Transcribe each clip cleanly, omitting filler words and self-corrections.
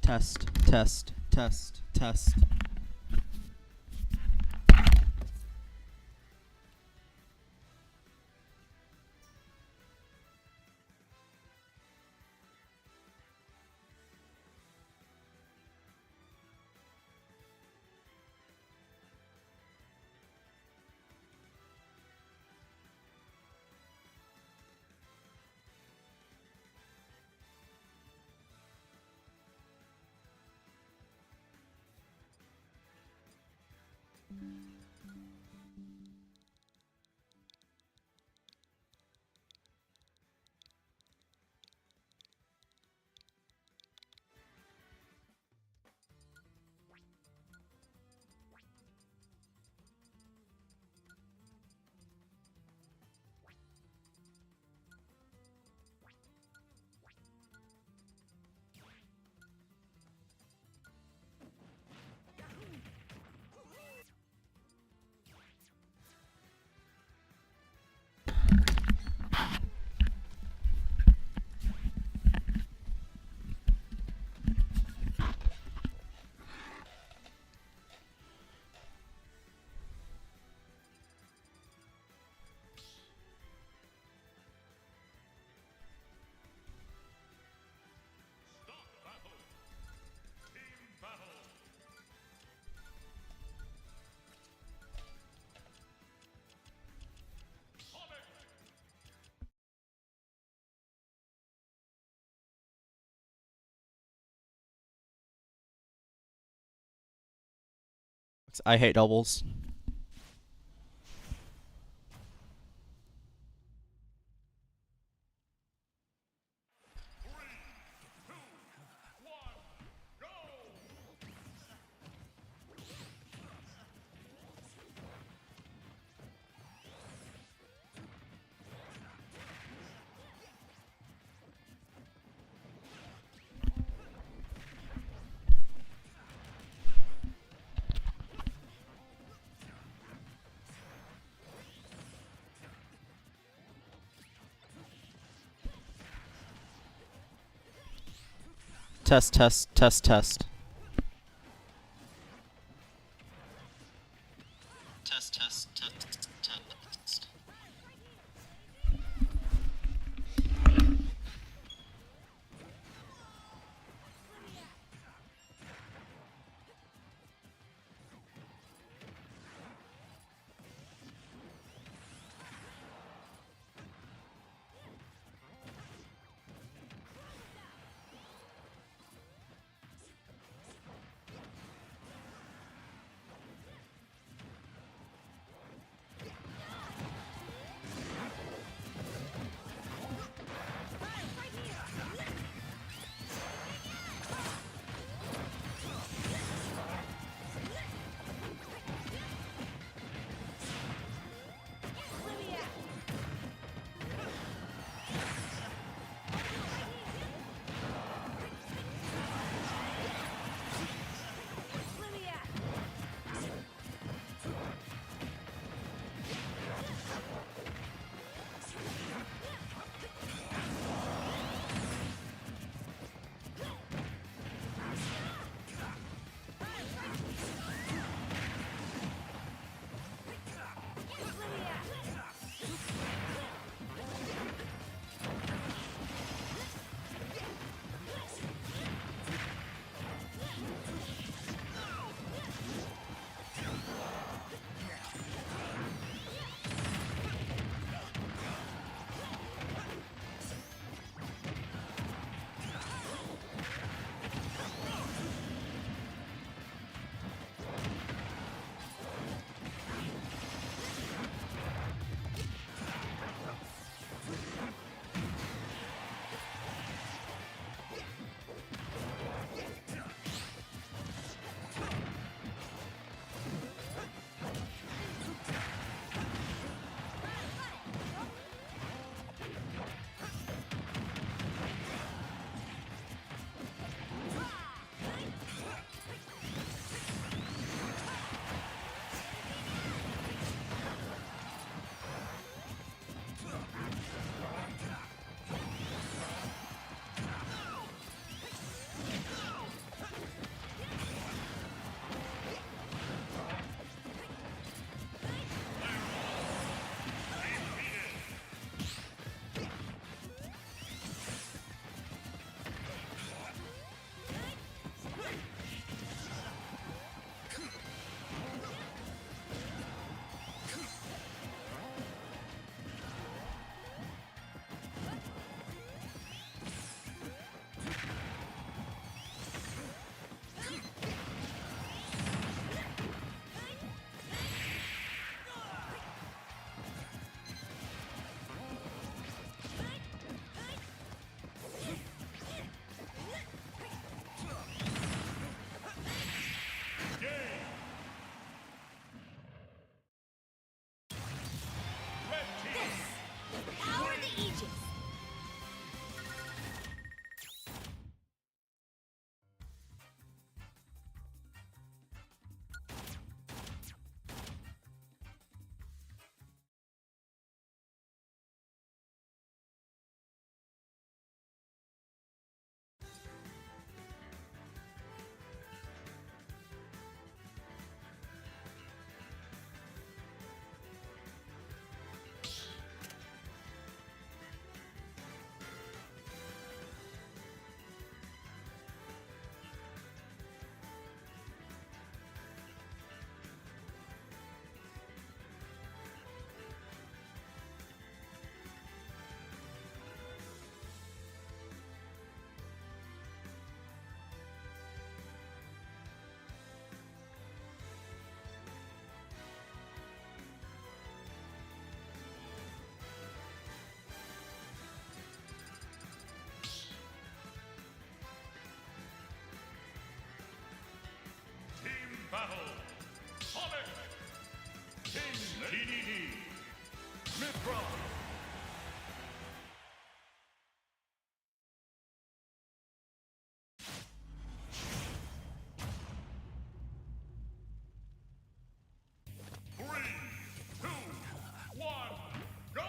Test, test, test, test. I hate doubles. Test, test, test, test. Test, test, test, test. battle. Sonic, King DDD, Mithra. Three, two, one, go!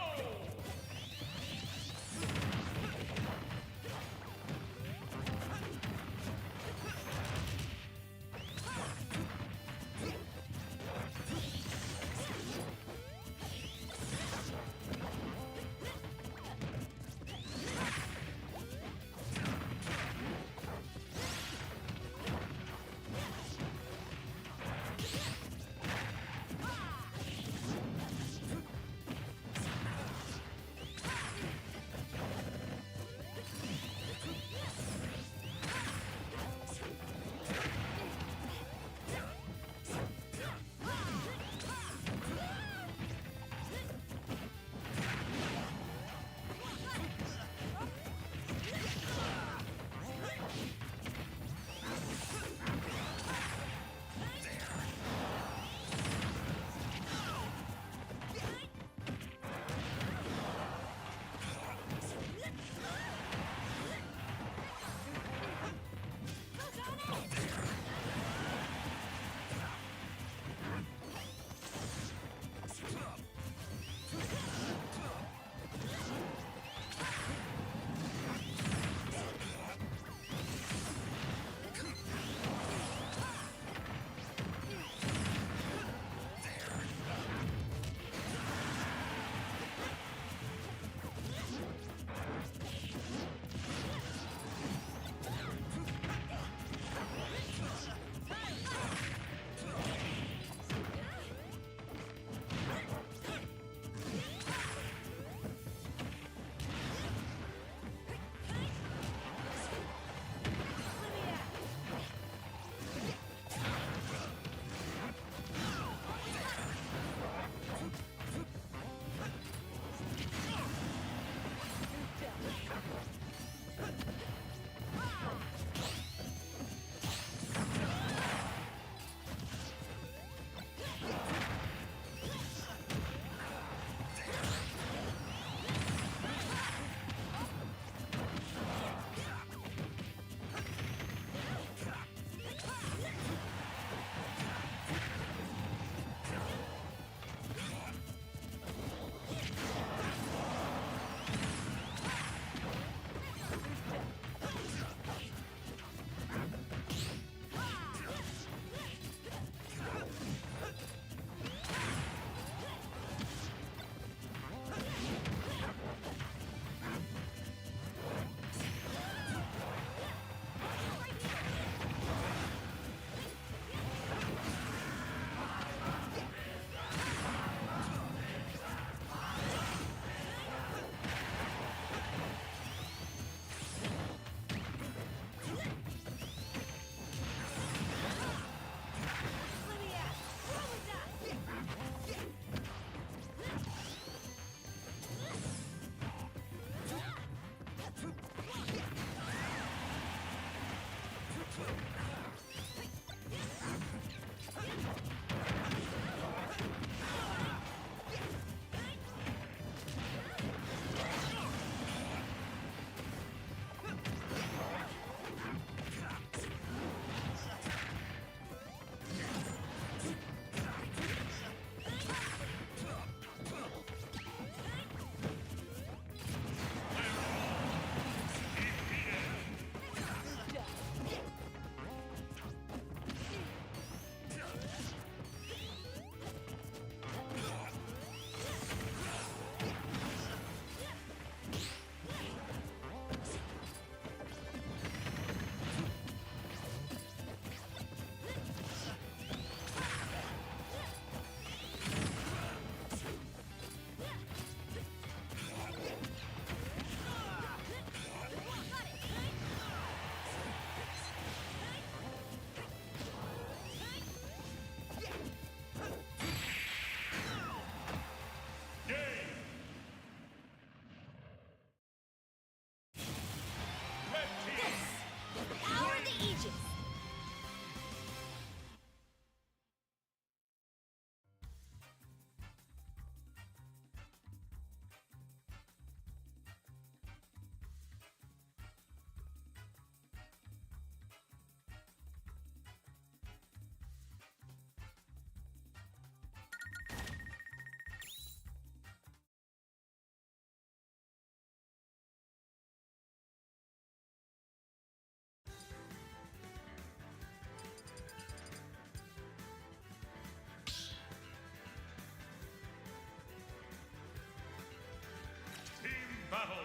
battle.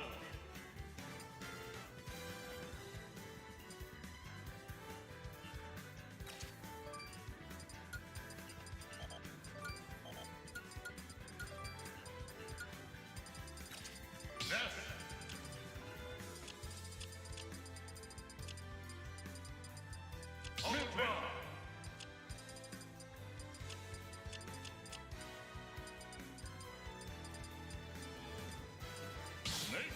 Nest. Ultra. Snake.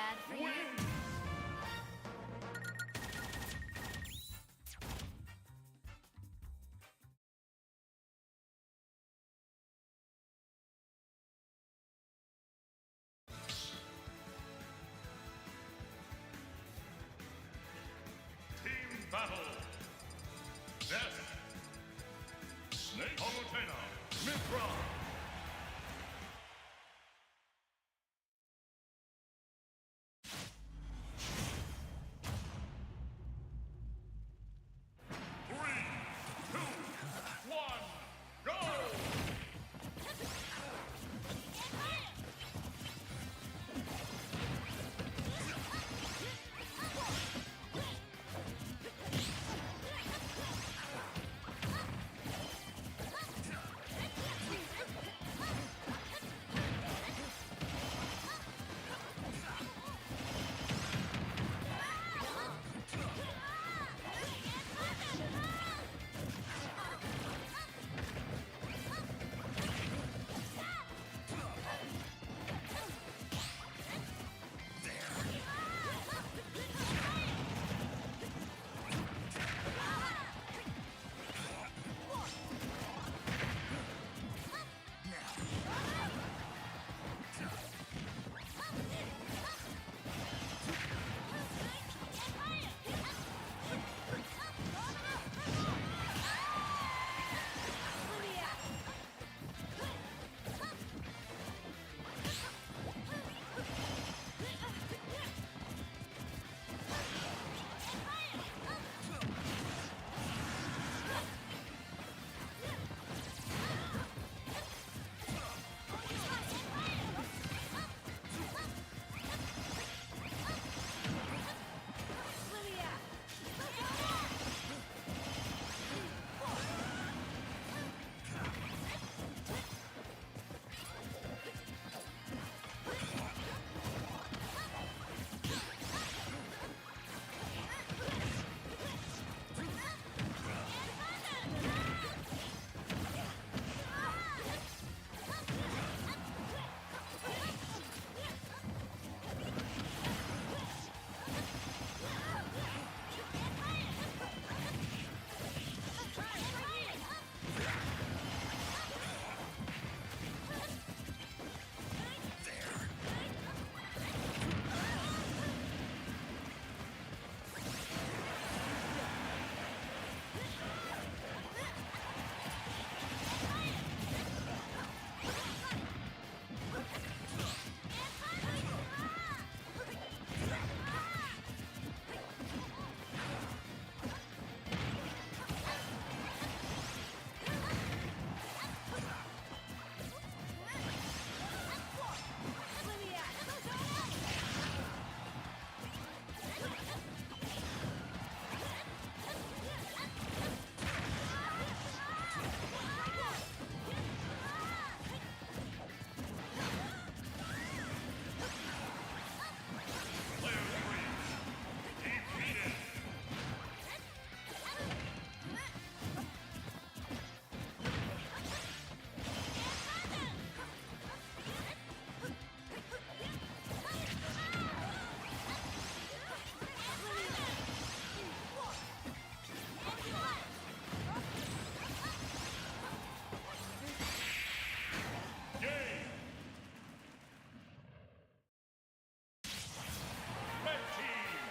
bad for you. Team battle. Death. Snake. Palutena. Mithra. Three, two, one, go!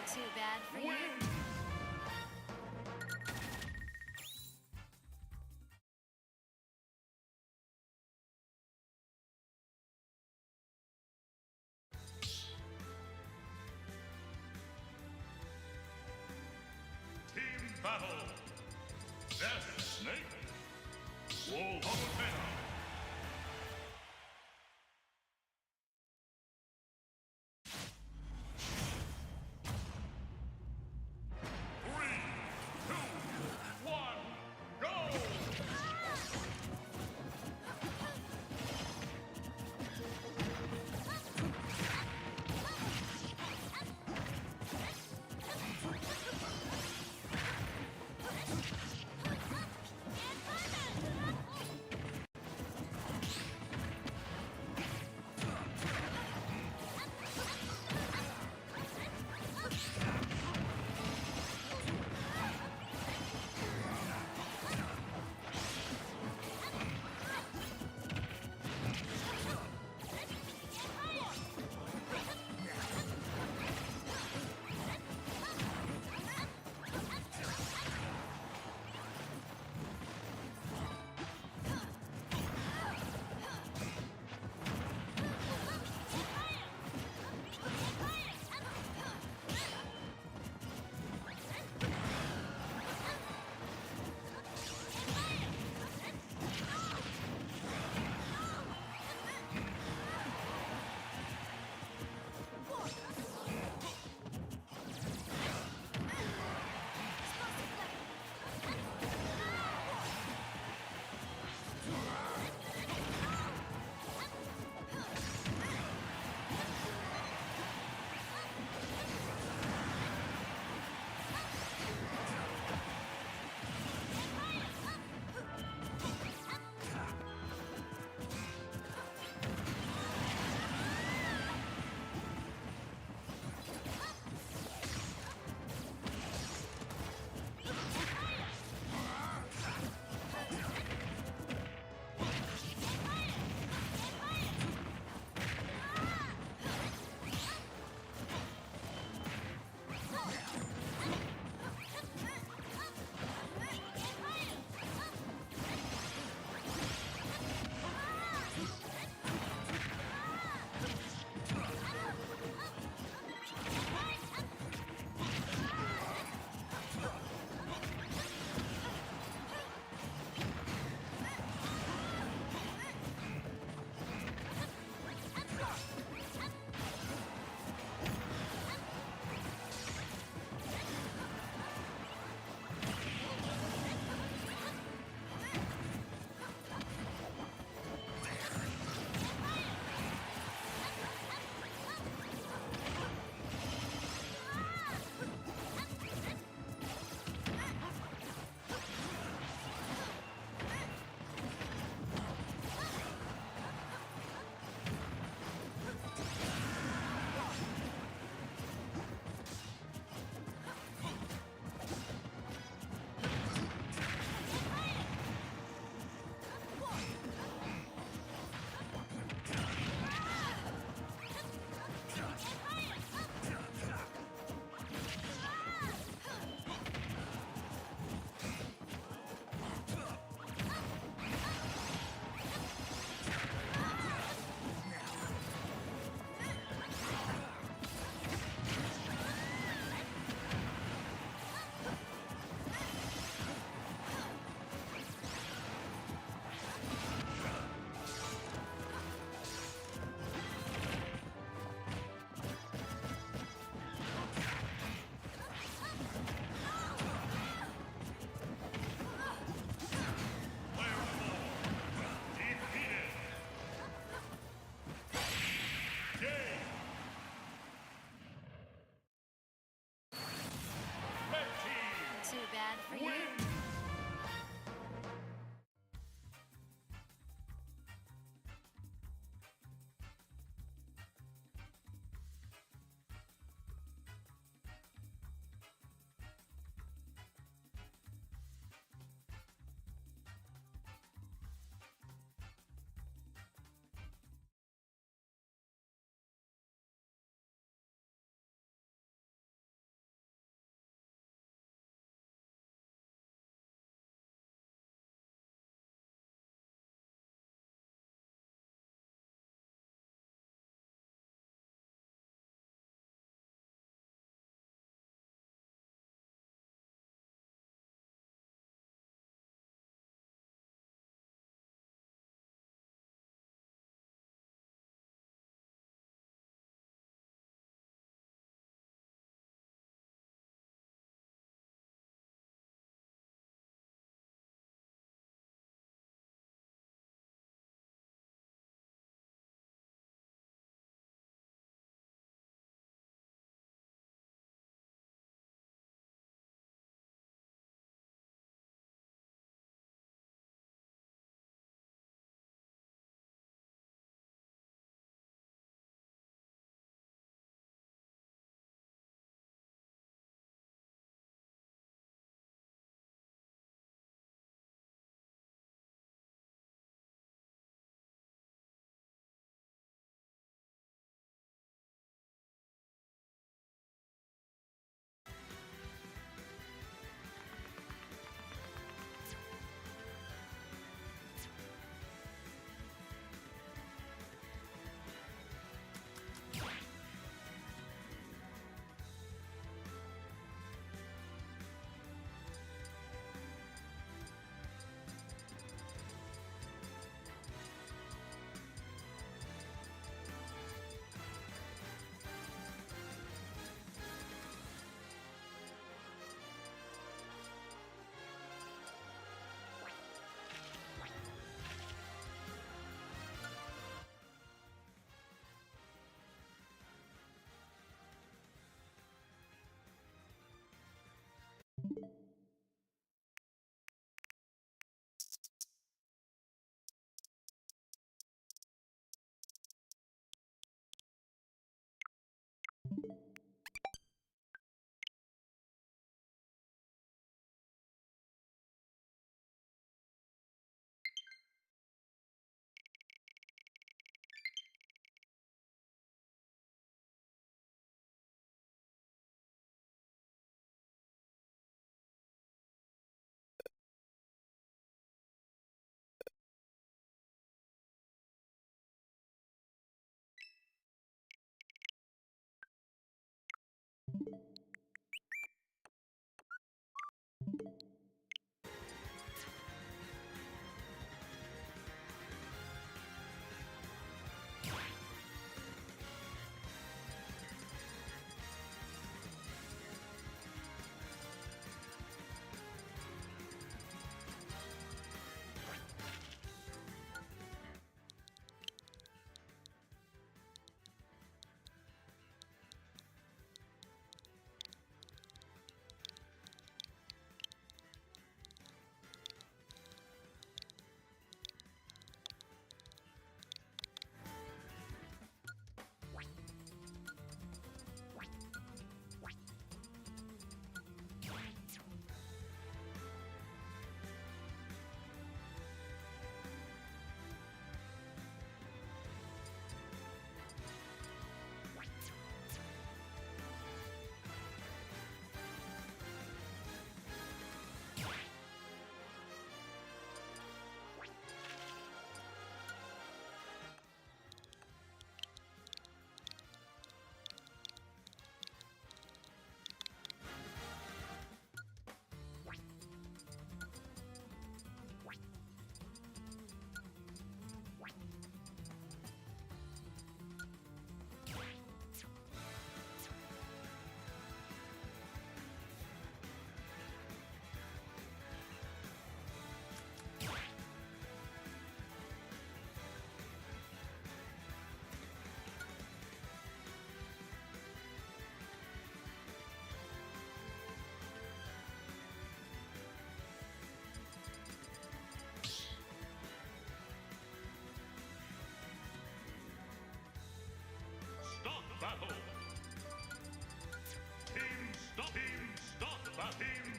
Too bad for you. Team battle. Death Snake. Wolf Palutena.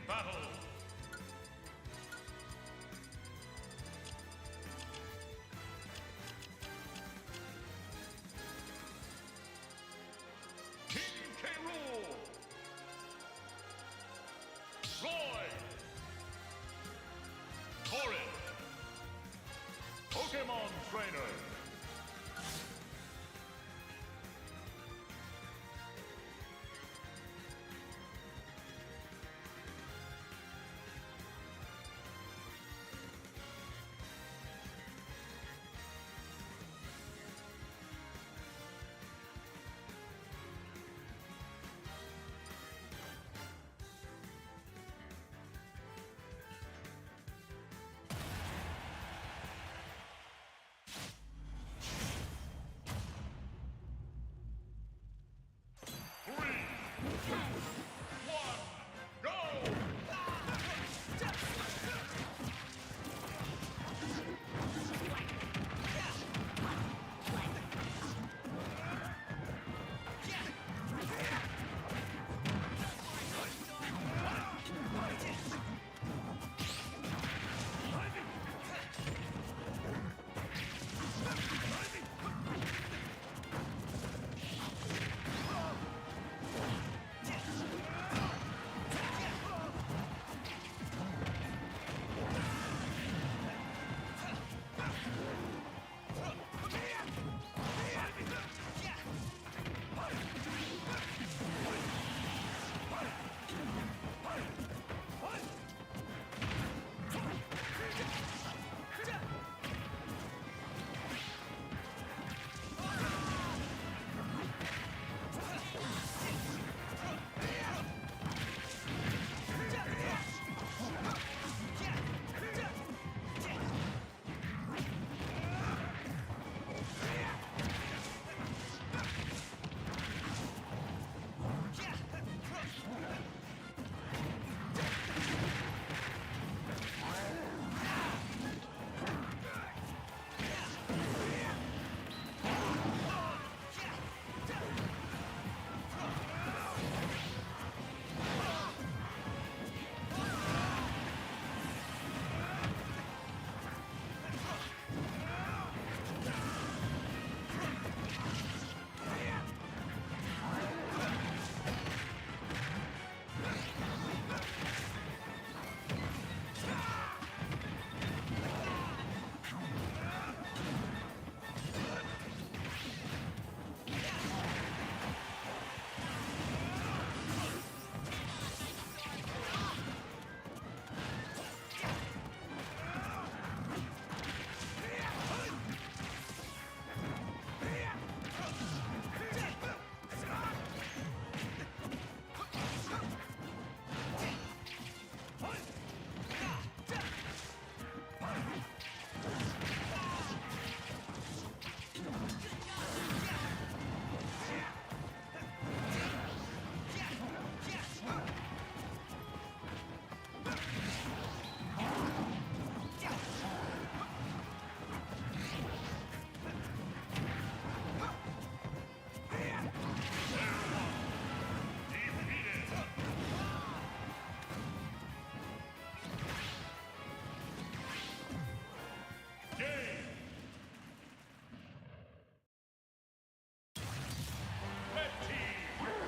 battle. King K. Rool. Roy. Torrid. Pokemon Trainer.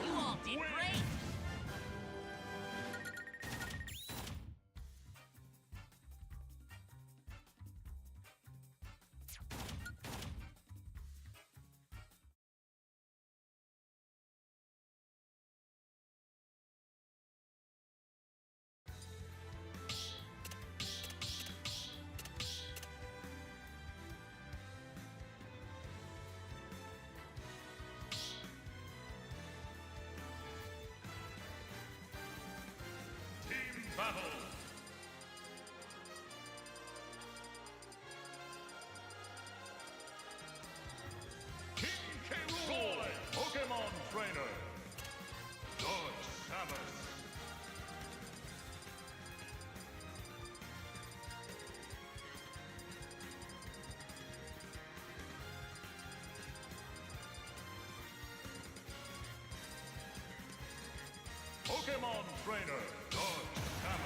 You all did great! Team battle. King K. Rool. Pokemon Trainer. Dodge Samus. Pokemon Trainer. Dodge Samus.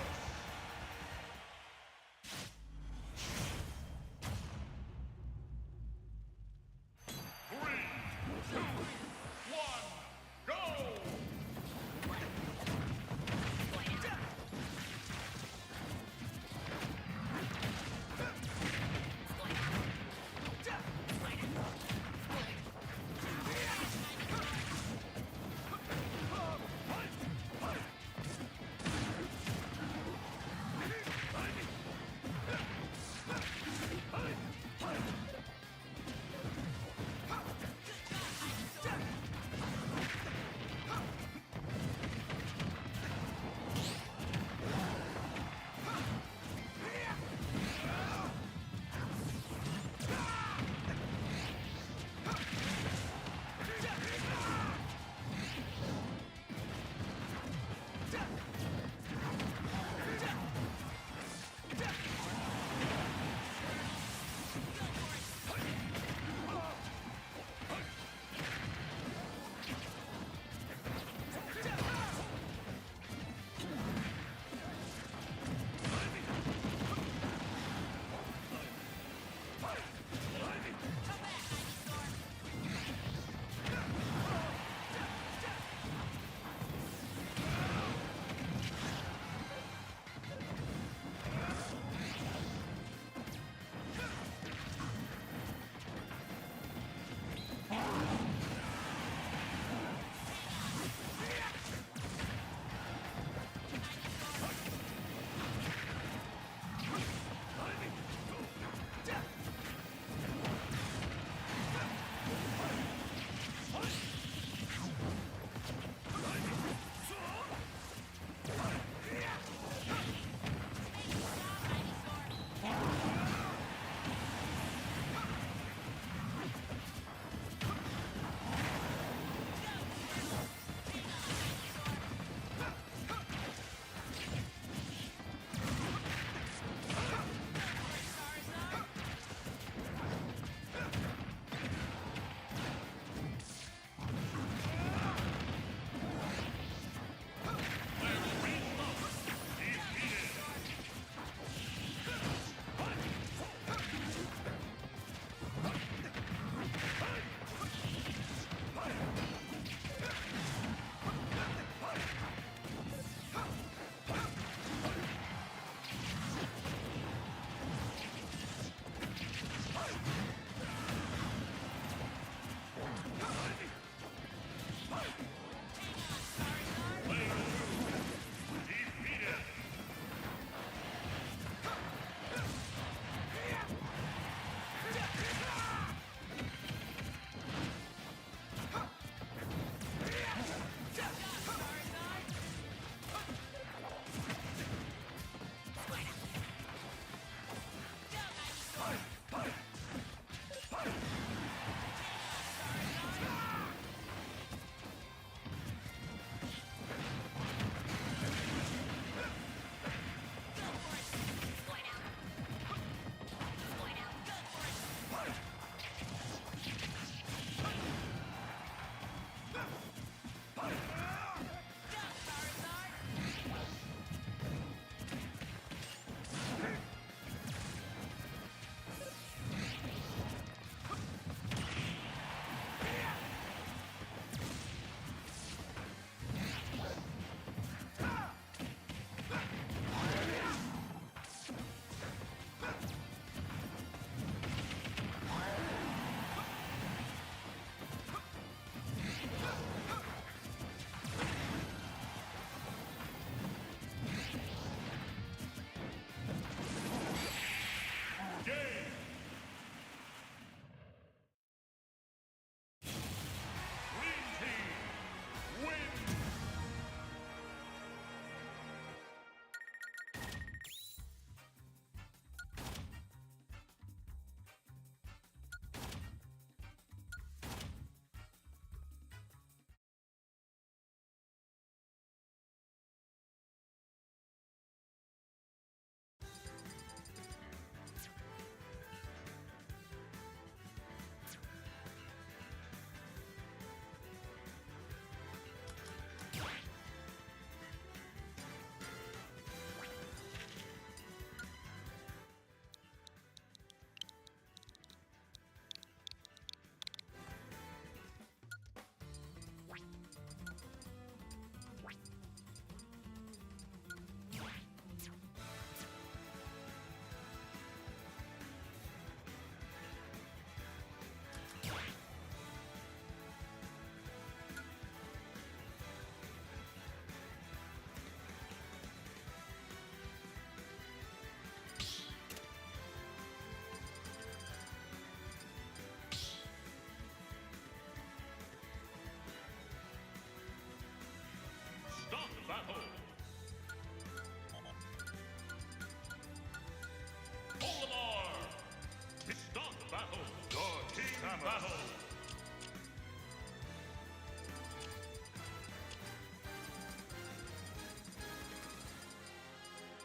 Samus. Battle.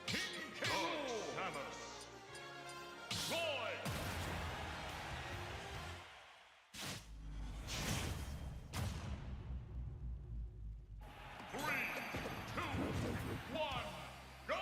King K. Samus. Roy. Three, two, one, go!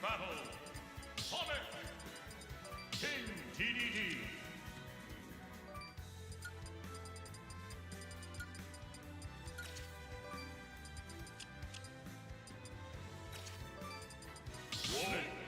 battle. Sonic. King DDD. Whoa.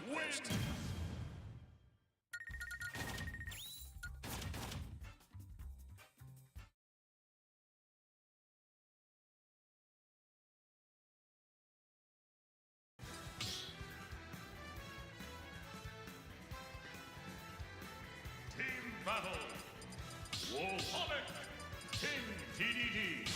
Win! Team battle. Sonic. King DDD.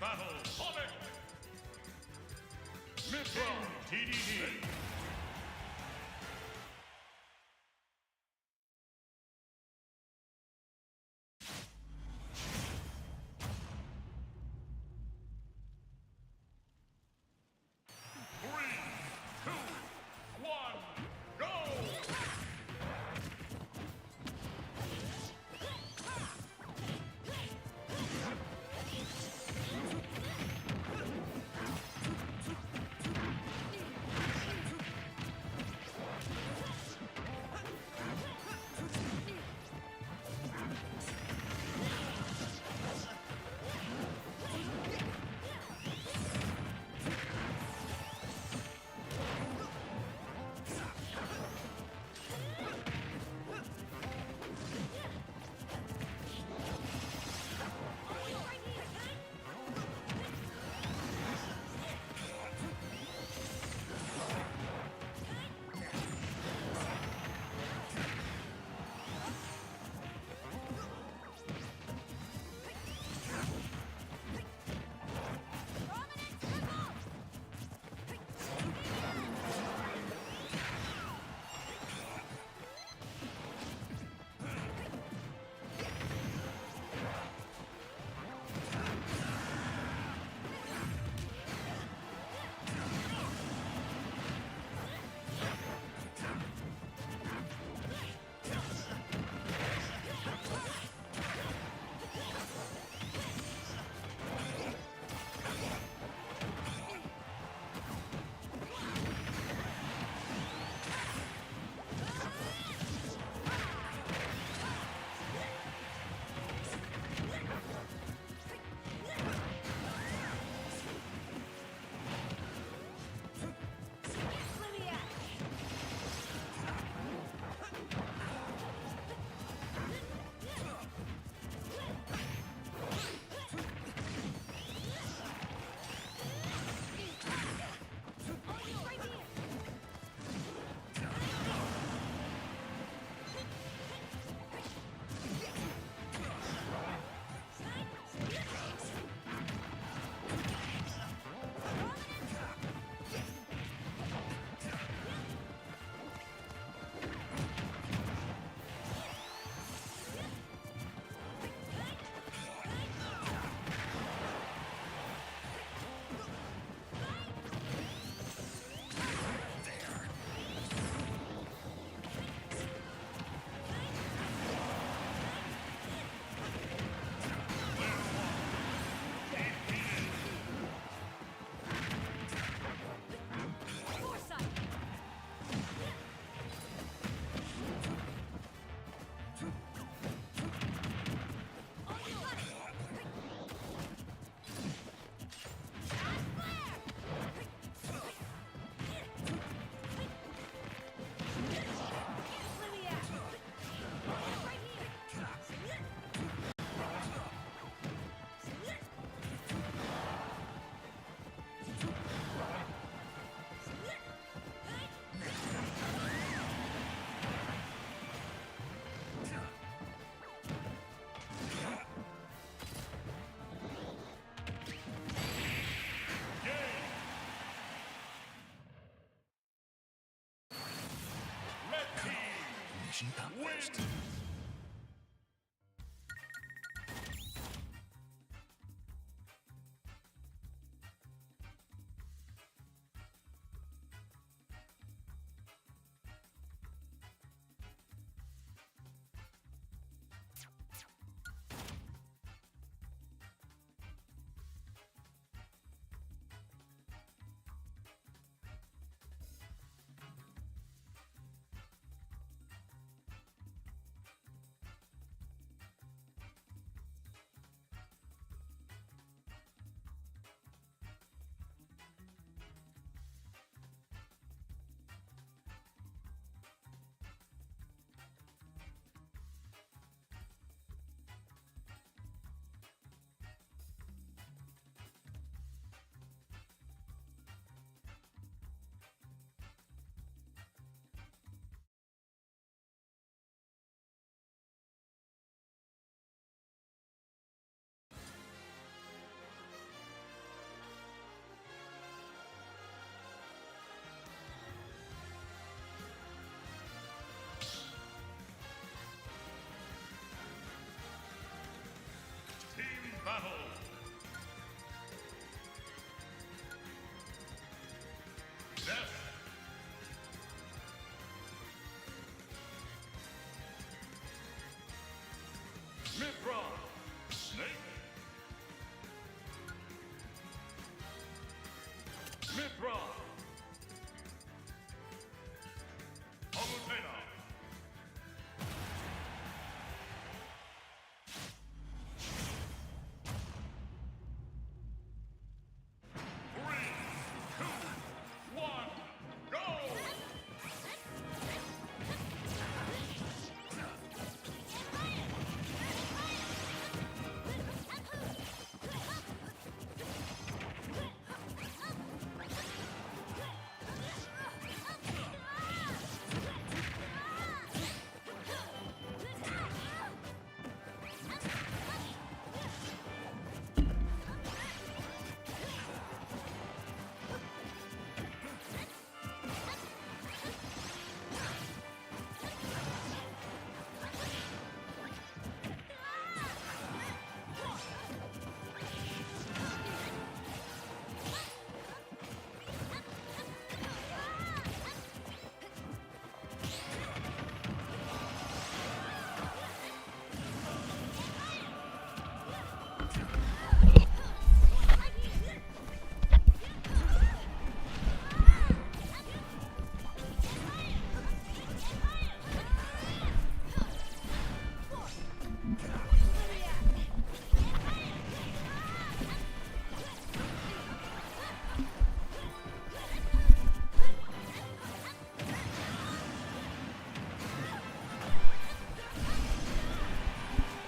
battle, Sonic! Mithra, TDD. Three, two, one, go! Mission accomplished. battle. Death. Mithra. Snake. Mithra. Palutena. Three, two, one, go!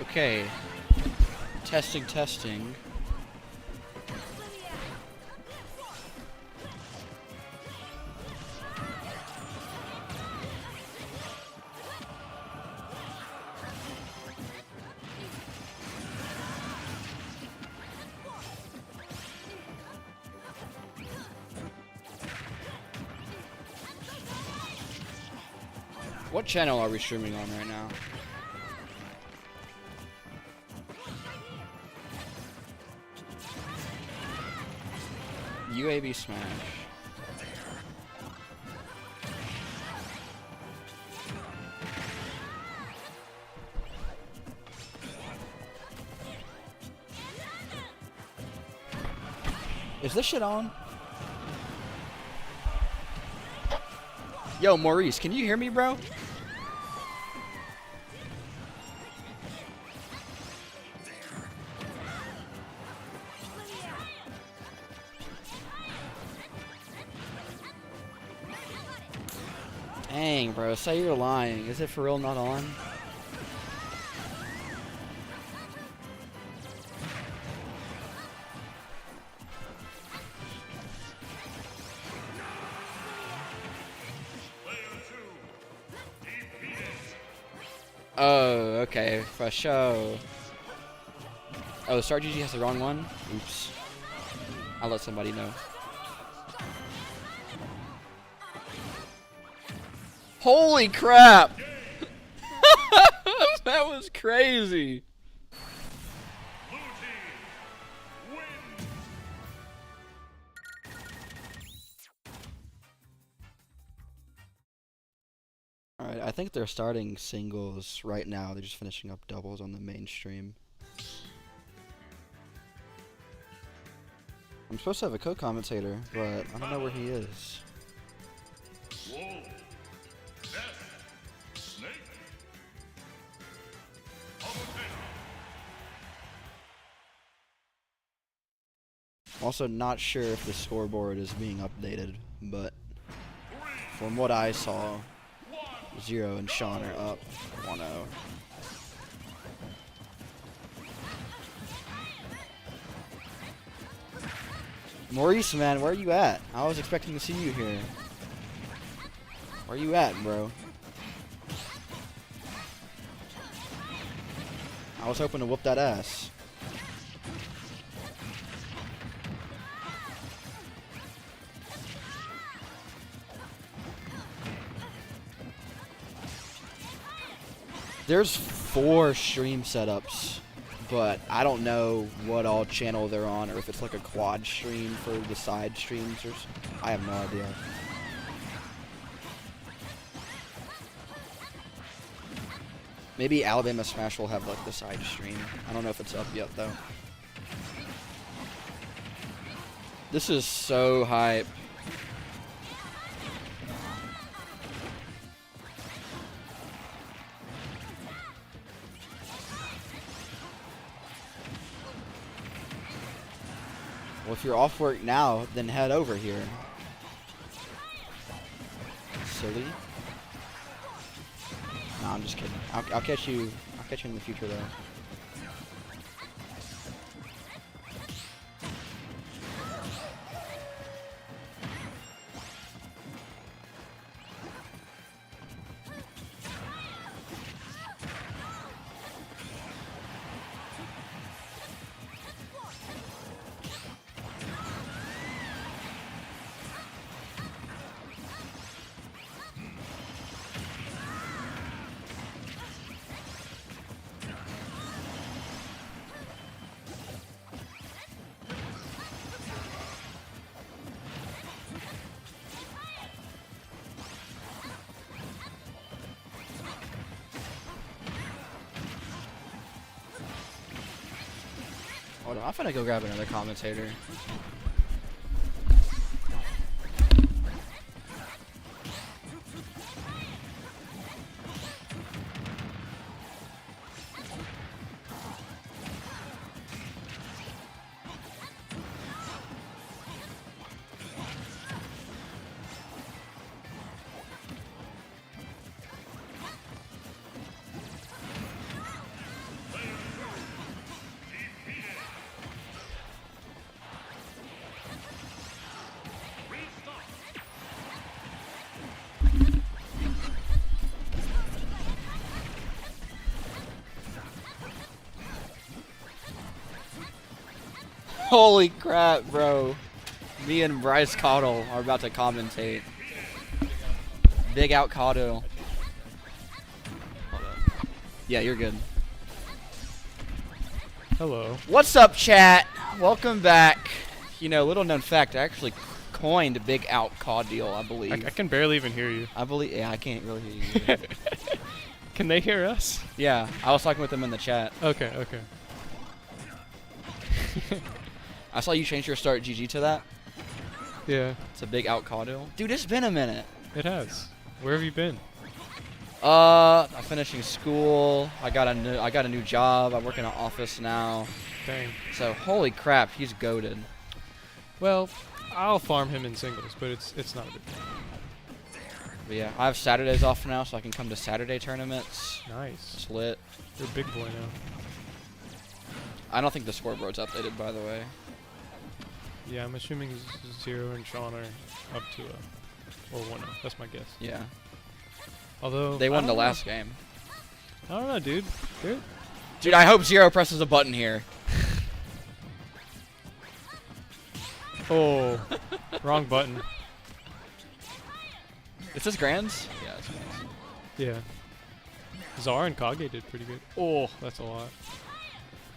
Okay. Testing, testing. What channel are we streaming on right now? UAB Smash. Is this shit on? Yo, Maurice, can you hear me, bro? Dang, bro, say you're lying. Is it for real not on? Oh, okay, for sure. Oh, Star GG has the wrong one? Oops. I'll let somebody know. Holy crap! That was crazy. Blue team wins. Alright, I think they're starting singles right now. They're just finishing up doubles on the main stream. I'm supposed to have a co-commentator, but I don't know where he is. Wolf. Death. Snake. Palutena. I'm also not sure if the scoreboard is being updated, but from what I saw, Zero and Shawn are up 1-0. Maurice, man, where are you at? I was expecting to see you here. Where you at, bro? I was hoping to whoop that ass. There's 4 stream setups but I don't know what all channel they're on, or if it's like a quad stream for the side streams, or I have no idea. Maybe Alabama Smash will have like the side stream. I don't know if it's up yet though. This is so hype. Well, if you're off work now, then head over here. Silly. No, I'm just kidding. I'll catch you. I'll catch you in the future though. Hold on, I'm finna go grab another commentator. Holy crap, bro. Me and Bryce Cottle are about to commentate. Big out Cottle. Yeah, you're good. Hello. What's up, chat? Welcome back. You know, little known fact, I actually coined Big Out Caudil, I believe. I can barely even hear you. I believe, yeah, I can't really hear you either. Can they hear us? Yeah, I was talking with them in the chat. Okay, okay. I saw you change your start GG to that. Yeah, It's a Big Out Caudil. Dude, it's been a minute. it has. Where have you been? I'm finishing school. I got a new job. I work in an office now. Dang. So holy crap, he's goated. Well, I'll farm him in singles, but it's not a big deal. But yeah, I have Saturdays off now, so I can come to Saturday tournaments. Nice. It's lit. You're a big boy now. I don't think the scoreboard's updated, by the way. Yeah, I'm assuming Zero and Shawn are up to or 1-0. That's my guess. Yeah. Although They I won the don't know. last game. I don't know, dude. Dude, I hope Zero presses a button here. Oh, wrong button. Is this Grands? Yeah, it's Grands. Yeah. Czar and Kage did pretty good. Oh, that's a lot.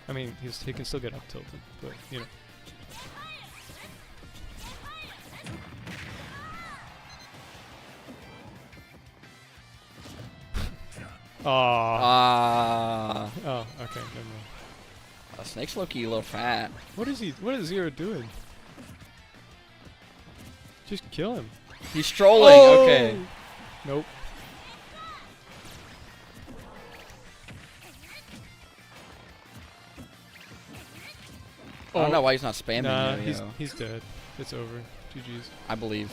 I mean, he can still get up tilted, but you know. Ah. Oh, okay, never mind. Snake's low-key a little fat. What is Zero doing? Just kill him. He's trolling. Oh! Okay. Nope. I don't know why he's not spamming Nah, you. he's dead. It's over. GG's. I believe.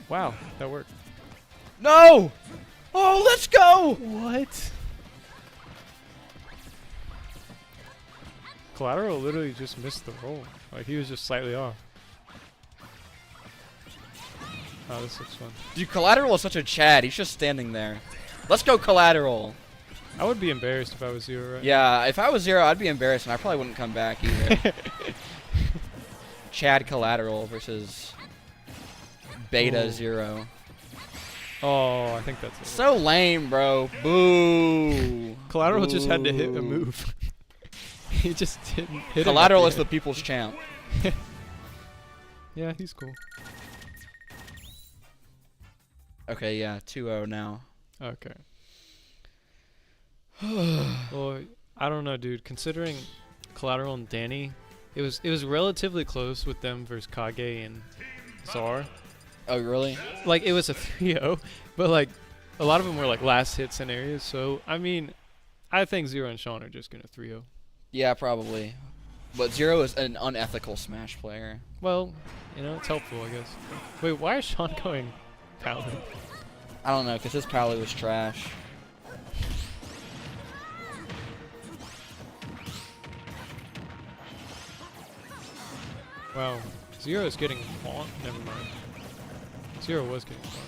Wow, that worked. No! Oh, let's go! What? Collateral literally just missed the roll. Like, he was just slightly off. Oh, this looks fun. Dude, Collateral is such a Chad. He's just standing there. Let's go, Collateral. I would be embarrassed if I was Zero right Yeah, if I was Zero, I'd be embarrassed, and I probably wouldn't come back either. Chad Collateral versus Beta Ooh. Zero. Oh, I think that's it. So lame, bro. Boo. Collateral just had to hit a Boo. move. he just didn't hit him Collateral at is the end. people's champ. Yeah, he's cool. Okay, yeah, 2-0 now. Okay. Well, I don't know, dude. Considering Collateral and Dany, it was relatively close with them versus Kage and Czar. Oh, really? Like, it was a 3-0, but like a lot of them were like last hit scenarios. So I mean, I think Zero and Shawn are just gonna 3-0. Yeah, probably. But Zero is an unethical Smash player. Well, you know, it's helpful, I guess. Wait, why is Shawn going Paladin? I don't know, because his Pally was trash. Wow, Zero is getting fought. Never mind. Zero was getting fought.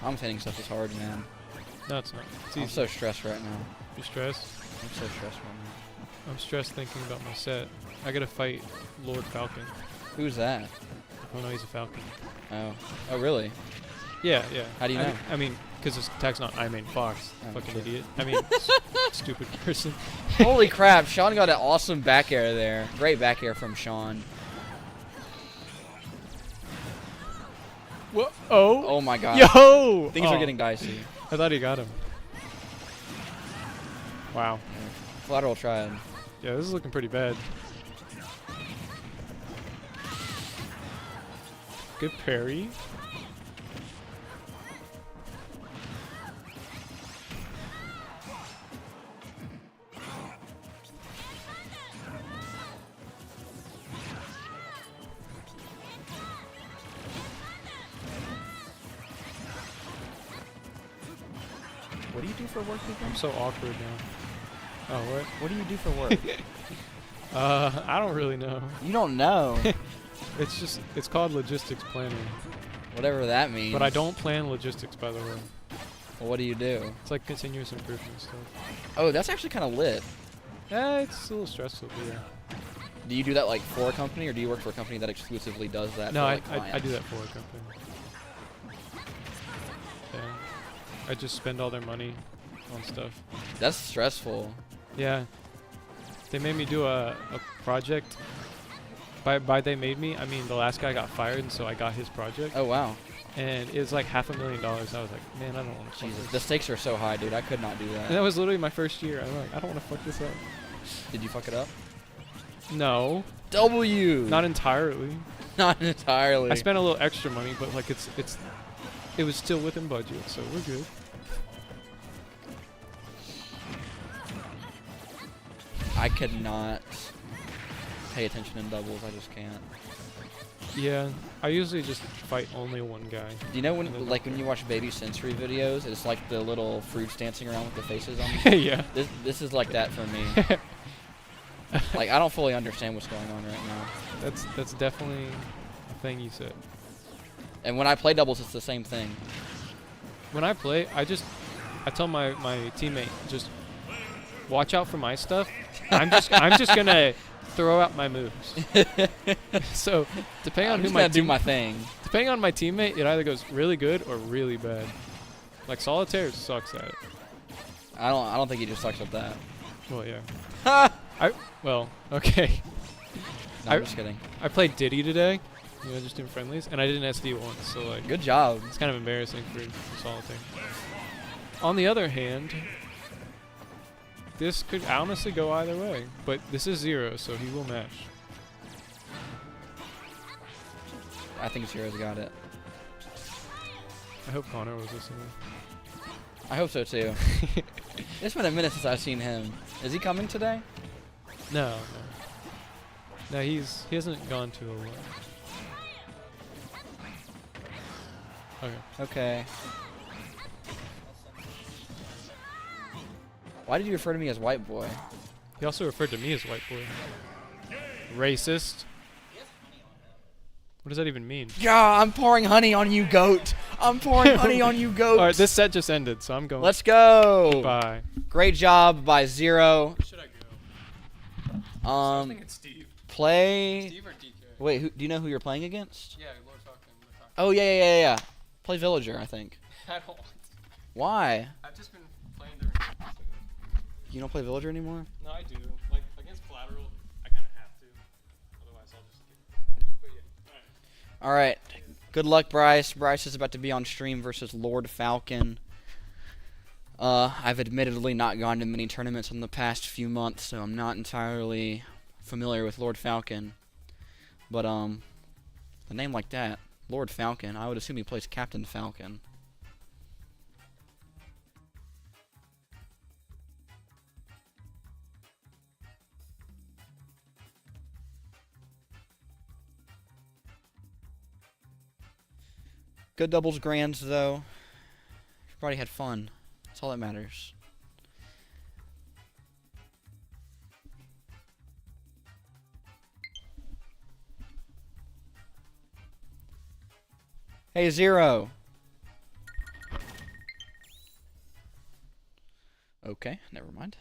Commentating stuff is hard, man. No, it's not. It's I'm easy. so stressed right now. You stressed? I'm so stressed right now. I'm stressed thinking about my set. I gotta fight Lord Falcon. Who's that? Oh no, he's a Falcon. Oh. Oh, really? Yeah, yeah. How do you know? I mean, because his tag's not I main Fox. Oh, Fucking sure. idiot. I mean, stupid person. Holy crap, Shawn got an awesome back air there. Great back air from Shawn. What? Oh. Oh my god. Yo! Things Oh, are getting dicey. I thought he got him. Wow. Collateral tried. Yeah, this is looking pretty bad. Good parry. What do you do for work, people? I'm so awkward now. Oh, what? What do you do for work? I don't really know. You don't know. It's called logistics planning. Whatever that means. But I don't plan logistics, by the way. Well, what do you do? It's like continuous improvement stuff. Oh, that's actually kind of lit. Yeah, it's a little stressful, but yeah. Do you do that like for a company, or do you work for a company that exclusively does that? No, for, I like, do clients? that for a company. Yeah. I just spend all their money on stuff. That's stressful. Yeah. They made me do a project. By they made me, I mean the last guy got fired, and so I got his project. Oh wow. And it was like $500,000. I was like, man, I don't want to. Jesus, the stakes are so high, dude. I could not do And that that. was literally my first year. I'm like, I don't want to fuck this up. Did you fuck it up? No, W. not entirely. Not entirely. I spent a little extra money, but like it was still within budget, so we're good. I could not pay attention in doubles. I just can't. Yeah, I usually just fight only one guy. Do you know when, like, when you watch Baby Sensory videos, it's like the little fruits dancing around with the faces on them? Yeah. This is like that for me. Like, I don't fully understand what's going on right now. That's definitely a thing you said. And when I play doubles, it's the same thing. When I play, I tell my teammate, just watch out for my stuff. I'm just gonna throw out my moves. So depending on I'm who just my gonna do my thing. depending on my teammate, it either goes really good or really bad. Like Solitaire sucks at it. I don't think he just sucks at that. Well, yeah. Ha! Well, okay. No, I'm just kidding. I played Diddy today, you know, just in friendlies, and I did an SD once, so like Good job. it's kind of embarrassing for Solitaire. On the other hand, this could honestly go either way, but this is Zero, so he will mash. I think Zero's got it. I hope Connor was listening. I hope so too. It's been a minute since I've seen him. Is he coming today? No. No, he hasn't gone to a lot. Okay. Okay. Why did you refer to me as white boy? He also referred to me as white boy. Racist. What does that even mean? Yeah, I'm pouring honey on you, goat. I'm pouring honey on you, goat. All right, this set just ended, so I'm going. Let's go. Bye. Great job by Zero. Where should I go? It's Steve. Play. Steve or DK? Wait, do you know who you're playing against? Yeah, Lord Falcon. Oh yeah. Play Play Villager, I think. I don't want to. Why? I've just been playing during. You don't play Villager anymore? No, I do. Like against collateral, I kind of have to. Otherwise, I'll just get. But yeah. All right. Good luck, Bryce. Bryce is about to be on stream versus Lord Falcon. I've admittedly not gone to many tournaments in the past few months, so I'm not entirely familiar with Lord Falcon. But a name like that, Lord Falcon, I would assume he plays Captain Falcon. Good doubles grands, though. Everybody had fun. That's all that matters. Hey, Zero. Okay, never mind.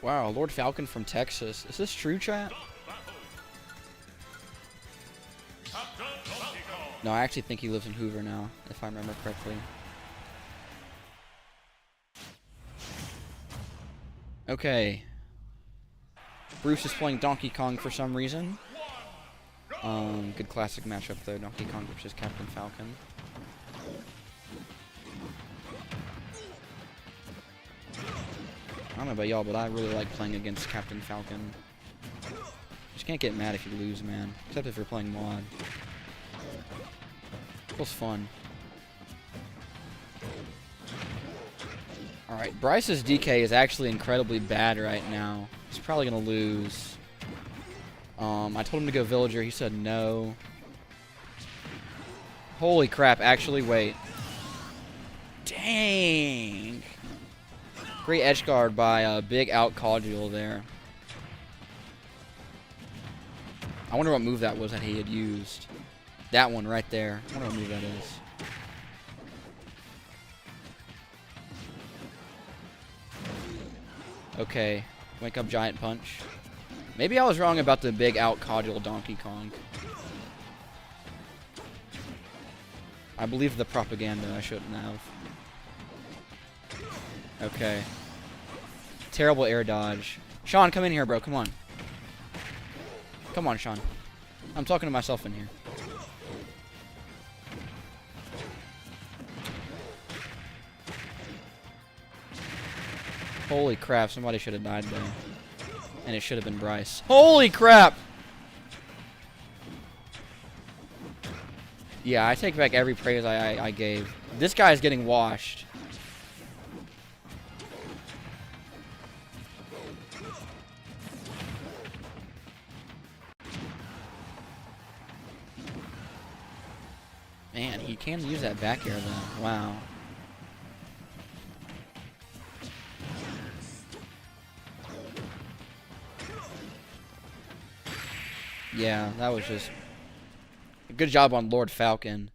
Wow, Lord Falcon from Texas. Is this true, chat? No, I actually think he lives in Hoover now, if I remember correctly. Okay. Bruce is playing Donkey Kong for some reason. Good classic matchup there, Donkey Kong versus Captain Falcon. I don't know about y'all, but I really like playing against Captain Falcon. Just can't get mad if you lose, man. Except if you're playing mod. Feels fun. Alright, Bryce's DK is actually incredibly bad right now. He's probably gonna lose. I told him to go Villager, he said no. Holy crap, actually, wait. Dang! Great edge guard by Big Out Caudule there. I wonder what move that was that he had used. That one right there. I wonder what move that is. Okay. Wake up Giant Punch. Maybe I was wrong about the Big Out Caudule Donkey Kong. I believe the propaganda. I shouldn't have. Okay. Terrible air dodge. Shawn, come in here, bro. Come on. Come on, Shawn. I'm talking to myself in here. Holy crap, somebody should have died there. And it should have been Bryce. Holy crap! Yeah, I take back every praise I gave. This guy's getting washed. Man, he can use that back air though. Wow. Yeah, that was just a good job on Lord Falcon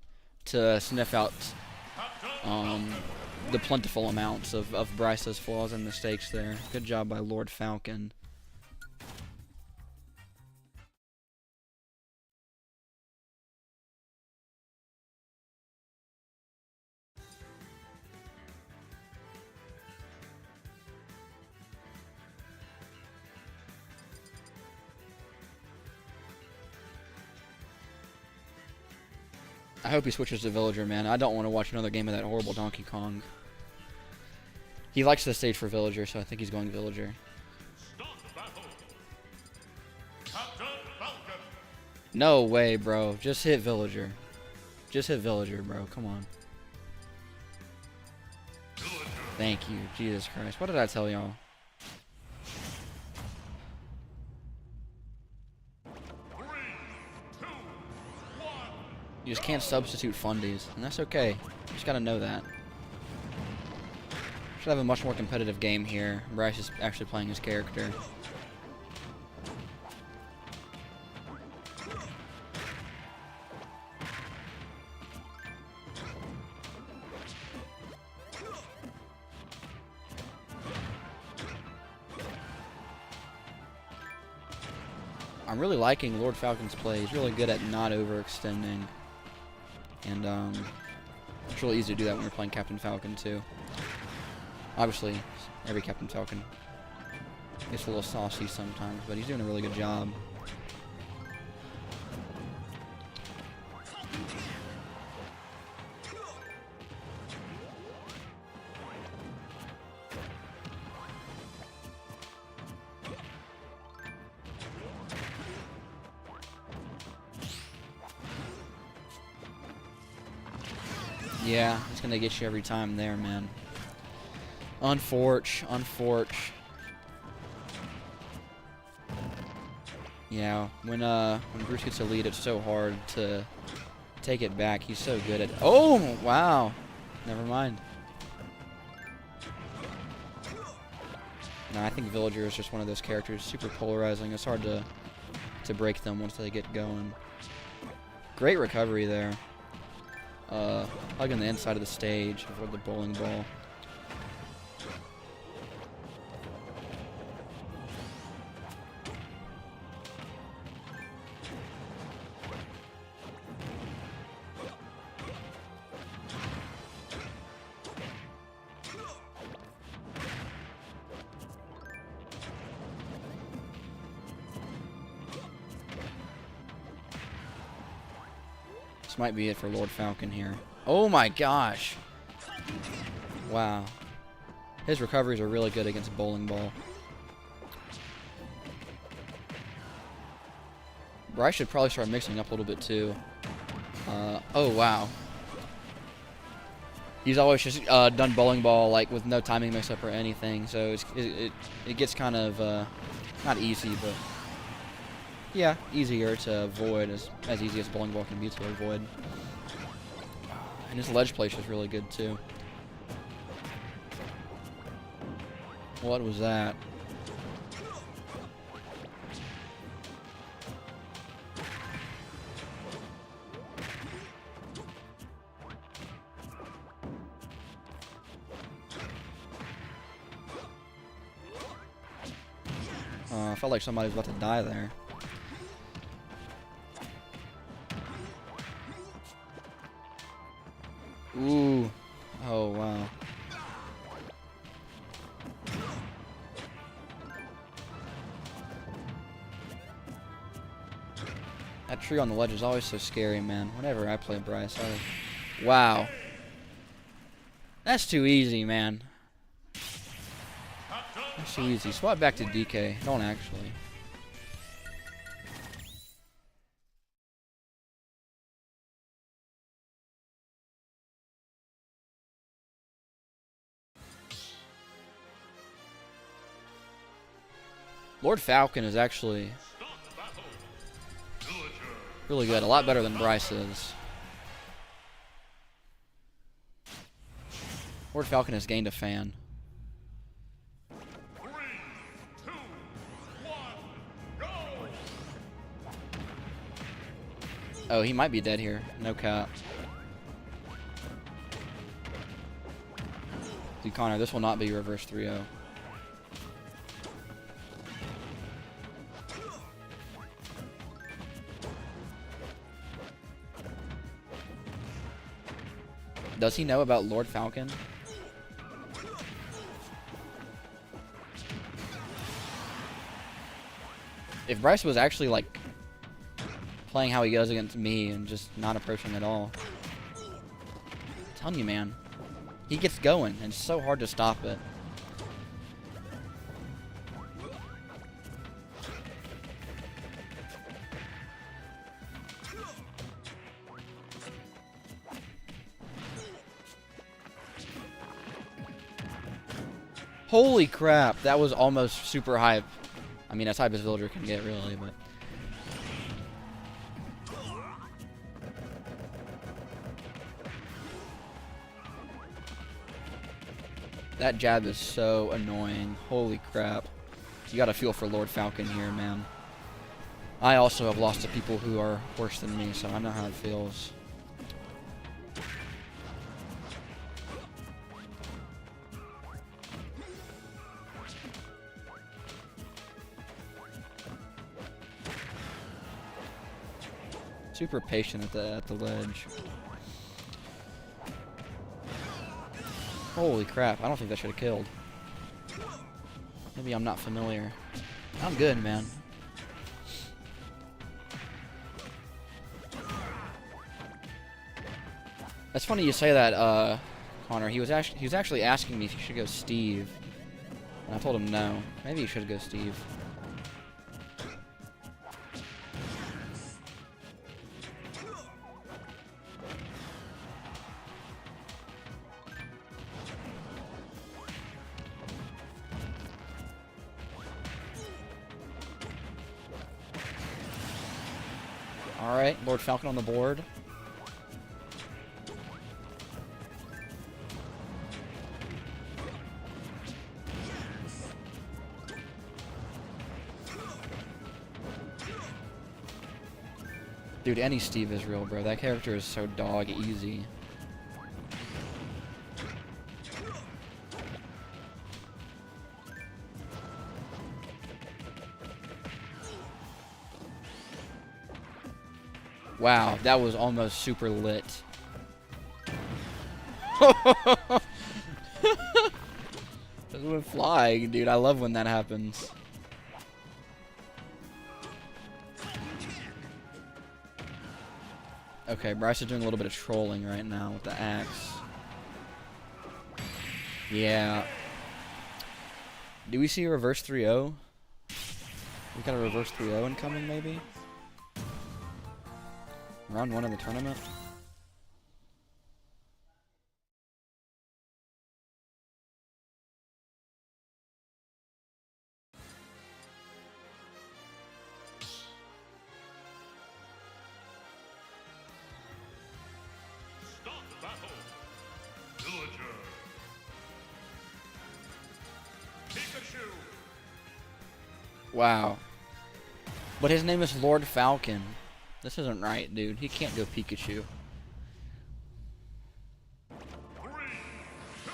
to sniff out the plentiful amounts of Bryce's flaws and mistakes there. Good job by Lord Falcon. I hope he switches to Villager, man. I don't want to watch another game of that horrible Donkey Kong. He likes the stage for Villager, so I think he's going Villager. Start battle. Captain Falcon. No way, bro. Just hit Villager. Just hit Villager, bro. Come on. Villager. Thank you. Jesus Christ. What did I tell y'all? 3, 2, 1. You just can't substitute fundies, and that's okay. You just gotta know that. Should have a much more competitive game here. Bryce is actually playing his character. I'm really liking Lord Falcon's play. He's really good at not overextending. And it's really easy to do that when you're playing Captain Falcon too. Obviously, every Captain Falcon gets a little saucy sometimes, but he's doing a really good job. Yeah, it's gonna get you every time there, man. Unforge. Yeah, when Bruce gets a lead, it's so hard to take it back. He's so good at. Oh wow, never mind. No, I think Villager is just one of those characters, super polarizing. It's hard to break them once they get going. Great recovery there. Hugging the inside of the stage for the bowling ball. This might be it for Lord Falcon here. Oh my gosh. Wow. His recoveries are really good against bowling ball. Bryce should probably start mixing up a little bit too. Oh wow. He's always just done bowling ball like with no timing mix up or anything, so it gets kind of not easy, but yeah, easier to avoid, as easy as bowling ball can be to avoid. And his ledge place is really good too. What was that? I felt like somebody was about to die there. Ooh. Oh, wow. That tree on the ledge is always so scary, man. Whenever I play Bryce, wow. That's too easy, man. That's too easy. Swap back to DK. Don't actually. Lord Falcon is actually really good. A lot better than Bryce is. Lord Falcon has gained a fan. 3, 2, 1, go! Oh, he might be dead here. No cap. Dude, Connor, this will not be reverse 3-0. Does he know about Lord Falcon? If Bryce was actually like playing how he goes against me and just not approaching at all, telling you, man. He gets going, and it's so hard to stop it. Holy crap, that was almost super hype. I mean, as hype as Villager can get, really, but... That jab is so annoying. Holy crap. You gotta feel for Lord Falcon here, man. I also have lost to people who are worse than me, so I know how it feels. Super patient at the ledge. Holy crap, I don't think that should have killed. Maybe I'm not familiar. I'm good, man. That's funny you say that, Connor. He was actually asking me if you should go Steve. And I told him no. Maybe you should go Steve. Alright, Lord Falcon on the board. Dude, any Steve is real, bro. That character is so dog easy. Wow, that was almost super lit. Just went flying, dude. I love when that happens. Okay, Bryce is doing a little bit of trolling right now with the axe. Yeah. Do we see a reverse 3-0? We got a reverse 3-0 incoming, maybe? Round 1 of the tournament? Start the battle. Villager. Pikachu. Wow. But his name is Lord Falcon. This isn't right, dude. He can't go Pikachu. 3, 2,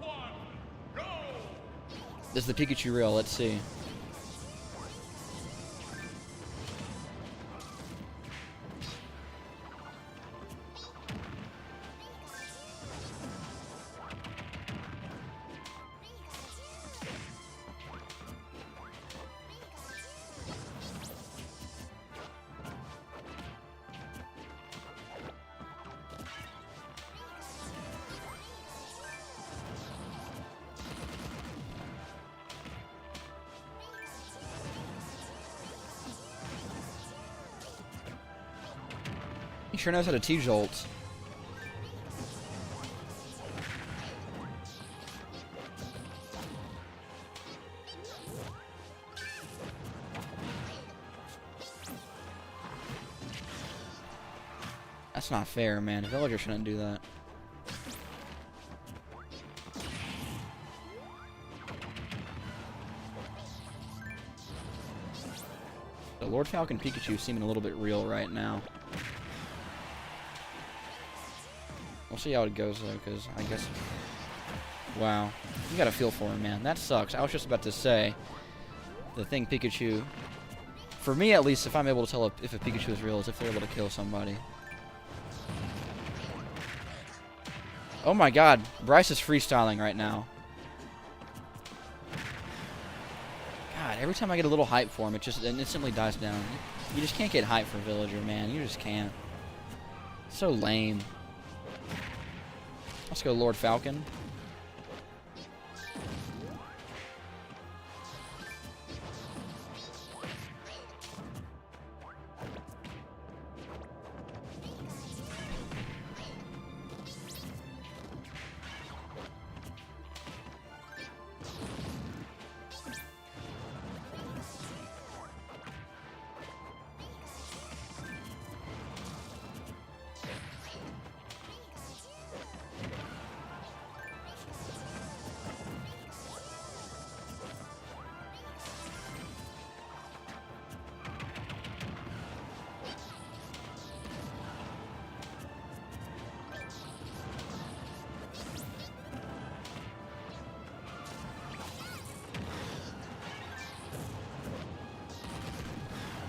1, go! This is the Pikachu reel. Let's see. He sure knows how to T-jolt. That's not fair, man. A villager shouldn't do that. The Lord Falcon Pikachu seeming a little bit real right now. We'll see how it goes, though, because I guess... Wow. You gotta feel for him, man. That sucks. I was just about to say, the thing Pikachu... For me, at least, if I'm able to tell if a Pikachu is real, is if they're able to kill somebody. Oh my god. Bryce is freestyling right now. God, every time I get a little hype for him, it instantly dies down. You just can't get hype for Villager, man. You just can't. So lame. Let's go Lord Falcon.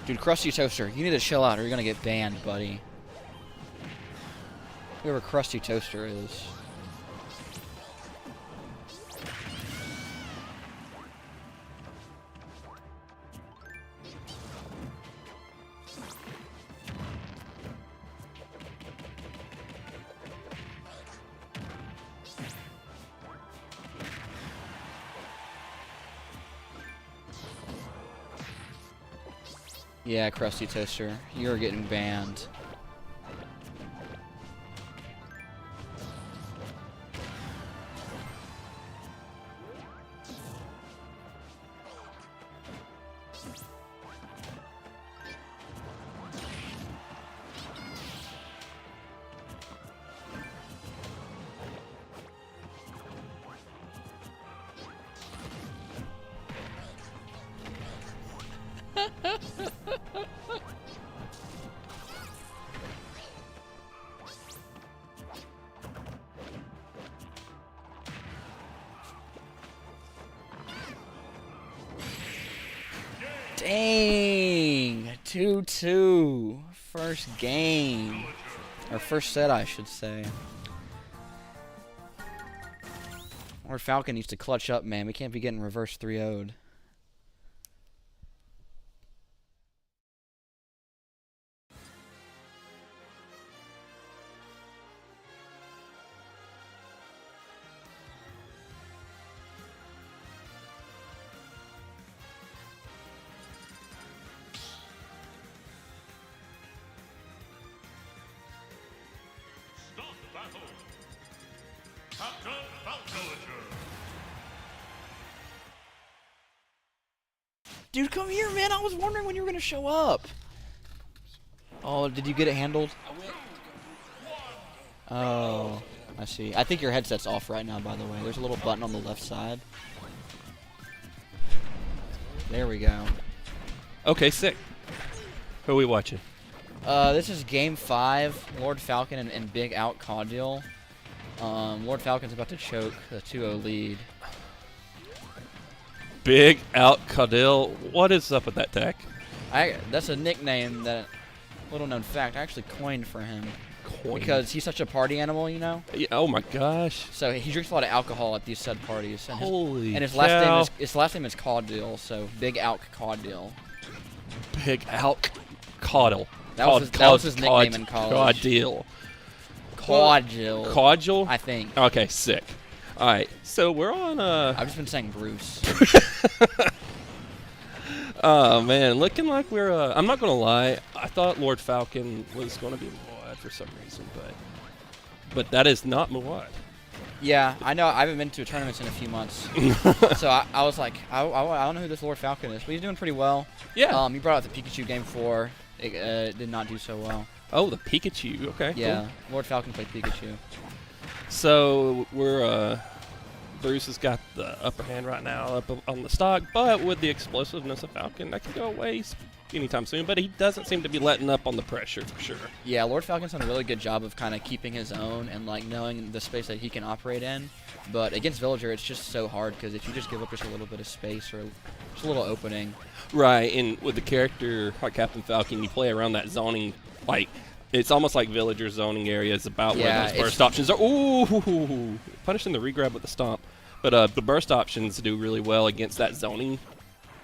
Dude, Krusty Toaster, you need to chill out or you're gonna get banned, buddy. Whoever Krusty Toaster is. Yeah, Krusty Toaster, you're getting banned. Dang! 2-2. First game. Or first set, I should say. Lord Falcon needs to clutch up, man. We can't be getting reverse 3-0'd. Start the battle. Captain Falcon. Dude, come here, man. I was wondering when you were going to show up. Oh, did you get it handled? Oh, I see. I think your headset's off right now, by the way. There's a little button on the left side. There we go. Okay, sick. Who are we watching? This is Game 5. Lord Falcon and Big Out Caudil. Lord Falcon's about to choke the 2-0 lead. Big Out Caudil. What is up with that deck? That's a nickname that, little known fact, I actually coined for him. Because he's such a party animal, you know? Yeah, oh my gosh. So he drinks a lot of alcohol at these said parties. And Holy and his cow. last name is Caudil, so Big Out Caudil. Big Out Caudil. That was his nickname in college. Caudil. Caudil. Caudil? I think. Okay, sick. Alright, so we're on I've just been saying Bruce. Oh man, looking like we're I'm not gonna lie, I thought Lord Falcon was gonna be Muad for some reason, but that is not Muad. Yeah, I know. I haven't been to a tournament in a few months. So I was like, I don't know who this Lord Falcon is, but he's doing pretty well. Yeah. He brought out the Pikachu game 4. It did not do so well. Oh, the Pikachu. Okay. Yeah, Cool. Lord Falcon played Pikachu. So we're Bruce has got the upper hand right now up on the stock, but with the explosiveness of Falcon, that can go away anytime soon. But he doesn't seem to be letting up on the pressure for sure. Yeah, Lord Falcon's done a really good job of kind of keeping his own and like knowing the space that he can operate in. But against Villager, it's just so hard because if you just give up just a little bit of space or just a little opening. Right, and with the character like Captain Falcon, you play around that zoning, like it's almost like Villager zoning area is about where those burst options are. Ooh, punishing the regrab with the stomp. But the burst options do really well against that zoning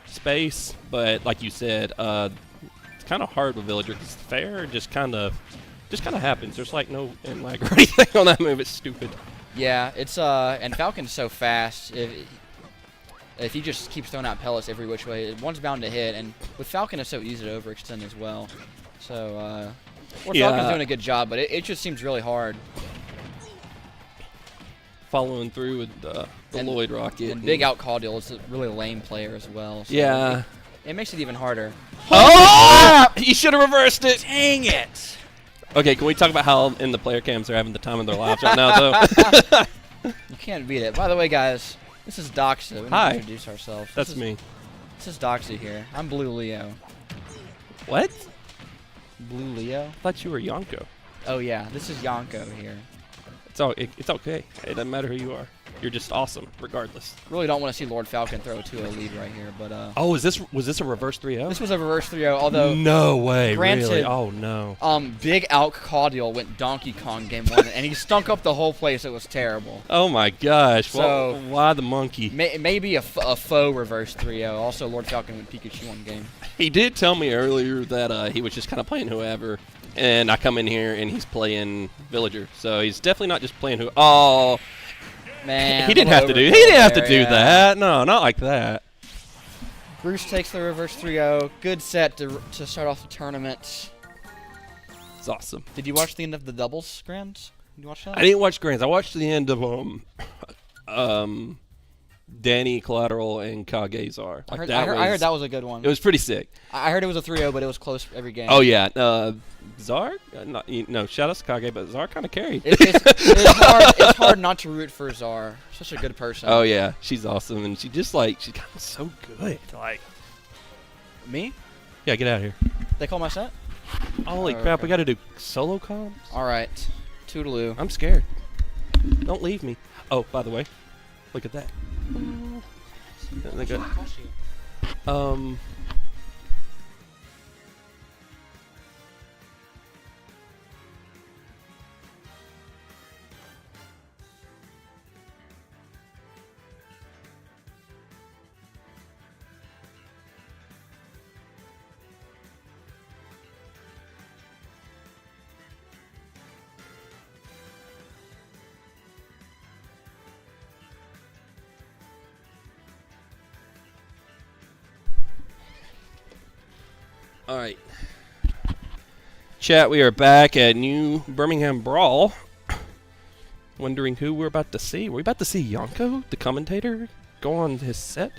space. But like you said, it's kind of hard with Villager because fair just kind of happens. There's like no end lag or anything on that move. It's stupid. Yeah, it's and Falcon's so fast. If he just keeps throwing out pellets every which way, one's bound to hit. And with Falcon, it's so easy to overextend as well. So, Falcon's doing a good job, but it just seems really hard. Following through with the Lloyd Rocket. And Big Out Caudil is a really lame player as well. So Yeah. it makes it even harder. Oh! He should have reversed it. Dang it! Okay, can we talk about how in the player cams they're having the time of their lives right now, though? You can't beat it. By the way, guys, this is Doxa. We need Hi. to introduce ourselves. That's me. This is Doxa here. I'm Blue Leo. What? Blue Leo? I thought you were Yonko. Oh yeah, this is Yonko here. It's okay. It doesn't matter who you are. You're just awesome, regardless. Really don't want to see Lord Falcon throw a 2-0 lead right here, but Oh, was this a reverse 3-0? this was a reverse 3-0. Although No way, granted, really? Oh no. Big Out Caudil went Donkey Kong game 1, and he stunk up the whole place. It was terrible. Oh my gosh. So- well, why the monkey? Maybe a faux reverse 3-0. Also, Lord Falcon went Pikachu 1 game. He did tell me earlier that he was just kind of playing whoever, and I come in here and he's playing Villager. So he's definitely not just playing who. Oh, Man, he didn't a have little to do. He didn't have to overkill do there, that. No, not like that. Bruce takes the reverse 3-0. Good set to start off the tournament. It's awesome. Did you watch the end of the doubles grands? Did you watch that? I didn't watch Grands. I watched the end of Dany, Collateral, and Xerzal. I heard that was a good one. It was pretty sick. I heard it was a 3-0, but it was close every game. Oh yeah, Zar. No, shout out to Kage, but Zar kind of carried. It's hard not to root for Zar. Such a good person. Oh yeah, she's awesome, and she's kind of so good. Like, Me? yeah, get out of here. They call my set? Holy Oh, crap, okay. we got to do solo comms. All right. Toodaloo. I'm scared. Don't leave me. Oh, by the way, look at that. They got- All right. Chat, we are back at new Birmingham Brawl. Wondering who we're about to see. We're about to see Yonko, the commentator, go on his set.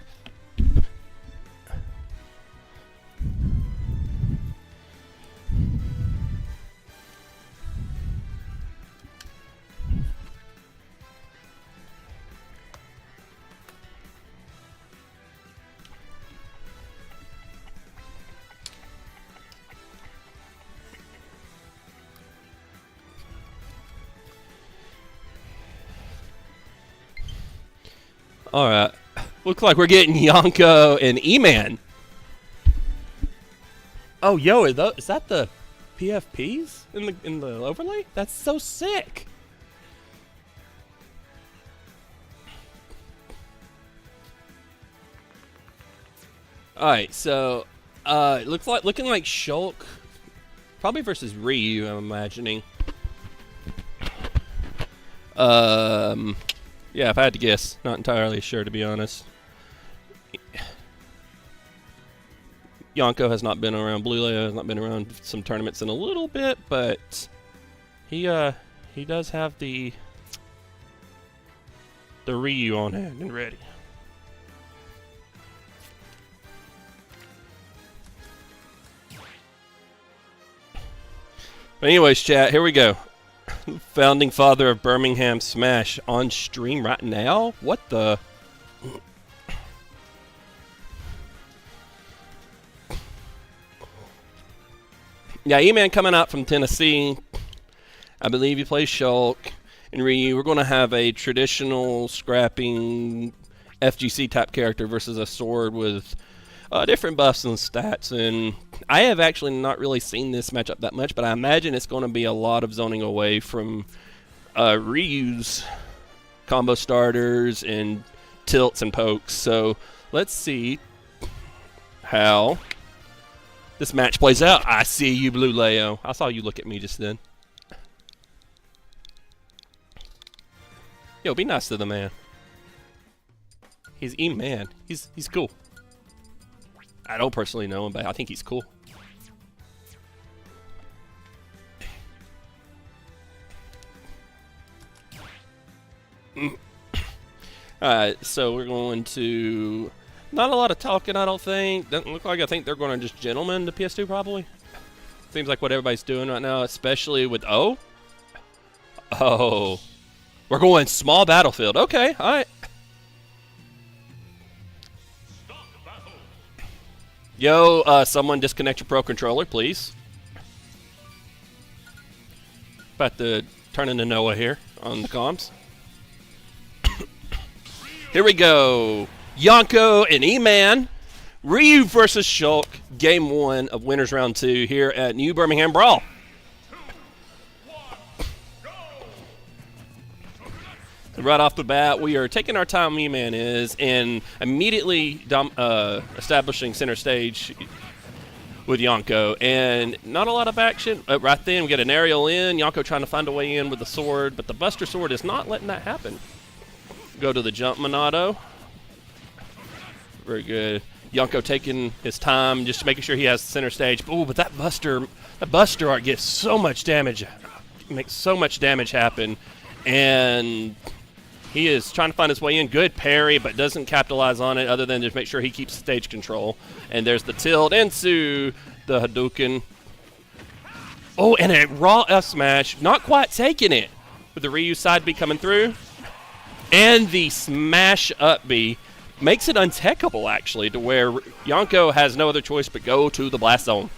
All right. Looks like we're getting Yonko and E-Man. Oh, yo, is that the PFPs in the overlay? That's so sick. All right, so it looking like Shulk, probably versus Ryu, I'm imagining. Yeah, if I had to guess, not entirely sure to be honest. Yonko has not been around. Blue Leo has not been around some tournaments in a little bit, but he does have the Ryu on hand and ready. But anyways, chat, here we go. Founding father of Birmingham Smash on stream right now? What the? Yeah, E-Man coming out from Tennessee. I believe he plays Shulk. And Ryu, we're going to have a traditional scrapping FGC type character versus a sword with different buffs and stats. And I have actually not really seen this matchup that much, but I imagine it's going to be a lot of zoning away from Ryu's combo starters and tilts and pokes. So let's see how this match plays out. I see you, Blue Leo. I saw you look at me just then. Yo, be nice to the man. He's E-Man. He's cool. I don't personally know him, but I think he's cool. Alright, so we're going to... Not a lot of talking, I don't think. Doesn't look like I think they're going to just gentleman to PS2, probably. Seems like what everybody's doing right now, especially with... Oh? Oh. We're going small battlefield. Okay, alright. Yo, someone disconnect your Pro Controller, please. About to turn into Noah here on the comms. Here we go. Yonko and E-Man. Ryu versus Shulk. Game 1 of Winners Round 2 here at New Birmingham Brawl. Right off the bat, we are taking our time, E-Man is, and immediately establishing center stage with Yonko. And not a lot of action. Right then, we get an aerial in. Yonko trying to find a way in with the sword, but the Buster Sword is not letting that happen. Go to the jump Monado. Very good. Yonko taking his time, just making sure he has the center stage. Oh, but that Buster art gets so much damage. Makes so much damage happen. And he is trying to find his way in. Good parry, but doesn't capitalize on it other than just make sure he keeps stage control. And there's the tilt into the Hadouken. Oh, and a raw F smash. Not quite taking it. With the Ryu side B coming through. And the smash up B makes it untechable, actually, to where Yonko has no other choice but go to the blast zone.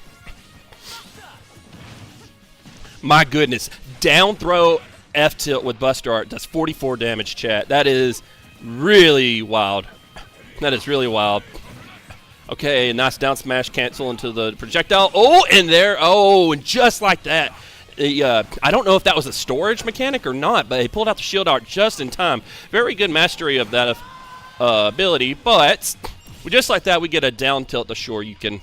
My goodness. Down throw F tilt with Buster Art does 44 damage, chat. That is really wild. That is really wild. Okay, nice down smash cancel into the projectile. Oh, and there. Oh, and just like that. I don't know if that was a storage mechanic or not, but he pulled out the shield art just in time. Very good mastery of that ability, but just like that, we get a down tilt to Shoryuken.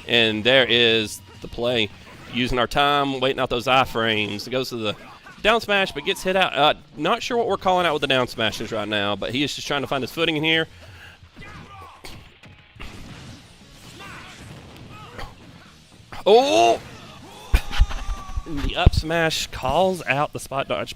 And there is the play. Using our time, waiting out those iframes. It goes to the down smash, but gets hit out. Not sure what we're calling out with the down smashes right now, but he is just trying to find his footing in here. Oh! The up smash calls out the spot dodge.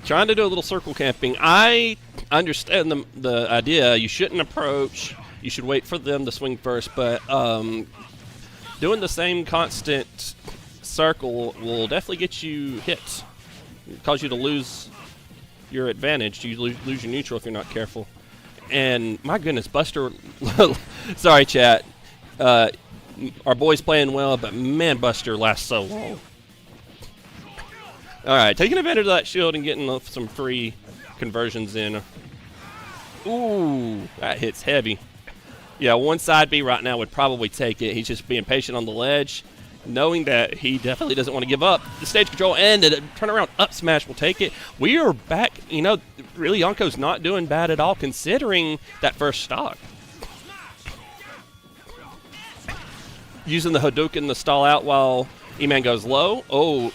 Trying to do a little circle camping. I understand the idea. You shouldn't approach. You should wait for them to swing first. But doing the same constant circle will definitely get you hit. Cause you to lose your advantage. You lose your neutral if you're not careful. And my goodness, Buster. Sorry, chat. Our boy's playing well, but man, Buster lasts so long. All right, taking advantage of that shield and getting some free conversions in. Ooh, that hits heavy. Yeah, one side B right now would probably take it. He's just being patient on the ledge, knowing that he definitely doesn't want to give up. The stage control and the turnaround up smash will take it. We are back. You know, really, Yonko's not doing bad at all considering that first stock. Using the Hadouken to stall out while E-Man goes low. Oh.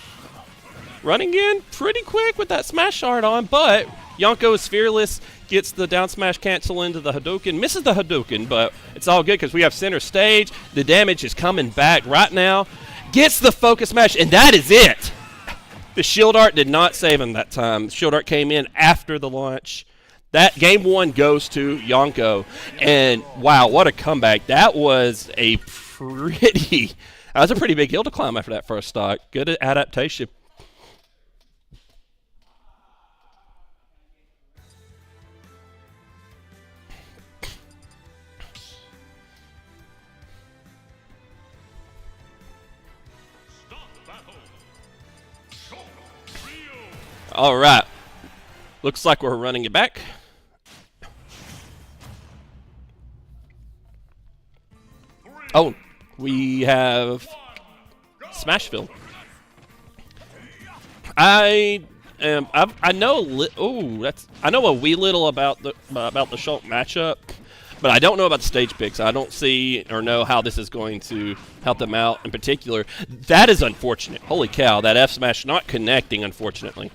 Running in pretty quick with that smash art on, but Yonko is fearless, gets the down smash cancel into the Hadouken, misses the Hadouken, but it's all good because we have center stage. The damage is coming back right now. Gets the focus smash, and that is it. The shield art did not save him that time. The shield art came in after the launch. That game 1 goes to Yonko, and wow, what a comeback. That was a pretty big hill to climb after that first stock. Good adaptation. All right. Looks like we're running it back. Oh, we have Smashville. I know a wee little about the Shulk matchup. But I don't know about the stage picks. I don't see or know how this is going to help them out in particular. That is unfortunate. Holy cow, that F smash not connecting, unfortunately.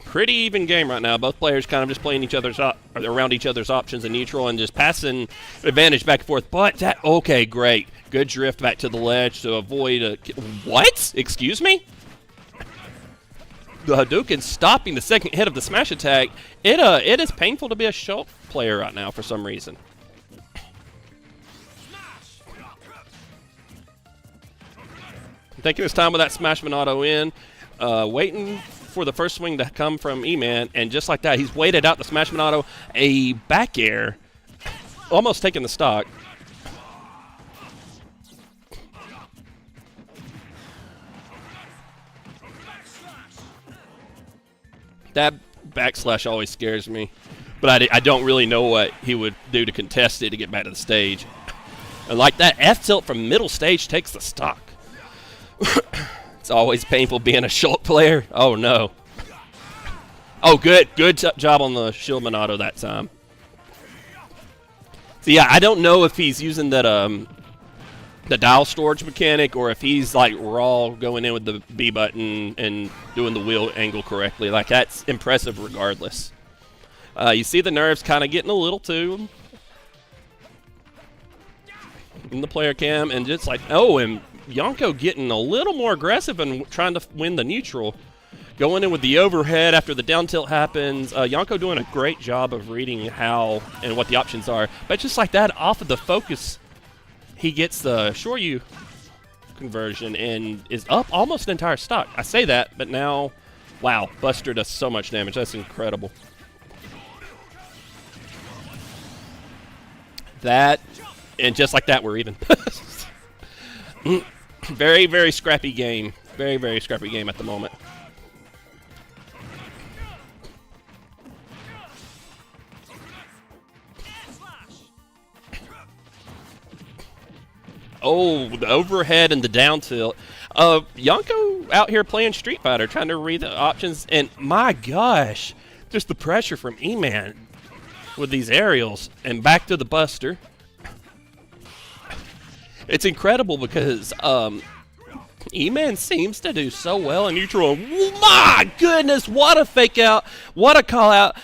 Pretty even game right now. Both players kind of just playing around each other's options in neutral and just passing advantage back and forth. But that, okay, great. Good drift back to the ledge to avoid a... What? Excuse me? The Hadouken stopping the second hit of the smash attack. It is painful to be a Shulk player right now for some reason. Taking his time with that smash Monado in. Waiting for the first swing to come from E-Man, and just like that, he's waited out the smash Monado, a back air, almost taking the stock. That backslash always scares me, but I don't really know what he would do to contest it to get back to the stage. And like that, F tilt from middle stage takes the stock. It's always painful being a Shulk player. Oh, no. Oh, good job on the shield Monado that time. So, yeah, I don't know if he's using that the dial storage mechanic or if he's, like, raw going in with the B button and doing the wheel angle correctly. Like, that's impressive regardless. You see the nerves kind of getting a little to him in the player cam, and just like, oh, and Yonko getting a little more aggressive and trying to win the neutral. Going in with the overhead after the down tilt happens. Yonko doing a great job of reading how and what the options are. But just like that, off of the focus, he gets the Shoryu conversion and is up almost an entire stock. I say that, but now, wow, Buster does so much damage. That's incredible. That, and just like that, we're even. Very, very scrappy game. Very, very scrappy game at the moment. Oh, the overhead and the down tilt. Yonko out here playing Street Fighter, trying to read the options. And my gosh, just the pressure from E-Man with these aerials. And back to the Buster. It's incredible because E-Man seems to do so well in neutral. My goodness, what a fake out. What a call out.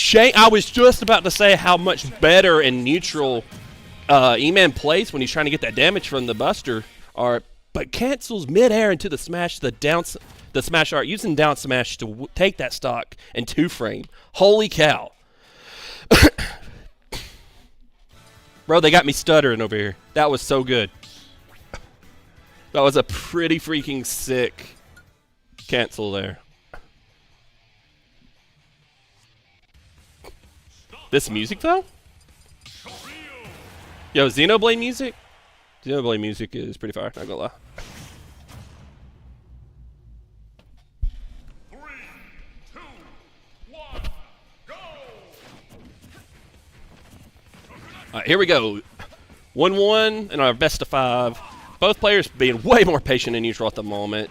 I was just about to say how much better in neutral E-Man plays when he's trying to get that damage from the Buster art, but cancels midair into the smash, the smash art, using down smash to take that stock in 2-frame. Holy cow. Bro, they got me stuttering over here. That was so good. That was a pretty freaking sick cancel there. This music, though? Yo, Xenoblade music? Xenoblade music is pretty fire, not gonna lie. 3, 2, 1, go! Alright, here we go. 1-1 in our best of 5. Both players being way more patient and neutral at the moment.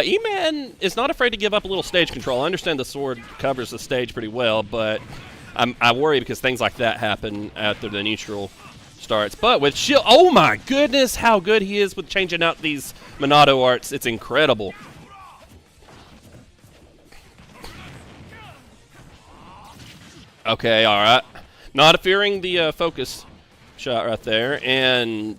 E-Man is not afraid to give up a little stage control. I understand the sword covers the stage pretty well, but I worry because things like that happen after the neutral starts. But with shield, oh my goodness, how good he is with changing out these Monado arts. It's incredible. Okay, all right. Not fearing the focus shot right there. And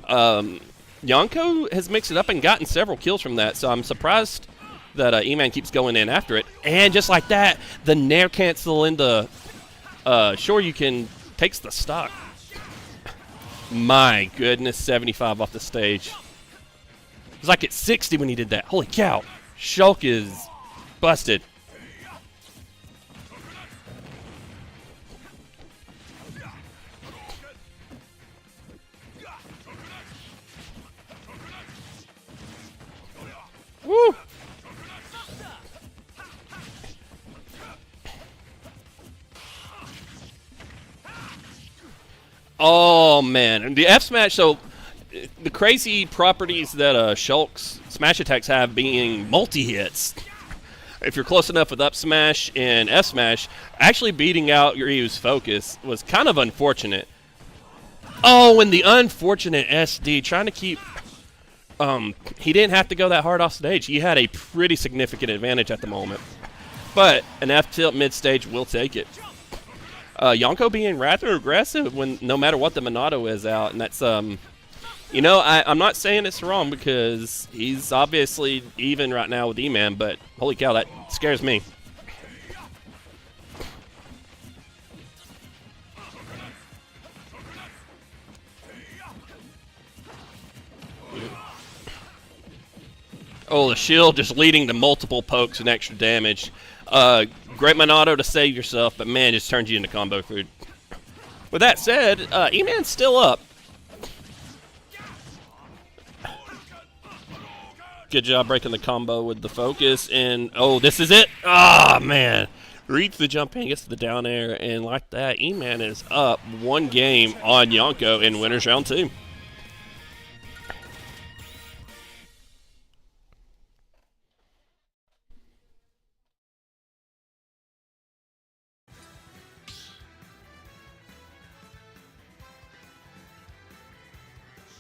Yonko has mixed it up and gotten several kills from that. So I'm surprised that E-Man keeps going in after it. And just like that, the Nair cancel into Shoryuken takes the stock. My goodness, 75 off the stage. It was like at 60 when he did that. Holy cow. Shulk is busted. Woo! Oh man, and the F smash. So the crazy properties that Shulk's smash attacks have being multi-hits. If you're close enough with up smash and F smash, actually beating out Ryu's focus was kind of unfortunate. Oh, and the unfortunate SD trying to keep... he didn't have to go that hard off stage. He had a pretty significant advantage at the moment. But an F tilt mid stage will take it. Yonko being rather aggressive when no matter what the Monado is out, and that's you know, I'm not saying it's wrong because he's obviously even right now with E-Man, but holy cow, that scares me. Oh, the shield just leading to multiple pokes and extra damage. Great Monado to save yourself, but man, just turns you into combo food. With that said, E-Man's still up. Good job breaking the combo with the focus, and oh, this is it. Ah, man. Reads the jump in, gets to the down air, and like that, E-Man is up 1 game on Yonko in winners round 2.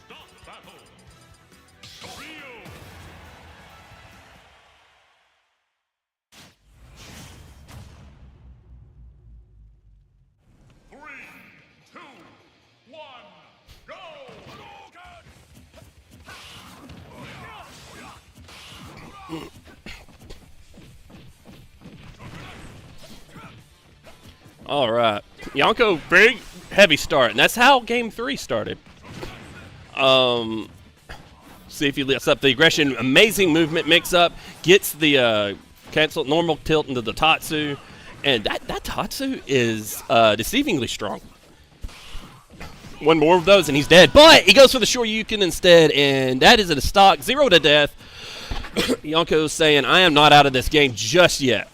Stop battle. Real. 3, 2, 1, go! All right, Yonko, big heavy start, and that's how Game 3 started. See if he lifts up the aggression. Amazing movement mix-up, gets the cancel normal tilt into the Tatsu, and that Tatsu is deceivingly strong. One more of those, and he's dead. But he goes for the Shoryuken instead, and that is a stock 0 to death. Yonko's saying, I am not out of this game just yet.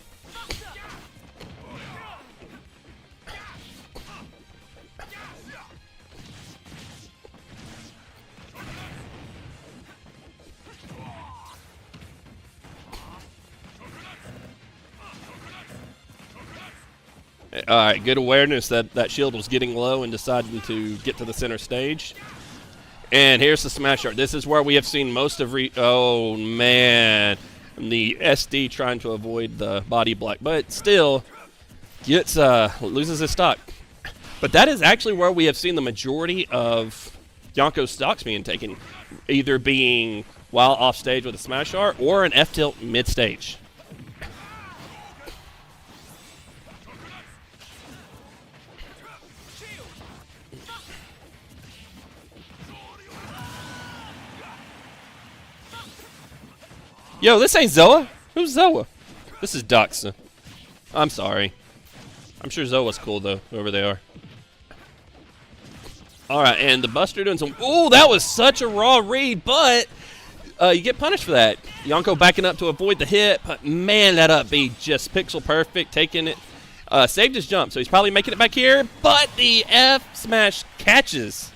All right, good awareness that shield was getting low and deciding to get to the center stage. And here's the smash art. This is where we have seen most of oh, man. The SD trying to avoid the body block, but still gets loses his stock. But that is actually where we have seen the majority of Yonko's stocks being taken, either being while off stage with a smash art or an F tilt mid stage. Yo, this ain't Zoa. Who's Zoa? This is Doxa. I'm sorry. I'm sure Zoa's cool, though, whoever they are. All right, and the Buster doing some... Ooh, that was such a raw read, but you get punished for that. Yonko backing up to avoid the hit, but man, that up B just pixel perfect, taking it. Saved his jump, so he's probably making it back here, but the F smash catches.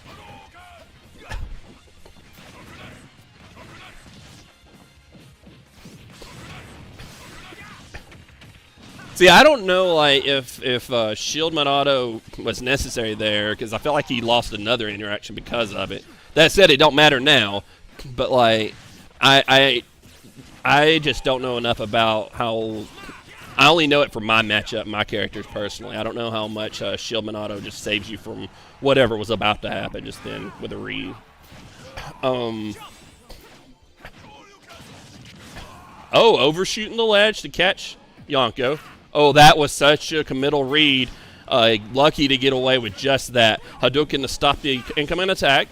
See, I don't know, like, if Shield Monado was necessary there, because I felt like he lost another interaction because of it. That said, it don't matter now, but like, I just don't know enough about how. I only know it from my matchup, my characters personally. I don't know how much Shield Monado just saves you from whatever was about to happen just then with a read. Oh, overshooting the ledge to catch Yonko. Oh, that was such a committal read. Lucky to get away with just that. Hadouken to stop the incoming attack.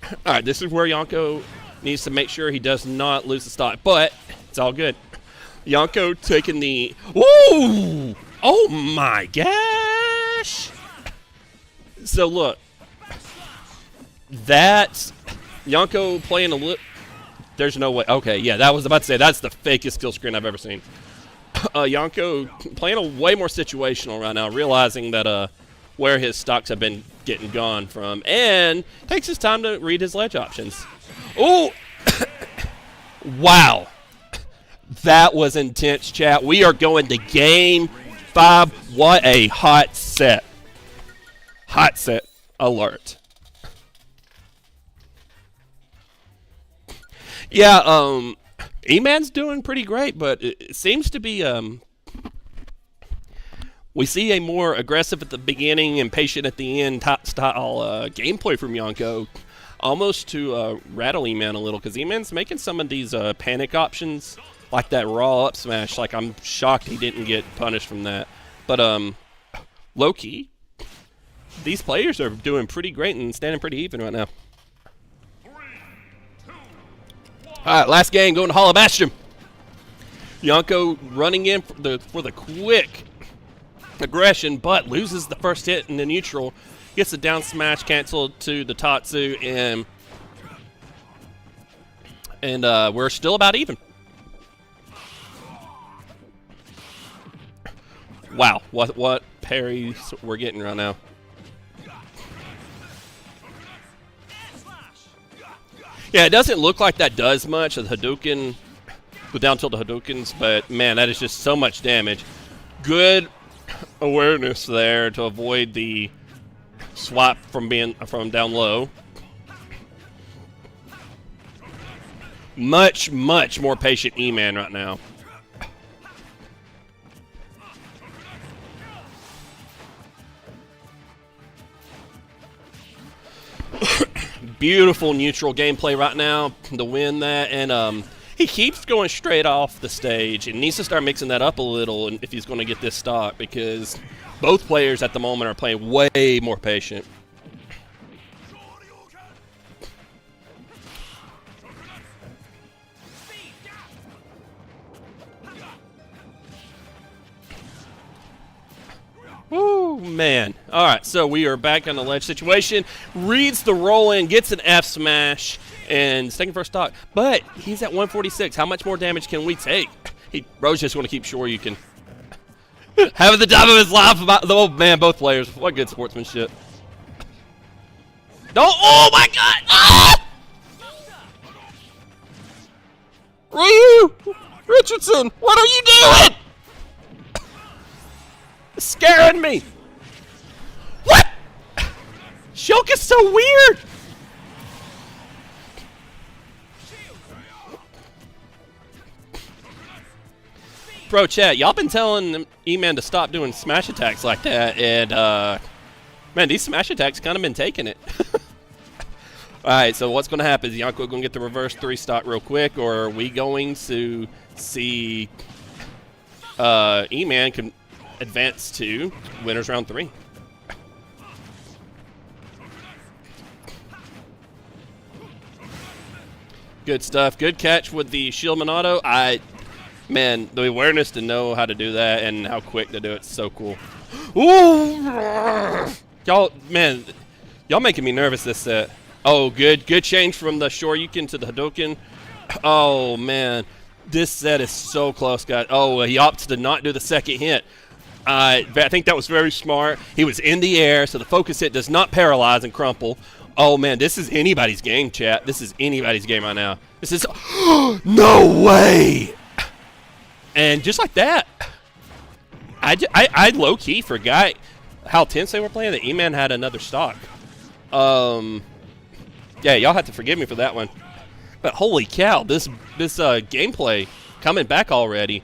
All right, this is where Yonko needs to make sure he does not lose the stock, but it's all good. Yonko taking the... Ooh! Oh, my gosh! So, look. That's... Yonko playing a little... There's no way... Okay, yeah, that was about to say, that's the fakest kill screen I've ever seen. Yonko playing a way more situational right now, realizing that where his stocks have been getting gone from, and takes his time to read his ledge options. Oh, wow. That was intense, chat. We are going to game 5. What a hot set. Hot set alert. Yeah, E-Man's doing pretty great, but it seems to be, we see a more aggressive at the beginning and patient at the end style gameplay from Yonko, almost to rattle E-Man a little, because E-Man's making some of these panic options, like that raw up smash. Like, I'm shocked he didn't get punished from that. But, low-key, these players are doing pretty great and standing pretty even right now. All right, last game, going to Hall of Bastion. Yonko running in for the quick aggression, but loses the first hit in the neutral. Gets the down smash canceled to the Tatsu, and we're still about even. Wow, what parries we're getting right now. Yeah, it doesn't look like that does much of the Hadouken, the down tilt Hadoukens, but man, that is just so much damage. Good awareness there to avoid the swap from down low. Much more patient E-Man right now. Beautiful neutral gameplay right now to win that, and he keeps going straight off the stage and needs to start mixing that up a little if he's going to get this stock, because both players at the moment are playing way more patient. Woo, man. All right, so we are back on the ledge situation. Reads the roll in, gets an F smash, and taking first stock. But he's at 146. How much more damage can we take? Bro's just going to keep sure you can having the time of his life. Oh, man, both players. What good sportsmanship. Don't. Oh, my God. Ah! Ryu Richardson, what are you doing? Scaring me. What? Shulk is so weird. Bro, chat, y'all been telling E-Man to stop doing smash attacks like that, and man, these smash attacks kind of been taking it. All right, so what's going to happen? Is Yonko going to get the reverse 3 stock real quick, or are we going to see E-Man can advance to winners round 3? Good stuff. Good catch with the shield Monado. Man, the awareness to know how to do that and how quick to do it's so cool. Ooh! Y'all, man, y'all making me nervous this set. Oh, good change from the Shoryuken to the Hadouken. Oh, man. This set is so close, guys. Oh, he opts to not do the second hit. I think that was very smart. He was in the air, so the focus hit does not paralyze and crumple. Oh, man, this is anybody's game, chat. This is anybody's game right now. This is... No way! And just like that, I low-key forgot how tense they were playing, that E-Man had another stock. Yeah, y'all have to forgive me for that one. But holy cow, this gameplay coming back already.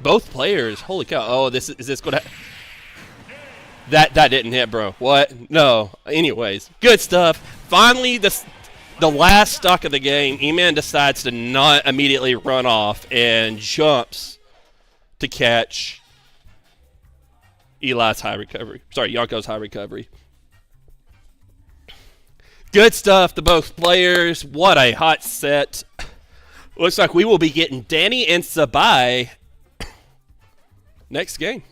Both players, holy cow. Oh, is this going to... That didn't hit, bro. What? No. Anyways, good stuff. Finally, the last stock of the game, E-Man decides to not immediately run off and jumps to catch Eli's high recovery. Sorry, Yonko's high recovery. Good stuff to both players. What a hot set. Looks like we will be getting Dany and Sabai next game.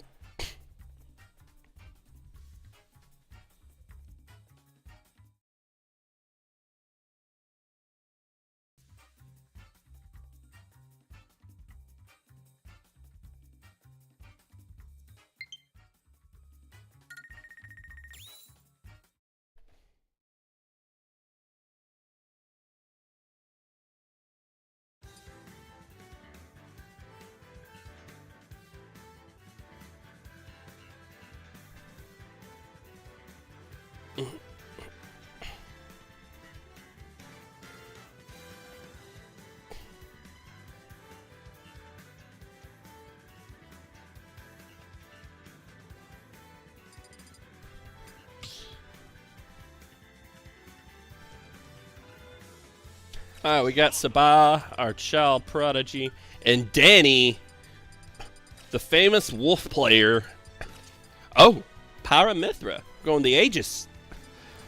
All right, we got Sabah, our child prodigy, and Dany, the famous wolf player. Oh, Paramithra going the Aegis.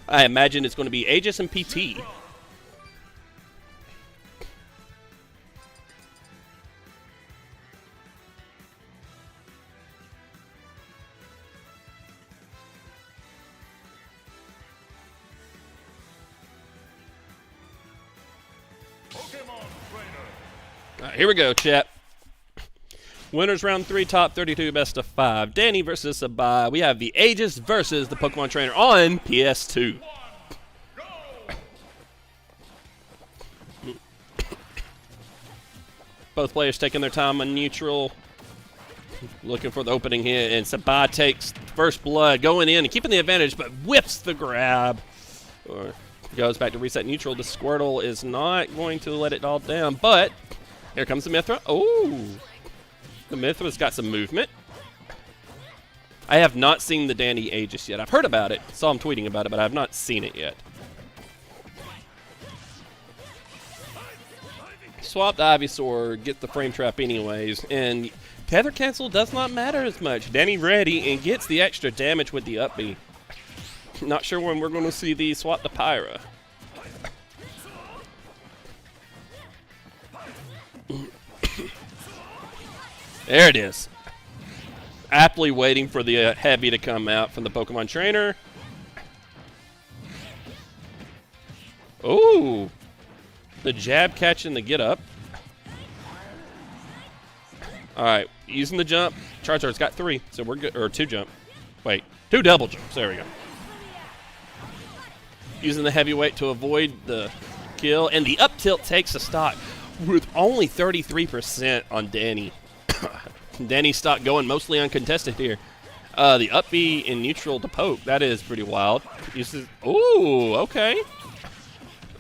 I imagine it's going to be Aegis and PT. Pokemon Trainer. All right, here we go, chat. Winners round 3, top 32, best of 5. Dany versus Sabah. We have the Aegis versus the Pokemon Trainer on PS2. Both players taking their time on neutral. Looking for the opening hit, and Sabah takes first blood, going in and keeping the advantage, but whips the grab. Or goes back to reset neutral. The Squirtle is not going to let it all down, but here comes the Mithra. Oh, the Mithra's got some movement. I have not seen the Dany Aegis yet. I've heard about it, saw him tweeting about it, but I have not seen it yet. Swap the Ivysaur, get the frame trap anyways, and tether cancel does not matter as much. Dany ready and gets the extra damage with the up B. Not sure when we're going to see the swap the Pyra. There it is. Aptly waiting for the heavy to come out from the Pokemon Trainer. Ooh. The jab catching the get up. Alright, using the jump. Charizard's got 3, so we're good. Or 2 jump. Wait, 2 double jumps. There we go. Using the heavyweight to avoid the kill. And the up tilt takes the stock with only 33% on Dany. Dany's stock going mostly uncontested here. The up B in neutral to poke. That is pretty wild. Uses, ooh, okay.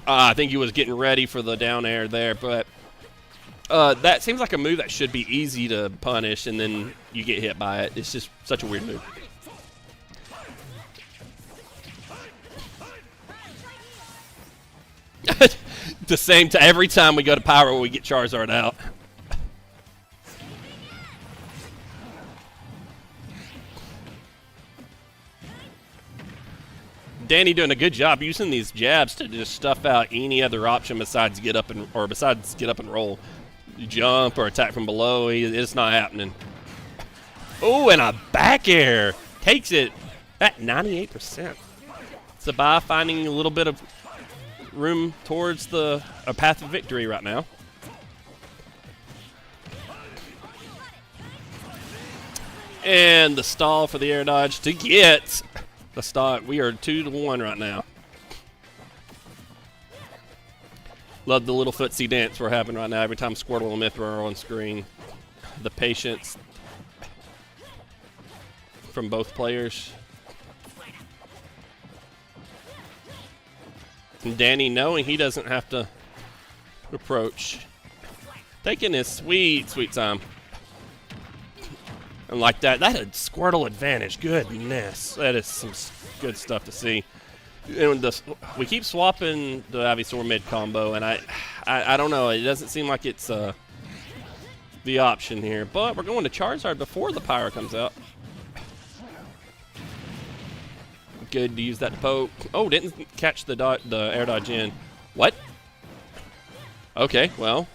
I think he was getting ready for the down air there, but that seems like a move that should be easy to punish, and then you get hit by it. It's just such a weird move. The same to every time we go to Pyro, we get Charizard out. Dany doing a good job using these jabs to just stuff out any other option besides get up and roll. Jump or attack from below, it's not happening. Oh, and a back air takes it at 98%. Sabah finding a little bit of room towards the path of victory right now. And the stall for the air dodge to get the stock. We are 2-1 right now. Love the little footsie dance we're having right now every time Squirtle and Mithra are on screen. The patience from both players. And Dany knowing he doesn't have to approach. Taking his sweet, sweet time. And like that had Squirtle advantage. Goodness. That is some good stuff to see. And we keep swapping the Ivysaur mid combo, and I don't know. It doesn't seem like it's the option here. But we're going to Charizard before the Pyro comes out. Good to use that to poke. Oh, didn't catch the air dodge in. What? Okay, well.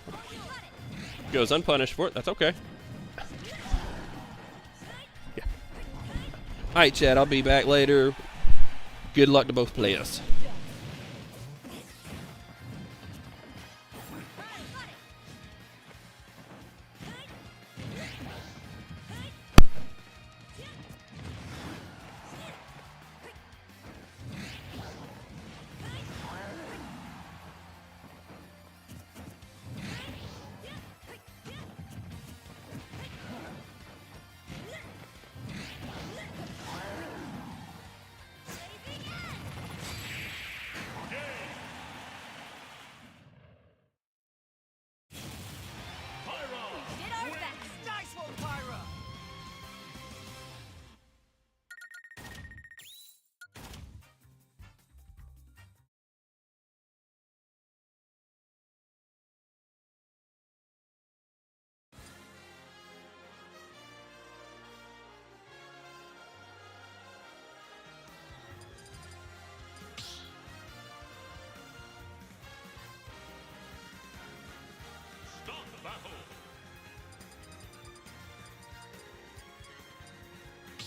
Goes unpunished for it. That's okay. Yeah. Alright, Chad, I'll be back later. Good luck to both players.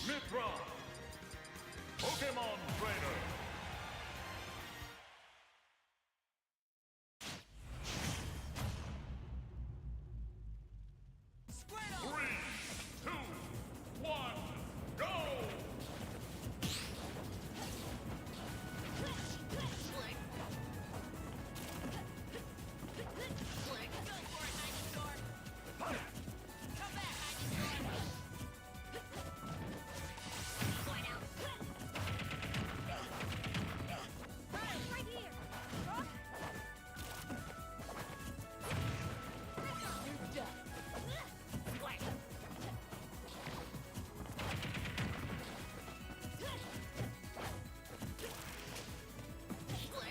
Mithra. Pokemon Trainer. Squirtle! 3, 2, 1, go! Slick. Slick. Go for it, Dinosaur! Come back, Dinosaur! Going out. Right here. You're done. Slick. Slick.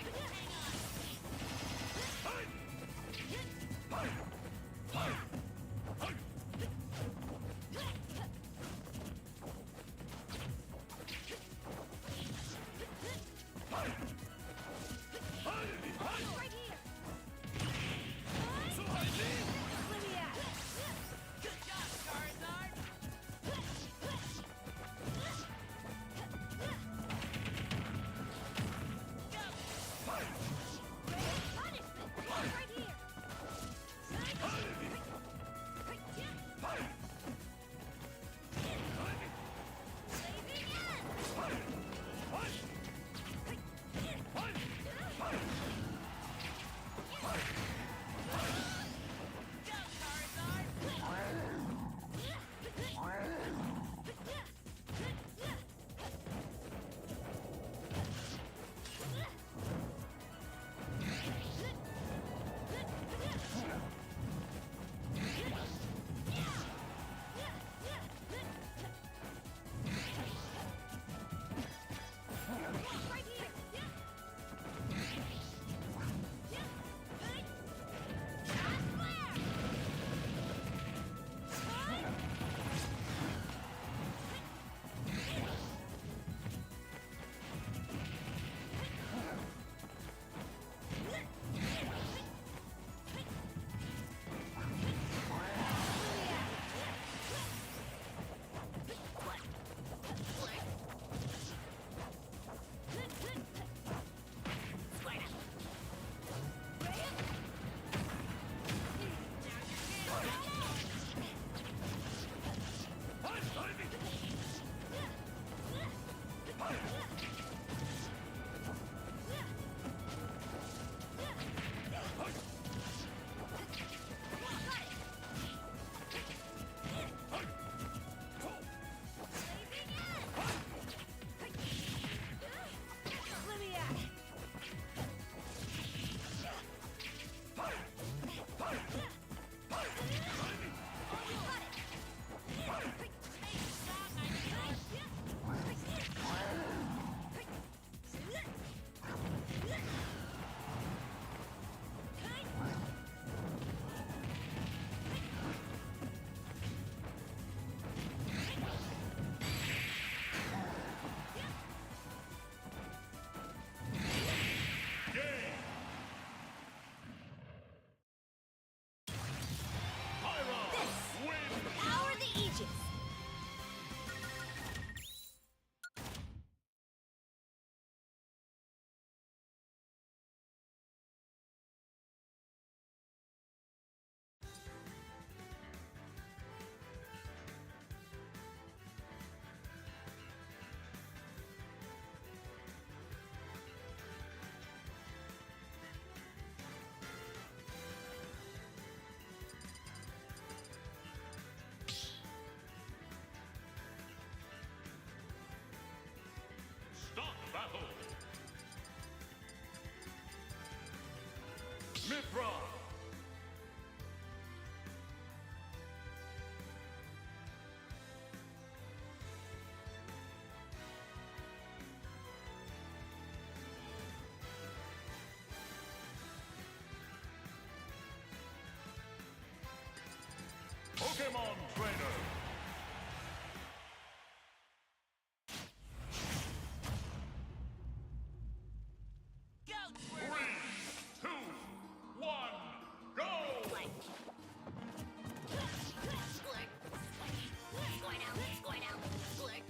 Hang right here. Let me out. Good job, Charizard! Go! Punishment. Right here. Saving Go, Charizard! Right here. Let me out. Game. Pyra wins. Power the Aegis. Stop battle. Mithra. Pokemon Trainer. Go, Three, Squirtle! 2, 1, go! Slick. Slick. Going out. Going out. Slick.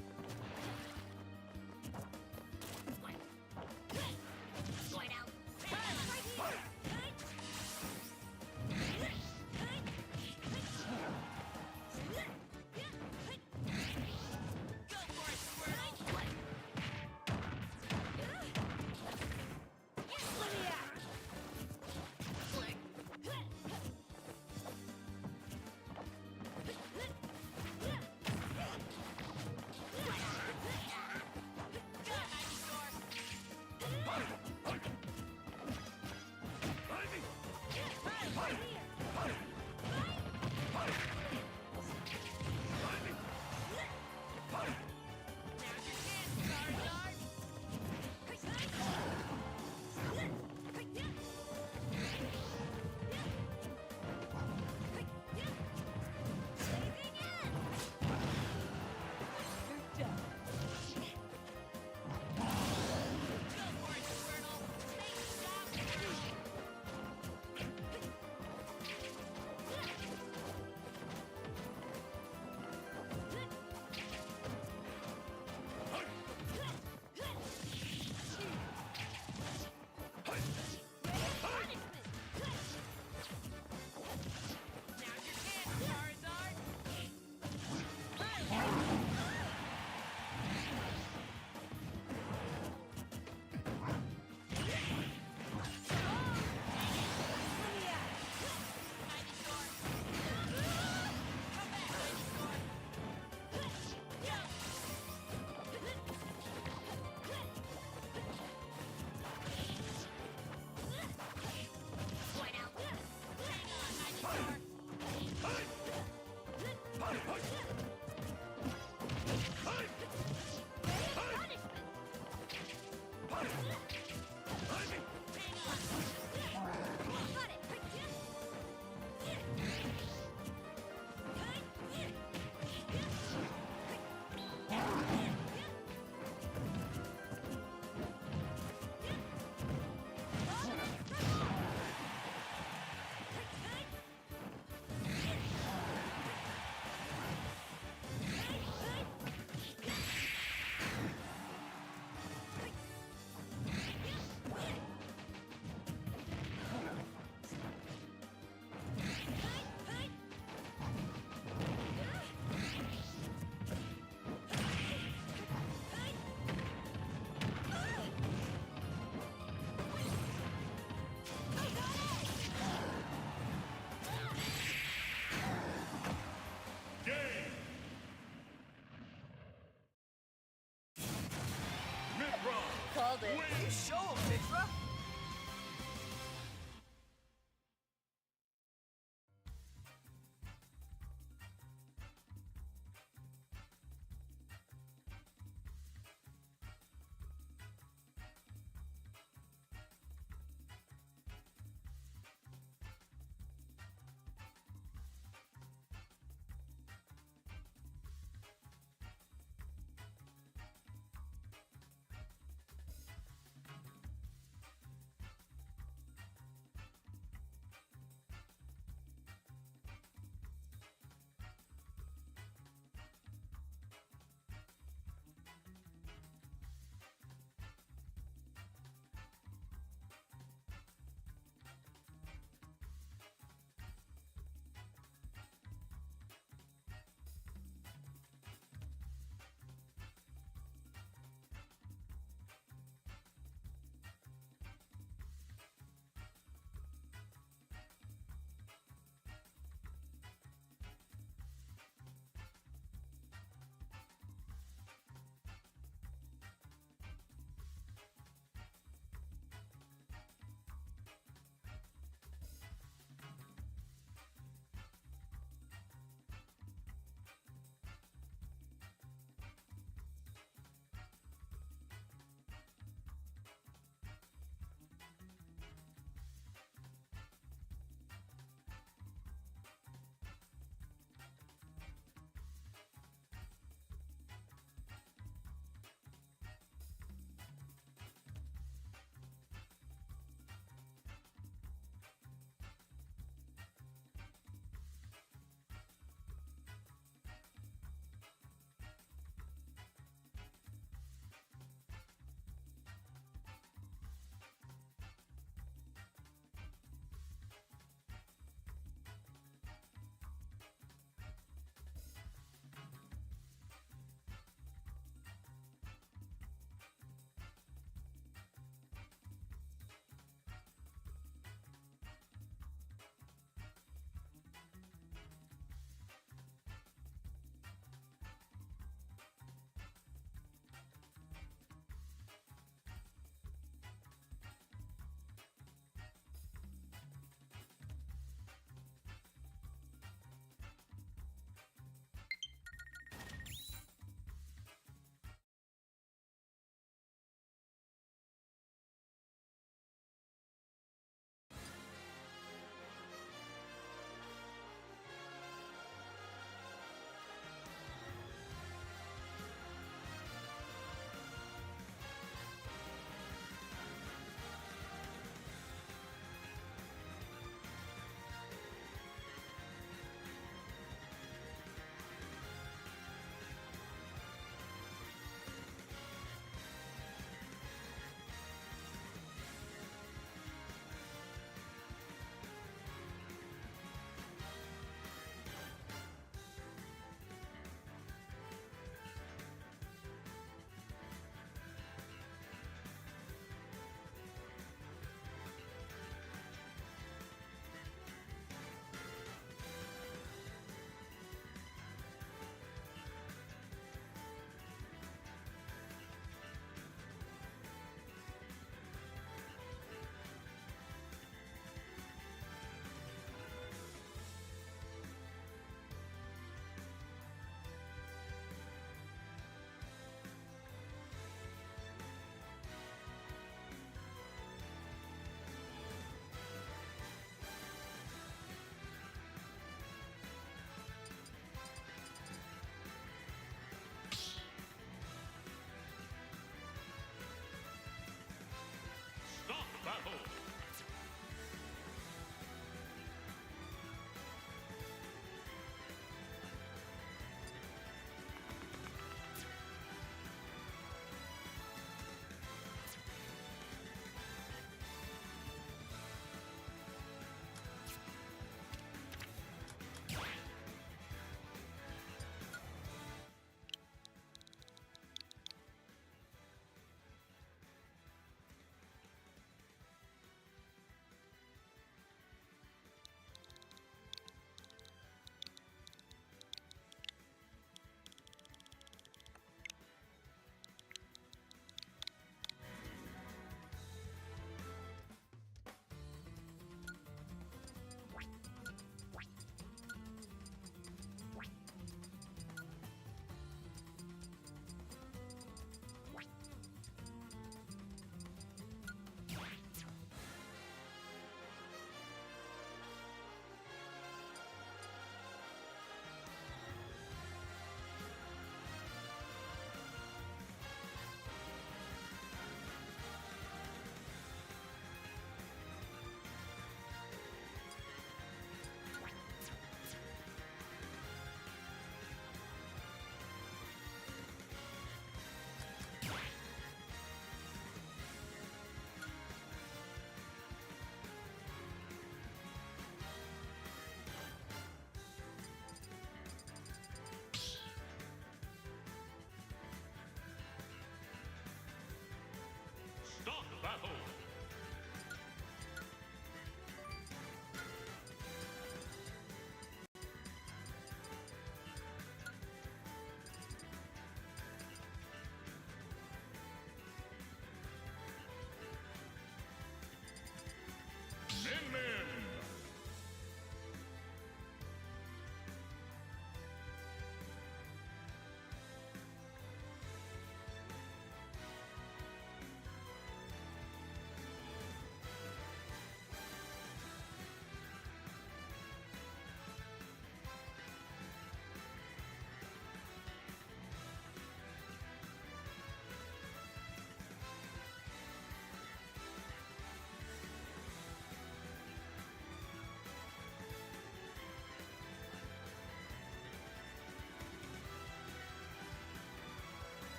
you show him, Mitra?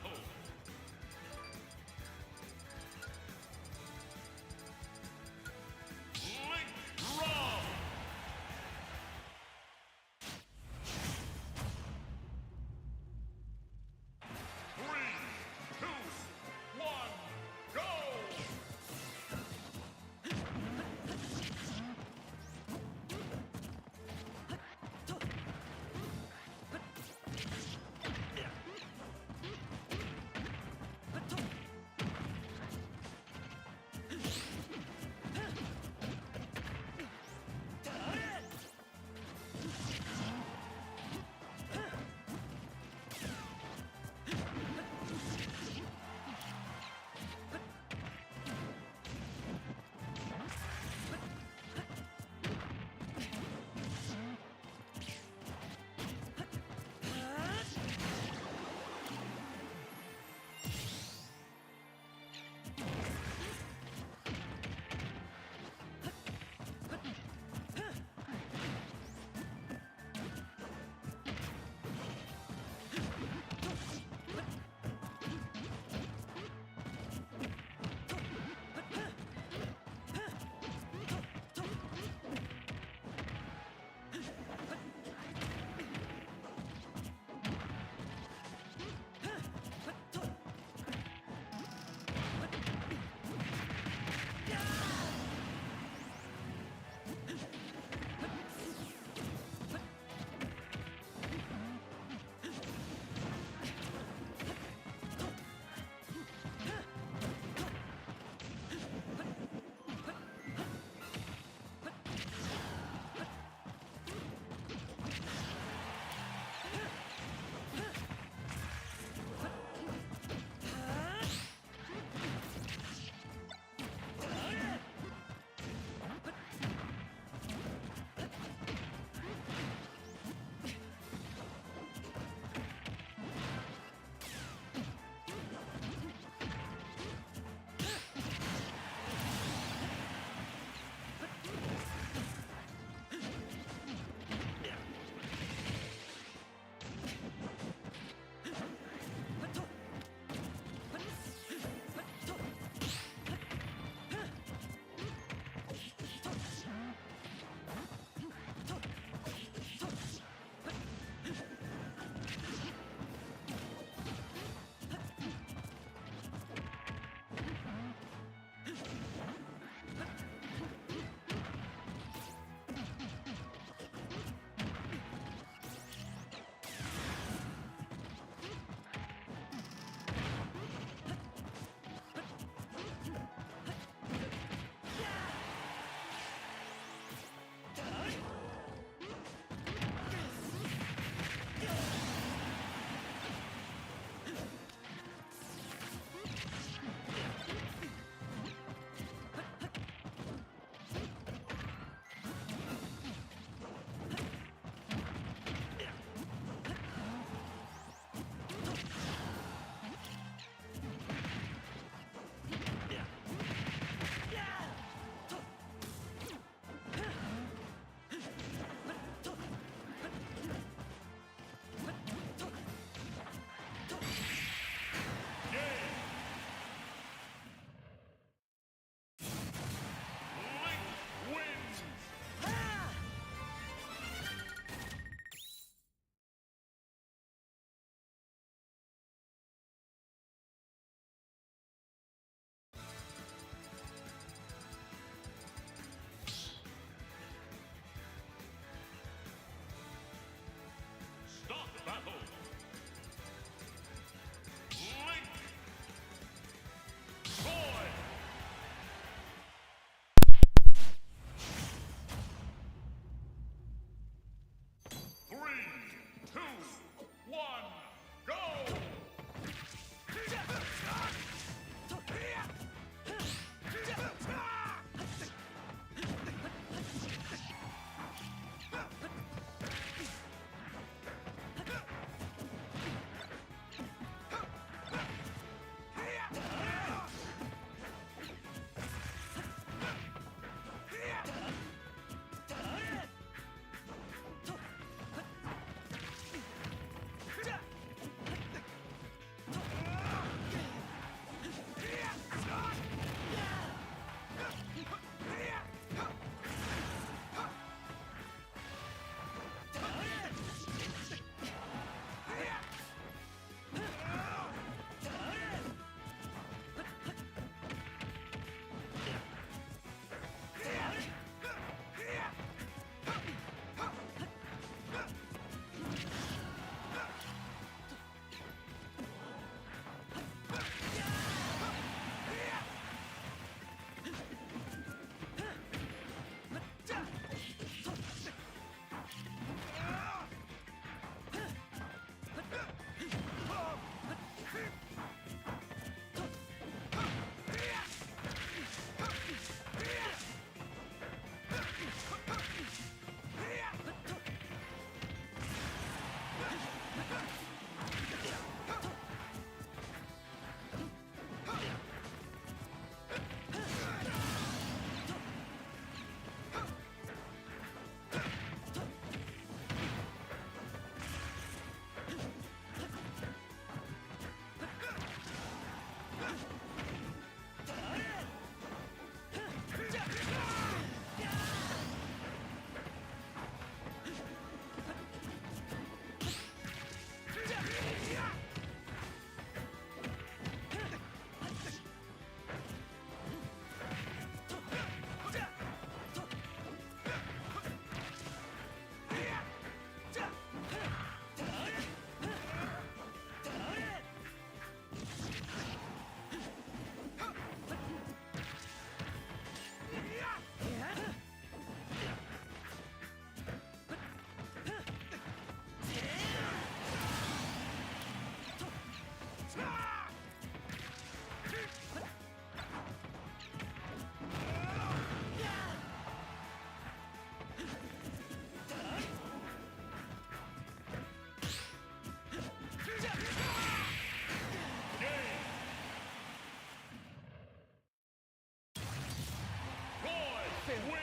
battle. Link draw. 3, 2, 1, go!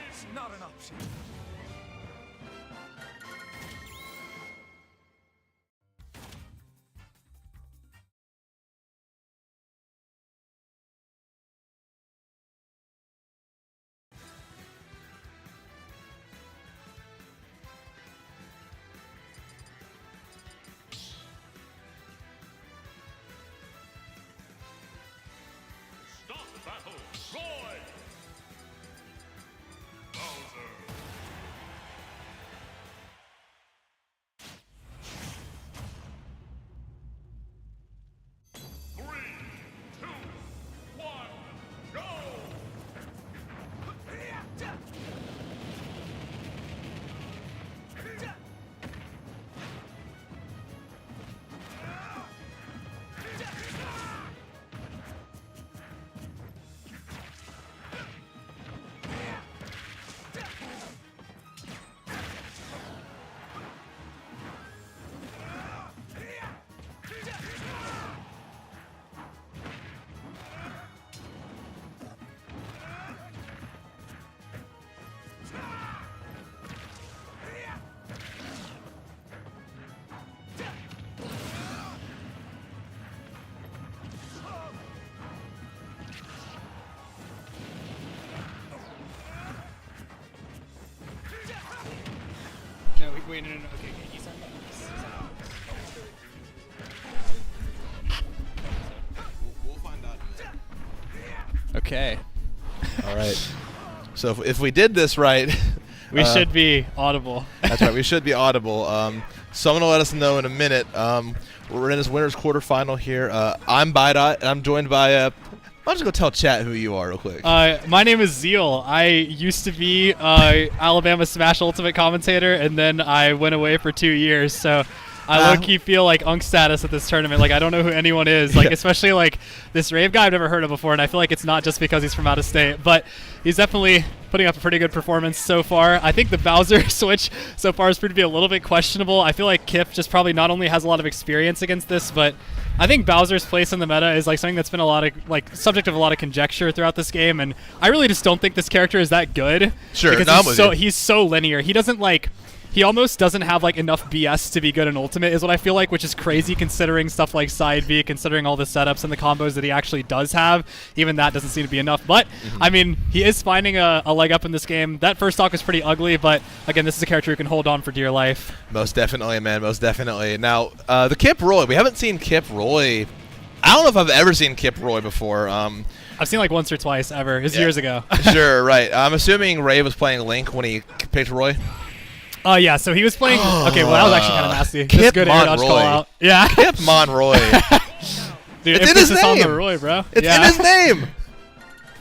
It's not an option. Stop the battle. Roy. Bowser. Three, two, one, go! No, wait, no. Okay, he's on We'll find out. Okay. All right. So if we did this right, We should be audible. that's right. We should be audible. Someone will let us know in a minute. We're in this winners quarterfinal here. I'm Bidot, and I'm joined by. I'll just go tell chat who you are real quick. My name is Xerzal. I used to be Alabama Smash Ultimate commentator, and then I went away for 2 years. So I low-key feel like Unk status at this tournament. Like, I don't know who anyone is. Like, especially like this Rave guy I've never heard of before, and I feel like it's not just because he's from out of state, but he's definitely putting up a pretty good performance so far. I think the Bowser switch so far has proved to be a little bit questionable. I feel like Kip just probably not only has a lot of experience against this, but I think Bowser's place in the meta is like something that's been a lot of like subject of a lot of conjecture throughout this game, and I really just don't think this character is that good. Sure, because he's so linear. He doesn't like. He almost doesn't have like enough BS to be good in Ultimate is what I feel like, which is crazy considering stuff like side B, considering all the setups and the combos that he actually does have. Even that doesn't seem to be enough. But, I mean, he is finding a leg up in this game. That first stock is pretty ugly, but again, this is a character who can hold on for dear life. Most definitely, man. Most definitely. Now, the Kip Roy. We haven't seen Kip Roy. I don't know if I've ever seen Kip Roy before. I've seen like once or twice ever. It was years ago. Sure, right. I'm assuming Ray was playing Link when he picked Roy. Yeah, so he was playing. Okay, well, that was actually kind of nasty. Kip That's good air dodge Monroy. call out. Yeah. Kip Monroy. Dude, It's in his emphasis on the name. Roy, bro. It's in his name.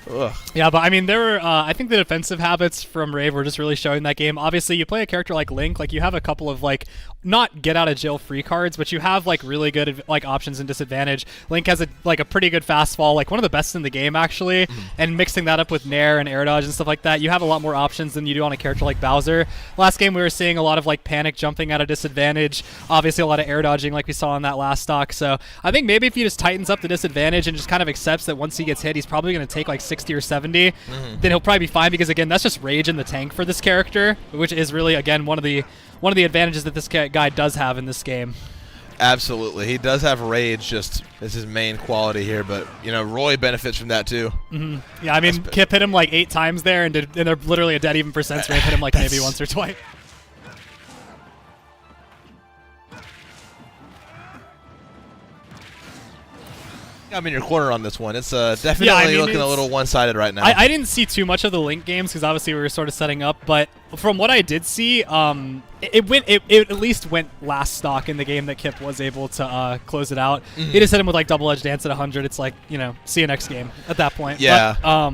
Ugh. Yeah, but I mean, there were. I think the defensive habits from Rave were just really showing that game. Obviously, you play a character like Link, like you have a couple of like not get out of jail free cards, but you have like really good like options and disadvantage. Link has a pretty good fastfall, like one of the best in the game actually, and mixing that up with Nair and air dodge and stuff like that, you have a lot more options than you do on a character like Bowser. Last game we were seeing a lot of like panic jumping at a disadvantage, obviously a lot of air dodging like we saw in that last stock. So I think maybe if he just tightens up the disadvantage and just kind of accepts that once he gets hit, he's probably going to take like 60 or 70, then he'll probably be fine, because again, that's just rage in the tank for this character, which is really again one of the advantages that this guy does have in this game. Absolutely. He does have rage just as his main quality here, but, you know, Roy benefits from that too. Yeah, I mean, Kip hit him like 8 times there, and they're literally a dead even percent. Rave hit him like maybe once or twice. I'm in your corner on this one. It's definitely looking a little one-sided right now. I didn't see too much of the Link games because obviously we were sort of setting up, but from what I did see, it at least went last stock in the game that Kip was able to close it out. He just hit him with like double edge dance at 100. It's like, you know, see you next game at that point. Yeah. But,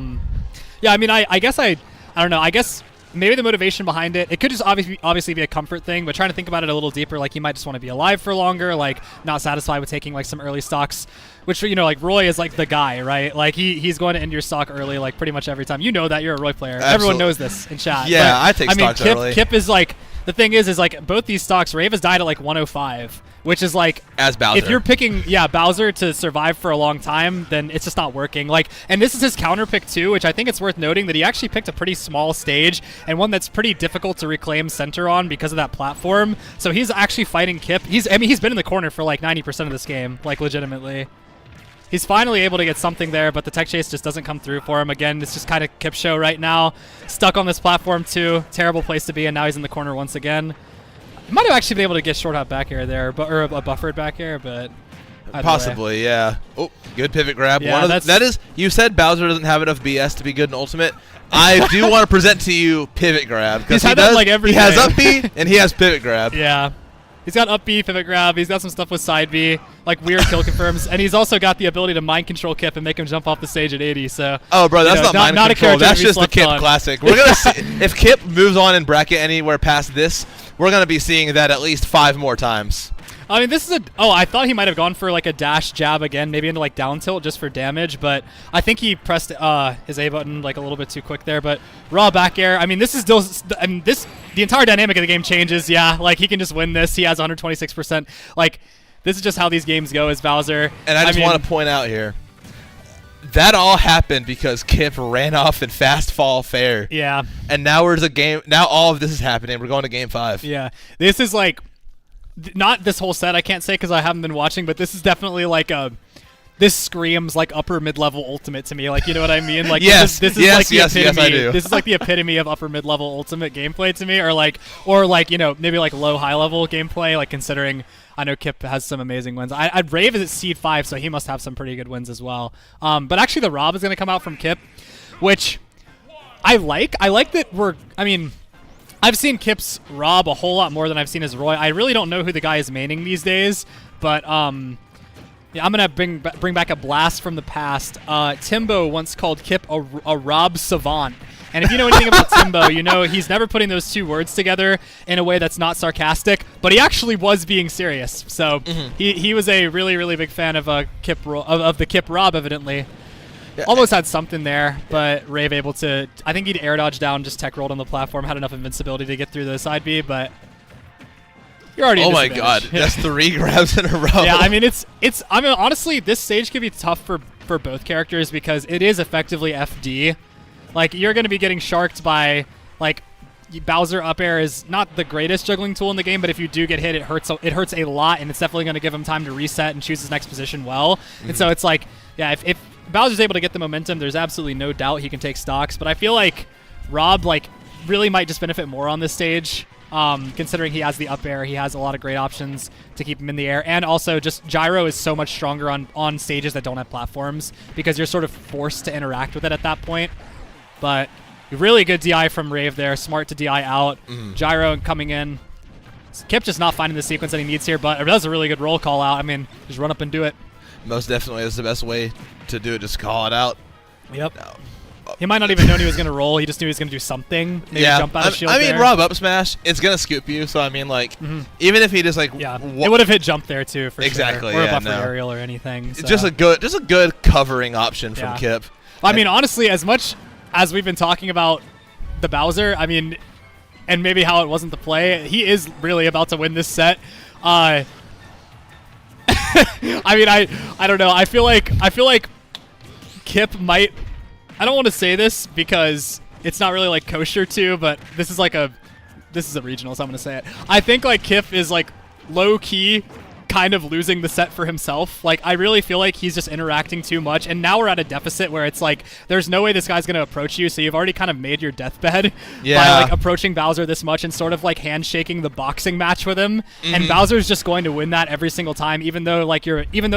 yeah. I mean, I guess I don't know. I guess maybe the motivation behind it could just obviously be a comfort thing, but trying to think about it a little deeper, like he might just want to be alive for longer, like not satisfied with taking like some early stocks, which, you know, like Roy is like the guy, right? Like he's going to end your stock early like pretty much every time. You know that, you're a Roy player. Absolutely. Everyone knows this in chat. Yeah, but, I take stocks early. Kip is like the thing is like both these stocks, Rave has died at like 105, which is like As Bowser. if you're picking Bowser to survive for a long time, then it's just not working. Like, and this is his counter pick too, which I think it's worth noting that he actually picked a pretty small stage and one that's pretty difficult to reclaim center on because of that platform. So he's actually fighting Kip. He's been in the corner for like 90% of this game, like legitimately. He's finally able to get something there, but the tech chase just doesn't come through for him. Again, it's just kind of Kip show right now. Stuck on this platform too. Terrible place to be, and now he's in the corner once again. Might have actually been able to get short hop back air there, or a buffered back air, but possibly, yeah. Oh, good pivot grab. Yeah, that is. You said Bowser doesn't have enough BS to be good in Ultimate. I do want to present to you pivot grab because He's had that like every He has day. up B and he has pivot grab. Yeah. He's got up B, pivot grab. He's got some stuff with side B, like weird kill confirms, and he's also got the ability to mind control Kip and make him jump off the stage at 80. So. Oh, bro, that's not mind a control. character That's to be just the slept Kip on. classic. We're gonna see if Kip moves on in bracket anywhere past this. We're gonna be seeing that at least 5 more times. I mean, this is I thought he might have gone for like a dash jab again, maybe into like down tilt just for damage, but I think he pressed his A button like a little bit too quick there. But raw back air. I mean, this is still. I mean, the entire dynamic of the game changes. Yeah, like he can just win this. He has 126%. Like this is just how these games go as Bowser. And I want to point out here. That all happened because Kip ran off in fast fall fair. Yeah. And now we're a game. Now all of this is happening. We're going to game 5. Yeah. This is like. Not this whole set, I can't say because I haven't been watching, but this is definitely like this screams like upper mid-level Ultimate to me. Like, you know what I mean? Like, yes, this is like the epitome. Yes, I do. This is like the epitome of upper mid-level Ultimate gameplay to me, or like you know, maybe like low high level gameplay. Like considering I know Kip has some amazing wins. I'd Rave is at seed 5, so he must have some pretty good wins as well. But actually, the Rob is going to come out from Kip, which I like. I like that I've seen Kip's Rob a whole lot more than I've seen his Roy. I really don't know who the guy is maining these days, but yeah, I'm gonna bring back a blast from the past. Timbo once called Kip a Rob savant, and if you know anything about Timbo, you know he's never putting those two words together in a way that's not sarcastic, but he actually was being serious. So he was a really big fan of Kip of the Kip Rob, evidently. Yeah. Almost had something there, but Rave able to. I think he'd air dodge down, just tech rolled on the platform, had enough invincibility to get through the side B, but you're already. Oh my god, that's 3 grabs in a row. Yeah, I mean I mean honestly, this stage could be tough for both characters because it is effectively FD. Like you're going to be getting sharked by like. Bowser up air is not the greatest juggling tool in the game, but if you do get hit, it hurts a lot, and it's definitely going to give him time to reset and choose his next position well. And so it's like, yeah, if Bowser's able to get the momentum, there's absolutely no doubt he can take stocks. But I feel like Rob really might just benefit more on this stage, considering he has the up air. He has a lot of great options to keep him in the air, and also just gyro is so much stronger on stages that don't have platforms because you're sort of forced to interact with it at that point. But really good DI from Rave there. Smart to DI out. Gyro coming in. Kip just not finding the sequence that he needs here, but that was a really good roll call out. I mean, just run up and do it. Most definitely is the best way to do it. Just call it out. Yep. No. He might not even know he was going to roll. He just knew he was going to do something. Maybe jump out of shield I mean, there. Rob up smash, it's going to scoop you. So, I mean, like, even if he just, like... Yeah, it would have hit jump there, too, for exactly, sure. Or yeah, a buffer aerial or anything. So. Just a good covering option from Kip. I mean, honestly, as much as we've been talking about the Bowser, I mean, and maybe how it wasn't the play, he is really about to win this set. I mean, I don't know. I feel like Kip might. I don't want to say this because it's not really like kosher too, but this is a regional, so I'm gonna say it. I think like Kip is like low key kind of losing the set for himself. Like I really feel like he's just interacting too much, and now we're at a deficit where it's like there's no way this guy's gonna approach you, so you've already kind of made your deathbed by like approaching Bowser this much and sort of like handshaking the boxing match with him. And Bowser's just going to win that every single time, even though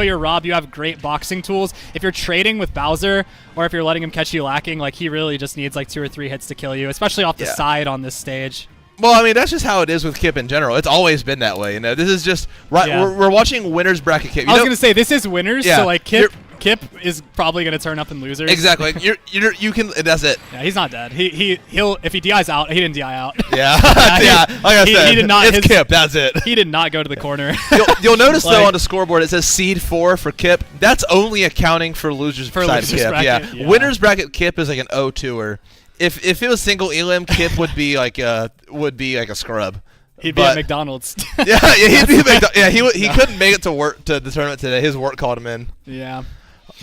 you're Rob, you have great boxing tools. If you're trading with Bowser or if you're letting him catch you lacking, like he really just needs like 2 or 3 hits to kill you, especially off the side on this stage. Well, I mean, that's just how it is with Kip in general. It's always been that way. You know, this is just right. Yeah. We're watching winners bracket Kip. I was gonna say this is winners, Yeah. so like Kip is probably gonna turn up in losers. Exactly. You can. That's it. Yeah, he's not dead. He'll if he DI's out, he didn't DI out. Yeah. Yeah. Like I said, he did not. It's Kip. That's it. He did not go to the corner. You'll notice though on the scoreboard it says seed 4 for Kip. That's only accounting for losers side Kip. Bracket, Yeah. Winners bracket Kip is like an 0-2er. If it was single elim, Kip would be like a scrub. He'd be but- at McDonald's. He'd be he couldn't make it to work to the tournament today. His work called him in. Yeah.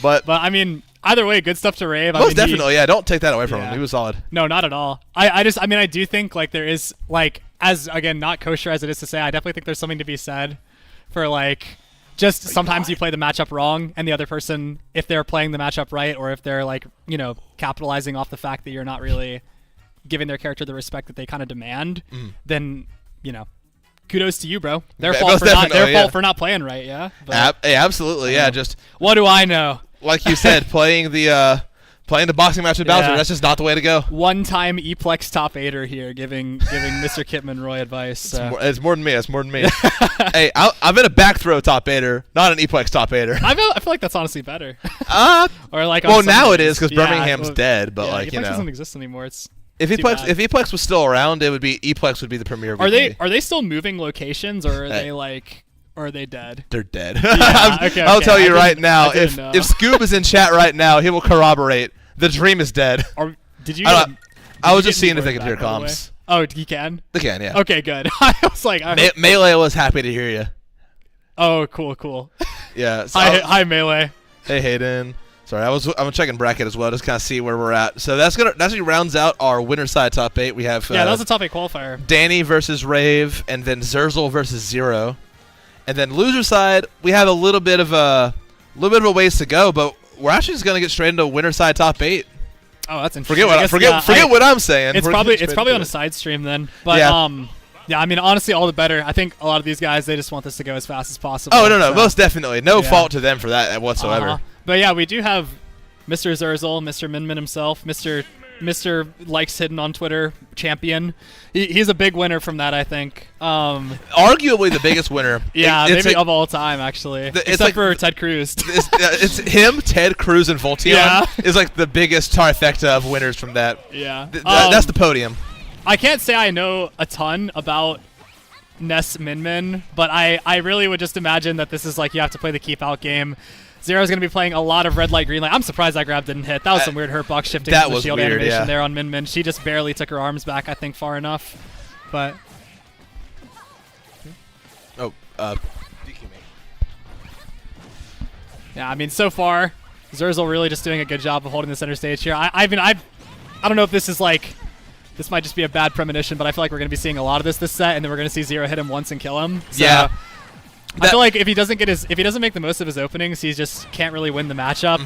But I mean, either way, good stuff to Rave. most definitely, Don't take that away from Yeah. him. He was solid. No, not at all. I do think like there is like, as again, not kosher as it is to say, I definitely think there's something to be said for like just sometimes you play the matchup wrong and the other person, if they're playing the matchup right, or if they're like, capitalizing off the fact that you're not really giving their character the respect that they kind of demand, then, kudos to you, bro. Their fault for not playing right, yeah? But, Absolutely, yeah. Just what do I know? like you said, playing the boxing match with Bowser, Yeah. that's just not the way to go. One-time Eplex top 8er here, giving Mr. Kitman Roy advice. So. It's more than me. It's more than me. Hey, I've been a back throw top 8er, not an Eplex top 8er. I feel like that's honestly better. Or like well, on now some it days. is because Birmingham's dead, but Eplex doesn't exist anymore. It's if too Eplex bad. if Eplex was still around, Eplex would be the premier. Are VP. they still moving locations, or are they like, or are they dead? They're dead. Okay, I'll tell you right I now. didn't If know. if Scoob is in chat right now, he will corroborate. The dream is dead. Did you? I was just seeing if they could hear comms. Oh, he can. They can, yeah. Okay, good. I was like, Melee was happy to hear you. oh, cool. Yeah. So Hi, Melee. Hey Hayden. Sorry, I'm checking bracket as well, just kind of see where we're at. So that's gonna rounds out our winner side top 8. We have Yeah, that was a top 8 qualifier. Dany versus Rave, and then Xerzal versus Zero, and then loser side we have a little bit of a ways to go, but we're actually just gonna get straight into winner side top 8. Oh, that's interesting. Forget what I'm saying. It's probably on a side stream then. But yeah, I mean, honestly, all the better. I think a lot of these guys, they just want this to go as fast as possible. Oh no, so. most definitely, no fault to them for that whatsoever. But yeah, we do have Mr. Xerzal, Mr. Min himself, Mr. likes hidden on Twitter champion. He's a big winner from that, I think. Arguably the biggest winner. Yeah, maybe of all time, actually. Except for Ted Cruz. It's him, Ted Cruz, and Voltion. Yeah. Is like the biggest trifecta of winners from that. Yeah. That's the podium. I can't say I know a ton about Ness Min, but I really would just imagine that this is like you have to play the keep out game. Zero's going to be playing a lot of red light, green light. I'm surprised that grab didn't hit. That was some weird hurtbox shifting that from the was shield weird, animation yeah. there on Min. She just barely took her arms back, I think, far enough. But DQ me. yeah, I mean, so far, Xerzal really just doing a good job of holding the center stage here. I don't know if this is like, this might just be a bad premonition, but I feel like we're going to be seeing a lot of this set, and then we're going to see Zero hit him once and kill him. So Yeah. I feel like if he doesn't make the most of his openings, he just can't really win the matchup.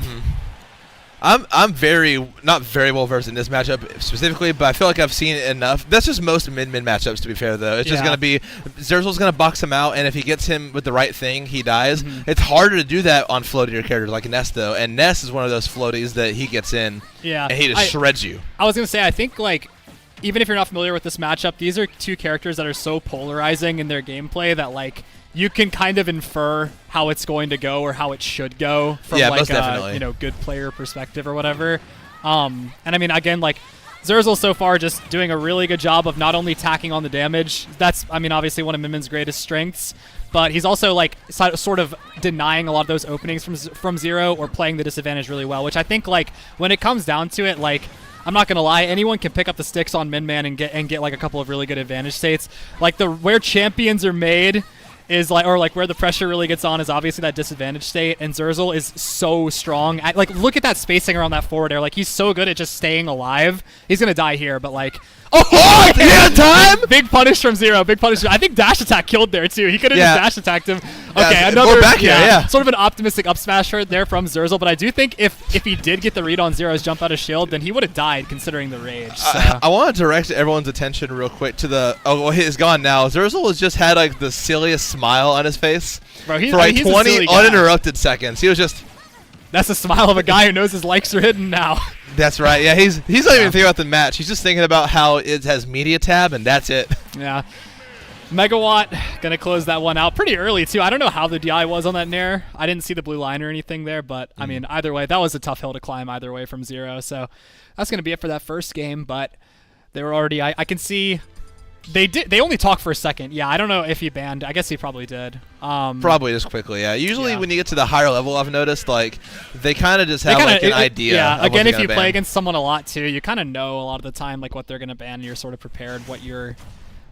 I'm not very well versed in this matchup specifically, but I feel like I've seen it enough. That's just most mid matchups, to be fair, though. It's just Yeah. going to be Xerzal's going to box him out, and if he gets him with the right thing, he dies. It's harder to do that on floatier characters like Ness, though, and Ness is one of those floaties that he gets in, Yeah, and he just shreds you. I was gonna say, I think like, even if you're not familiar with this matchup, these are two characters that are so polarizing in their gameplay that like you can kind of infer how it's going to go or how it should go from Yeah, like most definitely. a good player perspective or whatever. And I mean, again, like Xerzal so far just doing a really good job of not only tacking on the damage. That's, I mean, obviously one of Min's greatest strengths, but he's also like sort of denying a lot of those openings from Zero or playing the disadvantage really well, which I think like when it comes down to it, like, I'm not gonna lie, anyone can pick up the sticks on Min and get like a couple of really good advantage states. Like where champions are made is like, or like where the pressure really gets on is obviously that disadvantage state, and Xerzal is so strong. Like, look at that spacing around that forward air. Like, he's so good at just staying alive. He's gonna die here, but like, Oh, he had time? big punish from Zero. Big punish. I think dash attack killed there too. He could have Yeah. just dash attacked him. Yeah, Okay, we're another back here, yeah. sort of an optimistic up smash there from Xerzal, but I do think if he did get the read on Zero's jump out of shield, then he would have died considering the rage. So. I want to direct everyone's attention real quick to the. Oh, well, he's gone now. Xerzal has just had like the silliest smile on his face Bro, for like he's a 20 silly guy. uninterrupted seconds. He was just. That's the smile of a guy who knows his likes are hidden now. That's right. Yeah, he's not even thinking about the match. He's just thinking about how it has media tab, and that's it. Yeah. Megawatt gonna close that one out pretty early too. I don't know how the DI was on that Nair. I didn't see the blue line or anything there, but I mean, either way, that was a tough hill to climb either way from Zero. So that's gonna be it for that first game. But they were already. I can see they only talked for a second. Yeah, I don't know if he banned. I guess he probably did. Probably just quickly. Yeah. Usually Yeah. when you get to the higher level, I've noticed like they kind of just have like an idea. Yeah. of what Again, they're if you gonna play ban. against someone a lot too, you kind of know a lot of the time like what they're gonna ban. And you're sort of prepared what you're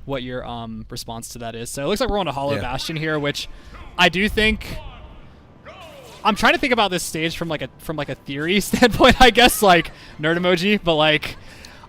what your response to that is. So it looks like we're on a Hollow Yeah. Bastion here, which I do think. I'm trying to think about this stage from like a theory standpoint, I guess, like nerd emoji, but like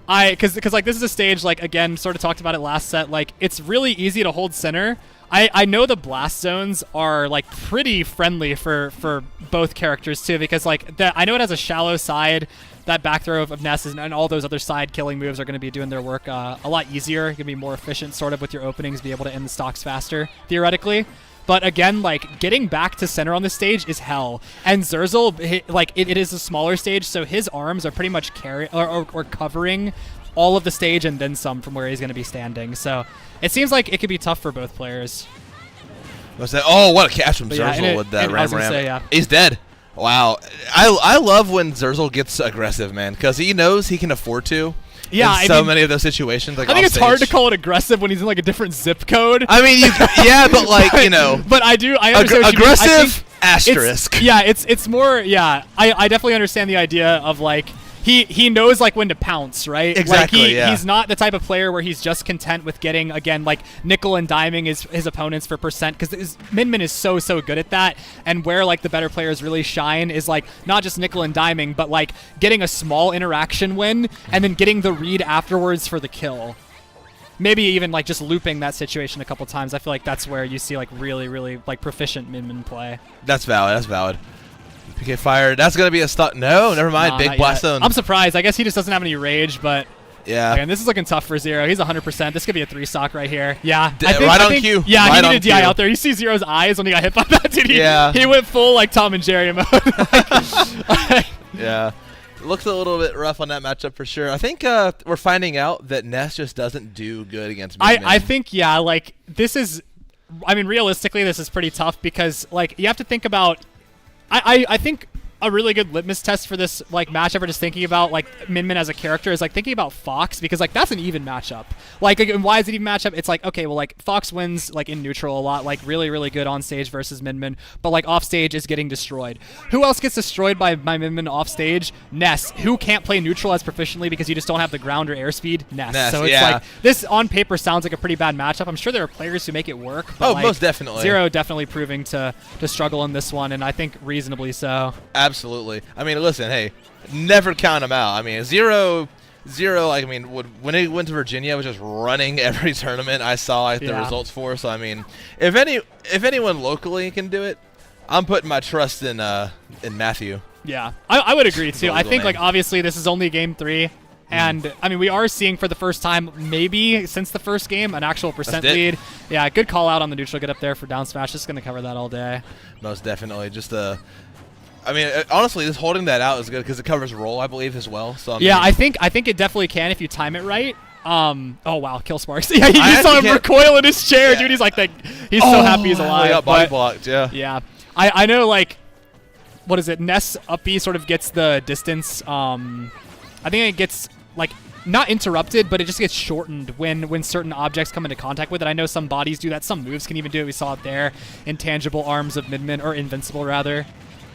because like this is a stage, like, again, sort of talked about it last set, like it's really easy to hold center. I know the blast zones are like pretty friendly for both characters too, because like I know it has a shallow side. That back throw of Ness and all those other side killing moves are going to be doing their work a lot easier. You're going to be more efficient sort of with your openings, be able to end the stocks faster, theoretically. But again, like, getting back to center on the stage is hell. And Xerzal, like, it is a smaller stage, so his arms are pretty much or covering all of the stage and then some from where he's going to be standing. So it seems like it could be tough for both players. What's that? Oh, what a catch from But yeah, Xerzal with that I was ram gonna ram. say, yeah. He's dead. Wow. I love when Xerzal gets aggressive, man, because he knows he can afford to. Yeah, in so many of those situations. Like, I think it's offstage. hard to call it aggressive when he's in like a different zip code. I mean, yeah, but like, you know. But I understand what you mean. I aggressive think asterisk. it's more, yeah. I definitely understand the idea of like he knows like when to pounce, right? Exactly. Like yeah. He's not the type of player where he's just content with getting, again, like nickel and diming his opponents for percent, because Min Min is so good at that. And where like the better players really shine is like not just nickel and diming, but like getting a small interaction win and then getting the read afterwards for the kill. Maybe even like just looping that situation a couple times. I feel like that's where you see like really like proficient Min Min play. That's valid. PK fire. That's gonna be a stunt. No, never mind. Nah, Big not blast yet. zone. I'm surprised. I guess he just doesn't have any rage, but Yeah. and this is looking tough for Zero. He's 100%. This could be a 3-stock right here. Yeah. Right on cue. Yeah, Right he on needed DI cue. out there. You see Zero's eyes when he got hit by that, dude. Yeah. He went full like Tom and Jerry mode. Yeah. Looks a little bit rough on that matchup for sure. I think we're finding out that Ness just doesn't do good against Min Min. I think, yeah, like this is, I mean, realistically, this is pretty tough because like you have to think about, I think a really good litmus test for this like matchup, or just thinking about like Min Min as a character, is like thinking about Fox, because like that's an even matchup. Like, and why is it even matchup? It's like, okay, well, like Fox wins like in neutral a lot, like really good on stage versus Min Min, but like off stage is getting destroyed. Who else gets destroyed by Min Min off stage? Ness, who can't play neutral as proficiently because you just don't have the ground or airspeed. Ness. So it's yeah. like this on paper sounds like a pretty bad matchup. I'm sure there are players who make it work. But Oh, like, most definitely. Zero definitely proving to struggle in this one, and I think reasonably so. Absolutely. I mean, listen, hey, never count him out. I mean, Zero. Like, I mean, when he went to Virginia, was just running every tournament I saw like, the Yeah. results for. So I mean, if anyone locally can do it, I'm putting my trust in Matthew. Yeah, I would agree too. Legal I think name. like obviously this is only game 3, and I mean we are seeing for the first time, maybe since the first game, an actual percent That's it. lead. Yeah, good call out on the neutral get up there for down smash. Just gonna cover that all day. Most definitely. Just I mean, honestly, just holding that out is good because it covers roll, I believe, as well. So Yeah, mean, I think it definitely can if you time it right. Oh wow, kill Sparks. Yeah, you I saw him actually recoil in his chair, Yeah. dude. He's like that. He's so happy he's I alive. got body but- blocked. Yeah. Yeah, I know like, what is it? Ness up B sort of gets the distance. I think it gets like not interrupted, but it just gets shortened when certain objects come into contact with it. I know some bodies do that. Some moves can even do it. We saw it there. Intangible arms of Min Min, or invincible rather.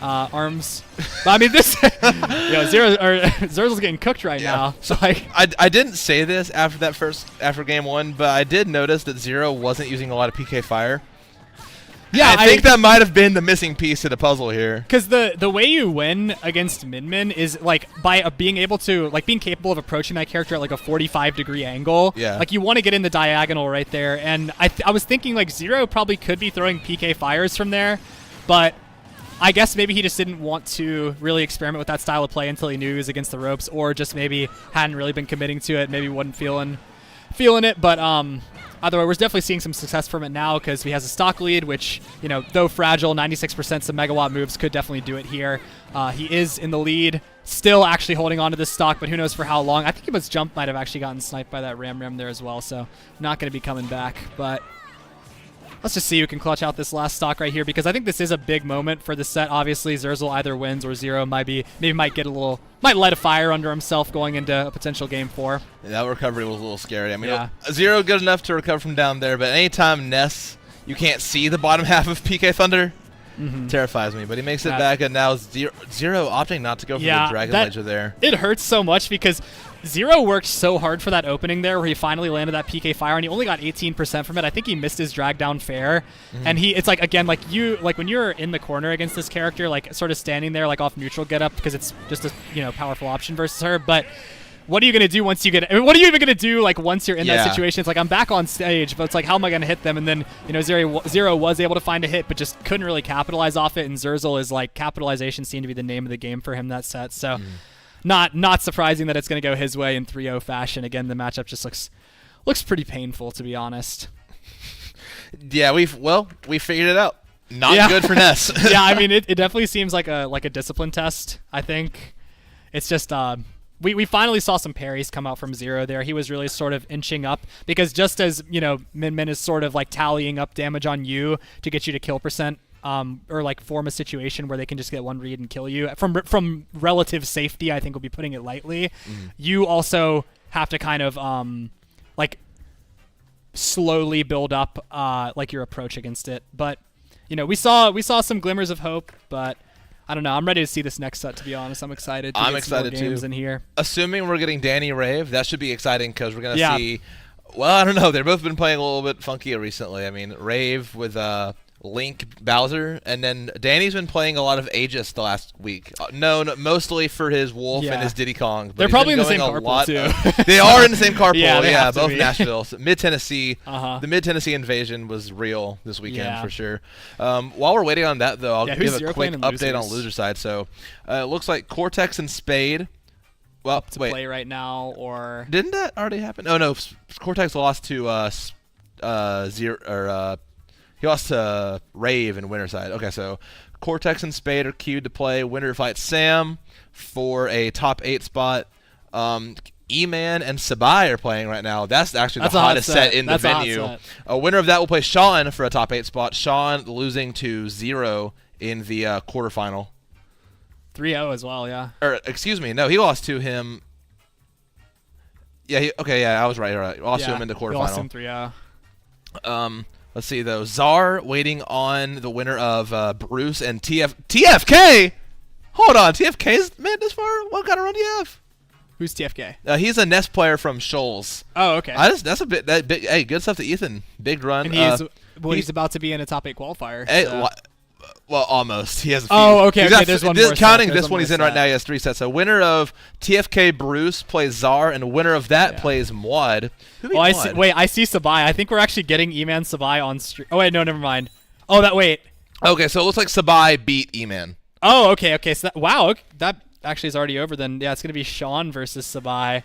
Arms. But I mean this Xerzal's getting cooked right now. So like I didn't say this after game 1, but I did notice that Zero wasn't using a lot of PK fire. yeah, I think that might have been the missing piece to the puzzle here. because the way you win against Min Min is like by being able to being capable of approaching that character at like a 45-degree angle. Yeah. Like you want to get in the diagonal right there, and I was thinking like Zero probably could be throwing PK fires from there, but I guess maybe he just didn't want to really experiment with that style of play until he knew he was against the ropes, or just maybe hadn't really been committing to it. Maybe wasn't feeling it. But either way, we're definitely seeing some success from it now because he has a stock lead, which, you know, though fragile, 96% some megawatt moves could definitely do it here. He is in the lead, still actually holding on to this stock, but who knows for how long. I think his jump might have actually gotten sniped by that Ram there as well, so not going to be coming back. But let's just see who can clutch out this last stock right here, because I think this is a big moment for the set. Obviously, Xerzal either might light a fire under himself going into a potential game 4. Yeah, that recovery was a little scary. I mean, Yeah. Zero good enough to recover from down there, but anytime Ness, you can't see the bottom half of PK Thunder, terrifies me. But he makes it Yeah. back, and now Zero opting not to go for the Dragon Ledger there. It hurts so much because Zero worked so hard for that opening there where he finally landed that PK fire, and he only got 18% from it. I think he missed his drag down fair. And it's like, again, like when you're in the corner against this character, like sort of standing there like off neutral get up because it's just a, powerful option versus her. But what are you going to do once you get, what are you even going to do like once you're in that situation? It's like, I'm back on stage, but it's like, how am I going to hit them? And then, Zero was able to find a hit, but just couldn't really capitalize off it. And Xerzal is like, capitalization seemed to be the name of the game for him that set. So not surprising that it's going to go his way in 3-0 fashion. Again, the matchup just looks pretty painful, to be honest. Yeah, we figured it out. Not good for Ness. Yeah, I mean, it definitely seems like a discipline test, I think. It's just we finally saw some parries come out from Zero there. He was really sort of inching up because just as, Min Min is sort of like tallying up damage on you to get you to kill percent, or like form a situation where they can just get one read and kill you from relative safety, I think we'll be putting it lightly. You also have to kind of like slowly build up like your approach against it. But we saw some glimmers of hope, but I don't know. I'm ready to see this next set, to be honest. I'm excited to I'm get excited some more games too. in here. Assuming we're getting Dany Rave, that should be exciting because we're going to see. Well, I don't know. They've both been playing a little bit funky recently. I mean, Rave with Link Bowser, and then Danny's been playing a lot of Aegis the last week, known mostly for his Wolf and his Diddy Kong. But they're probably in the same carpool too. They are in the same carpool. Yeah, both be. Nashville, so Mid-Tennessee. The Mid-Tennessee invasion was real this weekend for sure. While we're waiting on that, though, I'll give a quick update on loser side. So it looks like Cortex and Spade. Well, to play right now, or didn't that already happen? Oh no, Cortex lost to Zero or. He lost to Rave in winner side. Okay, so Cortex and Spade are queued to play. Winner fights Sam for a top 8 spot. E-Man and Sabai are playing right now. That's actually the hottest set in the venue. A winner of that will play Shawn for a top 8 spot. Shawn losing to Zero in the quarterfinal. 3-0 as well, yeah. Or excuse me, no, he lost to him. Yeah, I was right. Lost to him in the quarterfinal. He lost him 3-0. Let's see, though. Czar waiting on the winner of Bruce and TFK? Hold on. TFK's made this far? What kind of run do you have? Who's TFK? He's a Nest player from Shoals. Oh, okay. That's a bit big. Hey, good stuff to Ethan. Big run. And he's about to be in a top 8 qualifier. So. Well, almost. He has a few. Oh, okay. There's one more. Counting this one he's in right now, he has 3 sets. So winner of TFK Bruce plays Czar, and winner of that plays Mwad. Who beat Mwad? I see Sabai. I think we're actually getting E-Man Sabai on stream. Oh, wait, no, never mind. Oh, wait. Okay, so it looks like Sabai beat E-Man. Oh, okay. So that actually is already over then. Yeah, it's going to be Shawn versus Sabai.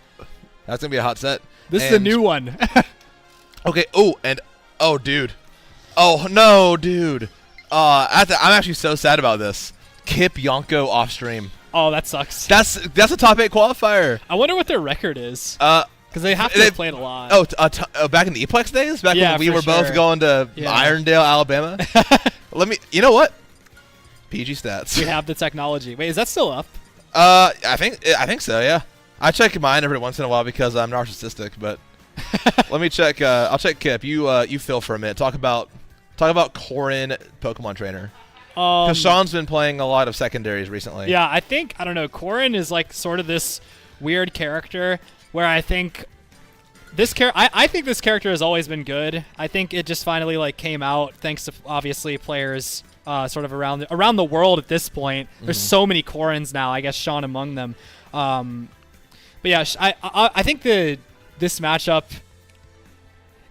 That's going to be a hot set. This is a new one. Okay, dude. Oh, no, dude. I'm actually so sad about this. Kip Yonko off stream. Oh, that sucks. That's a top 8 qualifier. I wonder what their record is. Because they have to have played a lot. Back in the Eplex days, back when we were both going to Irondale, Alabama. You know what? PG stats. We have the technology. Wait, is that still up? I think so. Yeah. I check mine every once in a while because I'm narcissistic. But let me check. I'll check Kip. You fill for a minute. Talk about Corin, Pokemon trainer. Because Shawn's been playing a lot of secondaries recently. Yeah, I don't know. Corin is like sort of this weird character where I think this character has always been good. I think it just finally like came out thanks to obviously players sort of around the world at this point. There's so many Corins now. I guess Shawn among them. But yeah, I think this matchup,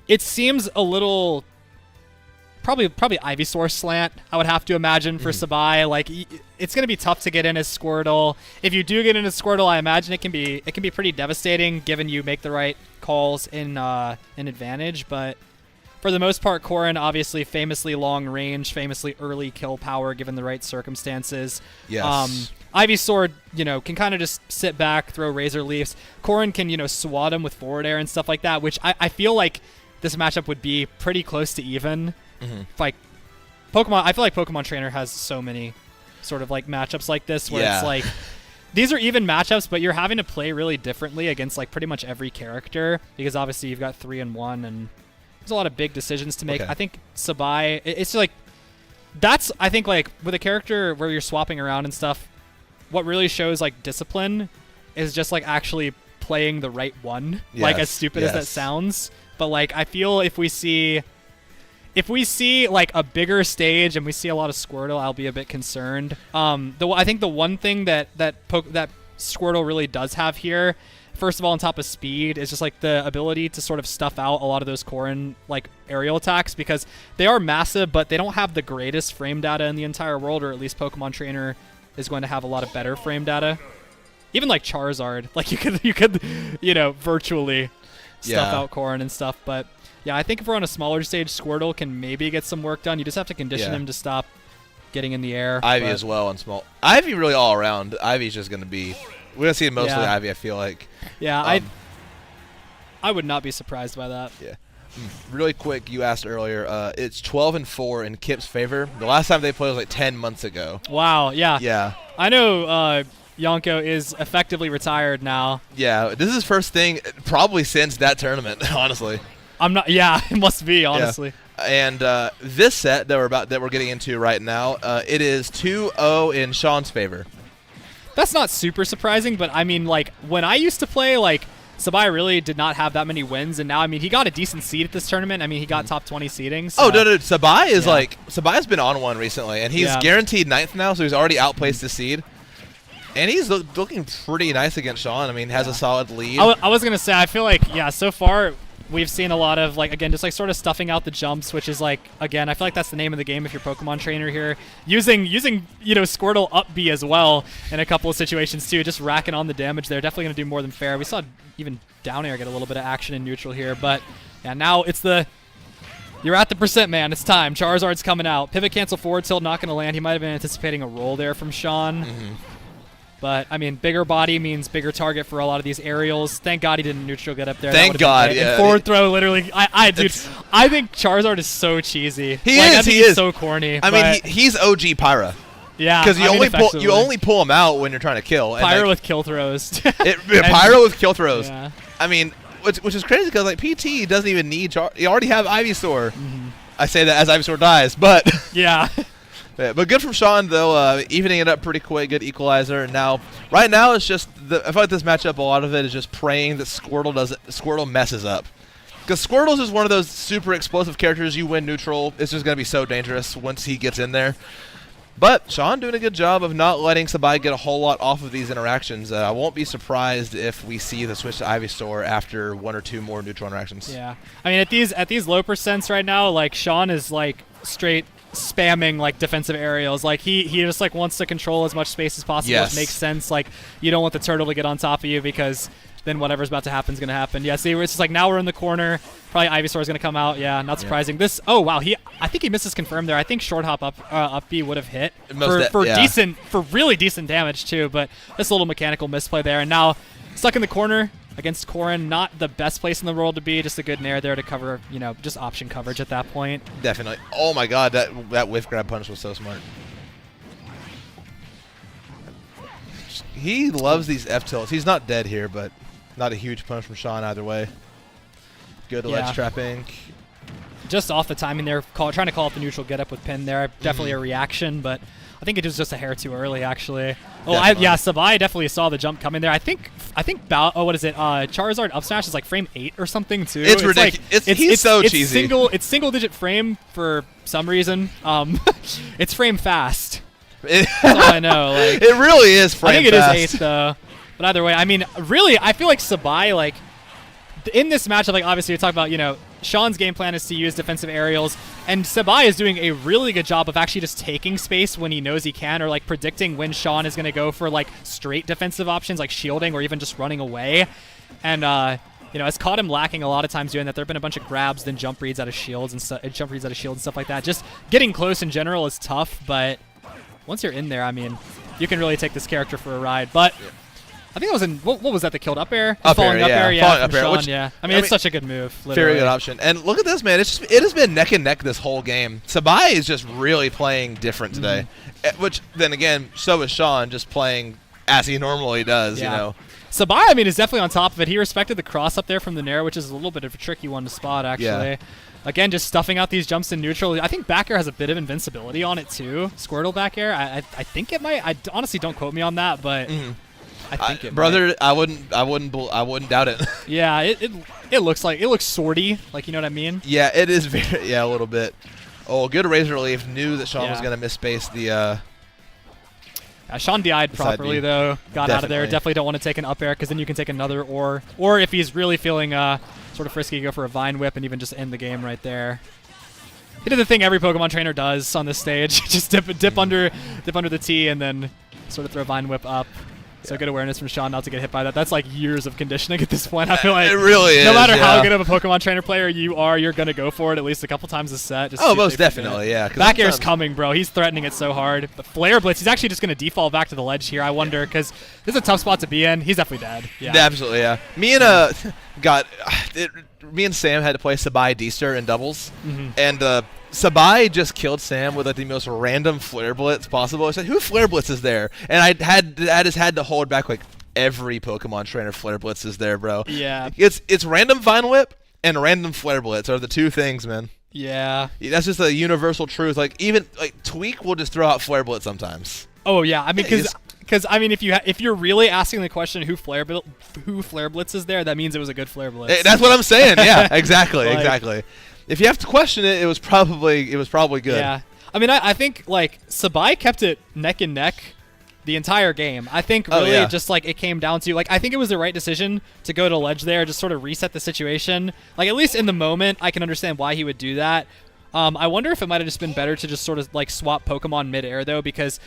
it seems a little. Probably Ivysaur slant, I would have to imagine, for Sabai. Like, it's going to be tough to get in as Squirtle. If you do get in as Squirtle, I imagine it can be pretty devastating given you make the right calls in advantage. But for the most part, Corin, obviously famously long range, famously early kill power given the right circumstances. Yes. Ivysaur, can kind of just sit back, throw Razor Leafs. Corin can, swat him with forward air and stuff like that, which I feel like this matchup would be pretty close to even. Like Pokemon, I feel like Pokemon Trainer has so many sort of like matchups like this where it's like these are even matchups, but you're having to play really differently against like pretty much every character because obviously you've got 3 and 1 and there's a lot of big decisions to make. I think Sabai, it's like that's I think like with a character where you're swapping around and stuff, what really shows like discipline is just like actually playing the right one. Like, as stupid as that yes. sounds. But, like, I feel if we see like a bigger stage and we see a lot of Squirtle, I'll be a bit concerned. I think the one thing that Squirtle really does have here, first of all, on top of speed, is just like the ability to sort of stuff out a lot of those Corrin like aerial attacks, because they are massive, but they don't have the greatest frame data in the entire world, or at least Pokemon Trainer is going to have a lot of better frame data. Even like Charizard, like you could virtually stuff out Corrin and stuff, but. Yeah, I think if we're on a smaller stage, Squirtle can maybe get some work done. You just have to condition him to stop getting in the air. Ivy as well on small. Ivy really all around. Ivy's just going to be... We're going to see mostly Ivy, I feel like. Yeah, I would not be surprised by that. Yeah. Really quick, you asked earlier, it's 12-4 in Kip's favor. The last time they played was like 10 months ago. Wow, yeah. Yeah. I know Yonko is effectively retired now. Yeah, this is his first thing probably since that tournament, honestly. I'm not. Yeah, it must be, honestly. Yeah. And this set that we're getting into right now, it is 2-0 in Shawn's favor. That's not super surprising, but I mean, like when I used to play, like Sabai really did not have that many wins, and now I mean he got a decent seed at this tournament. I mean he got top 20 seeding. So. Oh no, Sabai is Sabai's been on one recently, and he's guaranteed 9th now, so he's already outplaced the seed. And he's looking pretty nice against Shawn. I mean, has a solid lead. I was gonna say, I feel like so far. We've seen a lot of, like, again, just, like, sort of stuffing out the jumps, which is, like, again, I feel like that's the name of the game if you're Pokemon Trainer here. Using Squirtle up B as well in a couple of situations, too, just racking on the damage there. Definitely going to do more than fair. We saw even Down Air get a little bit of action in neutral here, but, yeah, now it's you're at the percent, man. It's time. Charizard's coming out. Pivot cancel forward tilt, not going to land. He might have been anticipating a roll there from Shawn. But, I mean, bigger body means bigger target for a lot of these aerials. Thank God he didn't neutral get up there. Thank God, yeah. And forward throw, literally. Dude, I think Charizard is so cheesy. He is. He's so corny. I mean, he's OG Pyra. Yeah. Because you only pull him out when you're trying to kill. Pyra with kill throws. Pyra with kill throws. Yeah. I mean, which is crazy because, like, PT doesn't even need you already have Ivysaur. I say that as Ivysaur dies, but... Yeah. Yeah, but good from Shawn, though, evening it up pretty quick, good equalizer. And now, right now, it's just, I feel like this matchup, a lot of it is just praying that Squirtle messes up. Because Squirtle's is one of those super explosive characters, you win neutral, it's just going to be so dangerous once he gets in there. But Shawn doing a good job of not letting Sabai get a whole lot off of these interactions. I won't be surprised if we see the switch to Ivysaur after 1 or 2 more neutral interactions. Yeah. I mean, at these low percents right now, like, Shawn is, like, straight spamming like defensive aerials. Like he just like wants to control as much space as possible. Yes. It makes sense. Like you don't want the turtle to get on top of you because then whatever's about to happen is going to happen. Yeah, see, it's just like now we're in the corner. Probably Ivysaur is going to come out. Yeah, not surprising. This. Oh wow, I think he misses confirm there. I think short hop up B would have hit for really decent damage too. But this little mechanical misplay there, and now stuck in the corner against Corrin. Not the best place in the world to be. Just a good nair there to cover, just option coverage at that point. Definitely. Oh my God, that whiff grab punch was so smart. He loves these F tilts. He's not dead here, but not a huge punch from Shawn either way. Good ledge trapping. Just off the timing there, trying to call up the neutral get up with pin there. Definitely a reaction, but I think it was just a hair too early, actually. Oh, Sabai definitely saw the jump coming there. I think what is it? Charizard up smash is like frame 8 or something too. It's ridiculous. He's so cheesy. It's single digit frame for some reason. It's frame fast. That's all I know. Like, it really is frame fast. I think it is 8 though. But either way, I mean, really, I feel like Sabai, like, in this matchup, like, obviously, you're talking about, Shawn's game plan is to use defensive aerials, and Sabai is doing a really good job of actually just taking space when he knows he can, or, like, predicting when Shawn is going to go for, like, straight defensive options, like shielding or even just running away. And, it's caught him lacking a lot of times doing that. There have been a bunch of grabs, then jump reads out of shields and stuff like that. Just getting close in general is tough, but once you're in there, I mean, you can really take this character for a ride. But I think it was what was that? The killed up air? Falling up air, Shawn, yeah. I mean, it's such a good move. Literally. Very good option. And look at this, man. It has been neck and neck this whole game. Sabai is just really playing different today. Which, then again, so is Shawn, just playing as he normally does, Sabai, I mean, is definitely on top of it. He respected the cross up there from the nair, which is a little bit of a tricky one to spot, actually. Yeah. Again, just stuffing out these jumps in neutral. I think back air has a bit of invincibility on it, too. Squirtle back air. I think it might. I honestly don't quote me on that, but... I think it brother, might. I wouldn't doubt it. Yeah, it looks swordy, like, you know what I mean? Yeah, it is very, a little bit. Oh, good razor relief. Knew that Shawn was Yeah. going to misspace the. Shawn DI'd Side properly B. though. Got out of there. Definitely. Definitely don't want to take an up air because then you can take another or if he's really feeling sort of frisky, go for a vine whip and even just end the game right there. He did the thing every Pokemon trainer does on this stage. Just dip under the T and then sort of throw vine whip up. So good awareness from Shawn not to get hit by that. That's like years of conditioning at this point. I feel like It really is. no matter how yeah. good of a Pokemon trainer player you are, you're gonna go for it at least a couple times a set. Just Oh, see if most they forget. definitely, yeah. 'cause Back air's sometimes- coming, bro. He's threatening it so hard. But Flare Blitz, he's actually just going to default back to the ledge here. I wonder, because this is a tough spot to be in. He's definitely dead. Yeah. Absolutely, yeah. Me and Sam had to play Sabai D-Stir in doubles, and Sabai just killed Sam with like the most random Flare Blitz possible. I said, "Who Flare Blitz is there?" And I just had to hold back like every Pokemon trainer Flare Blitz is there, bro. Yeah. It's random Vine Whip and random Flare Blitz are the two things, man. Yeah. That's just a universal truth. Like even like Tweak will just throw out Flare Blitz sometimes. Oh, yeah. I mean, Yeah, because I mean, if you're really asking the question who Flare Blitz is there, that means it was a good Flare Blitz. That's what I'm saying. Yeah, exactly, Like- exactly. If you have to question it, it was probably good. Yeah. I mean, I think, like, Sabai kept it neck and neck the entire game. I think really yeah. just, like, it came down to, like, I think it was the right decision to go to ledge there, just sort of reset the situation. Like, at least in the moment, I can understand why he would do that. I wonder if it might have just been better to just sort of, like, swap Pokemon mid-air, though, because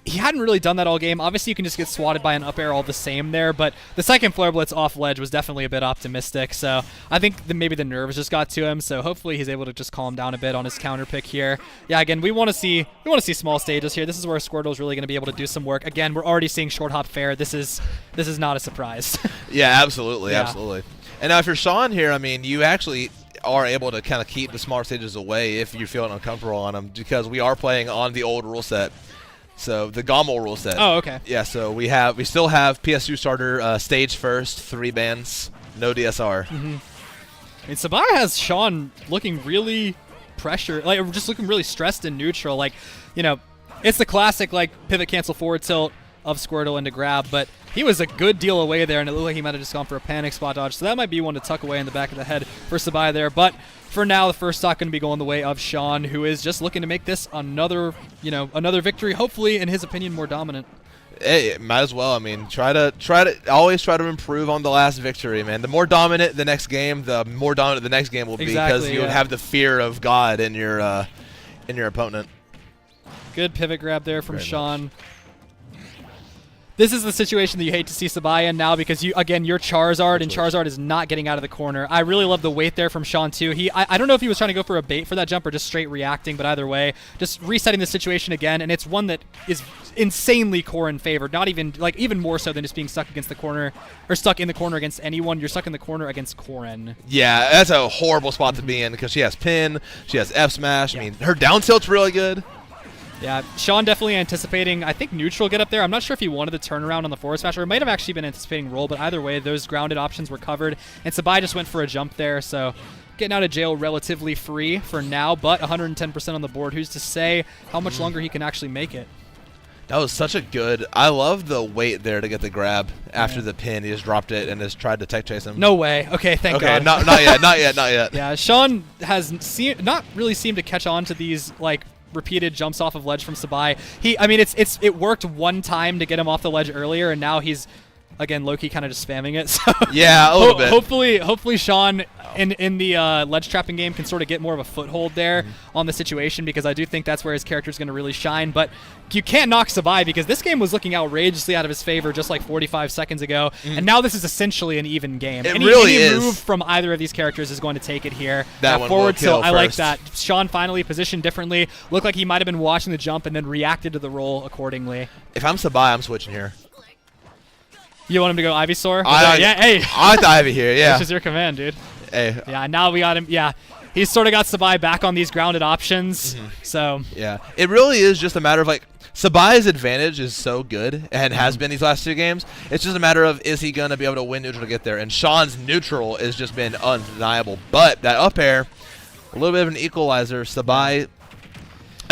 he hadn't really done that all game. Obviously, you can just get swatted by an up air all the same there, but the second Flare Blitz off ledge was definitely a bit optimistic, so I think maybe the nerves just got to him, so hopefully he's able to just calm down a bit on his counter pick here. Yeah, again, we want to see small stages here. This is where Squirtle's really going to be able to do some work. Again, we're already seeing short hop fair. This is not a surprise. Yeah, absolutely, Yeah. absolutely. And now if you're Shawn here, I mean, you actually are able to kind of keep the smaller stages away if you're feeling uncomfortable on them, because we are playing on the old rule set. So the Gommel rule set. Oh, okay. Yeah, so we still have PS2 starter stage first, 3 bands, no DSR. I mean, Sabai has Shawn looking really pressured, like just looking really stressed and neutral. Like, you know, it's the classic like pivot cancel forward tilt of Squirtle into grab, but he was a good deal away there, and it looked like he might have just gone for a panic spot dodge. So that might be one to tuck away in the back of the head for Sabai there. But for now, the first stock going to be going the way of Shawn, who is just looking to make this another victory. Hopefully, in his opinion, more dominant. Hey, might as well. I mean, always try to improve on the last victory, man. The more dominant the next game, the more dominant the next game will be, because you have the fear of God in your opponent. Good pivot grab there from Very Shawn. This is the situation that you hate to see Sabai in now, because you're Charizard, and Charizard is not getting out of the corner. I really love the wait there from Shawn too. I don't know if he was trying to go for a bait for that jump or just straight reacting, but either way, just resetting the situation again, and it's one that is insanely Corrin favored. Not even even more so than just being stuck against the corner or stuck in the corner against anyone. You're stuck in the corner against Corrin. Yeah, that's a horrible spot to be in, because she has pin, she has F smash. Yeah. I mean, her down tilt's really good. Yeah, Shawn definitely anticipating, I think, neutral get up there. I'm not sure if he wanted the turnaround on the forward smash, or it might have actually been anticipating roll, but either way, those grounded options were covered, and Sabai just went for a jump there, so getting out of jail relatively free for now, but 110% on the board. Who's to say how much longer he can actually make it? That was such a good. I love the wait there to get the grab after the pin. He just dropped it and just tried to tech chase him. No way. Okay, thank God. Okay, not yet. Yeah, Shawn has not really seemed to catch on to these repeated jumps off of ledge from Sabai. It worked one time to get him off the ledge earlier, and now he's again low-key kind of just spamming it. So yeah, a little bit. Hopefully Shawn in the ledge trapping game can sort of get more of a foothold there on the situation, because I do think that's where his character is going to really shine. But you can't knock Sabai, because this game was looking outrageously out of his favor just like 45 seconds ago, and now this is essentially an even game. It Any really is. move from either of these characters is going to take it here. That one forward will kill tilt, I like first. that. Shawn finally positioned differently. Looked like he might have been watching the jump and then reacted to the roll accordingly. If I'm Sabai, I'm switching here. You want him to go Ivysaur? Yeah, hey. I thought Ivy here. Yeah. This is your command, dude. Hey. Yeah, now we got him. Yeah, he's sort of got Sabai back on these grounded options. So Yeah. It really is just a matter of Sabai's advantage is so good and has been these last 2 games. It's just a matter of, is he going to be able to win neutral to get there? And Shawn's neutral has just been undeniable. But that up air, a little bit of an equalizer. Sabai,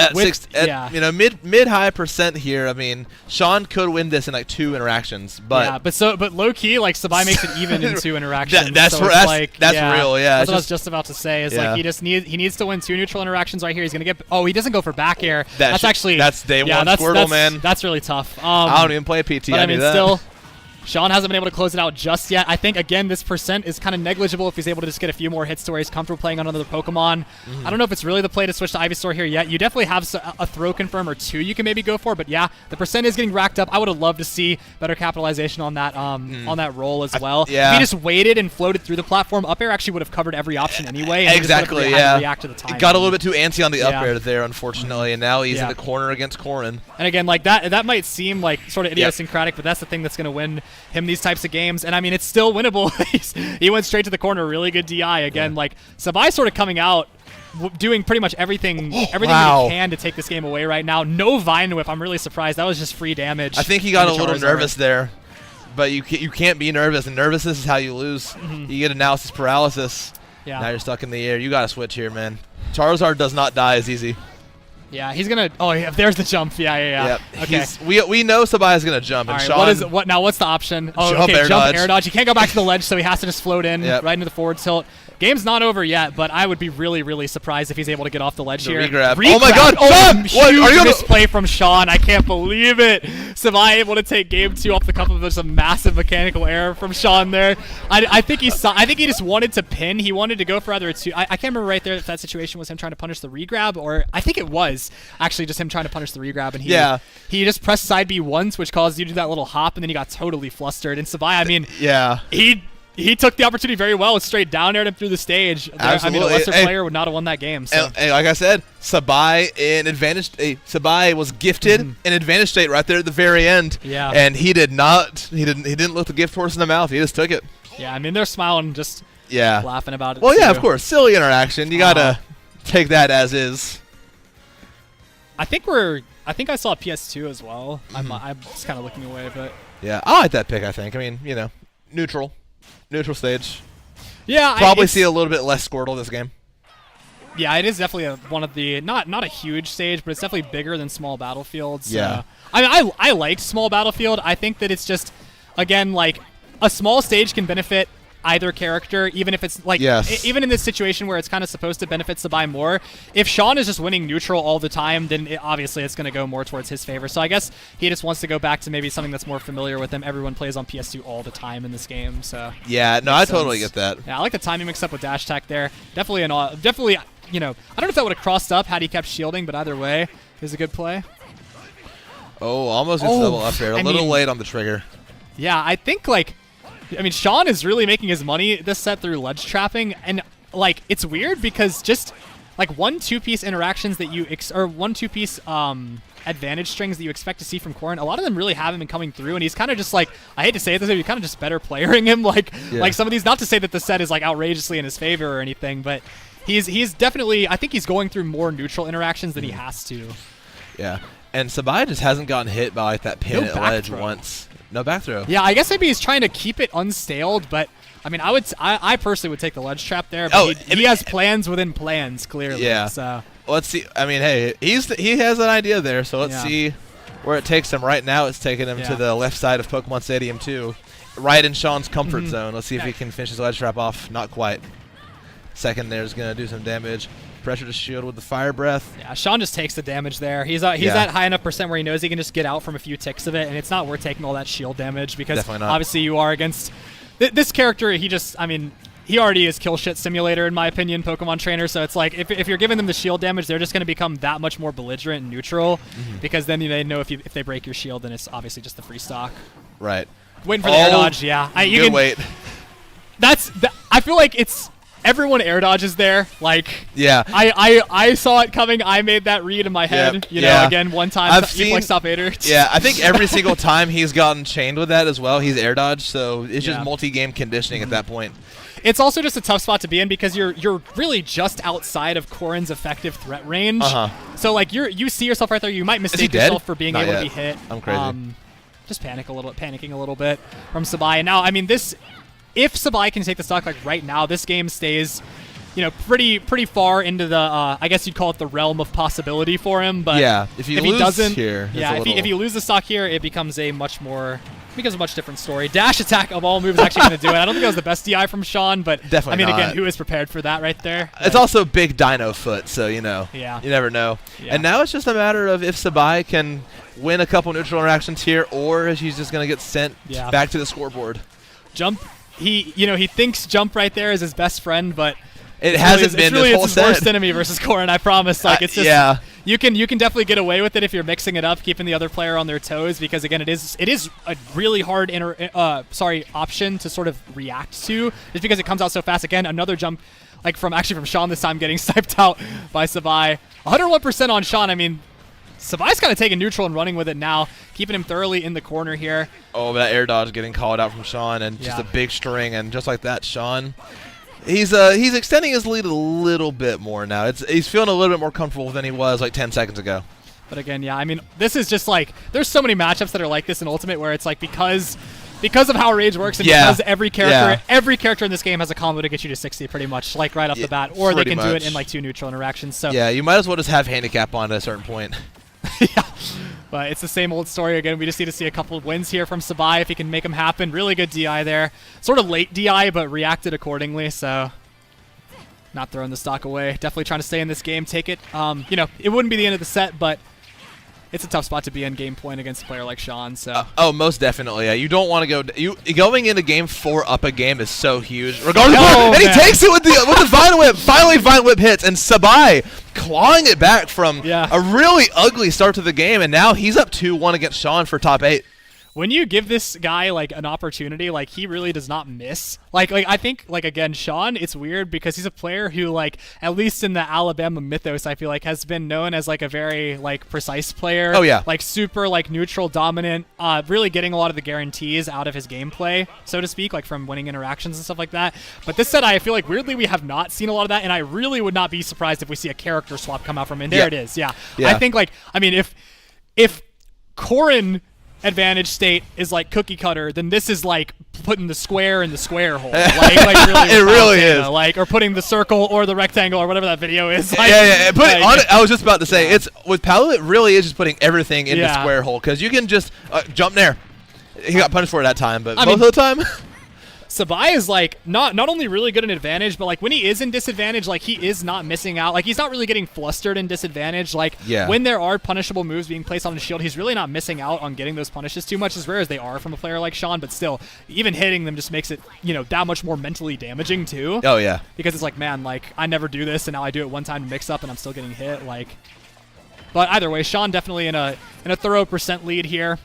At With- six, at, yeah. you know, mid high percent here. I mean, Shawn could win this in like 2 interactions, but but low key, like Sabai makes it even in 2 interactions. that's so for- it's that's- like, that's yeah, real, yeah, That's it's what I was just- just about to say. Is yeah. like he needs to win 2 neutral interactions right here. He's gonna get. Oh, he doesn't go for back air. That That's shit- actually that's day one that's, Squirtle, that's, man. That's really tough. I don't even play PT. But I mean, knew that. still, Shawn hasn't been able to close it out just yet. I think, again, this percent is kind of negligible if he's able to just get a few more hits to where he's comfortable playing on another Pokemon. I don't know if it's really the play to switch to Ivysaur here yet. You definitely have a throw confirm or 2 you can maybe go for, but yeah, the percent is getting racked up. I would have loved to see better capitalization on that roll as well. yeah. If he just waited and floated through the platform, up air actually would have covered every option anyway. And he just would have Exactly, had to yeah. react to the timing. Got a little bit too antsy on the up Yeah. air there, unfortunately, and now he's Yeah. in the corner against Corrin. And again, like that might seem like sort of idiosyncratic, but that's the thing that's going to win him these types of games. And I mean, it's still winnable. He went straight to the corner, really good DI. Again, like Sabai sort of coming out, doing pretty much everything that wow. he can to take this game away right now. No Vine Whip. I'm really surprised. That was just free damage. I think he got a from the little Charizard. nervous there, but you can't be nervous, and nervousness is how you lose. You get analysis paralysis. Yeah. Now you're stuck in the air. You got to switch here, man. Charizard does not die as easy. Yeah, he's gonna. Oh, yeah, there's the jump. Yeah. Yep. Okay. We know Sabai is gonna jump, All and right, Shawn. now what's the option? Oh, Jump okay, air jump dodge. air dodge. He can't go back to the ledge, so he has to just float in Yep. right into the forward tilt. Game's not over yet, but I would be really, really surprised if he's able to get off the ledge The here. regrab. Oh my God, Oh, Shawn! What? huge Are you gonna- misplay from Shawn. I can't believe it. Sabai able to take game 2 off the cup of some massive mechanical error from Shawn there. I think he just wanted to pin. He wanted to go for either a 2. I can't remember right there if that situation was him trying to punish the regrab, or I think it was actually just him trying to punish the regrab, and he just pressed side B once, which caused you to do that little hop, and then he got totally flustered. And Sabai, I mean, Yeah. he took the opportunity very well. It's straight down aired him through the stage. I mean, a Absolutely. lesser Hey. player would not have won that game. So. And like I said, Sabai in advantage. Sabai was gifted an advantage state right there at the very end. Yeah. And he did not. He didn't look the gift horse in the mouth. He just took it. Yeah, I mean, they're smiling, just Yeah. laughing about it. Well, yeah, too. of course. Silly interaction. You gotta take that as is. I think I saw PS2 as well. I'm just kind of looking away, but Yeah, I like that pick. I think. I mean, you know, neutral stage. yeah, Probably see a little bit less Squirtle this game. Yeah, it is definitely one of the not a huge stage, but it's definitely bigger than Small Battlefield. So. Yeah. I mean, I liked Small Battlefield. I think that it's just, again, like a small stage can benefit either character, even if it's like, Yes. even in this situation where it's kind of supposed to benefit Sabai more. If Shawn is just winning neutral all the time, then obviously it's going to go more towards his favor. So I guess he just wants to go back to maybe something that's more familiar with him. Everyone plays on PS2 all the time in this game, so. Yeah, no, I totally get that. Yeah, I like the timing mix up with dash tech there. Definitely, you know, I don't know if that would have crossed up had he kept shielding, but either way, it was a good play. Oh, almost gets double up there. A I little mean- late on the trigger. Yeah, I think Shawn is really making his money this set through ledge trapping, and like it's weird because just like 1-2-piece interactions that you or 1-2-piece advantage strings that you expect to see from Corrin, a lot of them really haven't been coming through, and he's kind of just like, I hate to say it this way, he's kind of just better playering him. Like some of these, not to say that the set is like outrageously in his favor or anything, but he's definitely, I think he's going through more neutral interactions than he has to. Yeah, and Sabai just hasn't gotten hit by like that pin No at back ledge throw. once. No back throw. Yeah, I guess maybe he's trying to keep it unstaled, but I mean, I personally would take the ledge trap there. But he has plans within plans, clearly. Yeah. So Let's see. I mean, hey, he has an idea there, so let's Yeah. see where it takes him. Right now, it's taking him Yeah. to the left side of Pokemon Stadium 2, right in Shawn's comfort zone. Let's see if he can finish his ledge trap off. Not quite. Second there's going to do some damage. Pressure to shield with the fire breath. yeah, Shawn just takes the damage there. He's at high enough percent where he knows he can just get out from a few ticks of it, and it's not worth taking all that shield damage because Definitely not. obviously you are against this character. He already is kill shit simulator in my opinion, Pokemon trainer. So it's like if you're giving them the shield damage, they're just going to become that much more belligerent and neutral because then they know if they break your shield, then it's obviously just the free stock. Right. Waiting for the air dodge, yeah. Good wait. I feel like it's everyone air dodges there. Like Yeah. I saw it coming. I made that read in my head. Yep. You know, Yeah. again one time. I've you seen- play Stop Vader. Yeah, I think every single time he's gotten chained with that as well, he's air dodged, so it's Yeah. just multi-game conditioning at that point. It's also just a tough spot to be in because you're really just outside of Corrin's effective threat range. So like you see yourself right there. You might mistake dead? yourself for being Not able yet. to be hit. I'm crazy. Just panicking a little bit from Sabai. And now, I mean, if Sabai can take the stock like right now, this game stays pretty far into the I guess you'd call it the realm of possibility for him. But yeah, if he doesn't, here, if you lose the stock here, it becomes a much different story. Dash attack of all moves actually going to do it. I don't think that was the best DI from Shawn, but definitely not. Again, who is prepared for that right there? It's also big dino foot, so yeah. you never know. Yeah. And now it's just a matter of if Sabai can win a couple neutral interactions here, or if he's just going to get sent back to the scoreboard. Jump, he thinks jump right there is his best friend, but it hasn't been this whole it's set. his worst enemy versus Corrin, I promise. Like it's just you can definitely get away with it if you're mixing it up, keeping the other player on their toes, because again, it is a really hard option to sort of react to, just because it comes out so fast. Again, another jump from Shawn this time, getting sniped out by Sabai. 101% on Shawn. I mean, Sabai's kind of taking neutral and running with it now, keeping him thoroughly in the corner here. Oh, that air dodge getting called out from Shawn, and just a big string, and just like that, Shawn. He's extending his lead a little bit more now. He's feeling a little bit more comfortable than he was like 10 seconds ago. But again, I mean, this is just there's so many matchups that are like this in Ultimate, where it's because of how Rage works, and because every character in this game has a combo to get you to 60 pretty much, right off the bat, or they can do it in 2 neutral interactions. So yeah, you might as well just have handicap on at a certain point. Yeah, but it's the same old story again. We just need to see a couple of wins here from Sabai if he can make them happen. Really good DI there. Sort of late DI, but reacted accordingly, so not throwing the stock away. Definitely trying to stay in this game, take it. It wouldn't be the end of the set, but it's a tough spot to be in game point against a player like Shawn. So most definitely. Yeah, you don't want to go. Going into game 4 up a game is so huge. Regardless, and he takes it with the Vine Whip. Finally, Vine Whip hits, and Sabai clawing it back from a really ugly start to the game, and now he's up 2-1 against Shawn for top 8. When you give this guy an opportunity, he really does not miss. I think again, Shawn, it's weird because he's a player who at least in the Alabama mythos, I feel has been known as a very precise player. Oh yeah. Super neutral, dominant, really getting a lot of the guarantees out of his gameplay, so to speak, from winning interactions and stuff like that. But this set, I feel weirdly we have not seen a lot of that, and I really would not be surprised if we see a character swap come out from him. There it is. Yeah. I think if Corrin advantage state is cookie cutter, then this is putting the square in the square hole. Really it really is. Or putting the circle or the rectangle or whatever that video is. I was just about to say, it's with Palu, it really is just putting everything in the square hole, because you can just jump there. He got punished for it that time, but most of the time. Sabai is not only really good in advantage, but when he is in disadvantage, he is not missing out. He's not really getting flustered in disadvantage. When there are punishable moves being placed on his shield, he's really not missing out on getting those punishes too much, as rare as they are from a player like Shawn. But still, even hitting them just makes it that much more mentally damaging too. Oh yeah. Because it's man, I never do this, and now I do it one time to mix up, and I'm still getting hit. But either way, Shawn definitely in a thorough percent lead here.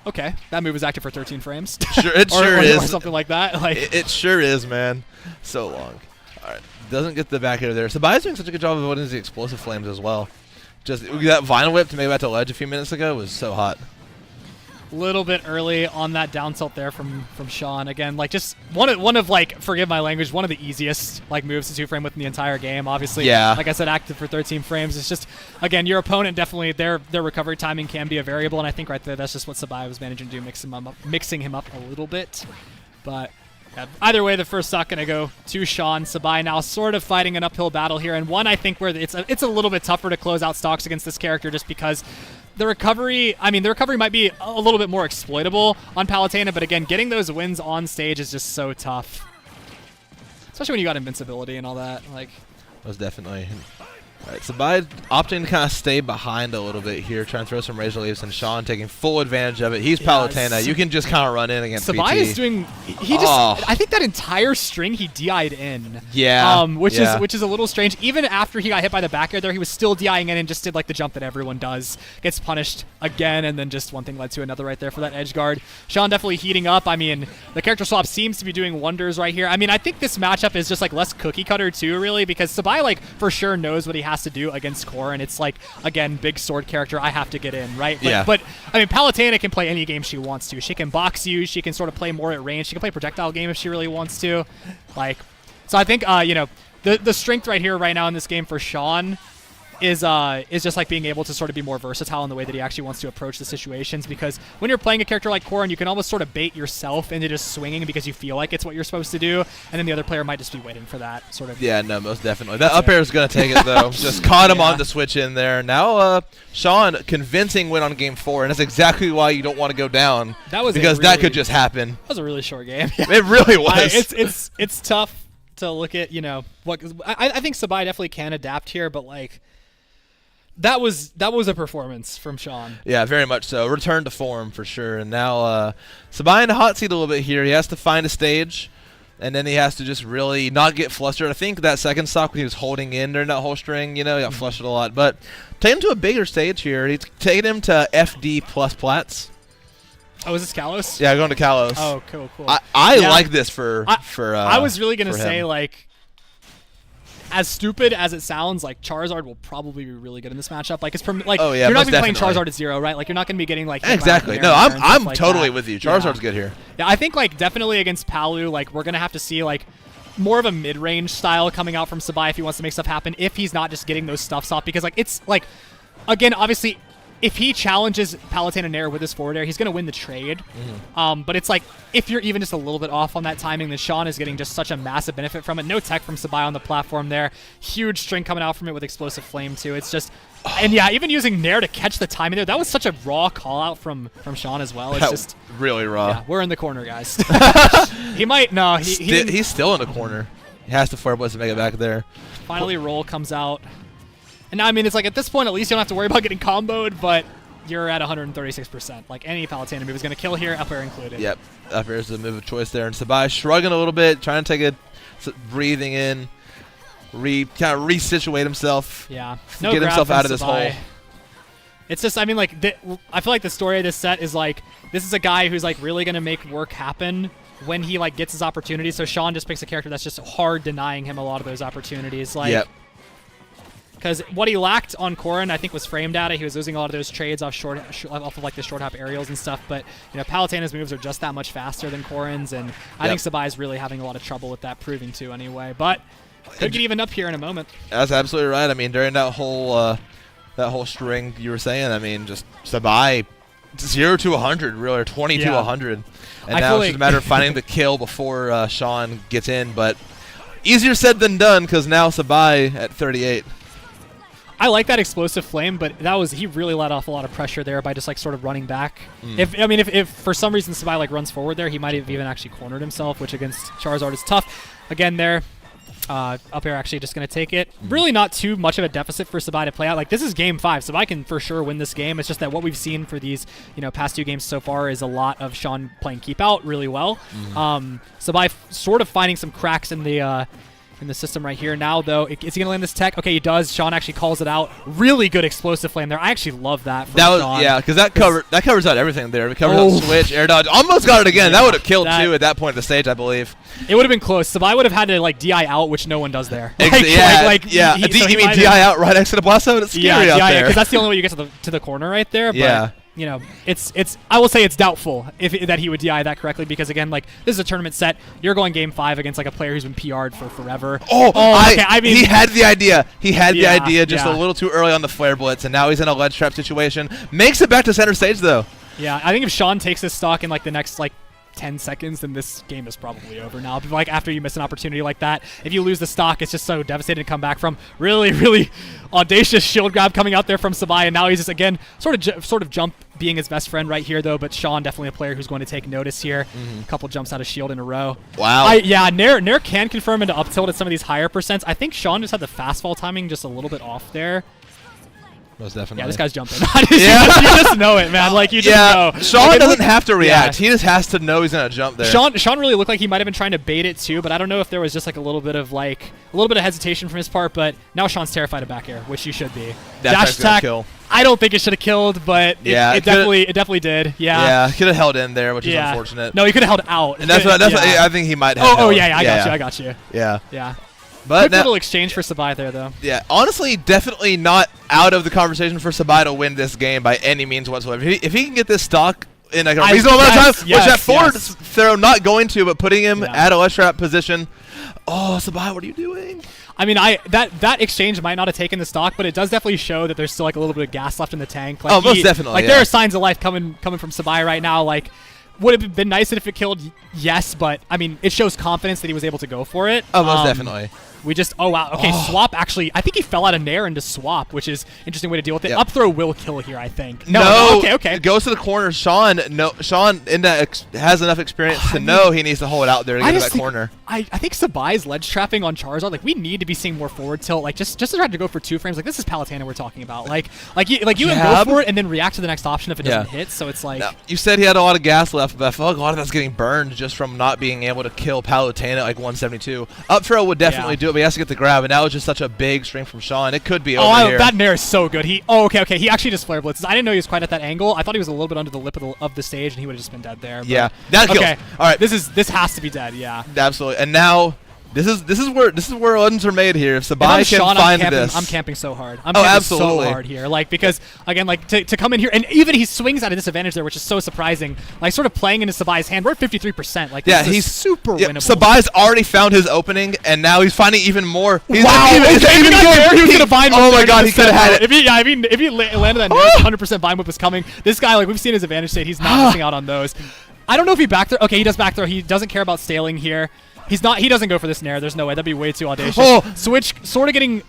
Okay, that move is active for 13 frames. Sure, it sure is. Or something like that. It sure is, man. So long. All right, doesn't get the back air there. Sabai's doing such a good job of avoiding the explosive flames as well. Just that Vine Whip to make that to ledge a few minutes ago was so hot. Little bit early on that down tilt there from Shawn. Again, just one of forgive my language, one of the easiest moves to 2-frame with in the entire game. Obviously, like I said, active for 13 frames. It's just, again, your opponent definitely their recovery timing can be a variable, and I think right there that's just what Sabai was managing to do, mixing him up a little bit. But either way, the first stock going to go to Shawn. Sabai now sort of fighting an uphill battle here, and one I think where it's a little bit tougher to close out stocks against this character, just because the recovery might be a little bit more exploitable on Palutena, but again, getting those wins on stage is just so tough. Especially when you got invincibility and all that. Most definitely. All right, Sabai opting to kind of stay behind a little bit here, trying to throw some Razor Leaves, and Shawn taking full advantage of it. He's Palutena. You can just kind of run in against Sabai BT. is doing. I think that entire string he DI'd in. Yeah. Which is a little strange. Even after he got hit by the back air there, he was still DIing in and just did the jump that everyone does. Gets punished again, and then just one thing led to another right there for that edge guard. Shawn definitely heating up. The character swap seems to be doing wonders right here. I think this matchup is just less cookie cutter too, really, because Sabai for sure knows what he has to do against Corrin. It's again, big sword character, I have to get in, right? But Palutena can play any game she wants to. She can box you, she can sort of play more at range, she can play projectile game if she really wants to. So I think the strength right here right now in this game for Shawn is just like being able to sort of be more versatile in the way that he actually wants to approach the situations, because when you're playing a character like Corrin, you can almost sort of bait yourself into just swinging because you feel like it's what you're supposed to do, and then the other player might just be waiting for that sort of. Yeah, no, most definitely. That up air is going to take it, though. Just caught him on the switch in there. Now, Shawn, convincing win on game 4, and that's exactly why you don't want to go down. That was because that could just happen. That was a really short game. It really was. It's tough to look at, what I think Sabai definitely can adapt here, but like that was a performance from Shawn. Yeah, very much so. Return to form for sure. And now Sabai in the hot seat a little bit here. He has to find a stage, and then he has to just really not get flustered. I think that second stock when he was holding in during that whole string, he got flustered a lot. But take him to a bigger stage here. He's taking him to FD plus plats. Oh, is this Kalos? Yeah, going to Kalos. Oh, cool. I like this for I was really gonna say, him. like, as stupid as it sounds, like Charizard will probably be really good in this matchup. Like, you're not gonna be playing Charizard at 0, right? Like, you're not gonna be getting like exactly. No, I'm totally with you. Charizard's good here. Yeah, I think like definitely against Palu, like we're gonna have to see like more of a mid-range style coming out from Sabai if he wants to make stuff happen. If he's not just getting those stuffs off, because like it's like, again, obviously, if he challenges Palutena and Nair with his forward air, he's going to win the trade. But it's like, if you're even just a little bit off on that timing, then Shawn is getting just such a massive benefit from it. No tech from Sabai on the platform there. Huge string coming out from it with Explosive Flame, too. It's just... And yeah, even using Nair to catch the timing there, that was such a raw call-out from Shawn as well. It's that just... really raw. Yeah, we're in the corner, guys. He might... No, he's still in the corner. He has to Fireblast to make it back there. Finally, Roll comes out. And now, I mean, it's like at this point, at least you don't have to worry about getting comboed, but you're at 136%. Like any Palutena move is going to kill here, up air included. Yep, up air is the move of choice there. And Sabai shrugging a little bit, trying to take a breathing in, kind of resituate himself. Yeah, no get himself out of this hole. It's just, I mean, like, I feel like the story of this set is like, this is a guy who's like really going to make work happen when he like gets his opportunities. So Shawn just picks a character that's just hard denying him a lot of those opportunities. Like, yep. Because what he lacked on Corrin, I think, was frame data. He was losing a lot of those trades off of like the short hop aerials and stuff. But Palutena's moves are just that much faster than Corrin's, and I think Sabai's really having a lot of trouble with that, proving to anyway. But could get even up here in a moment. That's absolutely right. I mean, during that whole string you were saying, I mean, just Sabai 0 to 100, really, or 20 to 100, and now it's just a matter of finding the kill before Shawn gets in. But easier said than done, because now Sabai at 38. I like that Explosive Flame, but he really let off a lot of pressure there by just like sort of running back. If for some reason Sabai like runs forward there, he might have even actually cornered himself, which against Charizard is tough. Again there, up air actually just going to take it. Really not too much of a deficit for Sabai to play out. Like, this is game 5. Sabai can for sure win this game. It's just that what we've seen for these past 2 games so far is a lot of Shawn playing keep out really well. Sabai sort of finding some cracks in the system right here. Now, though, is he going to land this tech? Okay, he does. Shawn actually calls it out. Really good Explosive Flame there. I actually love that from Shawn. Yeah, because that covers out everything there. It covers out switch, air dodge. Almost got it again. That would have killed, too, at that point of the stage, I believe. It would have been close. Sabai would have had to, like, DI out, which no one does there. You mean DI out right next to the blast zone? It's scary out there. Because that's the only way you get to the corner right there. But, yeah. It's I will say it's doubtful that he would DI that correctly, because again, like, this is a tournament set. You're going game 5 against like a player who's been PR'd for forever. Okay. I mean, he had the idea. He had the idea just a little too early on the flare blitz, and now he's in a ledge trap situation. Makes it back to center stage though. Yeah, I think if Shawn takes this stock in like the next 10 seconds, then this game is probably over now. But like, after you miss an opportunity like that, if you lose the stock, it's just so devastating to come back from. Really, really audacious shield grab coming out there from Sabai, and now he's just again sort of jump being his best friend right here though. But Shawn definitely a player who's going to take notice here. A couple jumps out of shield in a row. Wow. Nair can confirm into up tilt at some of these higher percents. I think Shawn just had the fastfall timing just a little bit off there. Most definitely. Yeah, this guy's jumping. You just know it, man. Like, you just know. Shawn doesn't have to react. He just has to know he's gonna jump there. Shawn really looked like he might have been trying to bait it too, but I don't know if there was just like a little bit of hesitation from his part. But now Shawn's terrified of back air, which you should be. Dash attack. Kill. I don't think it should have killed, but it definitely did. Yeah. Could have held in there, which is unfortunate. No, he could have held out. And that's what I think he might have. I got you. Yeah. But good little exchange for Sabai there, though. Yeah, honestly, definitely not out of the conversation for Sabai to win this game by any means whatsoever. If he can get this stock in like a reasonable amount of time, which that forward throw not going to, but putting him at a ledge trap position, Oh, Sabai, what are you doing? I mean, that exchange might not have taken the stock, but it does definitely show that there's still like a little bit of gas left in the tank. Like, Most definitely. Like there are signs of life coming from Sabai right now. Like, would have been nice if it killed. Yes, but I mean, it shows confidence that he was able to go for it. Oh, most definitely. We just, oh wow, okay, swap actually, I think he fell out of Nair into swap, which is interesting way to deal with it. Yep. Up throw will kill here, I think. No, okay. It goes to the corner. Shawn has enough experience to know he needs to hold it out there to get to that corner. I think Sabai's ledge trapping on Charizard, like we need to be seeing more forward tilt, like just to try to go for 2 frames. Like this is Palutena we're talking about. Like you would go for it and then react to the next option if it doesn't hit. So it's like you said he had a lot of gas left, but I feel like a lot of that's getting burned just from not being able to kill Palutena at like 172. Up throw would definitely do it, but he has to get the grab. And that was just such a big string from Shawn. It could be over here. That Nair is so good. Okay. He actually just flare blitzes. I didn't know he was quite at that angle. I thought he was a little bit under the lip of the stage, and he would have just been dead there. Yeah, that kills. Okay, all right. This has to be dead. Yeah, absolutely. And now this is where runs are made here. If Sabai can Shawn, find I'm camping so hard. I'm camping so hard here. Like because again, like to come in here and even he swings at a disadvantage there, which is so surprising. Like sort of playing into Sabai's hand. We're at 53%. Like he's super winnable. Sabai's already found his opening, and now he's finding even more. He's wow! Even There, he was gonna vine whip. Oh my god, he could have had it. If he landed that, 100% vine whip was coming. This guy, like we've seen his advantage state. He's not missing out on those. I don't know if he back throw. Okay, he does back throw. He doesn't care about staling here. He's not. He doesn't go for this Nair. There's no way. That'd be way too audacious. Switch, sort of getting.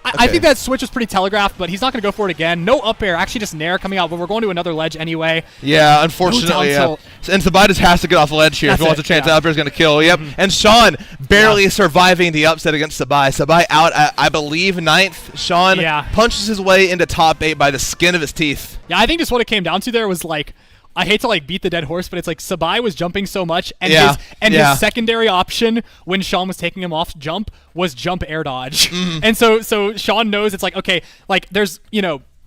I think that switch was pretty telegraphed, but he's not going to go for it again. No up air. Actually, just Nair coming out, but we're going to another ledge anyway. Yeah, unfortunately. And Sabai just has to get off the ledge here if he wants a chance. Up air is going to kill. Yep. And Shawn barely surviving the upset against Sabai. Sabai out at, I believe, 9th. Shawn punches his way into top 8 by the skin of his teeth. Yeah, I think just what it came down to there was like, I hate to like beat the dead horse, but it's like Sabai was jumping so much, and his secondary option when Shawn was taking him off jump was jump air dodge, and so Shawn knows it's like okay, like there's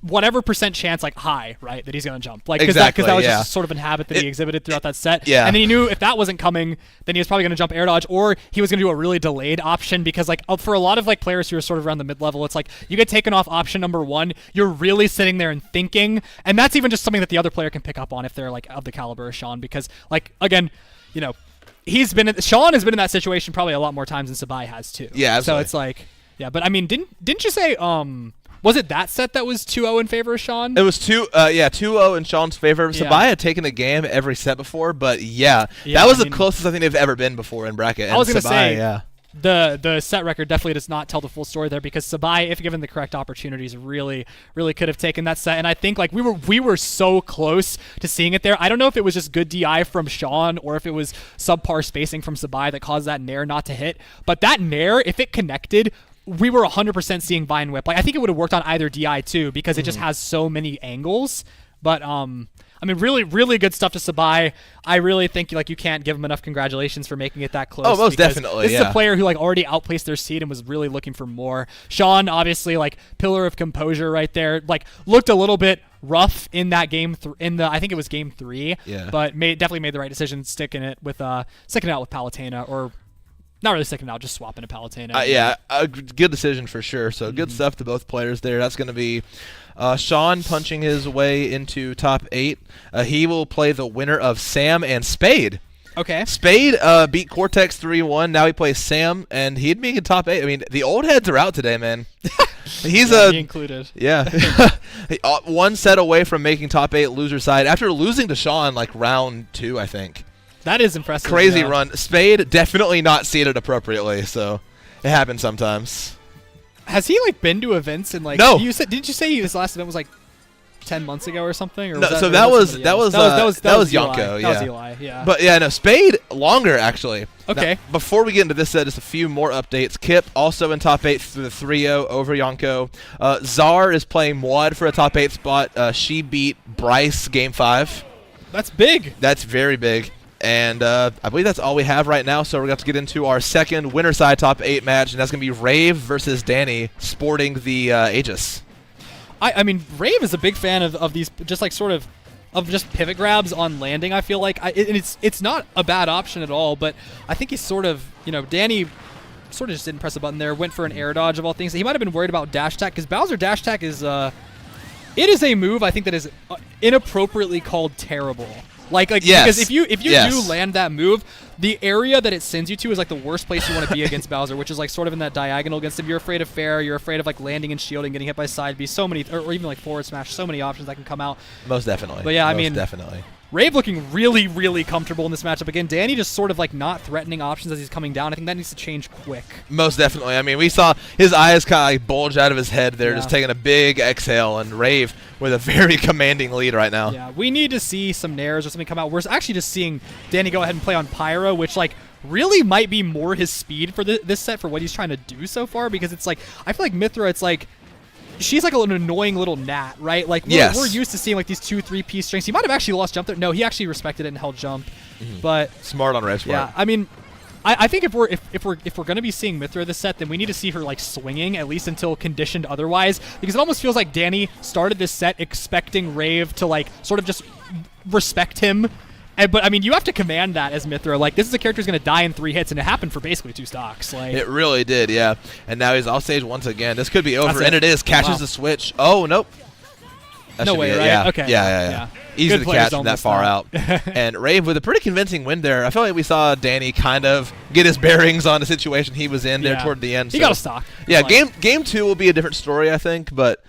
whatever percent chance like high right that he's gonna jump like because that was just sort of a habit that he exhibited throughout that set, and then he knew if that wasn't coming, then he was probably gonna jump air dodge or he was gonna do a really delayed option because like for a lot of like players who are sort of around the mid level, it's like you get taken off option number 1, you're really sitting there and thinking, and that's even just something that the other player can pick up on if they're like of the caliber of Shawn, because like again, Shawn has been in that situation probably a lot more times than Sabai has too. Yeah, absolutely. So it's like but I mean didn't you say was it that set that was 2-0 in favor of Shawn? It was 2-0 in Shawn's favor. Sabai had taken a game every set before, but that was the closest I think they've ever been before in bracket. I was going to say, the set record definitely does not tell the full story there, because Sabai, if given the correct opportunities, really could have taken that set. And I think like we were so close to seeing it there. I don't know if it was just good DI from Shawn or if it was subpar spacing from Sabai that caused that Nair not to hit. But that Nair, if it connected, we were 100% seeing Vine Whip. Like I think it would have worked on either DI too, because it just has so many angles. But I mean, really good stuff to Sabai. I really think like you can't give him enough congratulations for making it that close. Oh, most definitely. This is a player who like already outplaced their seed and was really looking for more. Shawn, obviously, like pillar of composure right there. Like looked a little bit rough in that game. I think it was game 3. Yeah. But definitely made the right decision sticking it out with Palutena, or not really sticking out, just swapping to Palutena. A good decision for sure. So good stuff to both players there. That's going to be Shawn punching his way into top 8. He will play the winner of Sam and Spade. Okay. Spade beat Cortex 3-1. Now he plays Sam, and he'd be in top 8. I mean, the old heads are out today, man. He's me included. Yeah. One set away from making top 8 loser side after losing to Shawn like round 2, I think. That is impressive. Crazy run. Spade definitely not seated appropriately, so it happens sometimes. Has he like been to events and like? No. Didn't you say his last event was like 10 months ago or something? Or no, was so that was Yonko. That was Eli. Yeah. But no, Spade longer actually. Okay. Now, before we get into this set, just a few more updates. Kip also in top 8 through the 3-0 over Yonko. Czar is playing Mwad for a top 8 spot. She beat Bryce game 5. That's big. That's very big. And I believe that's all we have right now, so we're going to have to get into our second winner side top 8 match, and that's going to be Rave versus Dany, sporting the Aegis. I mean, Rave is a big fan of these just like sort of just pivot grabs on landing, I feel like. It's not a bad option at all, but I think he's sort of, Dany sort of just didn't press a button there, went for an air dodge of all things. He might have been worried about dash attack, because Bowser dash attack is, it is a move I think that is inappropriately called terrible. Like Yes. because if you Yes. do land that move, the area that it sends you to is like the worst place you want to be against Bowser, which is like sort of in that diagonal against him. You're afraid of fair. You're afraid of like landing and shielding, getting hit by side B. So many, or even like forward smash. So many options that can come out. Most definitely. But yeah, I Most mean, definitely. Rave looking really, really comfortable in this matchup. Again, Dany just sort of like not threatening options as he's coming down. I think that needs to change quick. Most definitely. I mean, we saw his eyes kind of like bulge out of his head there, just taking a big exhale, and Rave with a very commanding lead right now. Yeah, we need to see some nairs or something come out. We're actually just seeing Dany go ahead and play on Pyro, which like really might be more his speed for this set for what he's trying to do so far, because it's like, I feel like Mythra, it's like, she's like an annoying little gnat, right? Like we're used to seeing like these 2-3 piece strings. He might have actually lost jump there. No, he actually respected it and held jump. But Smart on Rave. Smart. yeah, I mean, I think if we're gonna be seeing Mythra this set, then we need to see her like swinging at least until conditioned otherwise, because it almost feels like Dany started this set expecting Rave to like sort of just respect him. But I mean, you have to command that as Mythra. Like, this is a character who's gonna die in 3 hits, and it happened for basically 2 stocks. Like, it really did, yeah. And now he's off stage once again. This could be over, and it is. Catches Wow. the switch. Oh nope. That No should way, be it. right? Yeah. Okay. Yeah. Easy Good to players catch don't from that miss far that. out. And Rave with a pretty convincing win there. I felt like we saw Dany kind of get his bearings on the situation he was in there Yeah. toward the end. He so- got a stock. Yeah, Like, game 2 will be a different story, I think, but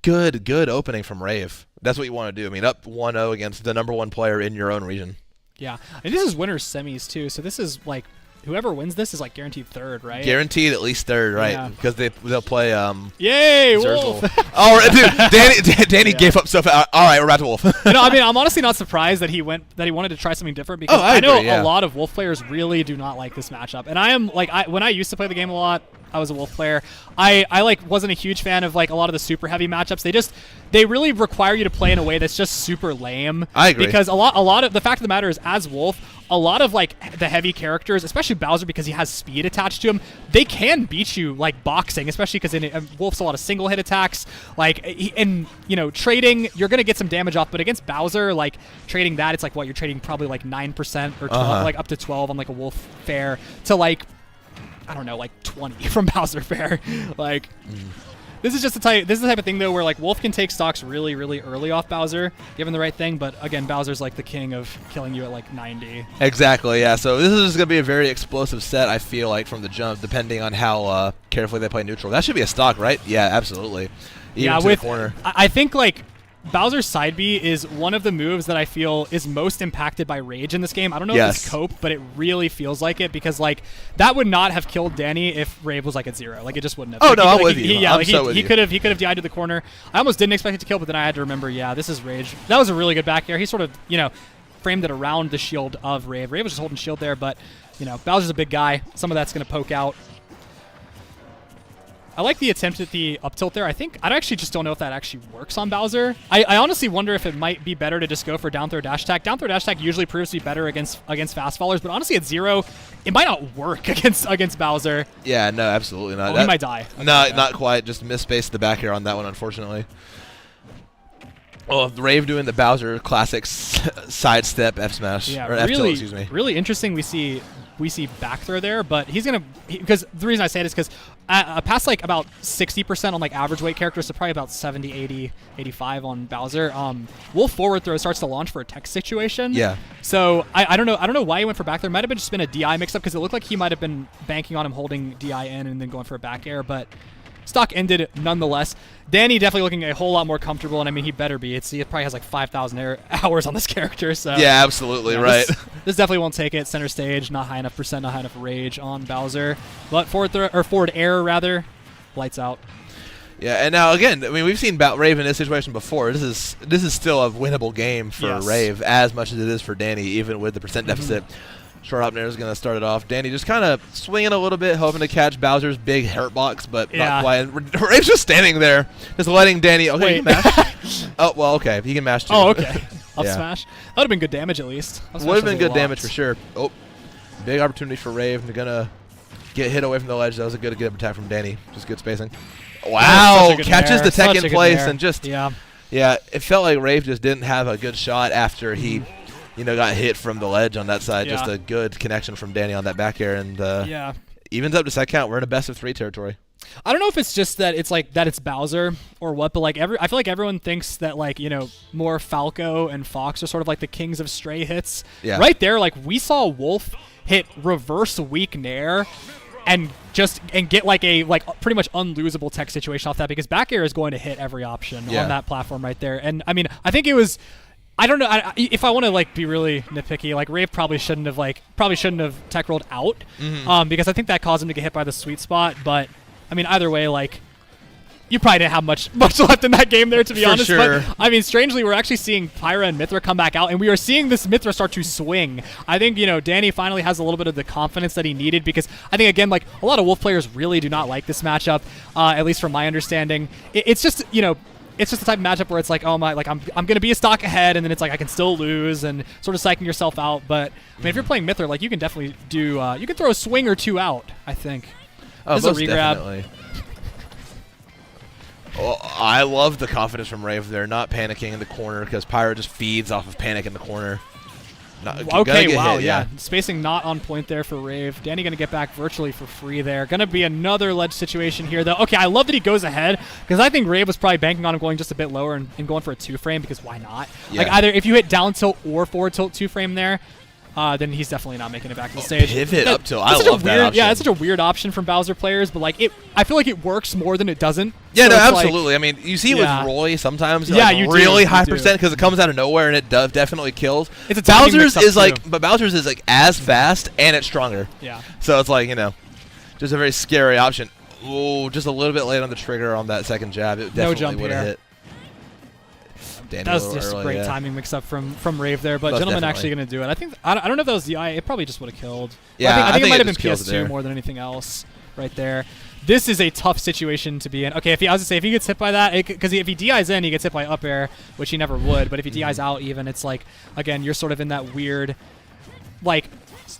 good opening from Rave. That's what you want to do. I mean, up 1-0 against the #1 player in your own region. Yeah, and this is winners semis too. So this is like, whoever wins this is like guaranteed third, right? Guaranteed at least third, right? Yeah. Because they'll play Yay, Xerzal. Wolf! Oh, dude, Dany gave up so fast. All right, we're back to Wolf. No, I mean, I'm honestly not surprised that he wanted to try something different, because I know agree, yeah. a lot of Wolf players really do not like this matchup. And I am like, when I used to play the game a lot, I was a Wolf player. I like wasn't a huge fan of like a lot of the super heavy matchups. They really require you to play in a way that's just super lame. I agree. Because a lot of the fact of the matter is, as Wolf, a lot of like the heavy characters, especially Bowser, because he has speed attached to him, they can beat you like boxing, especially because in Wolf's a lot of single hit attacks. Like, and you know, trading, you're gonna get some damage off, but against Bowser, like trading that, it's like what you're trading probably like 9% or 12, like up to 12 on like a Wolf fair to like, I don't know, like 20 from Bowser fair. Like, this is just the type of thing though where like Wolf can take stocks really, really early off Bowser, given the right thing. But again, Bowser's like the king of killing you at like 90. Exactly, yeah. So this is going to be a very explosive set, I feel like, from the jump, depending on how carefully they play neutral. That should be a stock, right? Yeah, absolutely. Even Yeah, to with the corner. I think like Bowser's side B is one of the moves that I feel is most impacted by rage in this game. I don't know if it's cope, but it really feels like it, because like that would not have killed Dany if Rave was like at 0. Like, it just wouldn't have. Oh, like, no, I'm with he, you. Yeah, I'm like so with he you. could have died to the corner. I almost didn't expect it to kill, but then I had to remember, yeah, this is rage. That was a really good back air. He sort of, you know, framed it around the shield of Rave. Rave was just holding shield there, but you know, Bowser's a big guy. Some of that's gonna poke out. I like the attempt at the up tilt there. I actually just don't know if that actually works on Bowser. I honestly wonder if it might be better to just go for down throw dash attack. Down throw dash attack usually proves to be better against fast fallers, but honestly at 0, it might not work against Bowser. Yeah, no, absolutely not. Oh, he might die. No, not quite. Just misspaced the back air on that one, unfortunately. Oh, Rave doing the Bowser classic sidestep F smash. Yeah, or F tilt, really, excuse me. really interesting. We see back throw there, but he's gonna, because the reason I say it is because past like about 60% on like average weight characters, so probably about 70, 80, 85 on Bowser. Wolf forward throw starts to launch for a tech situation. Yeah. So I don't know why he went for back throw. It might have been just been a DI mix up, because it looked like he might have been banking on him holding DI in and then going for a back air, but stock ended nonetheless. Dany definitely looking a whole lot more comfortable, and I mean, he better be. He probably has like 5,000 hours on this character. So yeah, absolutely, right. This definitely won't take it. Center stage, not high enough percent, not high enough rage on Bowser. But forward air rather, lights out. Yeah, and now again, I mean, we've seen Rave in this situation before. This is still a winnable game for Rave, as much as it is for Dany, even with the percent deficit. Short up there is going to start it off. Dany just kind of swinging a little bit, hoping to catch Bowser's big hurt box, but not quite. And Rave's just standing there, just letting Dany. Okay, he can mash. Oh, well, okay. He can mash too. Oh, okay. Up Yeah. smash. That would have been good damage at least. Would have been good damage for sure. Oh, big opportunity for Rave. They're going to get hit away from the ledge. That was a good attack from Dany. Just good spacing. Wow. Catches the tech in place and just. Yeah. Yeah, it felt like Rave just didn't have a good shot after he. Got hit from the ledge on that side. Yeah. Just a good connection from Dany on that back air, and yeah, evens up to set count. We're in a best of 3 territory. I don't know if it's just that it's like that it's Bowser or what, but like I feel like everyone thinks that like, you know, more Falco and Fox are sort of like the kings of stray hits. Yeah. Right there, like we saw Wolf hit reverse weak nair and get like a pretty much unlosable tech situation off that, because back air is going to hit every option on that platform right there. And I mean, I think it was, I don't know, if I want to like be really nitpicky, like Rave probably shouldn't have tech rolled out, because I think that caused him to get hit by the sweet spot. But I mean, either way, like you probably didn't have much left in that game there, to be honest. Sure. But I mean, strangely, we're actually seeing Pyra and Mithra come back out, and we are seeing this Mithra start to swing. I think, you know, Dany finally has a little bit of the confidence that he needed, because I think, again, like a lot of Wolf players really do not like this matchup, at least from my understanding. It's just, you know, it's just the type of matchup where it's like, oh my, like I'm gonna be a stock ahead, and then it's like I can still lose, and sort of psyching yourself out. But I mean, if you're playing Mithra, like you can definitely do, you can throw a swing or two out, I think. Oh, this is most a regrab. definitely. Well, I love the confidence from Rave. They're not panicking in the corner because Pyro just feeds off of panic in the corner. Okay, wow, yeah. Spacing not on point there for Rave. Dany going to get back virtually for free there. Going to be another ledge situation here, though. Okay, I love that he goes ahead, because I think Rave was probably banking on him going just a bit lower and going for a 2-frame, because why not? Yeah. Like, either if you hit down tilt or forward tilt 2-frame there, then he's definitely not making it back to the stage. Pivot up tilt. I love love that option. Yeah, it's such a weird option from Bowser players, but like I feel like it works more than it doesn't. Yeah, So no, it's absolutely. Like, I mean, you see it with Roy sometimes. Yeah, like you do, really you high do. percent because it comes out of nowhere and it definitely kills. It's a timing Bowser's mix-up is like, too. but Bowser's is like as fast and it's stronger. Yeah. So it's like, you know, just a very scary option. Ooh, just a little bit late on the trigger on that second jab. It No definitely jump would have here. hit. Dany That was a little just early, a great yeah. timing mix-up from Rave there, but Most Gentleman definitely. actually going to do it. I think I don't know if that was the eye. It probably just would have killed. Yeah, I think it might have been just kills it there. PS2 more than anything else right there. This is a tough situation to be in. Okay, I was to say, if he gets hit by that, because if he DIs in, he gets hit by up air, which he never would. But if he DIs out, even it's like, again, you're sort of in that weird, like,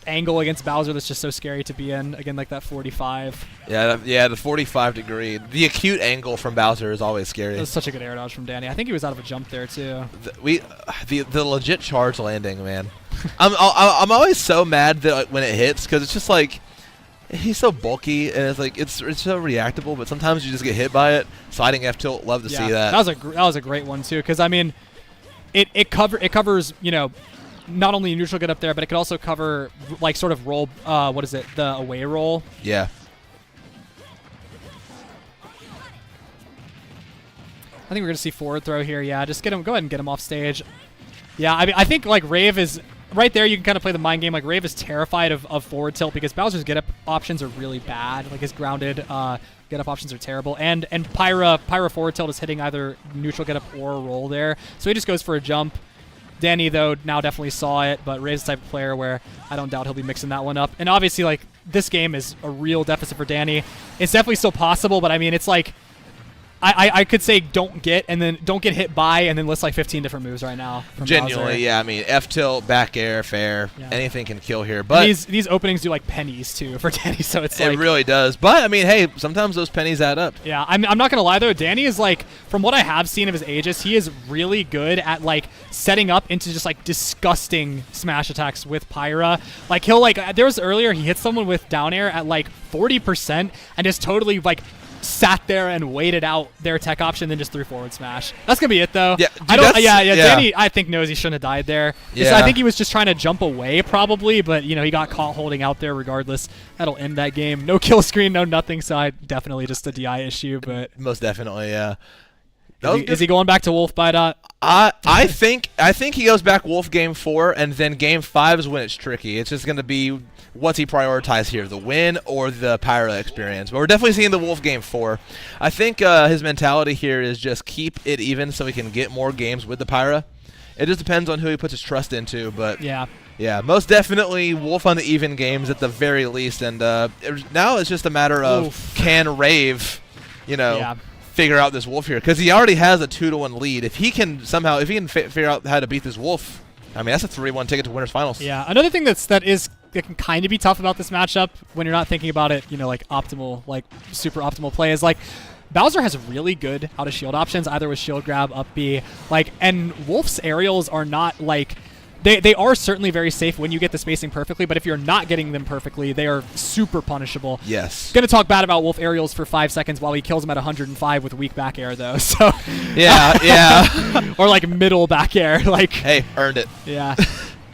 angle against Bowser that's just so scary to be in. Again, like that 45. Yeah, the 45 degree. The acute angle from Bowser is always scary. That was such a good air dodge from Dany. I think he was out of a jump there too. The legit charge landing, man. I'm always so mad that like, when it hits, because it's just like he's so bulky and it's like it's so reactable, but sometimes you just get hit by it. Sliding F tilt, love to see that. That was a great one too, because I mean, it covers, you know, not only neutral get up there, but it could also cover like sort of roll. What is it? The away roll. Yeah. I think we're gonna see forward throw here. Yeah, just get him. Go ahead and get him off stage. Yeah, I mean, I think like Rave is right there. You can kind of play the mind game. Like Rave is terrified of forward tilt because Bowser's get up options are really bad. Like his grounded get up options are terrible. And Pyra forward tilt is hitting either neutral get up or a roll there. So he just goes for a jump. Dany, though, now definitely saw it, but Rave's the type of player where I don't doubt he'll be mixing that one up. And obviously, like, this game is a real deficit for Dany. It's definitely still possible, but I mean, it's like, I could say don't get hit by, and then list like 15 different moves right now. From Genuinely, Bowser. yeah. I mean, F tilt, back air, fair, Yeah. anything can kill here. But these openings do like pennies too for Dany, so it's it like really does. But I mean, hey, sometimes those pennies add up. yeah. I'm not gonna lie though, Dany is like, from what I have seen of his Aegis, he is really good at like setting up into just like disgusting smash attacks with Pyra. Like he'll like there was earlier he hit someone with down air at like 40% and just totally like sat there and waited out their tech option, then just threw forward smash. That's gonna be it though. Yeah, I don't. dude, Yeah. yeah. Dany, I think knows he shouldn't have died there. Yeah. I think he was just trying to jump away probably, but you know he got caught holding out there. Regardless, that'll end that game. No kill screen, no nothing. So I definitely just a DI issue. But Most definitely, yeah. is he going back to Wolf by dot? I think he goes back Wolf game 4, and then game 5 is when it's tricky. It's just going to be what's he prioritize here, the win or the Pyra experience. But we're definitely seeing the Wolf game 4. I think his mentality here is just keep it even so he can get more games with the Pyra. It just depends on who he puts his trust into, but Yeah. yeah, most definitely Wolf on the even games at the very least. And now it's just a matter of Oof. can Rave, you know, Yeah. figure out this Wolf here, because he already has a 2-1 lead. If he can somehow, figure out how to beat this Wolf, I mean that's a 3-1 ticket to winners finals. Yeah. Another thing that can kind of be tough about this matchup when you're not thinking about it, you know, like optimal, like super optimal play is like Bowser has really good out of shield options, either with shield grab, up B, like, and Wolf's aerials are not like they are certainly very safe when you get the spacing perfectly, but if you're not getting them perfectly, they are super punishable. Yes. Gonna talk bad about Wolf aerials for 5 seconds while he kills him at 105 with weak back air though. So Yeah. or like middle back air, like Hey, earned it. yeah.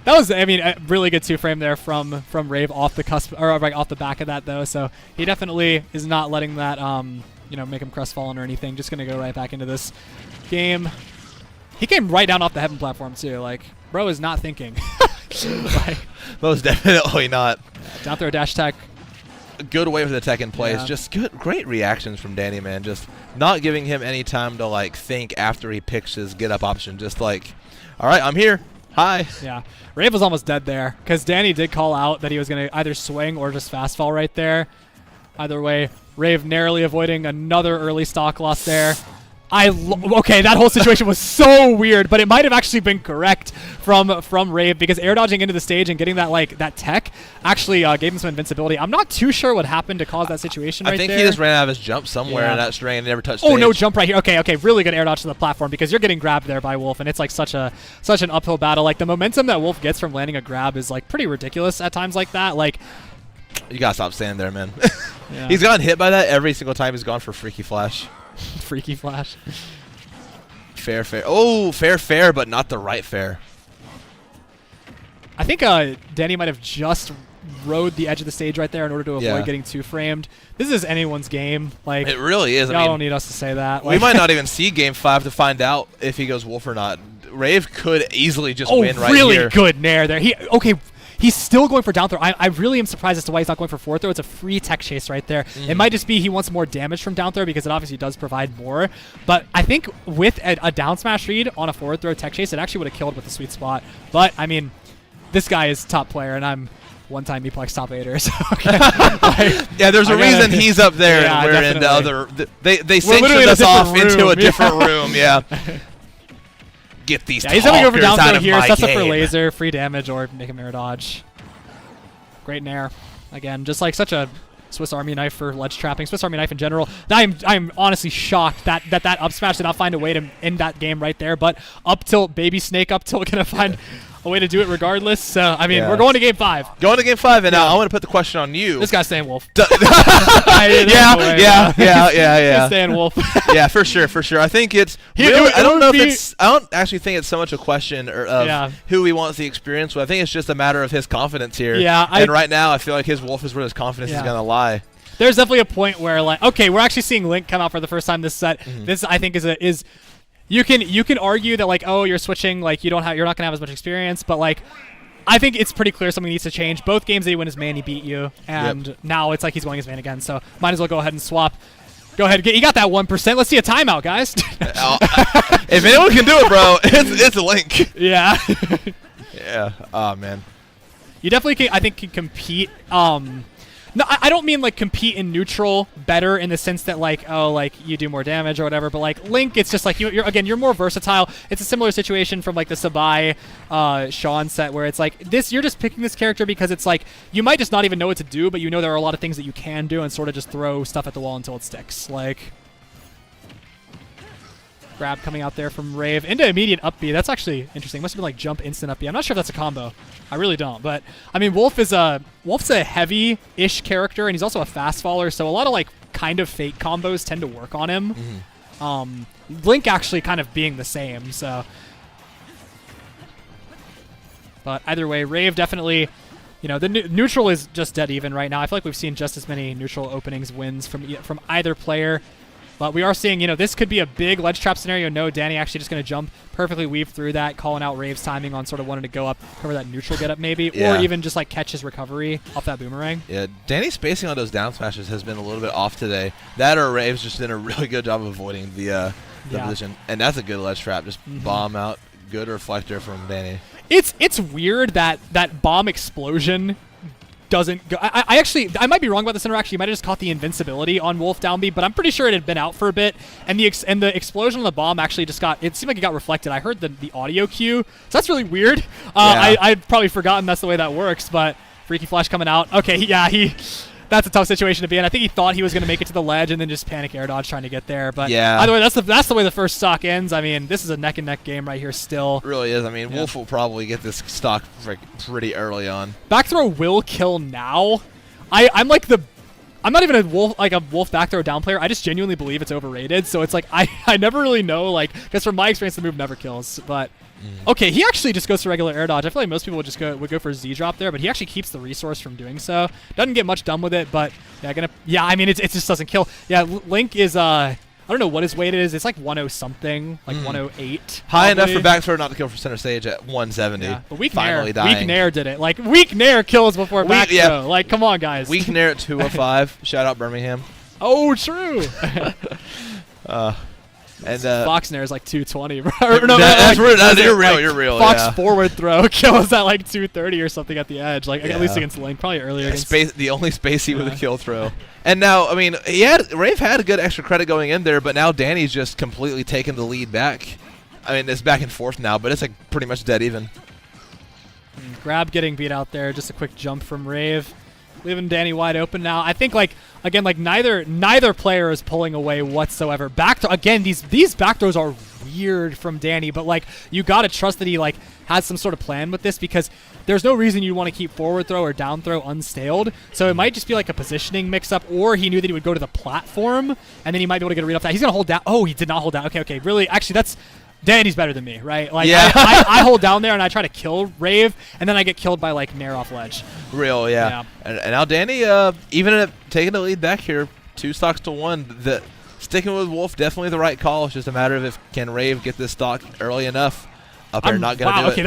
That was, I mean, a really good 2-frame there from Rave off the cusp, or right off the back of that though. So he definitely is not letting that make him crestfallen or anything. Just gonna go right back into this game. He came right down off the heaven platform too. Like, bro is not thinking. Like, Most definitely not. down throw dash attack. Good way for the tech in place. Yeah. Just great reactions from Dany, man. Just not giving him any time to like think after he picks his get up option. Just like, all right, I'm here. Hi. Yeah, Rave was almost dead there because Dany did call out that he was going to either swing or just fast fall right there. Either way, Rave narrowly avoiding another early stock loss there. Okay, that whole situation was so weird, but it might have actually been correct from Rave because air dodging into the stage and getting that tech actually gave him some invincibility. I'm not too sure what happened to cause that situation right there. I think he just ran out of his jump somewhere in that string and never touched Oh, stage. no jump right here. Okay, really good air dodge to the platform because you're getting grabbed there by Wolf, and it's like such an uphill battle. Like the momentum that Wolf gets from landing a grab is like pretty ridiculous at times like that. Like, you gotta stop standing there, man. yeah. He's gotten hit by that every single time he's gone for Freaky Flash. Freaky Flash. Fair. Oh, fair, but not the right fair. I think Dany might have just rode the edge of the stage right there in order to avoid getting 2-framed. This is anyone's game. Like, it really is. Y'all don't need us to say that. We might not even see Game 5 to find out if he goes Wolf or not. Rave could easily just win right really here. Good nair there. He's still going for down throw. I really am surprised as to why he's not going for forward throw. It's a free tech chase right there. It might just be he wants more damage from down throw because it obviously does provide more. But I think with a down smash read on a forward throw tech chase, it actually would have killed with the sweet spot. But, I mean, this guy is top player, and I'm one-time Eplex top 8er. So, yeah, there's a reason he's up there and we're in the other. They sanctioned us off into a different room. Yeah. Get these he's gonna go for down throw here, sets up for game. laser, free damage, or make him air dodge. Great nair. Again, just like such a Swiss Army knife for ledge trapping, Swiss Army knife in general. I'm honestly shocked that up smash did not find a way to end that game right there, but up tilt, baby snake up tilt gonna find a way to do it regardless. So, I mean, we're going to Game 5. Going to Game 5, and now I want to put the question on you. This guy's saying Wolf. Yeah. He's saying Wolf. Yeah, for sure. I think it's. I don't actually think it's so much a question of who he wants the experience with. I think it's just a matter of his confidence here. Yeah. And right now, I feel like his Wolf is where his confidence is going to lie. There's definitely a point where, like, okay, we're actually seeing Link come out for the first time this set. This, I think, is you can argue that, like, oh, you're switching, like, you're not gonna have as much experience, but, like, I think it's pretty clear something needs to change. Both games that he win as man, he beat you, and now it's like he's going as man again. So might as well go ahead and swap. Go ahead, you got that 1%. Let's see a timeout, guys. If anyone can do it, bro, it's a Link. Yeah. Yeah. Oh man. You definitely can compete. No, I don't mean like compete in neutral better in the sense that like, oh, like you do more damage or whatever, but like Link, it's just like you're more versatile. It's a similar situation from like the Sabai Shawn set where it's like this, you're just picking this character because it's like you might just not even know what to do, but you know there are a lot of things that you can do and sort of just throw stuff at the wall until it sticks. Like grab coming out there from Rave into immediate up B. That's actually interesting. Must have been like jump instant up B. I'm not sure if that's a combo. I really don't. But I mean, Wolf's a heavy-ish character, and he's also a fast faller. So a lot of like kind of fake combos tend to work on him. Link actually kind of being the same. So, but either way, Rave definitely. You know, the neutral is just dead even right now. I feel like we've seen just as many neutral openings wins from either player. But we are seeing, you know, this could be a big ledge trap scenario. No, Dany actually just going to jump, perfectly weave through that, calling out Rave's timing on sort of wanting to go up, cover that neutral get up maybe, or even just like catch his recovery off that boomerang. Yeah, Dany's spacing on those down smashes has been a little bit off today. That or Rave's just done a really good job of avoiding the position. And that's a good ledge trap. Just bomb out. Good reflector from Dany. It's weird that bomb explosion doesn't go. I might be wrong about this interaction. You might have just caught the invincibility on Wolf down B, but I'm pretty sure it had been out for a bit. And the explosion on the bomb actually just it seemed like it got reflected. I heard the audio cue, so that's really weird. I'd probably forgotten that's the way that works. But Freaky Flash coming out. Okay, that's a tough situation to be in. I think he thought he was going to make it to the ledge and then just panic air dodge trying to get there. But Yeah. either way, that's the way the first stock ends. I mean, this is a neck and neck game right here still. It really is. I mean, Yeah. Wolf will probably get this stock pretty early on. Back throw will kill now. I'm not even a wolf back throw down player. I just genuinely believe it's overrated. So it's like I never really know, like, because from my experience the move never kills. But okay, he actually just goes to regular air dodge. I feel like most people would go for Z drop there, but he actually keeps the resource from doing so. Doesn't get much done with it, but yeah, I mean it just doesn't kill. Yeah, Link is I don't know what his weight is. It's like 10 something, like 108. High enough probably. for back throw not to kill for center stage at 170. Yeah, but Weak Finally Nair, dying. Weak Nair did it. Like Weak Nair kills before back yeah. throw. Like come on, guys. Weak Nair at 205. Shout out Birmingham. Oh, true. And Fox Nair is like 220, bro. Or no, that's like, real. That's, like, you're real. You're real. Fox Yeah. forward throw kills at like 230 or something at the edge. Like at least Yeah. against Link, probably earlier against. Space, the only spacey with a kill throw. And now, I mean, Rave had a good extra credit going in there, but now Danny's just completely taken the lead back. I mean, it's back and forth now, but it's like pretty much dead even. Grab getting beat out there. Just a quick jump from Rave, leaving Dany wide open now. I think again neither player is pulling away whatsoever. Back throw again. These back throws are weird from Dany, but like you gotta trust that he like has some sort of plan with this because there's no reason you'd want to keep forward throw or down throw unstaled. So it might just be like a positioning mix up, or he knew that he would go to the platform and then he might be able to get a read off that. He's gonna hold down. Oh, he did not hold down. Okay. Really, actually, that's. Danny's better than me, right? Like, Yeah. I hold down there and I try to kill Rave, and then I get killed by like Nair off ledge. Real, yeah. And now Dany, even taking the lead back here, 2 stocks to 1. Sticking with Wolf definitely the right call. It's just a matter of if can Rave get this stock early enough. Up air not gonna do it. Okay,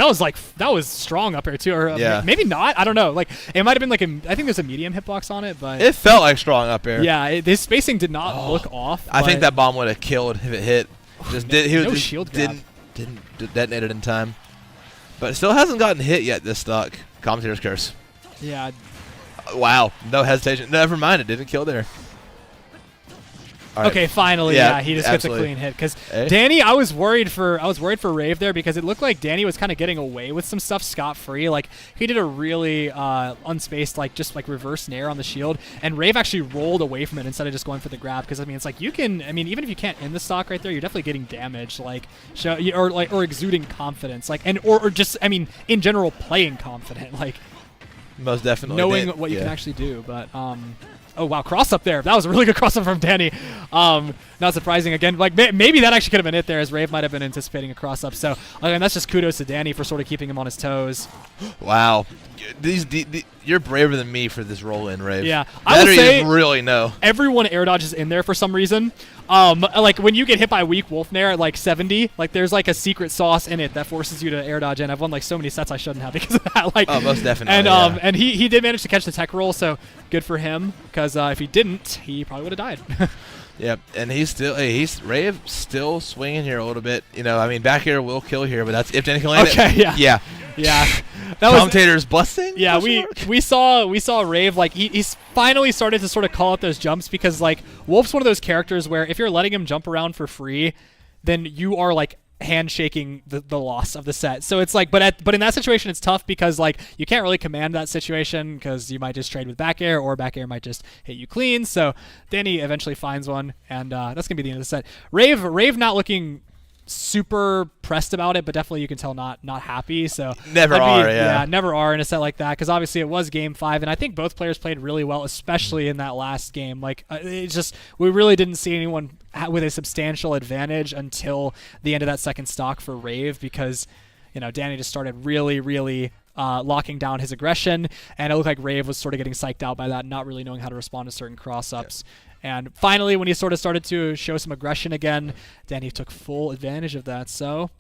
that was strong up air too, or maybe not. I don't know. Like it might have been like I think there's a medium hitbox on it, but it felt like strong up air. Yeah, his spacing did not look off. I think that bomb would have killed if it hit. No shield grab. Didn't detonate it in time, but it still hasn't gotten hit yet. This stock. Commentator's curse. Yeah. Wow. No hesitation. Never mind. It didn't kill there. All right. Okay, finally, he just gets a clean hit. Because Dany, I was worried for Rave there because it looked like Dany was kind of getting away with some stuff scot-free. Like he did a really unspaced, like just like reverse nair on the shield, and Rave actually rolled away from it instead of just going for the grab. Because I mean, it's like you can, I mean, even if you can't end the stock right there, you're definitely getting damage, like or exuding confidence, like or just I mean, in general, playing confident, like most definitely knowing what you can actually do, but. Oh, wow, cross up there. That was a really good cross up from Dany. Not surprising. Again, like maybe that actually could have been it there, as Rave might have been anticipating a cross up. So, again, that's just kudos to Dany for sort of keeping him on his toes. Wow. You're braver than me for this roll in, Rave. Yeah. I will say, really know. Everyone air dodges in there for some reason. Like when you get hit by a weak Wolf Nair at like 70, like there's like a secret sauce in it that forces you to air dodge in. I've won like so many sets I shouldn't have because of that. Like, oh, most definitely. And and he did manage to catch the tech roll, so good for him. Because if he didn't, he probably would have died. Yep, and he's Rave still swinging here a little bit. You know, I mean, back air will kill here, but that's if Dany can land it. Okay, yeah. That Commentators busting. Yeah, we saw Rave like he's finally started to sort of call out those jumps because like Wolf's one of those characters where if you're letting him jump around for free, then you are like handshaking the loss of the set. So it's like, but in that situation it's tough because like you can't really command that situation because you might just trade with back air or back air might just hit you clean. So Dany eventually finds one, and that's gonna be the end of the set. Rave not looking super pressed about it, but definitely you can tell not happy. So never are in a set like that because obviously it was game 5, and I think both players played really well, especially in that last game. Like it's just we really didn't see anyone with a substantial advantage until the end of that second stock for Rave because Dany just started really locking down his aggression, and it looked like Rave was sort of getting psyched out by that, not really knowing how to respond to certain cross-ups. And finally, when he sort of started to show some aggression again, Dany took full advantage of that. So,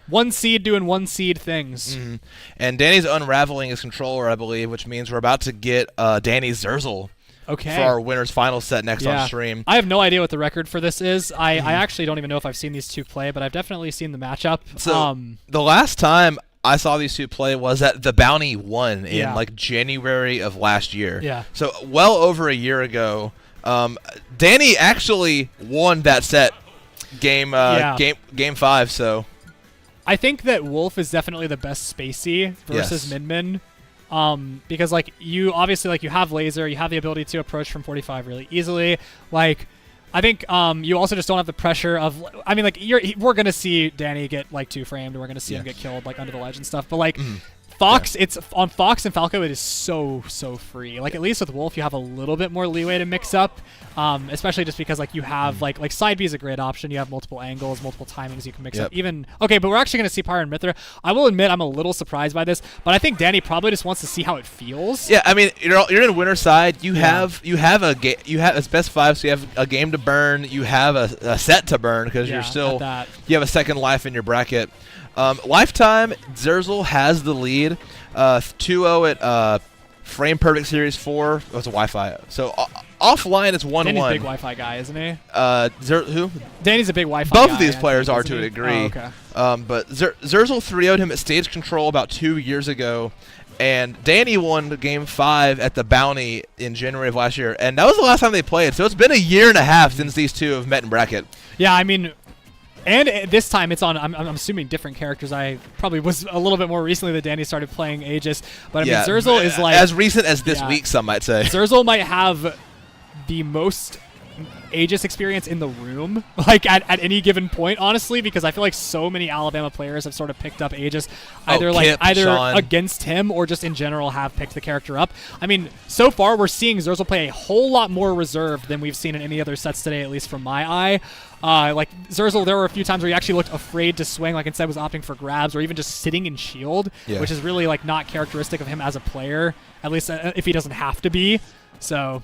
one seed doing one seed things. Mm-hmm. And Danny's unraveling his controller, I believe, which means we're about to get Dany's Xerzal for our winner's final set next on stream. I have no idea what the record for this is. I actually don't even know if I've seen these two play, but I've definitely seen the matchup. So the last time I saw these two play was at the Bounty 1 in like January of last year. Yeah. So well over a year ago. Dany actually won that set game 5, so I think that Wolf is definitely the best spacey versus Min Min. because like you obviously like you have laser, you have the ability to approach from 45 really easily. Like I think you also just don't have the pressure of. I mean, like we're gonna see Dany get like 2-framed, and we're gonna see him get killed like under the ledge and stuff. But like Fox, it's on Fox and Falco. It is so free. Like at least with Wolf, you have a little bit more leeway to mix up, especially just because like you have like side B is a great option. You have multiple angles, multiple timings you can mix up. Even okay, but we're actually gonna see Pyre and Mithra. I will admit I'm a little surprised by this, but I think Dany probably just wants to see how it feels. Yeah, I mean you're in winter side. You have it's best 5, so you have a game to burn. You have a set to burn because you're still you have a second life in your bracket. Lifetime, Xerzal has the lead. 2-0 at Frame Perfect Series 4. Oh, it's a Wi-Fi. So offline, it's 1-1. Dany's a big Wi-Fi guy, isn't he? Who? Danny's a big Wi-Fi guy. Both of these players are to a degree. Oh, okay. But Xerzal 3-0'd him at Stage Control about 2 years ago. And Dany won Game 5 at the Bounty in January of last year. And that was the last time they played. So it's been a year and a half since these two have met in bracket. Yeah, I mean... And this time it's on, I'm assuming different characters. I probably was a little bit more recently that Dany started playing Aegis. But I mean, Xerzal is like... As recent as this week, some might say. Xerzal might have the most Aegis experience in the room, like at any given point, honestly, because I feel like so many Alabama players have sort of picked up Aegis, either Shawn. against him or just in general have picked the character up. I mean, so far we're seeing Xerzal play a whole lot more reserved than we've seen in any other sets today, at least from my eye. Like Xerzal, there were a few times where he actually looked afraid to swing, like instead was opting for grabs or even just sitting in shield, which is really like not characteristic of him as a player, at least if he doesn't have to be. So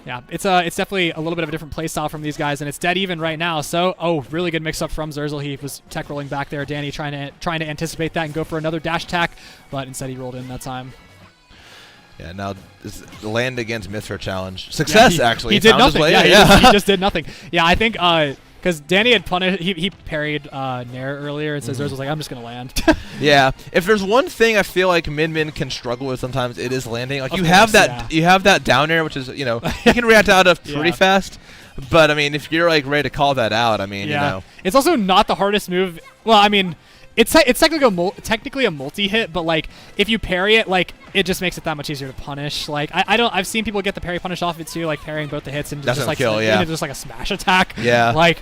yeah, it's definitely a little bit of a different play style from these guys, and it's dead even right now. So, really good mix-up from Xerzal. He was tech rolling back there. Dany trying to anticipate that and go for another dash attack, but instead he rolled in that time. Yeah, now the land against Mithra challenge. Success, actually. He did nothing. He just did nothing. Yeah, I think because Dany had punished, he parried Nair earlier, and so Xerzal was like, I'm just going to land. Yeah. If there's one thing I feel like min can struggle with sometimes, it is landing. Like you have that down air, which is, you can react out of pretty fast. But, I mean, if you're like ready to call that out, I mean, It's also not the hardest move. Well, I mean, it's technically a multi-hit, but like if you parry it, like it just makes it that much easier to punish. Like I've seen people get the parry punish off it too, like parrying both the hits and just like just like a smash attack. Yeah. Like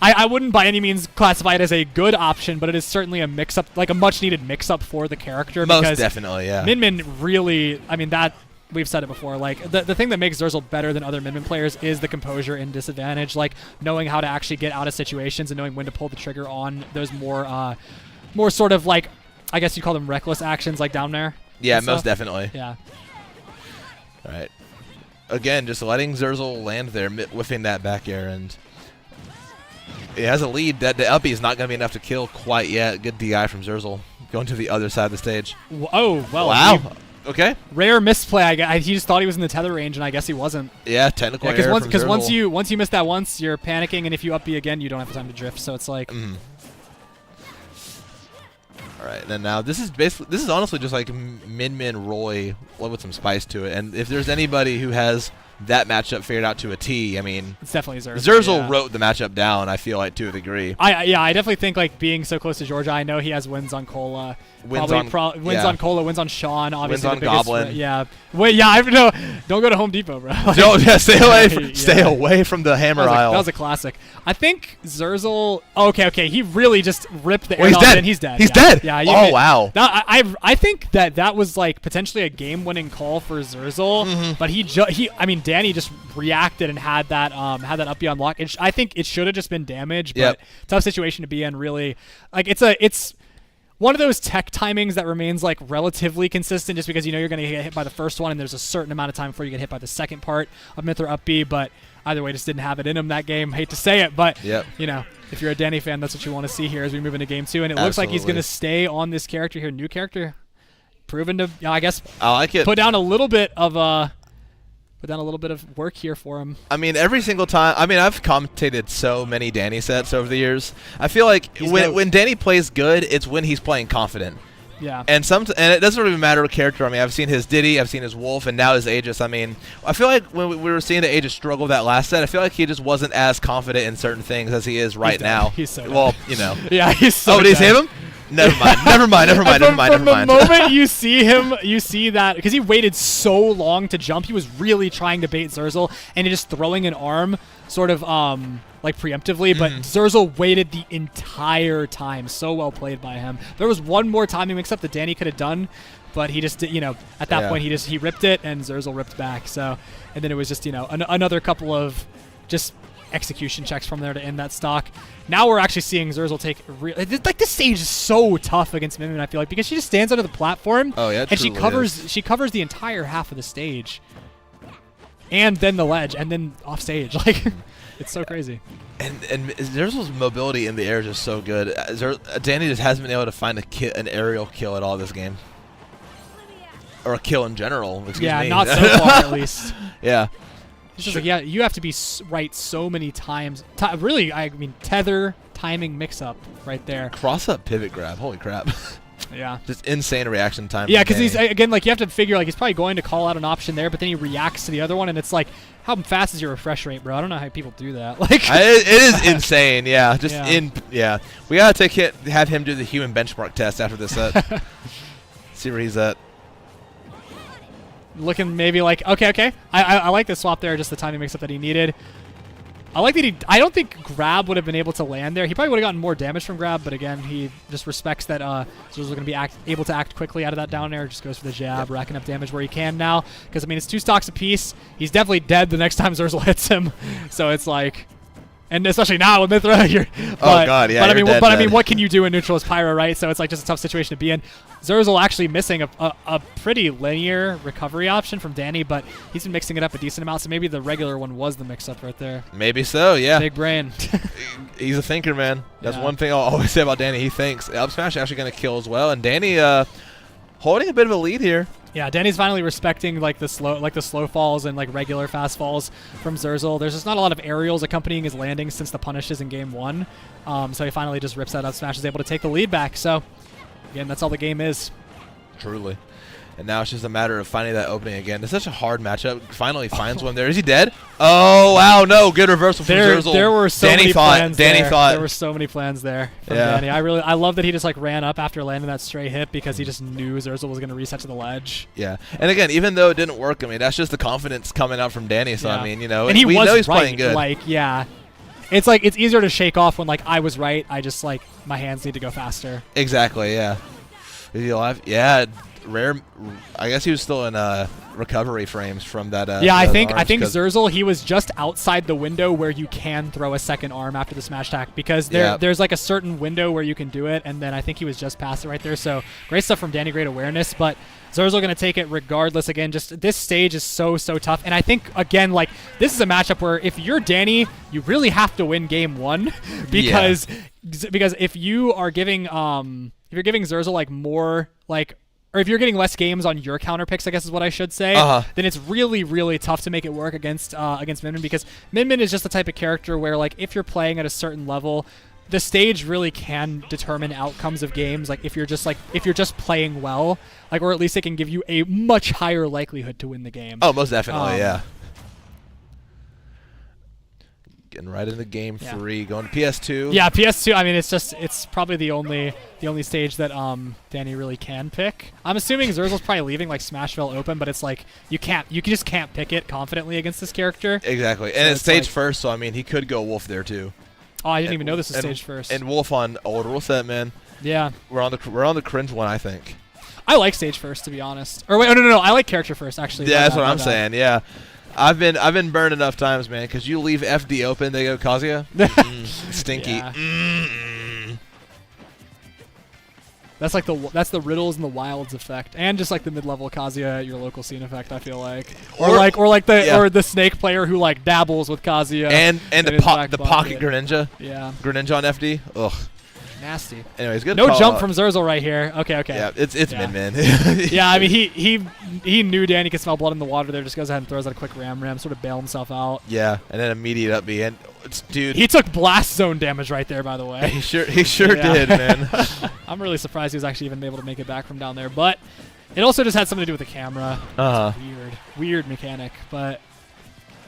I wouldn't by any means classify it as a good option, but it is certainly a mix-up, like a much-needed mix-up for the character. Most definitely, yeah. Min really, I mean that. We've said it before, like, the thing that makes Xerzal better than other Min players is the composure in disadvantage, like, knowing how to actually get out of situations and knowing when to pull the trigger on those more sort of, like, I guess you call them reckless actions, like down there. Yeah, most definitely. Yeah. All right. Again, just letting Xerzal land there, whiffing that back air, and it has a lead. That the uppy is not going to be enough to kill quite yet. Good DI from Xerzal. Going to the other side of the stage. Oh, well. Wow. Okay. Rare misplay. He just thought he was in the tether range, and I guess he wasn't. Yeah, technical error because once you miss that once, you're panicking, and if you up B again, you don't have the time to drift. So it's like. All right, and now this is honestly just like Min Roy with some spice to it. And if there's anybody who has that matchup figured out to a T, I mean, it's definitely Xerzal. Xerzal wrote the matchup down, I feel like, to a degree. I definitely think, like, being so close to Georgia, I know he has wins on Cola. Wins on Cola, wins on Shawn, obviously. Wins on Goblin. Yeah. Wait, yeah, I know. Don't go to Home Depot, bro. Stay away from the hammer aisle. That was a classic. I think Xerzal. Oh, okay. He really just ripped the air he's off, dead. And he's dead. He's dead. Yeah. Wow. I think that was like potentially a game-winning call for Xerzal, but Dany just reacted and had that up B unlock. I think it should have just been damage, but tough situation to be in. Really, like it's one of those tech timings that remains like relatively consistent, just because you're going to get hit by the first one, and there's a certain amount of time before you get hit by the second part of Mithra up B. But either way, just didn't have it in him that game. Hate to say it, but if you're a Dany fan, that's what you want to see here as we move into Game 2, and it looks like he's going to stay on this character here, new character, proven to I guess I like it. Put down a little bit of work here for him. I mean, every single time. I mean, I've commentated so many Dany sets over the years. I feel like when Dany plays good, it's when he's playing confident. Yeah. And it doesn't really matter what character. I mean, I've seen his Diddy, I've seen his Wolf, and now his Aegis. I mean, I feel like when we were seeing the Aegis struggle that last set, I feel like he just wasn't as confident in certain things as he is right now. He's so well, Yeah, he's so did he save him? Never mind. Never mind. Never mind. Never mind. From Never mind. the moment you see him, you see that because he waited so long to jump, he was really trying to bait Xerzal, and he just throwing an arm, sort of like preemptively. But Xerzal waited the entire time. So well played by him. There was one more timing mix-up that Dany could have done, but he just, at that point he ripped it, and Xerzal ripped back. So, and then it was just another couple of just execution checks from there to end that stock. Now we're actually seeing Xerzal take like this stage is so tough against Min Min, I feel like, because she just stands under the platform. Oh yeah, and she covers the entire half of the stage, and then the ledge, and then off stage. Like it's so crazy. And Xerzal's mobility in the air is just so good. Dany just hasn't been able to find an aerial kill at all this game, or a kill in general. Excuse me. Not so far at least. Yeah. It's just like, you have to be right so many times. Really, I mean, tether, timing, mix-up right there. Cross-up pivot grab. Holy crap. Yeah. Just insane reaction time. Yeah, because he's, again, like, you have to figure, like, he's probably going to call out an option there, but then he reacts to the other one, and it's like, how fast is your refresh rate, bro? I don't know how people do that. Like, it is insane, yeah. Just Yeah. We got to have him do the human benchmark test after this set. See where he's at. Looking maybe like, okay. I like the swap there, just the timing mix-up that he needed. I like that I don't think grab would have been able to land there. He probably would have gotten more damage from grab, but again, he just respects that Xerzal's going to be able to act quickly out of that down air. Just goes for the jab, racking up damage where he can now. Because, I mean, it's 2 stocks apiece. He's definitely dead the next time Xerzal hits him. So it's like... And especially now with Mithra, God, yeah. But I mean, what can you do in neutral as Pyro, right? So it's like just a tough situation to be in. Xerzal actually missing a pretty linear recovery option from Dany, but he's been mixing it up a decent amount. So maybe the regular one was the mix-up right there. Maybe so, yeah. Big brain. He's a thinker, man. That's one thing I'll always say about Dany. He thinks. Up smash actually going to kill as well, and Dany holding a bit of a lead here. Yeah, Danny's finally respecting like the slow falls and like regular fast falls from Xerzal. There's just not a lot of aerials accompanying his landings since the punishes in game 1. So he finally just rips that up smash, is able to take the lead back. So again, that's all the game is. Truly. And now it's just a matter of finding that opening again. It's such a hard matchup. Finally finds one there. Is he dead? Oh, wow, no. Good reversal from Xerzal. There were so many plans Dany thought. There were so many plans there from Dany. I love that he just like ran up after landing that stray hit because he just knew Xerzal was going to reset to the ledge. Yeah. And again, even though it didn't work, I mean, that's just the confidence coming out from Dany. So, I mean, and we know he's playing good. Like, yeah. It's like, it's easier to shake off when like I was right. I just like, my hands need to go faster. Exactly, yeah. Is he alive? Yeah. Rare. I guess he was still in recovery frames from that. I think Xerzal, he was just outside the window where you can throw a second arm after the smash attack because there's like a certain window where you can do it, and then I think he was just past it right there. So great stuff from Dany, great awareness, but Xerzal going to take it regardless. Again, just this stage is so tough, and I think again like this is a matchup where if you're Dany, you really have to win game 1 because if you are giving if you're giving Xerzal like more like. Or if you're getting less games on your counter picks, I guess is what I should say, then it's really, really tough to make it work against Min Min, because Min Min is just the type of character where, like, if you're playing at a certain level, the stage really can determine outcomes of games. Like, if you're just playing well, like, or at least it can give you a much higher likelihood to win the game. Oh, most definitely, yeah. Getting right into game 3, going to PS2. Yeah, PS2. I mean, it's probably the only stage that Dany really can pick. I'm assuming Xerzal's probably leaving like Smashville open, but it's like you just can't pick it confidently against this character. Exactly, and it's stage first, so I mean he could go Wolf there too. Oh, I didn't even know this was stage first. And Wolf on old rule set, man. Yeah, we're on the cringe one, I think. I like stage first, to be honest. Or wait, no, I like character first actually. Yeah, that's what I'm saying. Yeah. I've been burned enough times, man, because you leave FD open, they go Kazuya. Stinky. Yeah. That's like that's the riddles and the wilds effect, and just like the mid-level Kazuya at your local scene effect. I feel like, or the snake player who like dabbles with Kazuya, and the pocket Greninja. Yeah. Greninja on FD. Ugh. Nasty. Anyways, good. No jump from Xerzal right here. Okay. Yeah, it's Min Min. Yeah, I mean he knew Dany could smell blood in the water there. Just goes ahead and throws out a quick ram, sort of bail himself out. Yeah, and then immediate up B, and dude. He took blast zone damage right there, by the way. He sure did, man. I'm really surprised he was actually even able to make it back from down there, but it also just had something to do with the camera. Weird mechanic, but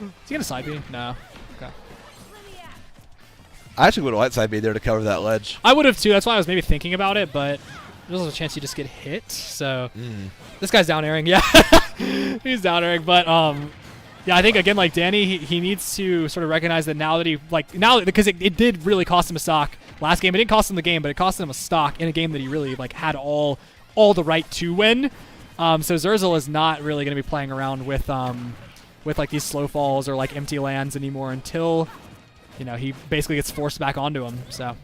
is he gonna side B? No. Okay. I actually would have light side B there to cover that ledge. I would have too. That's why I was maybe thinking about it, but there's also a chance you just get hit. So this guy's down airing. Yeah, he's down airing. But yeah, I think again, like Dany, he needs to sort of recognize that now that because it did really cost him a stock last game. It didn't cost him the game, but it cost him a stock in a game that he really like had all the right to win. So Xerzal is not really going to be playing around with like these slow falls or like empty lands anymore until he basically gets forced back onto him. So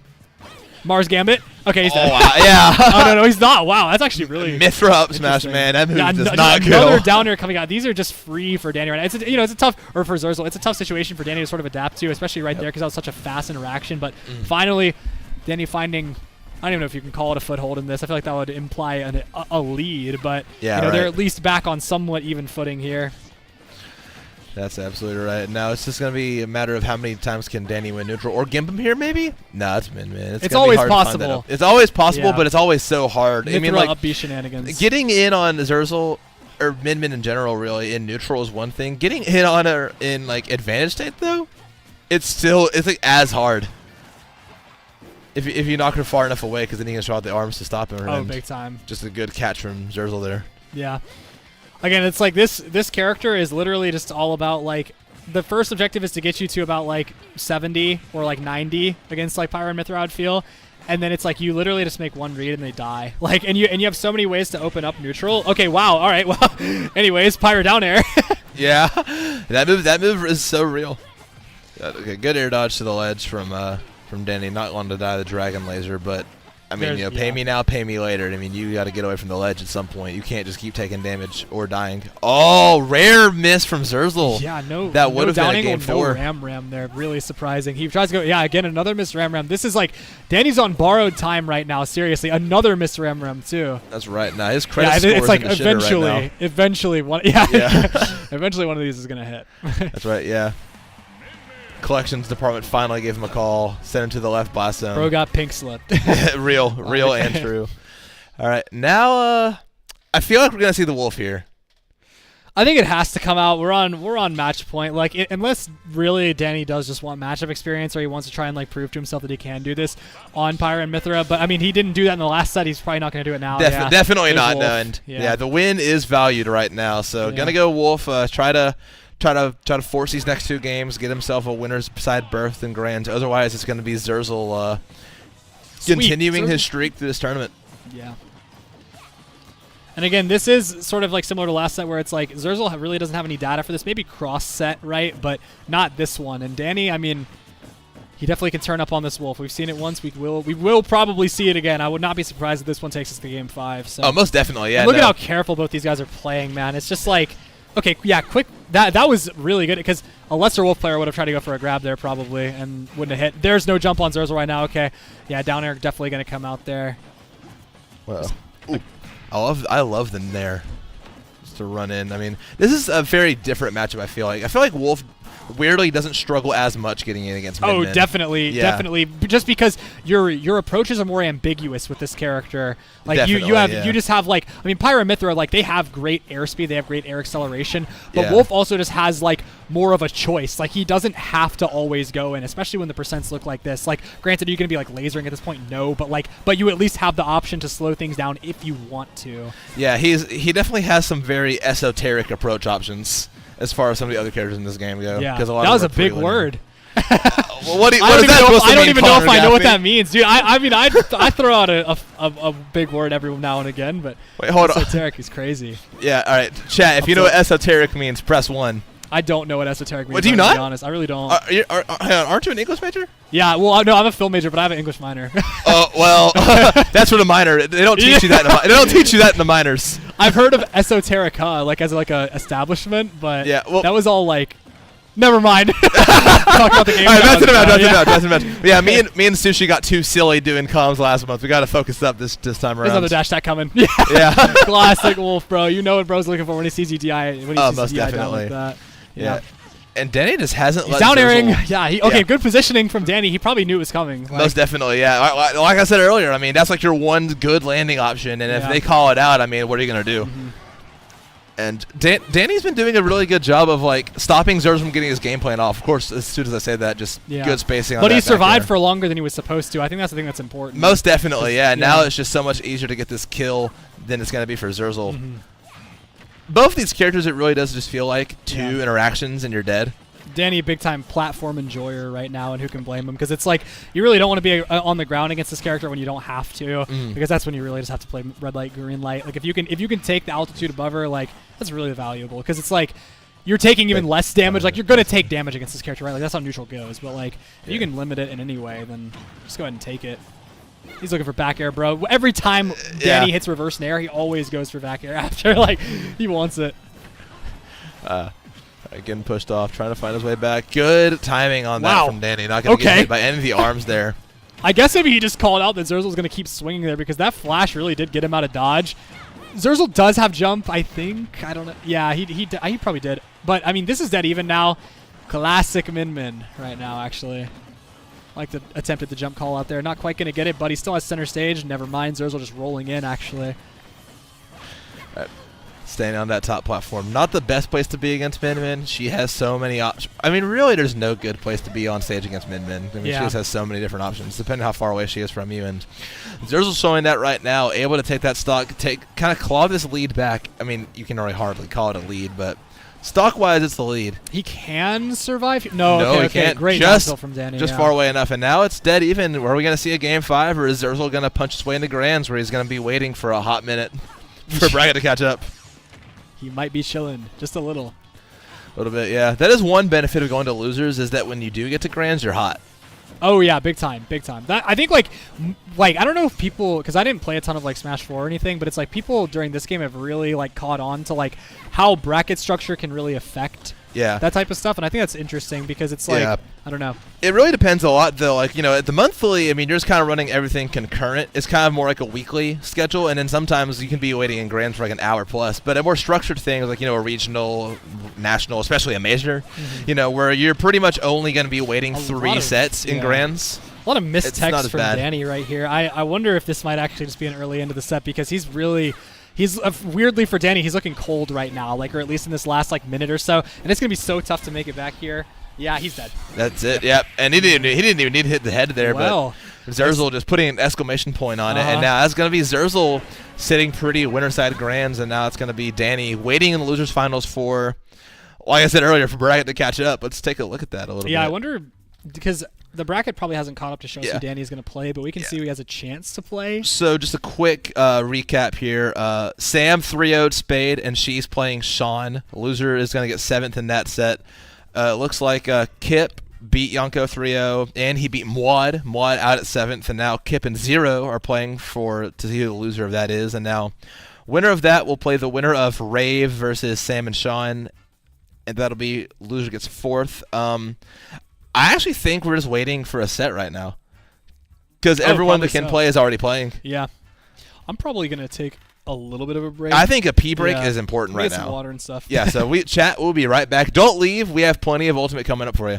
Mars Gambit. Okay, he's dead. Wow, yeah. Oh no, he's not. Wow, that's actually really Mithra up smash, man. That move does not go. Another downer coming out. These are just free for Dany right now. It's a tough, or for Xerzal, it's a tough situation for Dany to sort of adapt to, especially right there because that was such a fast interaction. But finally, Dany finding, I don't even know if you can call it a foothold in this. I feel like that would imply a lead, but they're at least back on somewhat even footing here. That's absolutely right. Now it's just going to be a matter of how many times can Dany win neutral or gimp him here, maybe? No, it's min, man. It's always possible. It's always possible, but it's always so hard. Mithra I mean, like up B shenanigans. Getting in on Xerzal or min in general, really, in neutral is one thing. Getting hit on her in like advantage state though, it's like as hard. If you knock her far enough away, because then you can show out the arms to stop him. Oh, big time. Just a good catch from Xerzal there. Yeah. Again, it's like this character is literally just all about like the first objective is to get you to about like 70 or like 90 against like Pyro and Mithra, I would feel. And then it's like you literally just make one read and they die. Like and you have so many ways to open up neutral. Okay, wow. All right. Well, anyways, Pyro down air. Yeah. That move is so real. Okay, good air dodge to the ledge from Dany. Not wanting to die the dragon laser, but I mean, pay me now, pay me later. I mean, you got to get away from the ledge at some point. You can't just keep taking damage or dying. Oh, rare miss from Xerzal. Yeah, that would have been a game 4. No ram there, really surprising. He tries to go. Yeah, again another miss ram. This is like Danny's on borrowed time right now. Seriously, another miss ram too. That's right. Now his credit score it's like is in the shitter right now. eventually one. Yeah, eventually one of these is gonna hit. That's right. Yeah. Collections department finally gave him a call, sent him to the left blast zone. Bro got pink slipped. real and true. All right, now I feel like we're gonna see the wolf here. I think it has to come out. We're on match point. Like unless really Dany does just want matchup experience, or he wants to try and like prove to himself that he can do this on Pyro and Mithra. But I mean, he didn't do that in the last set. He's probably not gonna do it now. Definitely not. Wolf. No, and the win is valued right now. So gonna go wolf. Try to force these next 2 games, get himself a winner's side berth in Grands. Otherwise, it's going to be Xerzal continuing his streak through this tournament. Yeah. And again, this is sort of like similar to last set where it's like Xerzal really doesn't have any data for this. Maybe cross set, right? But not this one. And Dany, I mean, he definitely can turn up on this wolf. We've seen it once. We will probably see it again. I would not be surprised if this one takes us to game 5. So. Oh, most definitely. Yeah. And look at how careful both these guys are playing, man. It's just like. Okay, yeah, quick. That was really good because a lesser wolf player would have tried to go for a grab there probably and wouldn't have hit. There's no jump on Xerzal right now. Okay, yeah, down air definitely going to come out there. Well, I love the nair just to run in. I mean, this is a very different matchup. I feel like Wolf weirdly doesn't struggle as much getting in against Min-Min. Oh, definitely. Just because your approaches are more ambiguous with this character. Like you just have like Pyro and Mithra, like they have great airspeed, they have great air acceleration, but Wolf also just has like more of a choice. Like he doesn't have to always go in, especially when the percents look like this. Like granted, are you going to be like lasering at this point? No, but you at least have the option to slow things down if you want to. Yeah, he definitely has some very esoteric approach options. As far as some of the other characters in this game go. Yeah, that was a big word. Well, what is that supposed to mean? I don't even know if I know what that means, dude. I throw out a big word every now and again, but wait, hold on. Esoteric is crazy. Yeah, all right, chat. If you know what esoteric means, press 1. I don't know what esoteric means. What, do you not? To be honest, I really don't. Aren't you an English major? Yeah, well, no, I'm a film major, but I have an English minor. Oh, well, that's for the minor. They don't teach you that. They don't teach you that in the minors. I've heard of esoterica, like as like a establishment, but that was all like. Never mind. Talk about the game. All right, that's enough. Yeah, me and Sushi got too silly doing comms last month. We got to focus up this time around. There's another dash attack coming. Yeah. Classic Wolf, bro. You know what bro's looking for when he sees you DI. When he sees most DI definitely. down like that. Yeah. And Dany just hasn't. He's down airing. Yeah. Good positioning from Dany. He probably knew it was coming. Most definitely. Yeah. Like I said earlier, I mean that's like your one good landing option, and if they call it out, I mean, what are you gonna do? And Danny's been doing a really good job of like stopping Xerzal from getting his game plan off. Of course, as soon as I say that, just good spacing on But that he back survived air. for longer than he was supposed to. I think that's the thing that's important. Most definitely, yeah. Yeah. Now it's just so much easier to get this kill than it's going to be for Xerzal. Mm-hmm. Both of these characters, it really does just feel like two interactions and you're dead. Dany, big time platform enjoyer right now, and who can blame him? Because it's like you really don't want to be on the ground against this character when you don't have to, because that's when you really just have to play red light, green light. Like if you can take the altitude above her, like that's really valuable because it's like you're taking even less damage. Like you're gonna take damage against this character, right? Like that's how neutral goes. But like if you can limit it in any way, then just go ahead and take it. He's looking for back air, bro. Every time Dany hits reverse nair, he always goes for back air after. Like he wants it. Getting pushed off, trying to find his way back. Good timing on that from Dany. Not going to get hit by any of the arms there. I guess maybe he just called out that Xerzal was going to keep swinging there because that flash really did get him out of dodge. Xerzal does have jump, I think. I don't know. Yeah, he probably did. But, I mean, this is dead even now. Classic Min right now, actually. Like the attempt at the jump call out there. Not quite going to get it, but he still has center stage. Never mind. Xerzal just rolling in, actually. Staying on that top platform. Not the best place to be against Min. She has so many options. I mean, really, there's no good place to be on stage against Min. I mean, she just has so many different options, depending on how far away she is from you. And Xerzal's showing that right now, able to take that stock, kind of claw this lead back. I mean, you can really hardly call it a lead, but stock-wise, it's the lead. He can survive? No, he okay. can't. Great Just from Dany. Just far away enough. And now it's dead even. Are we going to see a Game 5, or is Xerzal going to punch his way into Grands, where he's going to be waiting for a hot minute for Bracket to catch up? He might be chilling just a little. A little bit, yeah. That is one benefit of going to losers is that when you do get to Grands, you're hot. Oh yeah, big time. That I think like I don't know if people, because I didn't play a ton of like Smash 4 or anything, but it's like people during this game have really like caught on to like how bracket structure can really affect that type of stuff, and I think that's interesting because it's like I don't know. It really depends a lot though. Like, you know, at the monthly, I mean, you're just kind of running everything concurrent. It's kind of more like a weekly schedule, and then sometimes you can be waiting in Grands for like an hour plus. But a more structured thing, like, you know, a regional, national, especially a major, you know, where you're pretty much only going to be waiting 3 sets in Grands. A lot of missed text from Dany right here. I wonder if this might actually just be an early end of the set because he's really. He's weirdly for Dany, he's looking cold right now, like, or at least in this last like minute or so, and it's gonna be so tough to make it back here. Yeah, he's dead. That's it. Yep, and he didn't even need to hit the head there, but Xerzal just putting an exclamation point on it, and now that's gonna be Xerzal sitting pretty winner side Grands, and now it's gonna be Dany waiting in the losers finals for, like I said earlier, for Bracket to catch up. Let's take a look at that a little bit. Yeah, I wonder because the bracket probably hasn't caught up to show us who Dany is going to play, but we can see who has a chance to play. So just a quick recap here. Sam 3-0'd Spade, and she's playing Shawn. Loser is going to get 7th in that set. Looks like Kip beat Yonko 3-0, and he beat Mwad. Mwad out at 7th, and now Kip and Zero are playing to see who the loser of that is. And now winner of that will play the winner of Rave versus Sam and Shawn, and that'll be loser gets 4th. I actually think we're just waiting for a set right now because everyone that can play is already playing. Yeah. I'm probably going to take a little bit of a break. I think a pee break is important right now. Get some water and stuff. Yeah, so we'll be right back. Don't leave. We have plenty of Ultimate coming up for you.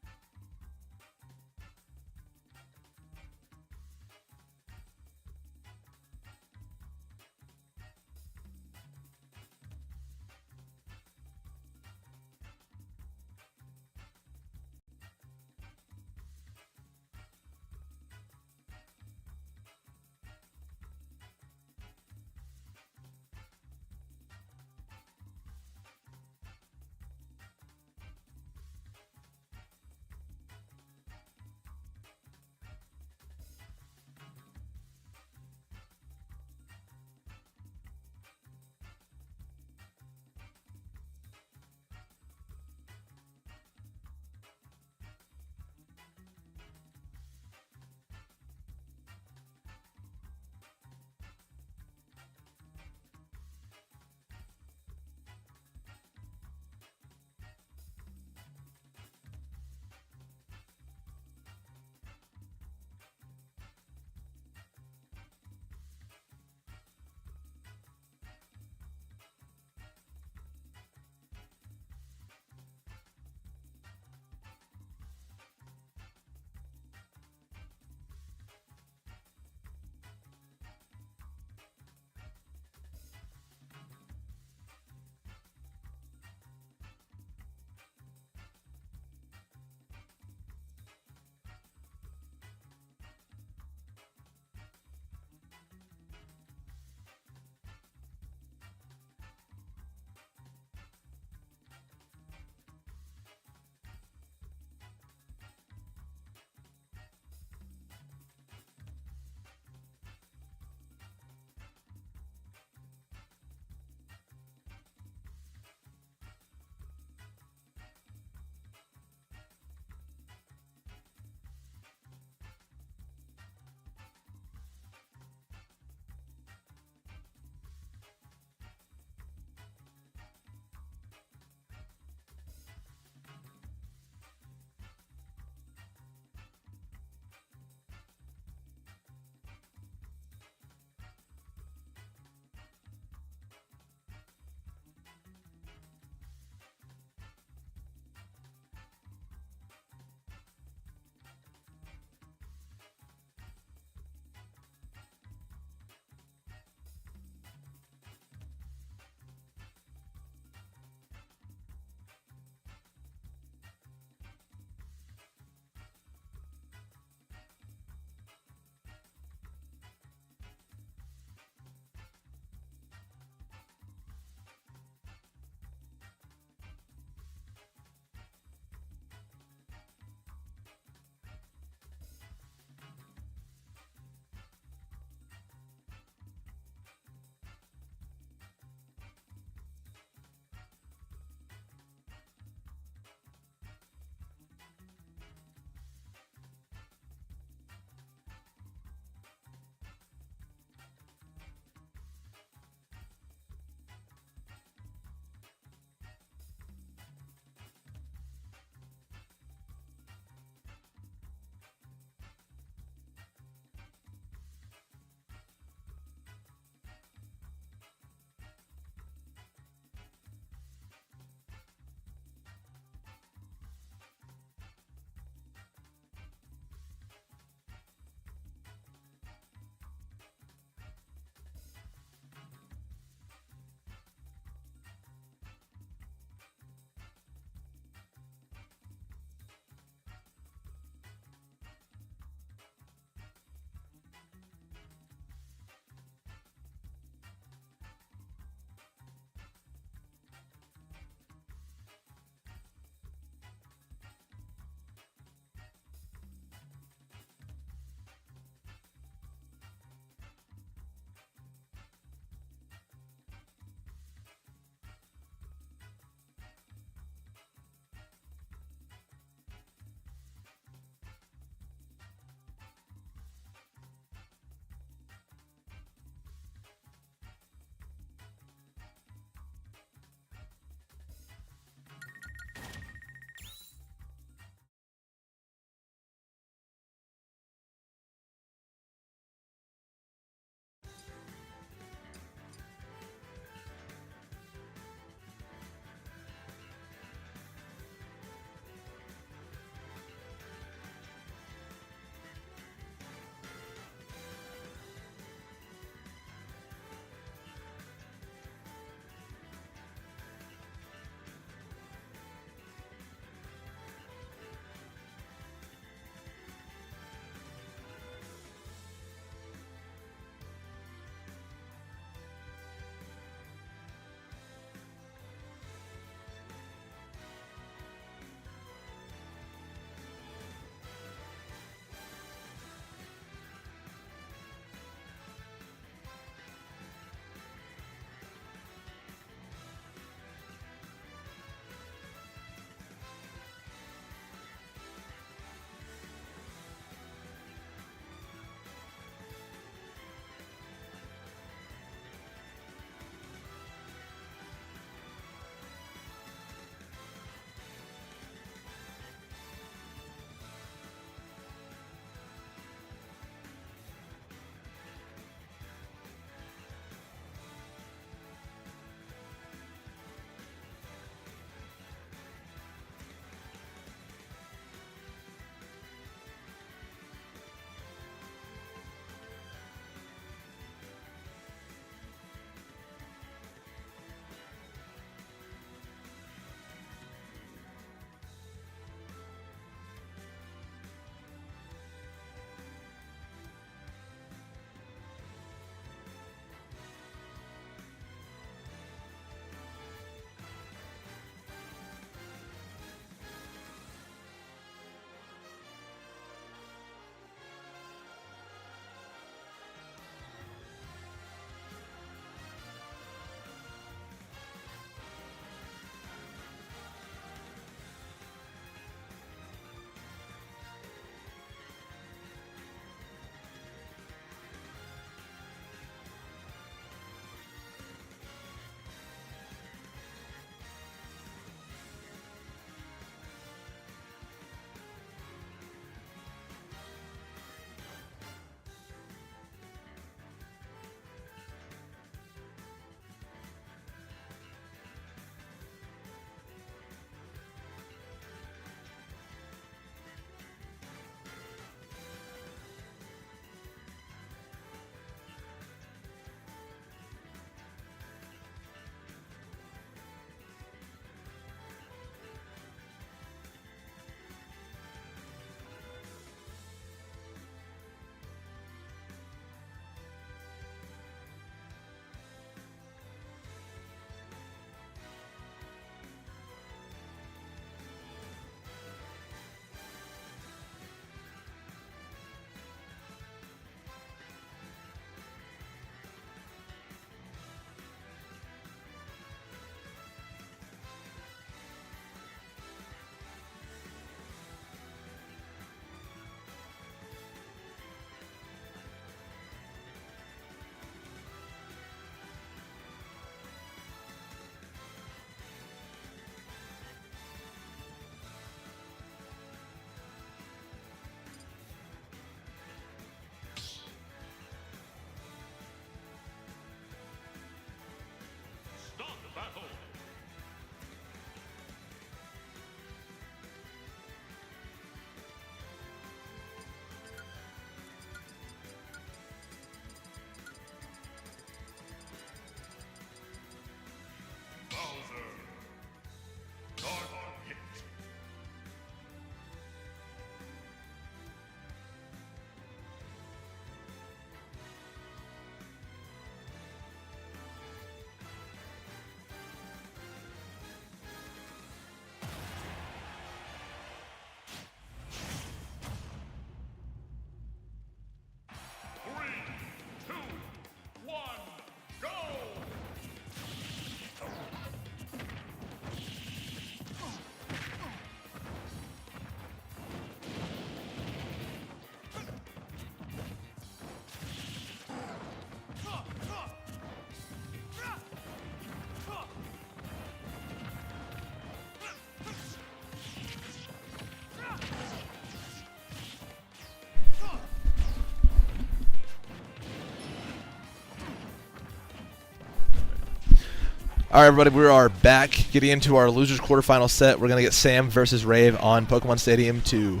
All right, everybody, we are back getting into our losers quarterfinal set. We're gonna get Sam versus Rave on Pokemon Stadium 2.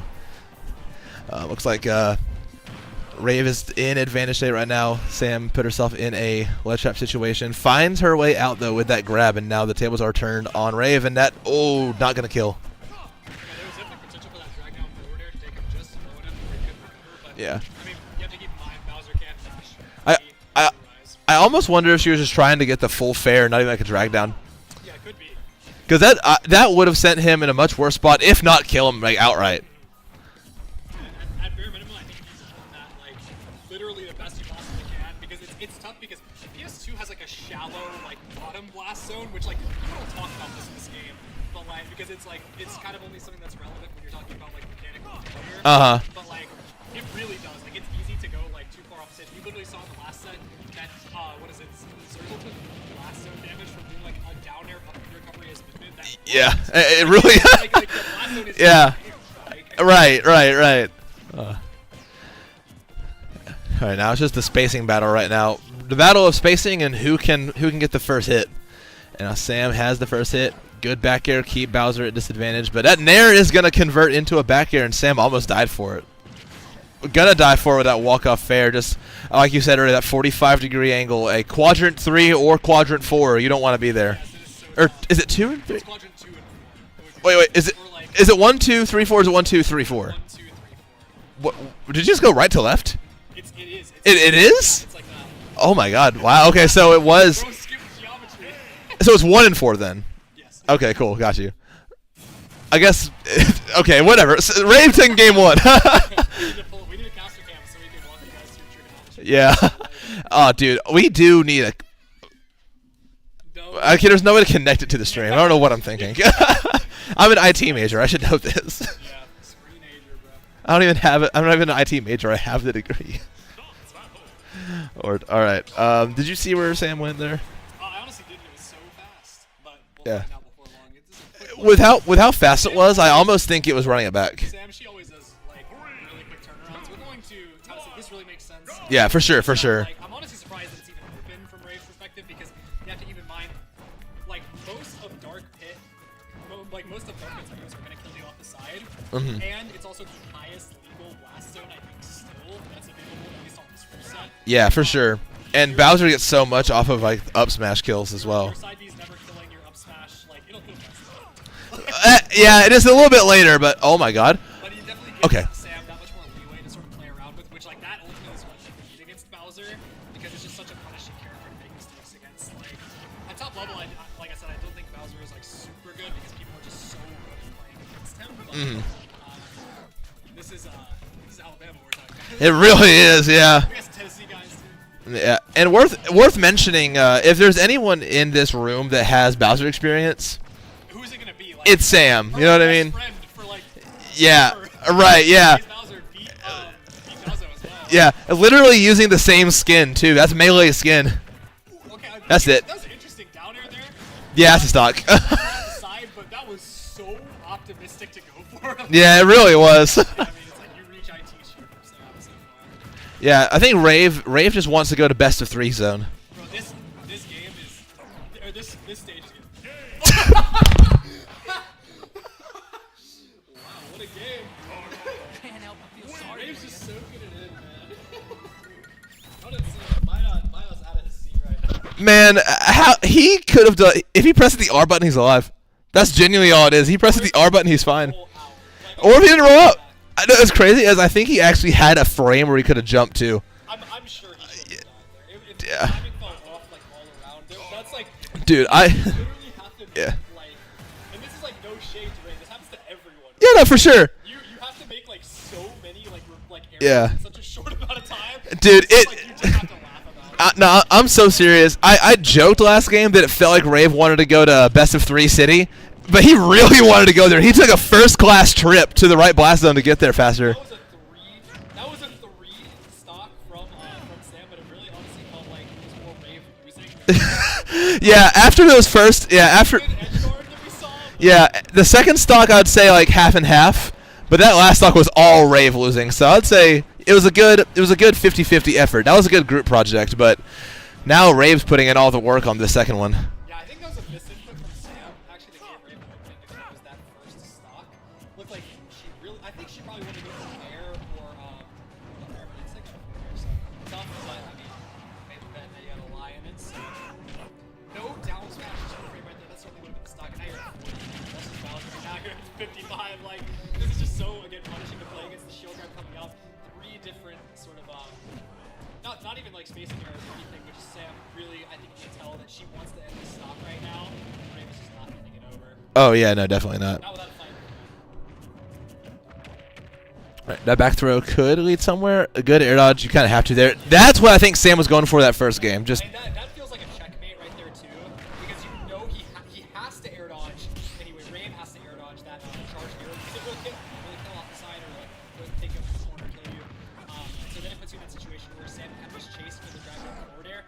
Looks like Rave is in advantage state right now. Sam put herself in a ledge trap situation. Finds her way out though with that grab, and now the tables are turned on Rave, and that not gonna kill. Yeah. I mean, you have to keep in mind Bowser can dash. I almost wonder if she was just trying to get the full fair, not even like a drag down. Yeah, it could be. Because that would have sent him in a much worse spot, if not kill him like outright. At bare minimum, I think he's done that like literally the best you possibly can, because it's tough because PS2 has like a shallow like bottom blast zone, which like people don't talk about this game, but like because it's kind of only something that's relevant when you're talking about like mechanical failure. But like it really does. Like it's easy to go like too far off stage. We literally saw in the last set that what is it? Xerzal took blast zone damage from doing like a down air up recovery as mid. Yeah, it really. Like the blast zone is yeah. Like, Right. All right, now it's just the spacing battle right now. The battle of spacing and who can get the first hit. And now Sam has the first hit. Good back air, keep Bowser at disadvantage, but that nair is gonna convert into a back air, and Sam almost died for it. Gonna die for it with that walk-off fair. Just like you said earlier, that 45-degree angle, a quadrant 3 or quadrant 4. You don't want to be there. Or is it 2 and 3? quadrant 2 and 4. Wait, is it 1 2 3 4? Or is it 1 2 3 4? 1, 2, 3, 4. What? Did you just go right to left? It is. It is? It's like that. Oh my God! Wow. Okay, so it was. Bro, skip geometry. So it's 1 and 4 then. Yes. Okay, cool. Got you. I guess. Okay, whatever. Rave taking game 1. We need a caster cam so we can walk you guys through trigonometry. Yeah. Oh, dude, we do need a. Okay, there's no way to connect it to the stream. I don't know what I'm thinking. I'm an IT major. I should know this. Yeah, screenager, bro. I don't even have it. I'm not even an IT major. I have the degree. All right. Did you see where Sam went there? I honestly didn't. It was so fast, but we'll Yeah. find out before long. It's just a quick With how fast it was, I almost think it was running it back. Sam, she always does like really quick turnarounds. We're going to Tennessee. This really makes sense. Yeah, for sure. Like, I'm honestly surprised that it's even open from Rave's perspective, because you have to keep in mind, like most of Dark Pit's moves are gonna kill you off the side, and it's also the highest legal blast zone I think still that's available at least on this first set. Yeah, for sure. And Bowser gets so much off of like up smash kills as well. Your side B's never killing your up smash, like it'll kill fast. Yeah, it is a little bit later, but oh my God. But he definitely gives Sam that much more leeway to sort of play around with, which like that ultimately is what you need against Bowser, because it's just such a punishing character to make mistakes against. Like at top level, like I said, I don't think Bowser is like super good because people are just so good at playing against him. But this is Alabama we're talking about. It really is, yeah. We got some Tennessee guys too. Yeah, and worth mentioning, if there's anyone in this room that has Bowser experience, Who's it gonna be? Like, it's Sam. You know what I mean? friend for, like, Yeah. forever. Right. Yeah. Bowser beat Bowser as well. Yeah. Literally using the same skin too. That's melee skin. Okay, That's it. That was an interesting down air there. Yeah, that's a stock. Side, but that was so optimistic to go for. Yeah, it really was. I mean, it's like you reach IT shooter so far. Yeah, I think Rave just wants to go to best of 3 zone. Bro, this game is, or this stage is good. Wow, what a game. Can't help but feel sorry. Rave's just soaking it in, man. I don't see Maya's out of his seat right now. Man, how he could have done if he presses the R button, he's alive. That's genuinely all it is. He presses the R button, he's fine. Or if he didn't roll up. I know it's crazy as I think he actually had a frame where he could have jumped to. I'm sure he should have died there. If Yeah. the timing fell off like all around, that's like Dude, you literally have to make, Yeah. like, and this is like no shade to Ray. This happens to everyone. Yeah, no, for sure. You have to make like so many like errors Yeah. in such a short amount of time. Dude, It's like you just have to laugh about it. No, I'm so serious. I joked last game that it felt like Rave wanted to go to best of 3 city, but he really wanted to go there. He took a first-class trip to the right blast zone to get there faster. That was a 3 stock from Sam, but it really honestly felt like it was more Rave losing. Yeah, after those first, yeah, the second stock I'd say like half and half, but that last stock was all Rave losing. So I'd say it was a good 50-50 effort. That was a good group project, but now Rave's putting in all the work on the second one. Yeah, I think that was a not even like spacing errors or anything, but just Sam really, I think you can tell that she wants to end the stock right now. Brave is just not ending it over. Oh yeah, no, definitely not. Not without a fight. Right, that back throw could lead somewhere. A good air dodge, you kind of have to there. That's what I think Sam was going for that first game. Just And that feels like a checkmate right there too, because you know he has to air dodge anyway. Rave has to air dodge that charge air because it will kill off the side or like will take a corner kill you. So then it puts you in that situation where Sam can just chase for the drive down forward air.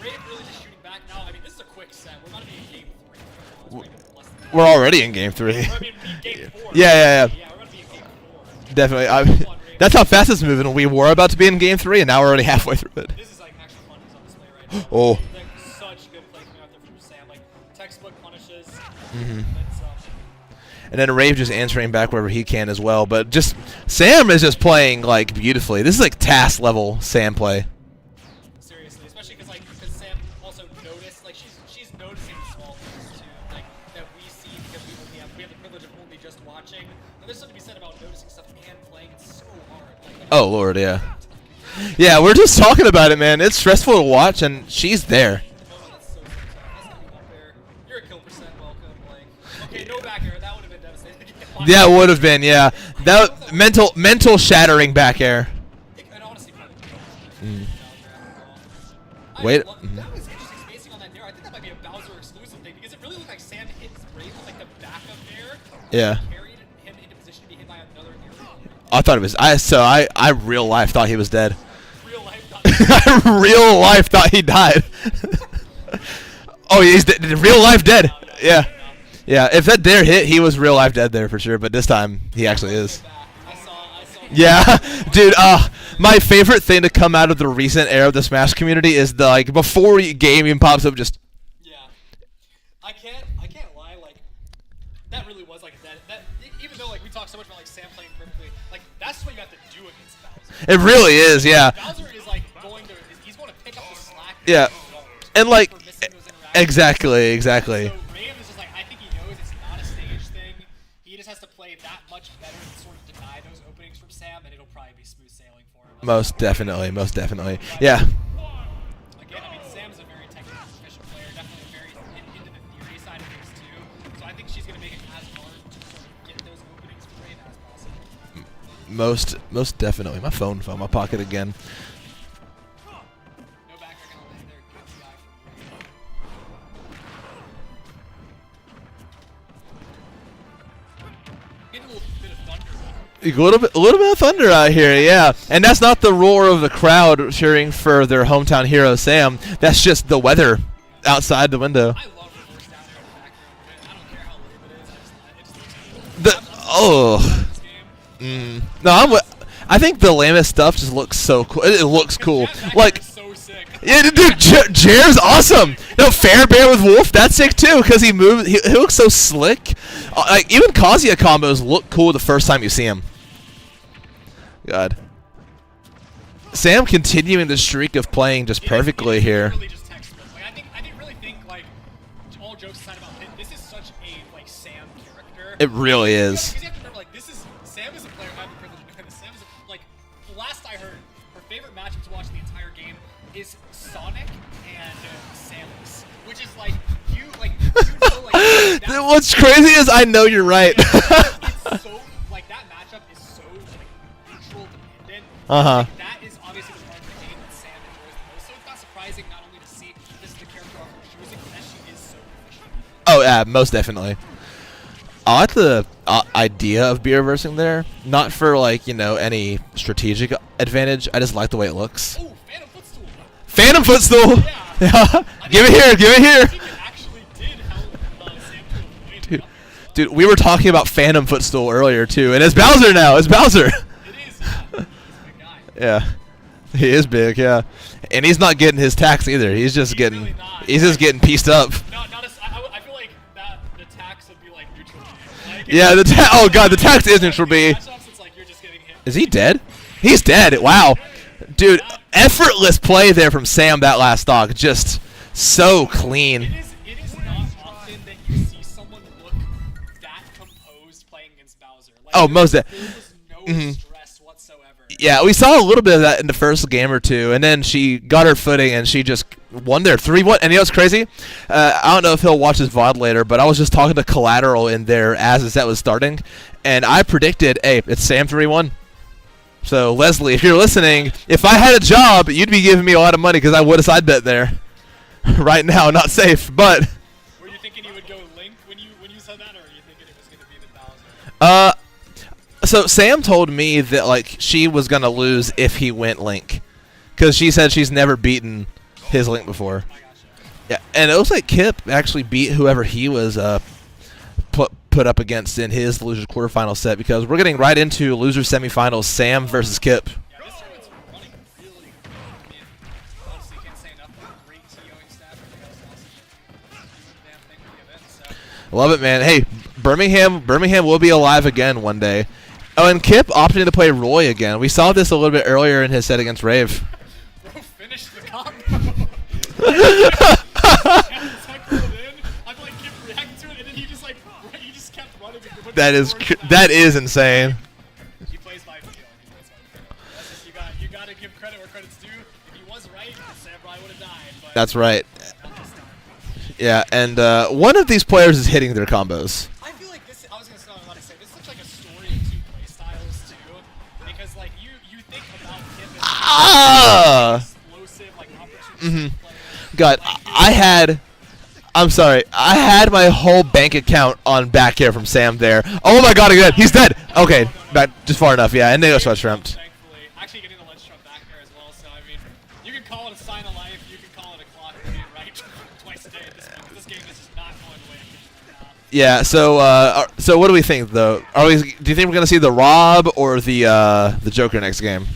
Rave really just shooting back. Now I mean this is a quick set. We're about to be in game 3. It's probably less than that. we're already in game 3. Or, I mean game 4. Yeah. Yeah, we're about to be in game 4. Definitely. That's how fast it's moving. We were about to be in game 3, and now we're already halfway through it. This is like actually fun on display right now. Oh. Like, such good play coming out there from Sam. Like textbook punishes. Mhm. That's, And then Rave just answering back wherever he can as well. But just Sam is just playing like beautifully. This is like task level Sam play. seriously, especially because Sam also noticed, like she's noticing the small things too, like that we see because we have the privilege of only just watching. And there's something to be said about noticing stuff and playing. It's so hard. Like, Oh Lord, yeah. Yeah, we're just talking about it, man. It's stressful to watch, and she's there. oh, that's so that's gonna be unfair. You're a kill percent, welcome. Like, okay, no back air. That would have been devastating. That would have been, yeah. That mental shattering back air. And honestly, probably Wait. That was interesting spacing on that nair. I think that might be a Bowser exclusive thing because it really looked like Sam hits Brave with like the back of nair. Yeah. Carried him into position to be hit by another nair. I thought it was. I real life thought he was dead. Real life. I real life thought he died. Oh, yeah, he's real life dead. Yeah. Yeah, if that dare hit, he was real life dead there for sure. But this time, he actually is. I saw. Yeah, dude. My favorite thing to come out of the recent era of the Smash community is the like before game even pops up, just. Yeah. I can't lie. Like that really was like that. Even though like we talk so much about like Sam playing perfectly, like that's what you have to do against Bowser. It really is, yeah. Bowser is like he's going to pick up the slack. Yeah, and like for missing those interactions. exactly. So Rave is just like, I think he knows it's not a stage thing. He just has to play that much better to sort of deny those openings from Sam, and it'll probably be smooth sailing for him. Most definitely. Yeah. Again, I mean, Sam's a very technically proficient player, definitely very into the theory side of things too. So I think she's going to make it as hard to sort of get those openings for Rave as possible. Most definitely. My phone fell in my pocket again. No back air going to land there. Good guy from Rave. Getting a little bit of thunder. A little bit of thunder out here, yeah. And that's not the roar of the crowd cheering for their hometown hero, Sam. That's just the weather outside the window. I love reverse down there in the background. I don't care how lame it is. It just looks Oh. this game. No, I think the lamest stuff just looks so cool. It looks cool. That back Like, air is so sick. yeah, dude, Jer's awesome. No, Fair Bear with Wolf, that's sick too, because he moves. He looks so slick. Like even Kazuya combos look cool the first time you see him. God. Sam continuing the streak of playing just perfectly here. Really just textbook. Like, I really think like all jokes aside about it, this is such a like Sam character. It really is. Because you have to remember, like Sam is a player. I have the privilege of knowing this. Sam is like the last I heard, her favorite matchup to watch the entire game is Sonic and Samus, which is like you know like. What's crazy is I know you're right. It's so like that matchup is so like neutral dependent. Uh-huh. Like, that is obviously the part of the game that Sam enjoys the most. So it's not surprising not only to see this is the character arc we're choosing, but that she is so proficient. Oh yeah, most definitely. I like the idea of beer versing there. Not for like any strategic advantage. I just like the way it looks. Oh, Phantom Footstool. Phantom Footstool. Yeah. Give it here. Give it I here. think it actually did help Sam to avoid Dude. up. Dude, we were talking about Phantom Footstool earlier too, and it's Bowser now. It's Bowser. It is. He's a big guy. Yeah, he is big. Yeah, and he's not getting his tax either. He's just getting, really not. he's just getting pieced up. I feel like that the tax would be like neutral B. Like, Yeah, oh god, the tax is neutral B. matchups, it's like you're just getting hit. Is he dead? He's dead. Wow, dude, effortless play there from Sam. That last stock, just so clean. It is not often that you see someone look that composed playing against Bowser. Like, Oh, most there was no stress whatsoever. Yeah, we saw a little bit of that in the first game or two, and then she got her footing and she just won there 3-1. And you know what's crazy? I don't know if he'll watch his VOD later, but I was just talking to Collateral in there as the set was starting, and I predicted, hey, it's Sam 3-1. So, Leslie, if you're listening, if I had a job, you'd be giving me a lot of money because I would have side bet there. Right now, not safe, but... Were you thinking he would go Link when you said that, or were you thinking it was going to be the Bowser? So Sam told me that like she was gonna lose if he went Link, because she said she's never beaten his Link before. Yeah, and it looks like Kip actually beat whoever he was put up against in his losers quarterfinal set, because we're getting right into losers semifinals. Sam versus Kip. Yeah, this tournament's running really good. I mean, honestly, can't say enough about great TOing staff. Everything else awesome. Damn thing for the event. So. Love it, man. Hey, Birmingham will be alive again one day. Oh, and Kip opted to play Roy again. We saw this a little bit earlier in his set against Rave. Bro, finish the combo. I like Kip reacted to it, and then he just kept running. That is insane. He plays by feel. That's just, you gotta give credit where credit's due. If he was right, Sam probably would have died. But That's right. Yeah, and one of these players is hitting their combos. I feel like this. I was gonna say this looks like a story of two play styles too, because like you think about Kip as explosive, like opportunistic player. God, Like, I had my whole bank account on back air from Sam there. Oh my God, again, he's dead. Okay, back just far enough, yeah, and they go sweat shrimped. Thankfully, actually getting the ledge trump back there as well. So I mean, you can call it a sign of life. You can call it a clock being right twice a day at this point. 'Cause this game is just not going away. Yeah, so what do we think though? Do you think we're gonna see the Rob or the Joker next game?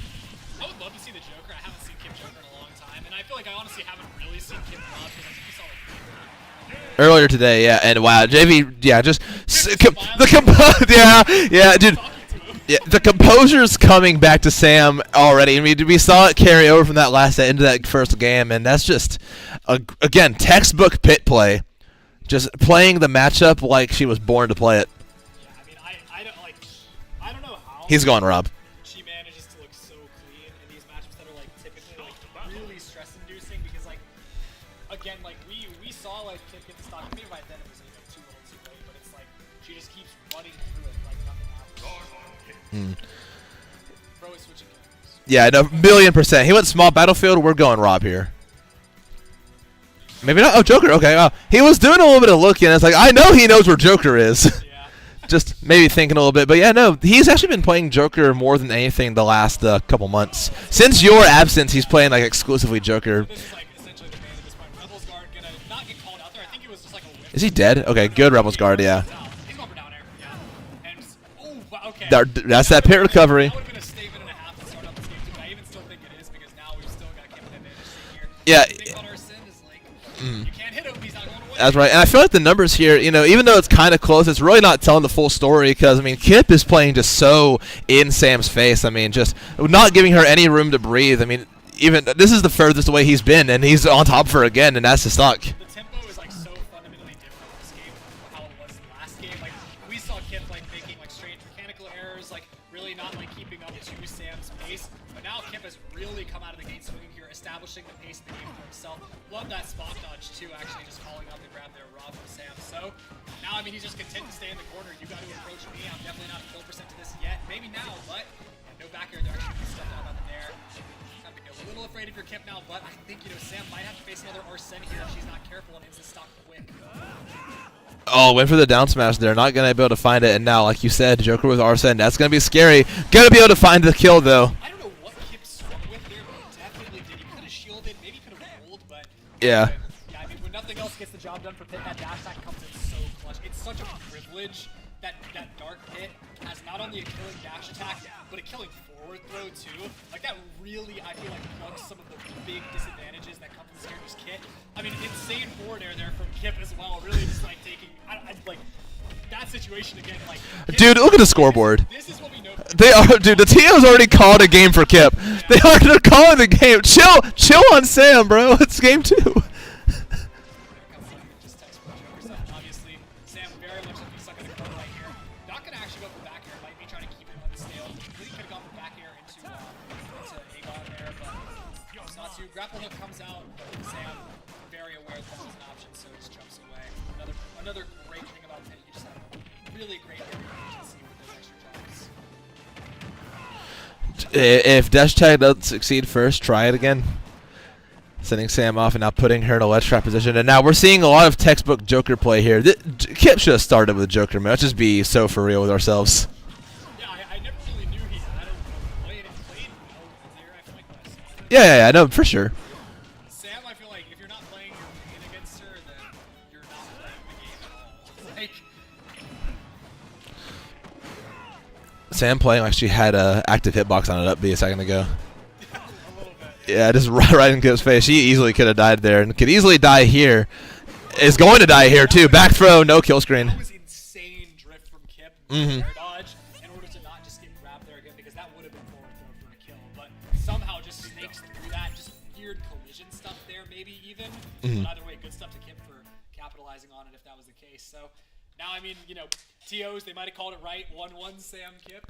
I would love to see the Joker. I haven't seen Kip Joker in a long time, and I feel like I honestly haven't really seen Kip Rob because I think we saw like Earlier today, yeah, and wow, JV, yeah, just dude. Yeah, the composure's coming back to Sam already. I mean, we saw it carry over from that last set into that first game, and that's just, again, textbook pit play. Just playing the matchup like she was born to play it. Yeah, I mean, I don't know how. He's gone, Rob. She manages to look so clean in these matchups that are like typically like really stress-inducing because like, again, like we saw like Kip get the stock. Maybe by then it was too little, too late, but it's like she just keeps running through it like nothing happens. Bro is switching characters. Yeah, no, 1,000,000%. He went small battlefield. We're going Rob here. Maybe not. Oh, Joker. Okay. He was doing a little bit of looking. It's like, I know he knows where Joker is. Yeah. Just maybe thinking a little bit. But yeah, no, he's actually been playing Joker more than anything the last couple months. Since your absence, he's playing like exclusively Joker. This is like essentially the man at this point. Rebel's Guard gonna not get called out there. I think it was just like a whip. Is he dead? Okay, good Rebel's Guard, yeah. He's going for down air. Yeah. And okay. That's that pit recovery. That would have been a statement and a half to start up this game too. But I even still think it is because now we've still got Kip an advantage here. Yeah. Big on our sin is like you can't hit him. He's not going away. That's right, and I feel like the numbers here, you know, even though it's kind of close, it's really not telling the full story because, I mean, Kip is playing just so in Sam's face. I mean, just not giving her any room to breathe. I mean, even this is the furthest away he's been, and he's on top of her again, and that's the stock. The tempo is like so fundamentally different this game from how it was last game. Like we saw Kip like making like strange mechanical errors, like really not like keeping up to Sam's pace. But now Kip has really come out of the gate swinging here, establishing the pace of the game for himself. Love that spot dodge too, actually just calling out the grab there, Rob from Sam. So now I mean he's just content to stay in the corner. You got to approach me. I'm definitely not full percent to this yet. Maybe now, but no back air direction. He stepped out on the there. Time to go. A little afraid of your Kip now, but I think Sam might have to face another Arsene here if she's not careful and hits the stock quick. Oh, went for the down smash there. Not going to be able to find it, and now, like you said, Joker with Arsene. That's going to be scary. Going to be able to find the kill, though. I don't know what Kip swung with there, but he definitely did. He could have shielded, maybe could have rolled, but... Yeah. Yeah, I mean, when nothing else gets the job done for Pit, that dash attack comes in so clutch. It's such a privilege that Dark Pit has not only a killing dash attack, but a killing forward throw, too. Like, that really, I feel like, plugs some of the big disadvantages that come from this character's kit. I mean, insane forward air there from Kip as well, really just, like, taking... like, that situation again, like... Dude, look at the scoreboard. This is what we know. They are, dude. The TO's already called a game for Kip. They're calling the game. Chill on Sam, bro. It's game 2. Obviously, Sam very much looking stuck in the corner right here. Not gonna actually go for back air. Might be trying to keep it unstale. Really could have gone for back air into 2. Grapple hook comes out. Sam very aware that that's an option, so just jumps away. Another great thing about Pit, you just have really great area agency with those extra jumps. If dash tag doesn't succeed first, try it again. Sending Sam off and now putting her in a ledge trap position. And now we're seeing a lot of textbook Joker play here. Kip should have started with Joker, man. Let's just be so for real with ourselves. Yeah, I never really knew he had a way and played well with Xer. I feel like that's Yeah, no, for sure. Sam, I feel like if you're not playing your main against her, then you're not playing the game at all. Like, Sam playing like she had a active hitbox on it up B a second ago. Yeah, just right in Kip's face. She easily could have died there and could easily die here. Is going to die here too. Back throw, no kill screen. that was insane drift from Kip. Air dodge in order to not just get grabbed there again, because that would have been forward throw for a kill. But somehow just snakes through that. Just weird collision stuff there, maybe even. But either way, good stuff to Kip for capitalizing on it if that was the case. So now, I mean, you know, TOs, they might have called it right. 1-1 Sam Kip.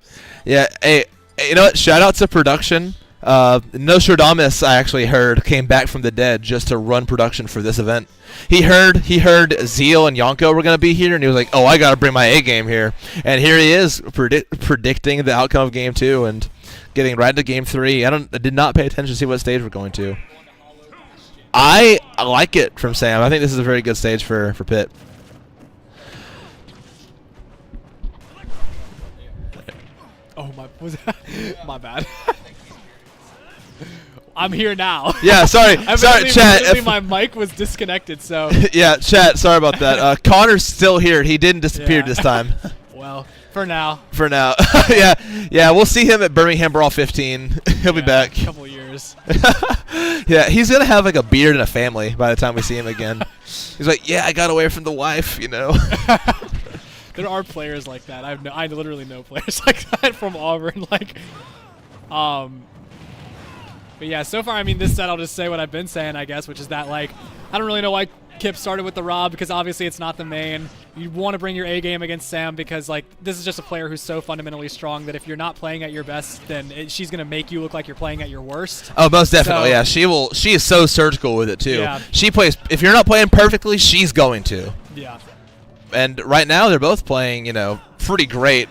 Yeah, hey, you know what? Shout out to production. Nostradamus, I actually heard, came back from the dead just to run production for this event. He heard Xerzal and Yonko were gonna be here, and he was like, "Oh, I gotta bring my A game here." And here he is, predicting the outcome of Game 2 and getting right into Game 3. I did not pay attention to see what stage we're going to. I like it from Sam. I think this is a very good stage for Pitt. Oh, my bad. I'm here now. Yeah, sorry, chat. Evidently my mic was disconnected, so. Yeah, chat. Sorry about that. Connor's still here. He didn't disappear this time. Well, for now. For now. yeah. We'll see him at Birmingham Brawl 15. He'll be back. A couple years. Yeah, he's gonna have like a beard and a family by the time we see him again. He's like, yeah, I got away from the wife, you know. There are players like that. I literally know players like that from Auburn. Like, but yeah, so far, I mean, this set, I'll just say what I've been saying, I guess, which is that, like, I don't really know why Kip started with the Rob, because obviously it's not the main. You want to bring your A game against Sam because, like, this is just a player who's so fundamentally strong that if you're not playing at your best, then she's going to make you look like you're playing at your worst. Oh, most definitely, yeah. She is so surgical with it, too. Yeah. She plays, if you're not playing perfectly, she's going to. Yeah. And right now, they're both playing, you know, pretty great.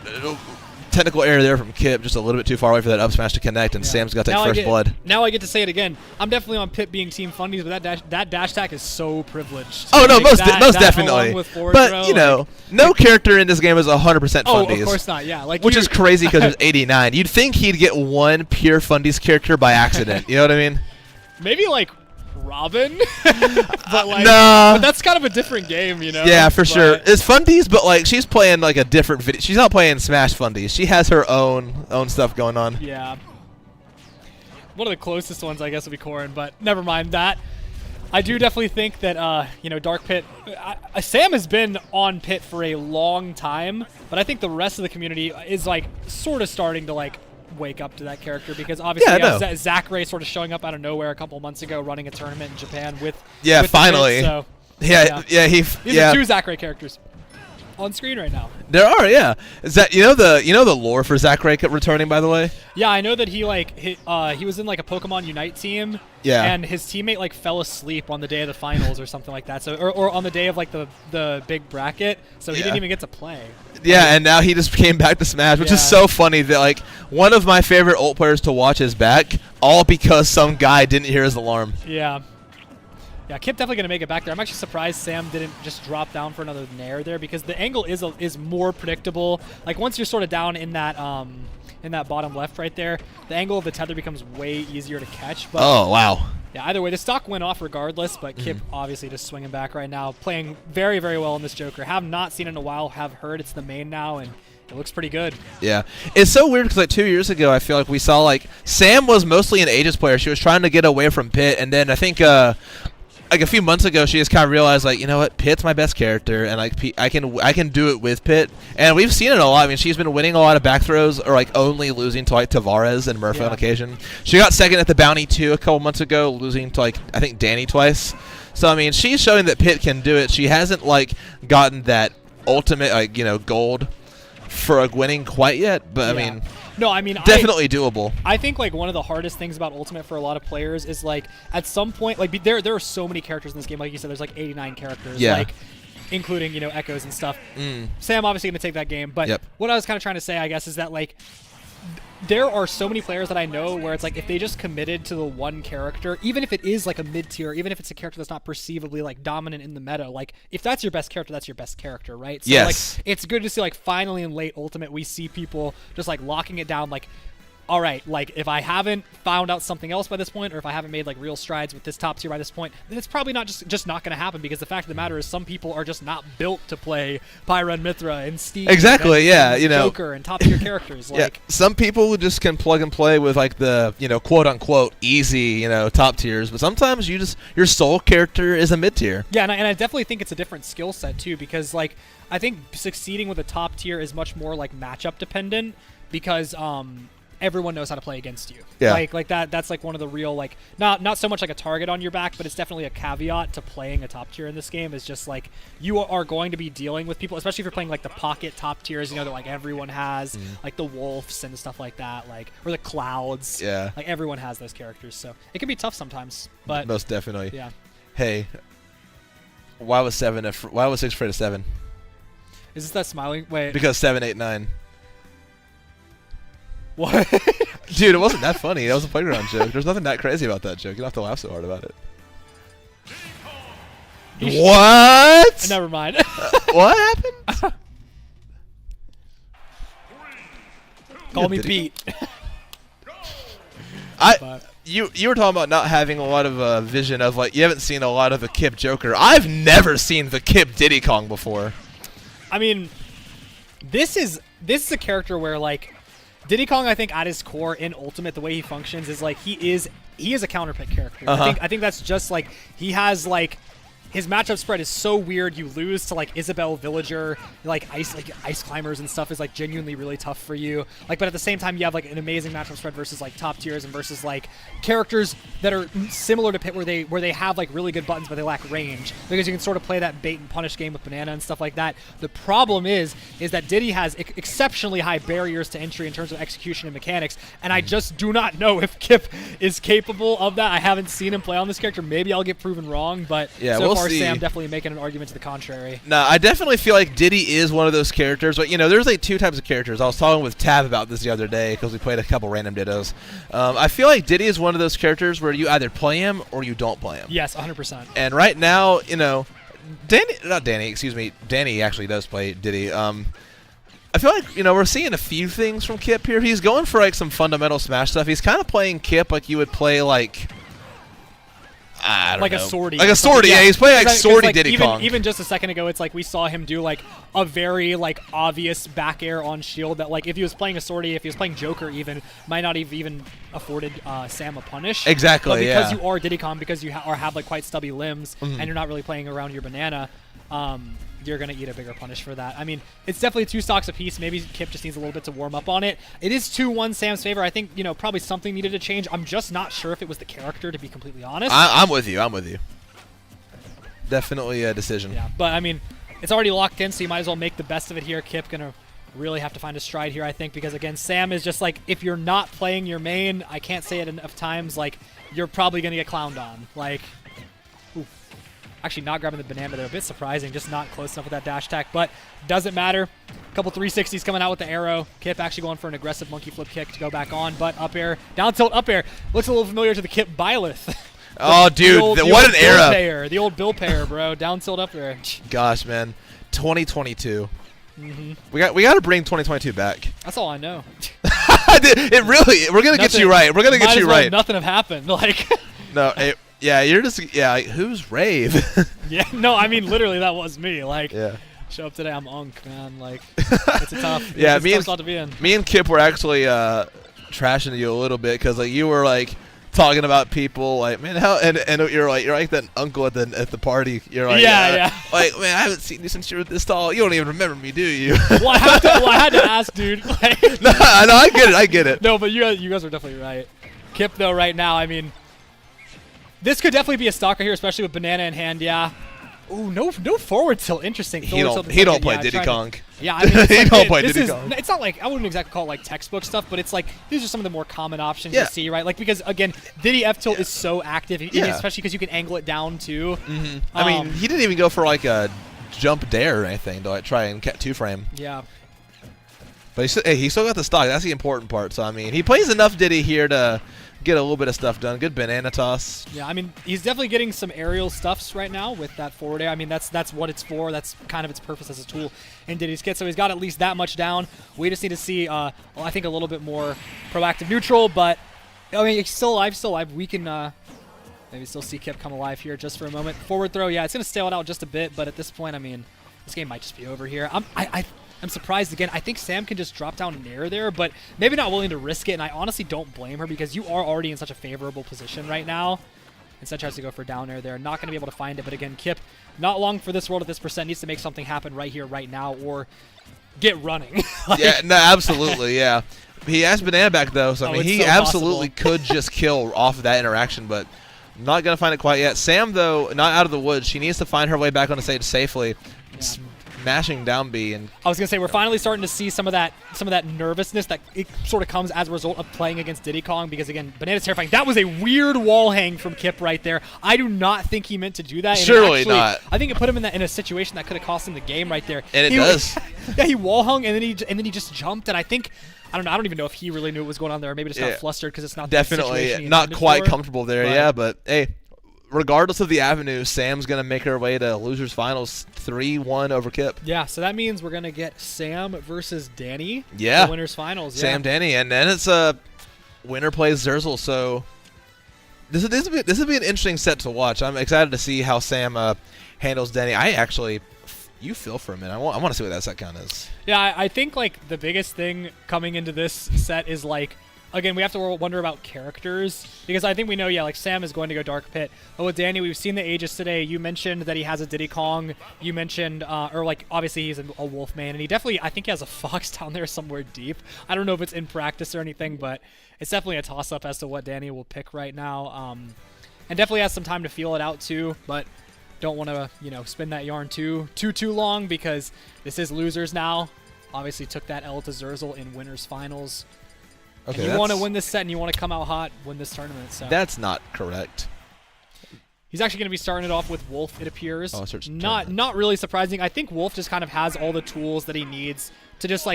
Technical error there from Kip, just a little bit too far away for that up smash to connect, and Sam's got to take first blood. Now I get to say it again. I'm definitely on Pip being Team Fundies, but that dash attack is so privileged. Oh, no, like most that definitely. But, throw, you know, no character in this game is 100% Fundies. Oh, of course not, yeah. Like, which is crazy because there's 89. You'd think he'd get one pure Fundies character by accident. You know what I mean? Maybe, like, Robin, but like, nah. but that's kind of a different game, you know. Yeah, for sure. It's Fundies, but like she's playing like a different video. She's not playing Smash Fundies. She has her own stuff going on. Yeah. One of the closest ones, I guess, would be Corrin, but never mind that. I do definitely think that you know, Dark Pit. Sam has been on Pit for a long time, but I think the rest of the community is like sort of starting to like wake up to that character, because obviously Zachary sort of showing up out of nowhere a couple months ago, running a tournament in Japan with finally. Pit, so, These are two Zachary characters on screen right now. There are, yeah. Is that you know the lore for Zachary returning, by the way? Yeah, I know that he was in like a Pokemon Unite team. Yeah. And his teammate like fell asleep on the day of the finals or something like that. So or on the day of like the big bracket, so he didn't even get to play. Yeah, and now he just came back to Smash, which is so funny that like one of my favorite ult players to watch is back, all because some guy didn't hear his alarm. Yeah. Yeah, Kip definitely gonna make it back there. I'm actually surprised Sam didn't just drop down for another nair there, because the angle is more predictable. Like once you're sort of down in that bottom left right there, the angle of the tether becomes way easier to catch. But oh wow. Yeah, either way, the stock went off regardless, but Kip obviously just swinging back right now, playing very, very well in this Joker. Have not seen it in a while, have heard it's the main now, and it looks pretty good. Yeah. It's so weird because like 2 years ago, I feel like we saw like Sam was mostly an Aegis player. She was trying to get away from Pit, and then I think like a few months ago, she just kind of realized, like, you know what, Pitt's my best character, and like I can do it with Pitt, and we've seen it a lot. I mean, she's been winning a lot of back throws, or like only losing to like Tavares and Murphy on occasion. She got second at the Bounty 2 a couple months ago, losing to like I think Dany twice. So I mean, she's showing that Pitt can do it. She hasn't like gotten that ultimate like gold for like winning quite yet, but I Yeah. mean, No, I mean definitely doable. I think like one of the hardest things about Ultimate for a lot of players is like at some point like there are so many characters in this game. Like you said, there's like 89 characters. Yeah. Like including echoes and stuff. Mm. Sam obviously gonna take that game, but Yep. what I was kind of trying to say, I guess, is that like there are so many players that I know where it's like if they just committed to the one character, even if it is like a mid tier, even if it's a character that's not perceivably like dominant in the meta, like if that's your best character, that's your best character, right? So Yes. like it's good to see like finally in late Ultimate we see people just like locking it down like, all right, like if I haven't found out something else by this point, or if I haven't made like real strides with this top tier by this point, then it's probably not just not going to happen, because the fact of the matter is some people are just not built to play Pyra and Mithra and Steve. Exactly, and, yeah, and Joker and top tier characters. Yeah, Like, some people just can plug and play with like the quote unquote easy top tiers, but sometimes your soul character is a mid tier. yeah, and I definitely think it's a different skill set too, because like I think succeeding with a top tier is much more like matchup dependent, because everyone knows how to play against you. Yeah. Like that's like one of the real like not so much like a target on your back, but it's definitely a caveat to playing a top tier in this game, is just like you are going to be dealing with people, especially if you're playing like the pocket top tiers, that like everyone has, like the wolves and stuff like that, like, or the clouds. Yeah. Like everyone has those characters, so it can be tough sometimes, but Most definitely. yeah. Hey, why was 6 afraid of 7? Is this that smiling? Wait. Because 7, 8, 9. What? Dude, it wasn't that funny. That was a playground joke. There's nothing that crazy about that joke. You don't have to laugh so hard about it. What? Never mind. What happened? Call me Diddy Pete. But- You were talking about not having a lot of vision of like you haven't seen a lot of the Kip Joker. I've never seen the Kip Diddy Kong before. I mean, this is a character where like Diddy Kong, I think at his core in Ultimate, the way he functions is like he is a counter pick character. I think that's just like he has like his matchup spread is so weird. You lose to like Isabel Villager, like ice climbers and stuff is like genuinely really tough for you. Like, but at the same time, you have like an amazing matchup spread versus like top tiers and versus like characters that are similar to Pit, where they have like really good buttons but they lack range, because you can sort of play that bait and punish game with Banana and stuff like that. The problem is that Diddy has exceptionally high barriers to entry in terms of execution and mechanics, and I just do not know if Kip is capable of that. I haven't seen him play on this character. Maybe I'll get proven wrong, but Yeah, so we'll far see. Sam definitely making an argument to the contrary. No, I definitely feel like Diddy is one of those characters, but there's like two types of characters. I was talking with Tab about this the other day because we played a couple random dittos. I feel like Diddy is one of those characters where you either play him or you don't play him. Yes, 100%. And right now, Dany actually does play Diddy. I feel like, we're seeing a few things from Kip here. He's going for like some fundamental Smash stuff. He's kind of playing Kip like you would play like, I don't like know. a sortie. Like a or something. sortie, yeah. He's playing like 'Cause sortie Diddy Kong. Even just a second ago, it's like we saw him do like a very like obvious back air on shield that like if he was playing a sortie, if he was playing Joker even, might not have even afforded Sam a punish. Exactly, But because yeah. you are Diddy Kong, because you have like quite stubby limbs, and you're not really playing around your banana, you're going to eat a bigger punish for that. I mean, it's definitely 2 stocks apiece. Maybe Kip just needs a little bit to warm up on it. It is 2-1 Sam's favor. I think, probably something needed to change. I'm just not sure if it was the character, to be completely honest. I'm with you. Definitely a decision. Yeah, but I mean, it's already locked in, so you might as well make the best of it here. Kip going to really have to find a stride here, I think, because, again, Sam is just like, if you're not playing your main, I can't say it enough times, like, you're probably going to get clowned on. Like, oof. Actually, not grabbing the banana there. A bit surprising, just not close enough with that dash attack, but doesn't matter. A couple 360s coming out with the arrow. Kip actually going for an aggressive monkey flip kick to go back on, but up air, down tilt, up air. Looks a little familiar to the Kip Byleth. Oh, dude, what an era. The old bill payer, bro. Down tilt up there. Gosh, man. 2022. Mm-hmm. We got to bring 2022 back. That's all I know. It really, we're going to get you right. We're going to get you right. Nothing have happened. Like, No, you're just, like, who's Rave? yeah, no, I mean, literally, that was me. Like, Yeah. show up today, I'm Unk, man. Like, it's a tough, Yeah, it's a tough spot to be in. me and Kip were actually trashing you a little bit because like you were like talking about people like, man, how and you're like that uncle at the party. You're like, yeah. Like, man, I haven't seen you since you were this tall. You don't even remember me, do you? Well, I had to ask, dude. Like, No, I get it. no, but you guys are definitely right. Kip, though, right now, I mean, this could definitely be a stalker here, especially with banana in hand. Yeah, Ooh, no forward tilt. Interesting. He Forward don't tilt he don't detected. play Yeah, Diddy trying to- Kong. Yeah, I mean, it's He like, don't play this Diddy is, Kong. it's not like, I wouldn't exactly call it like textbook stuff, but it's like these are some of the more common options Yeah. you see, right? Like because again, Diddy F tilt is so active, Yeah. especially because you can angle it down too. I mean, he didn't even go for like a jump dare or anything to like try and get 2-frame. Yeah. But he still got the stock. That's the important part. So I mean, he plays enough Diddy here to get a little bit of stuff done. Good banana toss. Yeah, I mean, he's definitely getting some aerial stuffs right now with that forward air. I mean, that's what it's for. That's kind of its purpose as a tool in Diddy's kit. So he's got at least that much down. We just need to see, I think, a little bit more proactive neutral. But, I mean, he's still alive. We can maybe still see Kip come alive here just for a moment. Forward throw, yeah, it's going to stale it out just a bit. But at this point, I mean, this game might just be over here. I'm surprised again. I think Sam can just drop down Nair there, but maybe not willing to risk it. And I honestly don't blame her because you are already in such a favorable position right now. Instead tries to go for down air there. Not going to be able to find it. But again, Kip, not long for this world at this percent. Needs to make something happen right here, right now, or get running. Yeah, no, absolutely, yeah. He has banana back though, so I mean, it's he so absolutely possible. could just kill off of that interaction, but not gonna find it quite yet. Sam though, not out of the woods. She needs to find her way back on the stage safely. Smashing down B, and I was gonna say we're finally starting to see some of that nervousness that it sort of comes as a result of playing against Diddy Kong because again, Banana's terrifying. That was a weird wall hang from Kip right there. I do not think he meant to do that. And Surely actually, not. I think it put him in a situation that could have cost him the game right there. And it does. Yeah, he wall hung and then he just jumped, and I think. I don't know. I don't even know if he really knew what was going on there. Or maybe just got flustered because it's not the situation definitely he not intended quite for. comfortable there. Yeah, but hey, regardless of the avenue, Sam's gonna make her way to losers finals 3-1 over Kip. Yeah, so that means we're gonna get Sam versus Dany. Yeah. The winners finals. Yeah. Sam, Dany, and then it's a winner plays Xerzal. So this will be an interesting set to watch. I'm excited to see how Sam handles Dany. You feel for a minute. I want to see what that set count is. Yeah, I think like the biggest thing coming into this set is like, again, we have to wonder about characters because I think we know, yeah, like Sam is going to go Dark Pit. But with Dany, we've seen the Aegis today. You mentioned that he has a Diddy Kong. You mentioned, or like obviously he's a wolf man, and he definitely, I think he has a fox down there somewhere deep. I don't know if it's in practice or anything, but it's definitely a toss up as to what Dany will pick right now. And definitely has some time to feel it out too, but. Don't want to, spin that yarn too long because this is losers now. Obviously took that L to Xerzal in winners finals. Okay, and you want to win this set and you want to come out hot, win this tournament. So that's not correct. he's actually going to be starting it off with Wolf, it appears. Oh, search not really surprising. I think Wolf just kind of has all the tools that he needs to just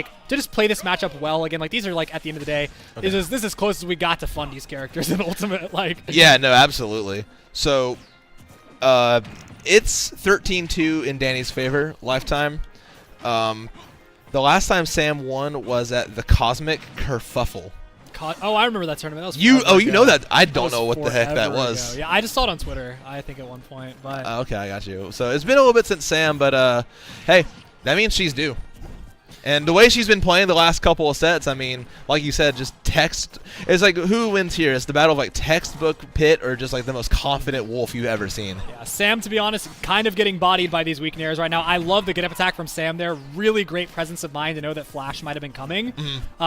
play this matchup well. Again, like these are like at the end of the day, this is as close as we got to fund these characters in Ultimate. Yeah, no, absolutely. So, it's 13-2 in Dany's favor, lifetime. The last time Sam won was at the Cosmic Kerfuffle. Oh, I remember that tournament. That was You forever know ago. that. I That don't was know what the heck that forever was. ago. Yeah, I just saw it on Twitter, I think, at one point. But Okay, I got you. So it's been a little bit since Sam, but hey, that means she's due. And the way she's been playing the last couple of sets, I mean, like you said, just text. It's like, who wins here? It's the battle of like textbook Pit or just like the most confident Wolf you've ever seen. yeah, Sam, to be honest, kind of getting bodied by these weak nairs right now. I love the get-up attack from Sam there. Really great presence of mind to know that Flash might have been coming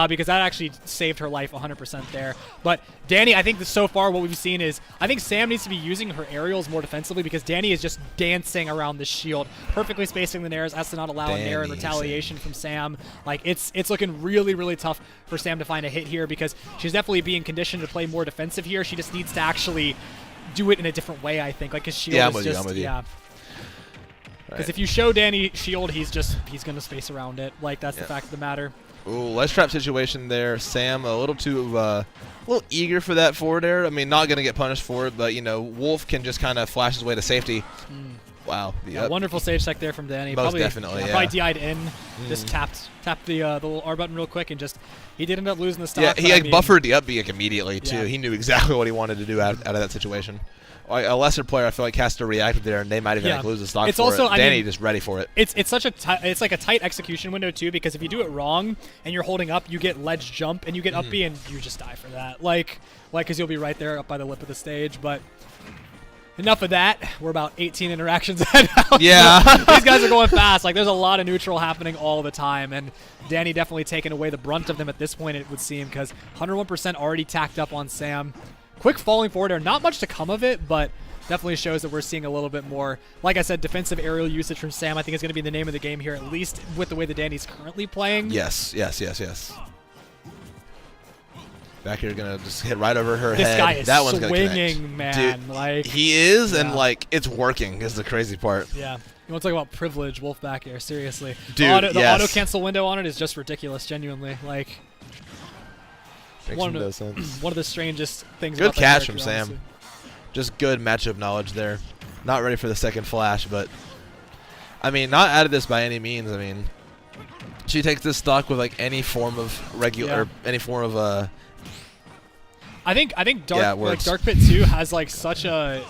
because that actually saved her life 100% there. But Dany, I think that so far what we've seen is I think Sam needs to be using her aerials more defensively because Dany is just dancing around the shield, perfectly spacing the nairs as to not allow a nair in retaliation from Sam. Like it's looking really, really tough for Sam to find a hit here because she's definitely being conditioned to play more defensive here. She just needs to actually do it in a different way, I think. Like his shield Yeah, is just I'm with you. yeah. Because if you show Dany shield, he's gonna space around it. Like that's the fact of the matter. Ooh, less trap situation there. Sam a little too a little eager for that forward air. I mean, not gonna get punished for it, but Wolf can just kind of flash his way to safety. Wow. Yeah, wonderful stage tech there from Dany. Most definitely, yeah. Probably DI'd in, just tapped the little R button real quick, and he did end up losing the stock. Yeah, he but I mean, buffered the up B immediately too. Yeah. He knew exactly what he wanted to do out of that situation. Like, a lesser player, I feel like, has to react there, and they might even lose the stock It's for also, it. I Dany mean, just ready for it. It's such it's like a tight execution window too, because if you do it wrong and you're holding up, you get ledge jump and you get up B and you just die for that. Like because you'll be right there up by the lip of the stage, but. Enough of that. We're about 18 interactions ahead now. Yeah. These guys are going fast. Like, there's a lot of neutral happening all the time, and Dany definitely taking away the brunt of them at this point, it would seem, because 101% already tacked up on Sam. Quick falling forward there. Not much to come of it, but definitely shows that we're seeing a little bit more, like I said, defensive aerial usage from Sam. I think is going to be the name of the game here, at least with the way that Dany's currently playing. Yes. Back here, gonna just hit right over her This head. guy is that one's gonna swinging, connect. man. Dude, Like he is, and yeah. like it's working. Is the crazy part. Yeah. You want to talk about privilege, Wolf back here? Seriously, Dude, the yes. auto cancel window on it is just ridiculous. Genuinely, like Makes no sense. one of the strangest things. Good about that catch from character, Sam. honestly. Just good matchup knowledge there. Not ready for the second flash, but I mean, not out of this by any means. I mean, she takes this stock with like any form of regular, any form of I think Dark works. Dark Pit 2 has like such a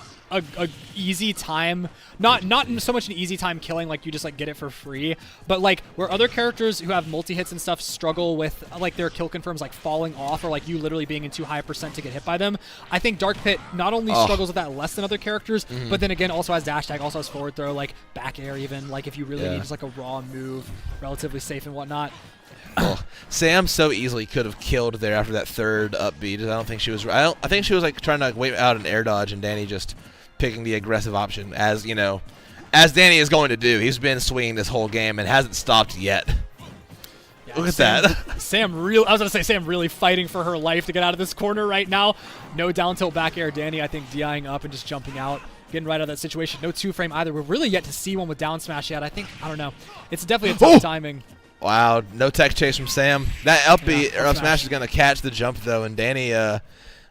easy time, not so much an easy time killing, like you just like get it for free, but like where other characters who have multi-hits and stuff struggle with like their kill confirms like falling off or like you literally being in too high a percent to get hit by them. I think Dark Pit not only struggles with that less than other characters, but then again also has dash tag, also has forward throw, like back air even, like if you really need just like a raw move, relatively safe and whatnot. Sam so easily could have killed there after that third up beat. I don't think she was. I think she was like trying to like, wait out an air dodge, and Dany just picking the aggressive option, as you know, as Dany is going to do. He's been swinging this whole game and hasn't stopped yet. Yeah, Look at that. I was gonna say Sam really fighting for her life to get out of this corner right now. No down tilt back air. Dany I think DIing up and just jumping out, getting right out of that situation. No two frame either. We're really yet to see one with down smash yet. I don't know. It's definitely a tough timing. Wow, no tech chase from Sam. That up beat or up smash. smash is going to catch the jump though, and Dany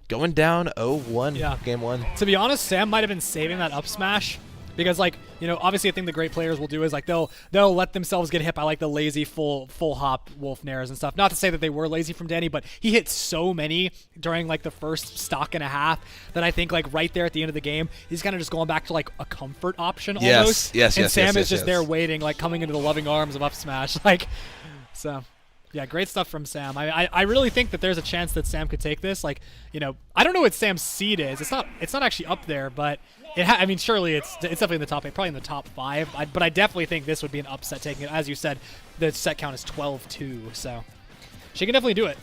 going down 0-1 game one. To be honest, Sam might have been saving that up smash because, like, you know, obviously a thing the great players will do is like they'll let themselves get hit by like the lazy full hop wolf nairs and stuff. Not to say that they were lazy from Dany, but he hit so many during like the first stock and a half that I think like right there at the end of the game, he's kind of just going back to like a comfort option almost. Yes. And Sam is just there waiting, like coming into the loving arms of up smash, like so. Yeah, great stuff from Sam. I really think that there's a chance that Sam could take this. Like, you know, I don't know what Sam's seed is. It's not actually up there, but I mean, surely it's definitely in the top 8, probably in the top 5. But I definitely think this would be an upset taking it. As you said, the set count is 12-2, so she can definitely do it.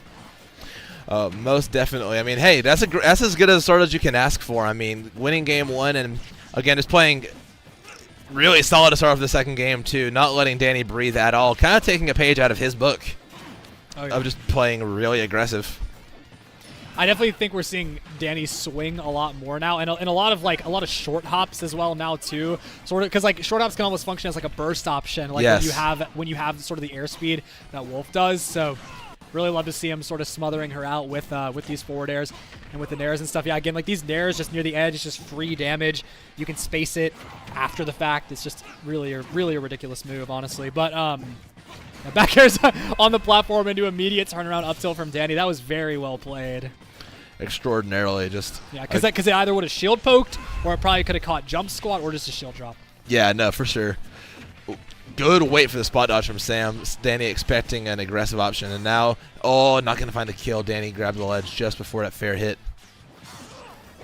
Most definitely. I mean, hey, that's as good a start as you can ask for. I mean, winning game one and again just playing really solid to start off the second game too. Not letting Dany breathe at all. Kind of taking a page out of his book. Oh, yeah. Of just playing really aggressive. I definitely think we're seeing Dany swing a lot more now, and a lot of short hops as well now too. Sort of because like short hops can almost function as like a burst option, like when you have sort of the airspeed that Wolf does. So really love to see him sort of smothering her out with these forward airs and with the nairs and stuff. Yeah, again, like these nairs just near the edge, it's just free damage. You can space it after the fact. It's just really a ridiculous move, honestly. But back airs on the platform into immediate turnaround up tilt from Dany. That was very well played. Extraordinarily, just yeah, because it either would have shield poked, or it probably could have caught jump squat, or just a shield drop. Yeah, no, for sure. Good wait for the spot dodge from Sam. Dany expecting an aggressive option, and now, not going to find the kill. Dany grabbed the ledge just before that fair hit.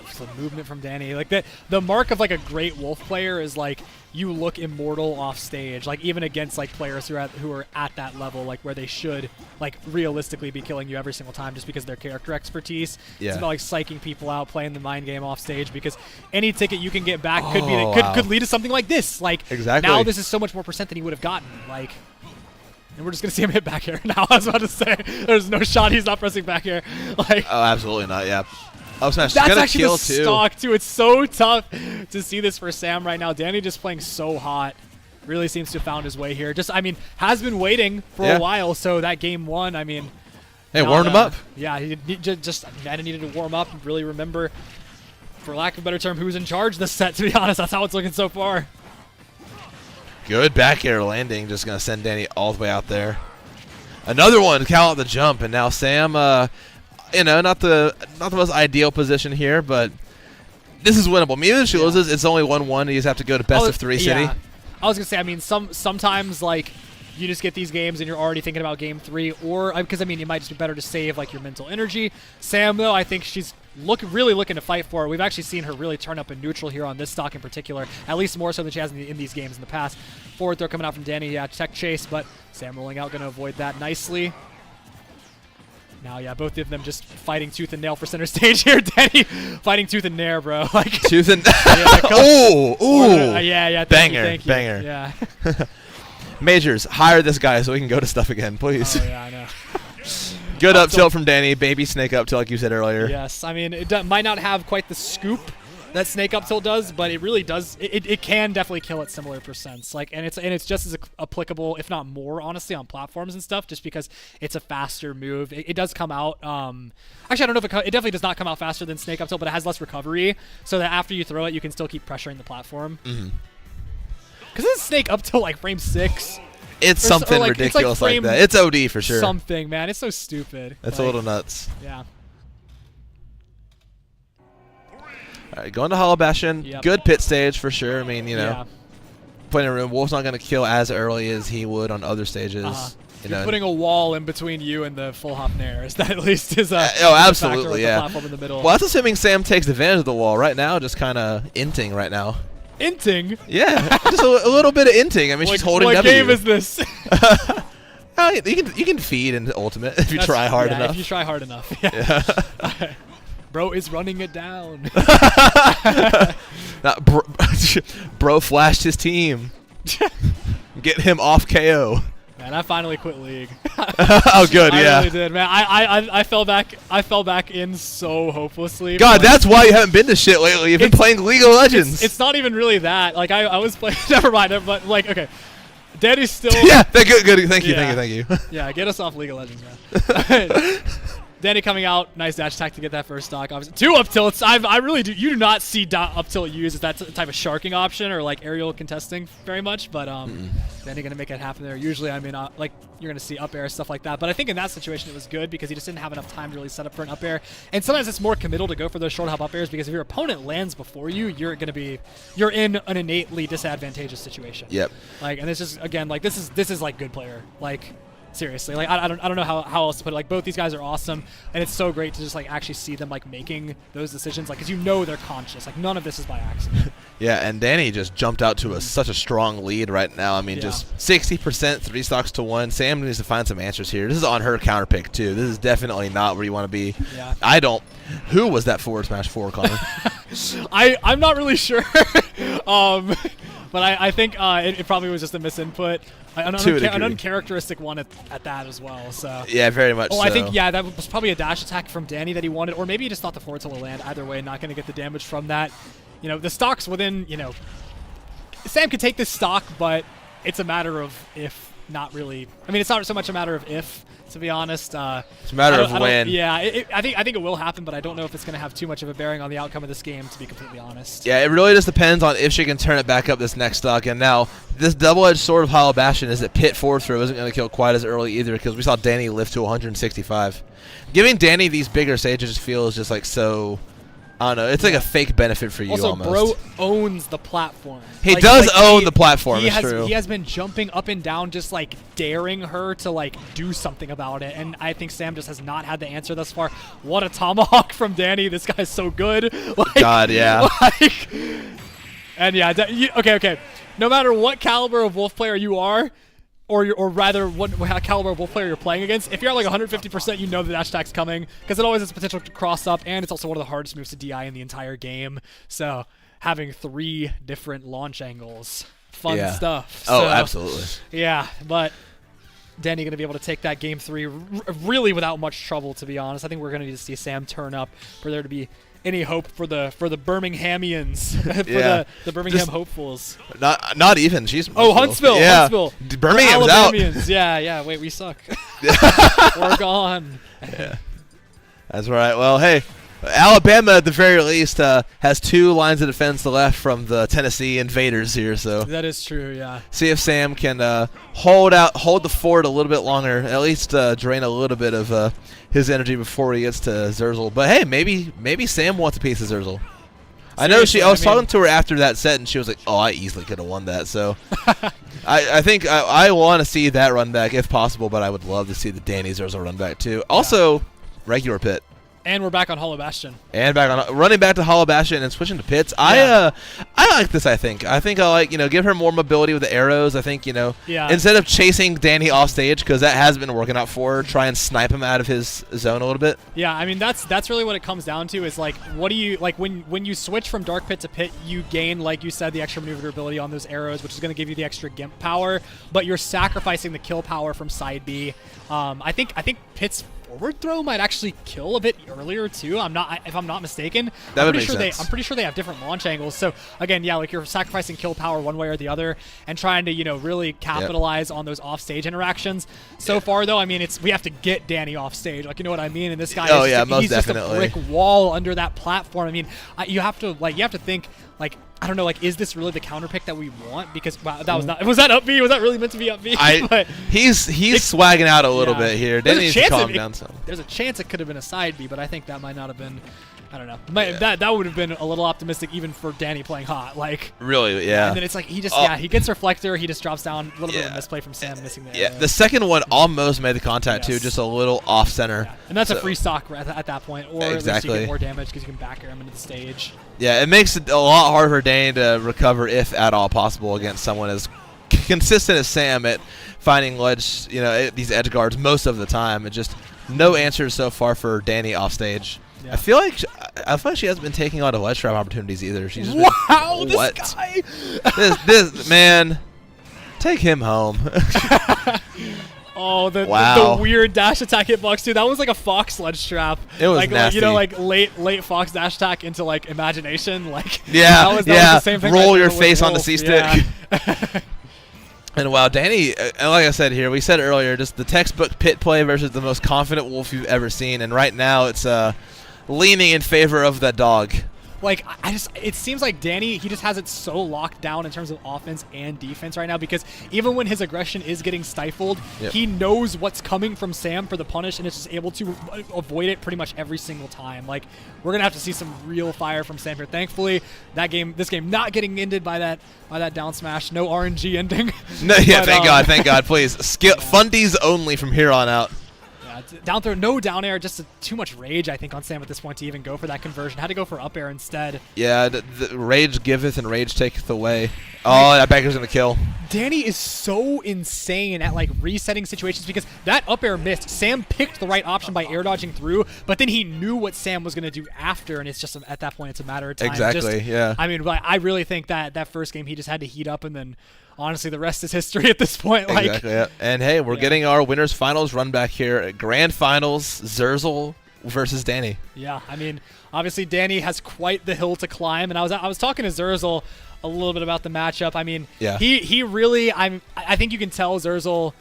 Just the movement from Dany, like the mark of like a great Wolf player is like you look immortal off stage, like even against like players who are at that level, like where they should like realistically be killing you every single time just because of their character expertise. Yeah. It's about like psyching people out, playing the mind game off stage, because any ticket you can get back could lead to something like this. Like exactly. Now this is so much more percent than he would have gotten. Like, and we're just gonna see him hit back here now. I was about to say there's no shot he's not pressing back here. Like, oh, absolutely not. Yeah. Up smash. That's actually kill the too. stock too. It's so tough to see this for Sam right now. Dany just playing so hot. Really seems to have found his way here. Just, I mean, has been waiting for a while. So that game one, I mean, hey, warmed him up. Yeah, he just needed to warm up and really remember, for lack of a better term, who's in charge this set. To be honest, that's how it's looking so far. Good back air landing, just gonna send Dany all the way out there. Another one, count out the jump, and now Sam. You know, not the most ideal position here, but this is winnable. Even if she loses, it's only 1-1. You just have to go to best of 3 city. Yeah. I was gonna say, I mean, sometimes like you just get these games and you're already thinking about game 3, or because I mean, it might just be better to save like your mental energy. Sam, though, I think she's really looking to fight for it. We've actually seen her really turn up in neutral here on this stock in particular, at least more so than she has in these games in the past. Forward throw coming out from Dany, tech chase, but Sam rolling out, gonna avoid that nicely. Now, yeah, both of them just fighting tooth and nail for center stage here. Dany fighting tooth and nail, bro. Like Tooth and yeah, yeah. Banger, thank you. banger. Yeah. Majors, hire this guy so we can go to stuff again, please. Oh yeah, I know. Good up tilt from Dany. Baby snake up tilt, like you said earlier. Yes, I mean it might not have quite the scoop that snake up tilt does, but it really does. It can definitely kill at similar percents. Like, and it's just as applicable, if not more, honestly, on platforms and stuff. Just because it's a faster move. It does come out. Actually, I don't know if it definitely does not come out faster than snake up tilt, but it has less recovery, so that after you throw it, you can still keep pressuring the platform. Mm-hmm. Because this is snake up till like frame 6. It's something like, ridiculous like that. It's OD for sure. Something, man. It's so stupid. That's like, a little nuts. Yeah. All right, going to Hollow Bastion. Yep. Good pit stage for sure. I mean, you know, Yeah. plenty of room. Wolf's not going to kill as early as he would on other stages. You You're know, putting a wall in between you and the full hop nair. That at least is a oh, a absolutely, factor with yeah. the platform in the middle. Well, that's assuming Sam takes advantage of the wall. Right now, just kind of inting right now. Inting? Yeah, just a little bit of inting. I mean, she's holding what W. game is this? Oh, you can feed in Ultimate if you try hard enough. If you try hard enough. Yeah. Bro is running it down. Bro flashed his team. Get him off KO. Man, I finally quit League. Oh, good, yeah. I really did, man. I fell back in so hopelessly. God, that's why you haven't been to shit lately. You've been playing League of Legends. It's not even really that. Like I was playing. Never mind. But like, okay, Dany's still. Yeah, good. Thank you. Yeah, get us off League of Legends, man. Dany coming out, nice dash attack to get that first stock. Obviously, 2 up tilts. I really do. You do not see up tilt used as that type of sharking option or like aerial contesting very much. But Dany gonna make it happen there. Usually, I mean, like you're gonna see up air stuff like that. But I think in that situation it was good because he just didn't have enough time to really set up for an up air. And sometimes it's more committal to go for those short hop up airs because if your opponent lands before you, you're in an innately disadvantageous situation. Yep. Like, and it's just again like this is like good player like. Seriously, like I don't know how else to put it. Like both these guys are awesome, and it's so great to just like actually see them like making those decisions, like because you know they're conscious. Like none of this is by accident. Yeah, and Dany just jumped out to such a strong lead right now. I mean, just 60%, 3 stocks to 1. Sam needs to find some answers here. This is on her counter pick too. This is definitely not where you want to be. Yeah. I don't. Who was that forward smash for, Connor? I'm not really sure. But I think it probably was just a misinput. An uncharacteristic one at that as well. So yeah, very much. I think that was probably a dash attack from Dany that he wanted, or maybe he just thought the forward tilt would land. Either way, not going to get the damage from that. You know, the stocks within. You know, Sam could take this stock, but it's a matter of if, not really. I mean, it's not so much a matter of if, to be honest. It's a matter of when. Yeah, I think it will happen, but I don't know if it's going to have too much of a bearing on the outcome of this game, to be completely honest. Yeah, it really just depends on if she can turn it back up this next stock. And now, this double-edged sword of Hollow Bastion is that pit forward throw isn't going to kill quite as early either because we saw Dany lift to 165. Giving Dany these bigger stages feels just like so... I don't know. It's like a fake benefit for you also, almost. Bro owns the platform. He does own the platform, it's true. He has been jumping up and down, just like daring her to like do something about it. And I think Sam just has not had the answer thus far. What a tomahawk from Dany. This guy's so good. Like, God, yeah. Like, and yeah, okay. No matter what caliber of Wolf player you are, or rather what caliber of Wolf player you're playing against, if you're at like 150%, you know the dash attack's coming because it always has potential to cross up, and it's also one of the hardest moves to DI in the entire game. So having 3 different launch angles, fun stuff. Oh, so, absolutely. Yeah, but Dany going to be able to take that game 3 really without much trouble, to be honest. I think we're going to need to see Sam turn up for there to be any hope for the Birminghamians, for the Birmingham hopefuls. Not even. She's Huntsville. Yeah. Huntsville. Birmingham's out. Yeah. Wait, we suck. We're gone. Yeah. That's right. Well, hey, Alabama at the very least has 2 lines of defense left from the Tennessee invaders here. So that is true. Yeah. See if Sam can hold the fort a little bit longer. At least drain a little bit of his energy before he gets to Xerzal. But hey, maybe Sam wants a piece of Xerzal. I know I was talking to her after that set, and she was like, "Oh, I easily could have won that." So I think I want to see that run back if possible, but I would love to see the Dany Xerzal run back too. Also, regular pit. And we're back on Hollow Bastion. And back on running back to Hollow Bastion and switching to pits. Yeah. I like this. I think I like give her more mobility with the arrows. I think Yeah. instead of chasing Dany off stage, because that has been working out for her, try and snipe him out of his zone a little bit. Yeah, I mean that's really what it comes down to is like what do you like when you switch from Dark Pit to Pit, you gain, like you said, the extra maneuverability on those arrows, which is going to give you the extra gimp power, but you're sacrificing the kill power from side B. I think Pit's forward throw might actually kill a bit earlier too. If I'm not mistaken. That would make sense. I'm pretty sure they have different launch angles. So again, yeah, like you're sacrificing kill power one way or the other and trying to really capitalize on those offstage interactions. So far though, I mean we have to get Dany off stage. Like, you know what I mean? And this guy he's just a brick wall under that platform. I mean, you have to think like, I don't know, like, is this really the counter pick that we want? Because wow, that was that up B? Was that really meant to be up B? He's swagging out a little bit here. Dany needs to calm down some. There's a chance it could have been a side B, but I think that might not have been. I don't know. That would have been a little optimistic even for Dany playing hot. Like really, yeah. And then it's like he gets reflector, he just drops down. A little bit of a misplay from Sam, missing the arrow. The second one almost made the contact too, just a little off center. Yeah. And that's a free stock at that point, or at least you get more damage because you can back air him into the stage. Yeah, it makes it a lot harder for Dany to recover, if at all possible, against someone as consistent as Sam at finding ledge, these edge guards most of the time. And just no answers so far for Dany off stage. Yeah. I feel like she hasn't been taking a lot of ledge trap opportunities either. She's just this guy! this man, take him home. Oh, the weird dash attack hitbox too. That was like a Fox ledge trap. It was nasty. Like late Fox dash attack into like imagination. Like that was the same thing. Roll your face on the C stick. Yeah. And wow, Dany, like I said here, we said earlier, just the textbook pit play versus the most confident wolf you've ever seen, and right now it's leaning in favor of that dog. Like, it seems like Dany, he just has it so locked down in terms of offense and defense right now, because even when his aggression is getting stifled, he knows what's coming from Sam for the punish, and is just able to avoid it pretty much every single time. Like, we're gonna have to see some real fire from Sam here. Thankfully, this game not getting ended by that down smash, no RNG ending. No, yeah, but, thank God, please. Fundies only from here on out. Down throw, no down air, just too much rage, I think, on Sam at this point to even go for that conversion. Had to go for up air instead. Yeah, the rage giveth and rage taketh away. Oh, that banker's going to kill. Dany is so insane at, like, resetting situations because that up air missed. Sam picked the right option by air dodging through, but then he knew what Sam was going to do after, and it's just, at that point, it's a matter of time. Exactly, yeah. I mean, I really think that first game he just had to heat up, and then honestly, the rest is history at this point. Like, exactly. Yeah. And hey, we're getting our winners finals run back here at Grand Finals. Xerzal versus Dany. Yeah, I mean, obviously Dany has quite the hill to climb, and I was talking to Xerzal a little bit about the matchup. I mean, he really, I think you can tell Xerzal,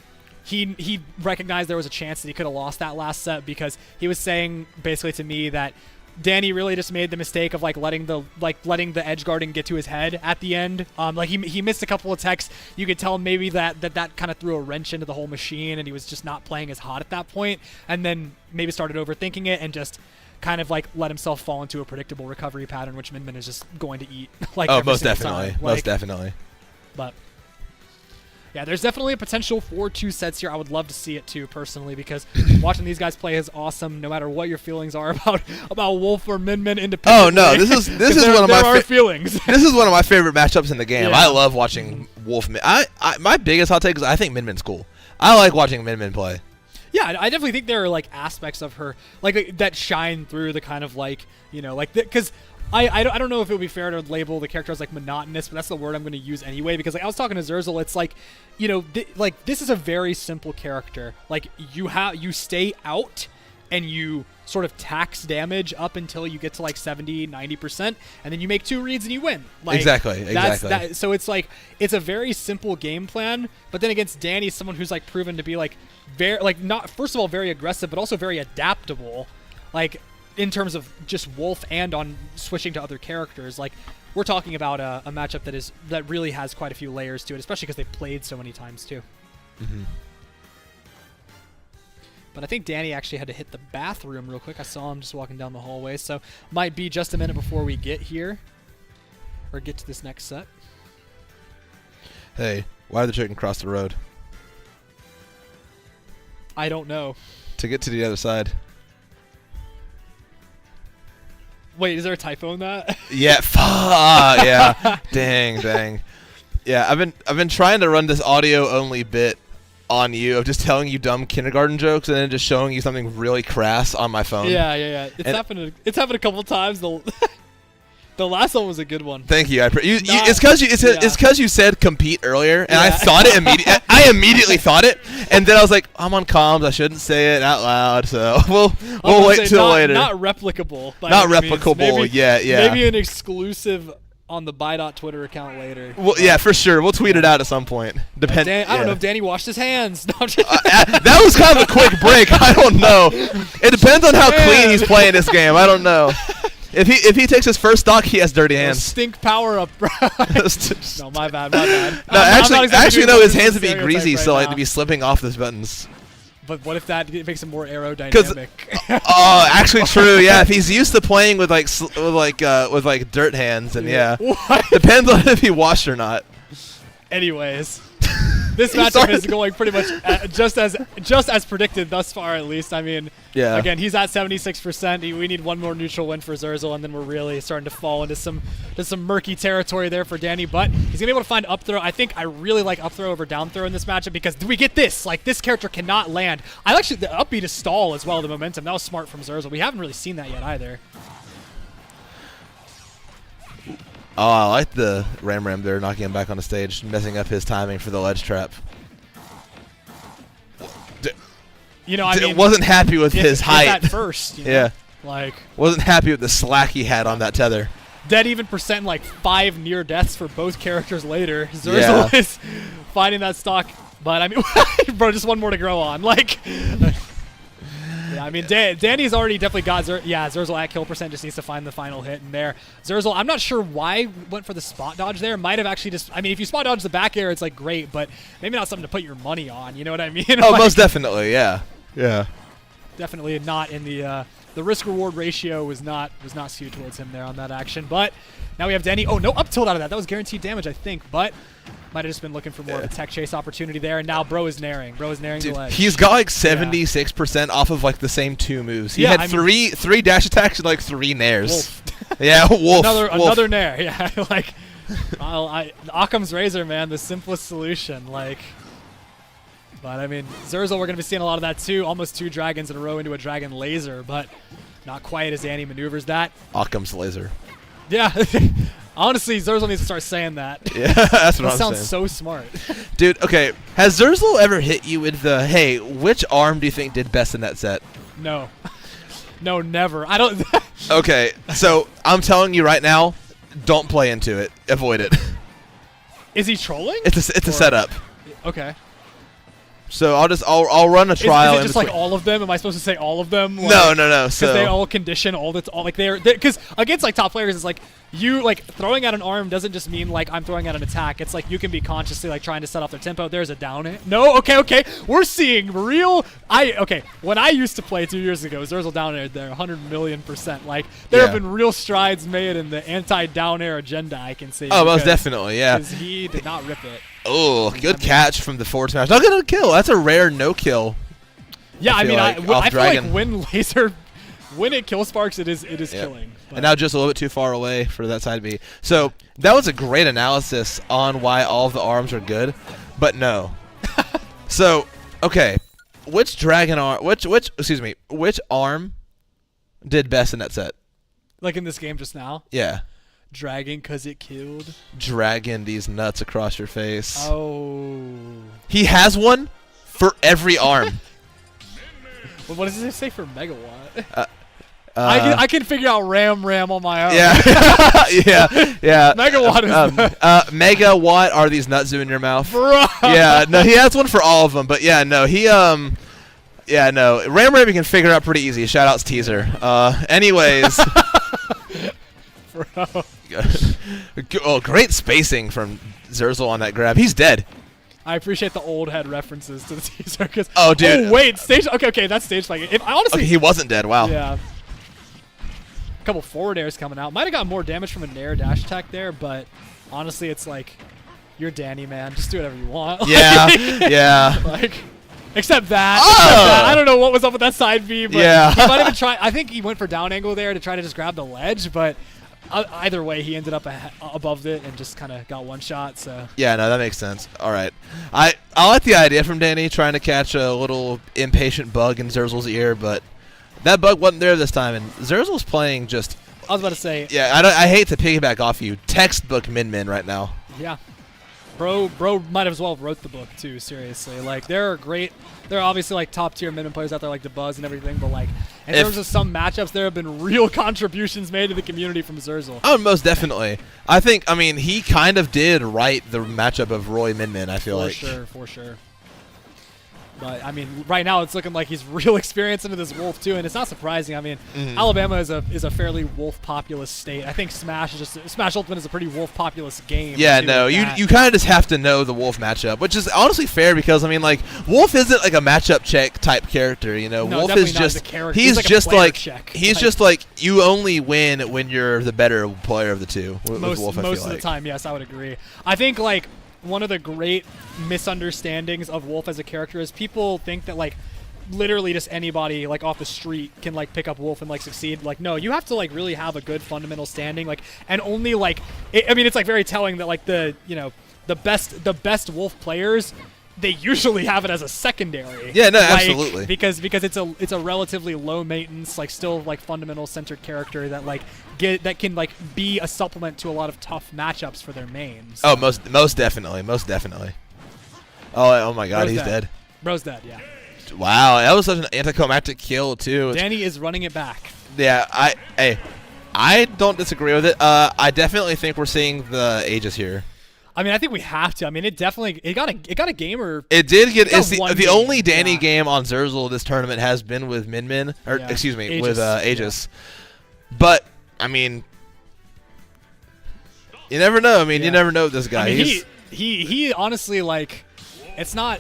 he recognized there was a chance that he could have lost that last set, because he was saying basically to me that Dany really just made the mistake of letting the edge guarding get to his head at the end. Like he missed a couple of techs. You could tell maybe that kind of threw a wrench into the whole machine, and he was just not playing as hot at that point. And then maybe started overthinking it and just kind of let himself fall into a predictable recovery pattern, which Min Min is just going to eat. Most definitely, most definitely. But yeah, there's definitely a potential for 2 sets here. I would love to see it too, personally, because watching these guys play is awesome. No matter what your feelings are about Wolf or Min Min independently. Oh no, this is one of my feelings. This is one of my favorite matchups in the game. I love watching Wolf. My biggest hot take is I think Min Min's cool. I like watching Min Min play. Yeah, I definitely think there are aspects of her that shine through the kind of because. I don't know if it would be fair to label the character as monotonous, but that's the word I'm going to use anyway, because I was talking to Xerzal, it's this is a very simple character. You stay out and you sort of tax damage up until you get to 70, 90%, and then you make 2 reads and you win. Exactly. So it's a very simple game plan, but then against Dany, someone who's proven to be very not, first of all, very aggressive, but also very adaptable. In terms of just Wolf and on switching to other characters, we're talking about a matchup that really has quite a few layers to it, especially because they've played so many times too. Mm-hmm. But I think Dany actually had to hit the bathroom real quick. I saw him just walking down the hallway, so might be just a minute before we get here or get to this next set. Hey, why did the chicken cross the road? I don't know. To get to the other side. Wait, is there a typo in that? Yeah, fuck. Yeah. Dang. Yeah, I've been trying to run this audio only bit on you of just telling you dumb kindergarten jokes and then just showing you something really crass on my phone. Yeah. It's happened a couple times. The last one was a good one. Thank you. It's because you said compete earlier, and I thought it immediately. I immediately thought it, and then I was like, I'm on comms. I shouldn't say it out loud, so we'll wait till later. Not replicable. Not replicable. Maybe, yeah. Maybe an exclusive on the Twitter account later. Well, yeah, for sure. We'll tweet it out at some point. I don't know if Dany washed his hands. No, that was kind of a quick break. I don't know. It depends on how clean he's playing this game. I don't know. If he takes his first stock, he has dirty hands. Stink power up, bro. No, my bad. No, actually, no. His hands would be greasy, so like to be slipping off those buttons. But what if that makes him more aerodynamic? Oh, actually, true. Yeah, if he's used to playing with like dirt hands, and depends on if he washed or not. Anyways. This matchup is going pretty much just as predicted thus far, at least. I mean, again, he's at 76%. We need one more neutral win for Xerzal, and then we're really starting to fall into some murky territory there for Dany. But he's gonna be able to find up throw. I think I really like up throw over down throw in this matchup because we get this. Like, this character cannot land. I actually the up B to stall as well. The momentum, that was smart from Xerzal. We haven't really seen that yet either. Oh, I like the Ram there, knocking him back on the stage, messing up his timing for the ledge trap. I mean, wasn't happy with his height at first. Yeah, like wasn't happy with the slack he had on that tether. Dead even percent, like 5 near deaths for both characters later. Xerzal is finding that stock, but I mean, bro, just one more to grow on. Like. Yeah, I mean, Dany's already definitely got Xerzal at kill percent, just needs to find the final hit in there. Xerzal, I'm not sure why went for the spot dodge there. Might have actually just, I mean, if you spot dodge the back air, it's like great, but maybe not something to put your money on, you know what I mean? Oh, like, most definitely, yeah. Yeah. Definitely not in the risk-reward ratio was not skewed towards him there on that action, but now we have Dany. Oh, no up tilt out of that. That was guaranteed damage, I think, but might have just been looking for more of a tech chase opportunity there, and now bro is naring. The ledge. He's got like 76% off of like the same 2 moves. He had three dash attacks and like 3 nairs. Wolf. Yeah, wolf. Another nair. Yeah, like Occam's razor, man, the simplest solution. Like, but I mean, Xerzal, we're gonna be seeing a lot of that too. Almost 2 dragons in a row into a dragon laser, but not quite as Dany maneuvers that. Occam's laser. Yeah. Honestly, Xerzal needs to start saying that. Yeah, that's what I'm saying. That sounds so smart. Dude, okay. Has Xerzal ever hit you with the, hey, which arm do you think did best in that set? No. No, never. I don't. Okay, so I'm telling you right now, don't play into it. Avoid it. Is he trolling? It's a setup. Okay. So I'll run a trial. Is it just like all of them? Am I supposed to say all of them? Like, no. Because they all condition all like they're because against like top players, it's like you like throwing out an arm doesn't just mean like I'm throwing out an attack. It's like you can be consciously like trying to set off their tempo. There's a down hit. No, okay. We're seeing real. When I used to play 2 years ago, Xerzal down air there 100,000,000%. Like there have been real strides made in the anti-down air agenda. I can say. Oh, most definitely, yeah. Because he did not rip it. Oh, good catch from the forward smash. Not gonna kill. That's a rare no kill. Yeah, I feel like when it kill sparks, it is killing. But. And now just a little bit too far away for that side B. So that was a great analysis on why all of the arms are good, but no. So okay, which arm did best in that set? Like in this game just now? Yeah. Dragon, because it killed. Dragon these nuts across your face. Oh. He has one for every arm. What does it say for megawatt? I can figure out Ram on my own. Yeah. yeah. Megawatt is megawatt are these nuts in your mouth. Bro. Yeah, no, he has one for all of them, but yeah, no, Ram you can figure out pretty easy. Shout outs teaser. Anyways. Bro. Oh, great spacing from Xerzal on that grab. He's dead. I appreciate the old head references to the teaser. Oh, dude. Oh, wait. Stage. Okay, that's stage flagging. Honestly. Okay, he wasn't dead. Wow. Yeah. A couple forward airs coming out. Might have got more damage from a nair dash attack there, but honestly, it's like, you're Dany, man. Just do whatever you want. Yeah. Yeah. Like, Except that. Oh! Except that. I don't know what was up with that side B, but Yeah. he might have been trying. I think he went for down angle there to try to just grab the ledge, but either way, he ended up above it and just kind of got one shot. So Yeah, no, that makes sense. All right. I like the idea from Dany trying to catch a little impatient bug in Xerzal's ear, but that bug wasn't there this time, and Xerzal's playing just... I was about to say, Yeah, I hate to piggyback off you. Textbook Min right now. yeah. Bro might as well have wrote the book too. Seriously, like there are obviously like top tier minimum players out there like DeBuzz and everything, but like in terms of some matchups, there have been real contributions made to the community from Xerzal. Oh, most definitely. I mean, he kind of did write the matchup of Roy Min, I feel like. For sure. But I mean, right now it's looking like he's real experienced into this Wolf too, and it's not surprising. I mean, Alabama is a fairly Wolf populous state. I think Smash Ultimate is a pretty Wolf populous game. Yeah, too, no, with you that. kind of just have to know the Wolf matchup, which is honestly fair because I mean, like Wolf isn't like a matchup check type character, you know. No, Wolf definitely is not as just a character. he's He's like a just player like check. he's Like- just like you only win when you're the better player of the two. With Wolf, I Most feel of like. the time, yes, I would agree. I think like one of the great misunderstandings of Wolf as a character is people think that like literally just anybody like off the street can like pick up Wolf and like succeed. Like no, you have to like really have a good fundamental standing. Like and only like I mean it's like very telling that like the best Wolf players. They usually have it as a secondary. Yeah, no, like, absolutely. Because it's a relatively low maintenance, like still like fundamental centered character that like that can like be a supplement to a lot of tough matchups for their mains. Oh, most definitely. Oh my God, Bro's he's dead. Bro's dead, yeah. Wow, that was such an anticlimactic kill too. Dany is running it back. Yeah, I don't disagree with it. I definitely think we're seeing the ages here. I mean, I think we have to. I mean, it got a gamer. It did get. got It's the one game, only Dany yeah. game on Xerzal this tournament has been with Min, or Yeah. excuse me, Aegis, with yeah. Aegis. But I mean, you never know. I mean, you Yeah. never know with this guy. I mean, He's, he honestly like, it's not.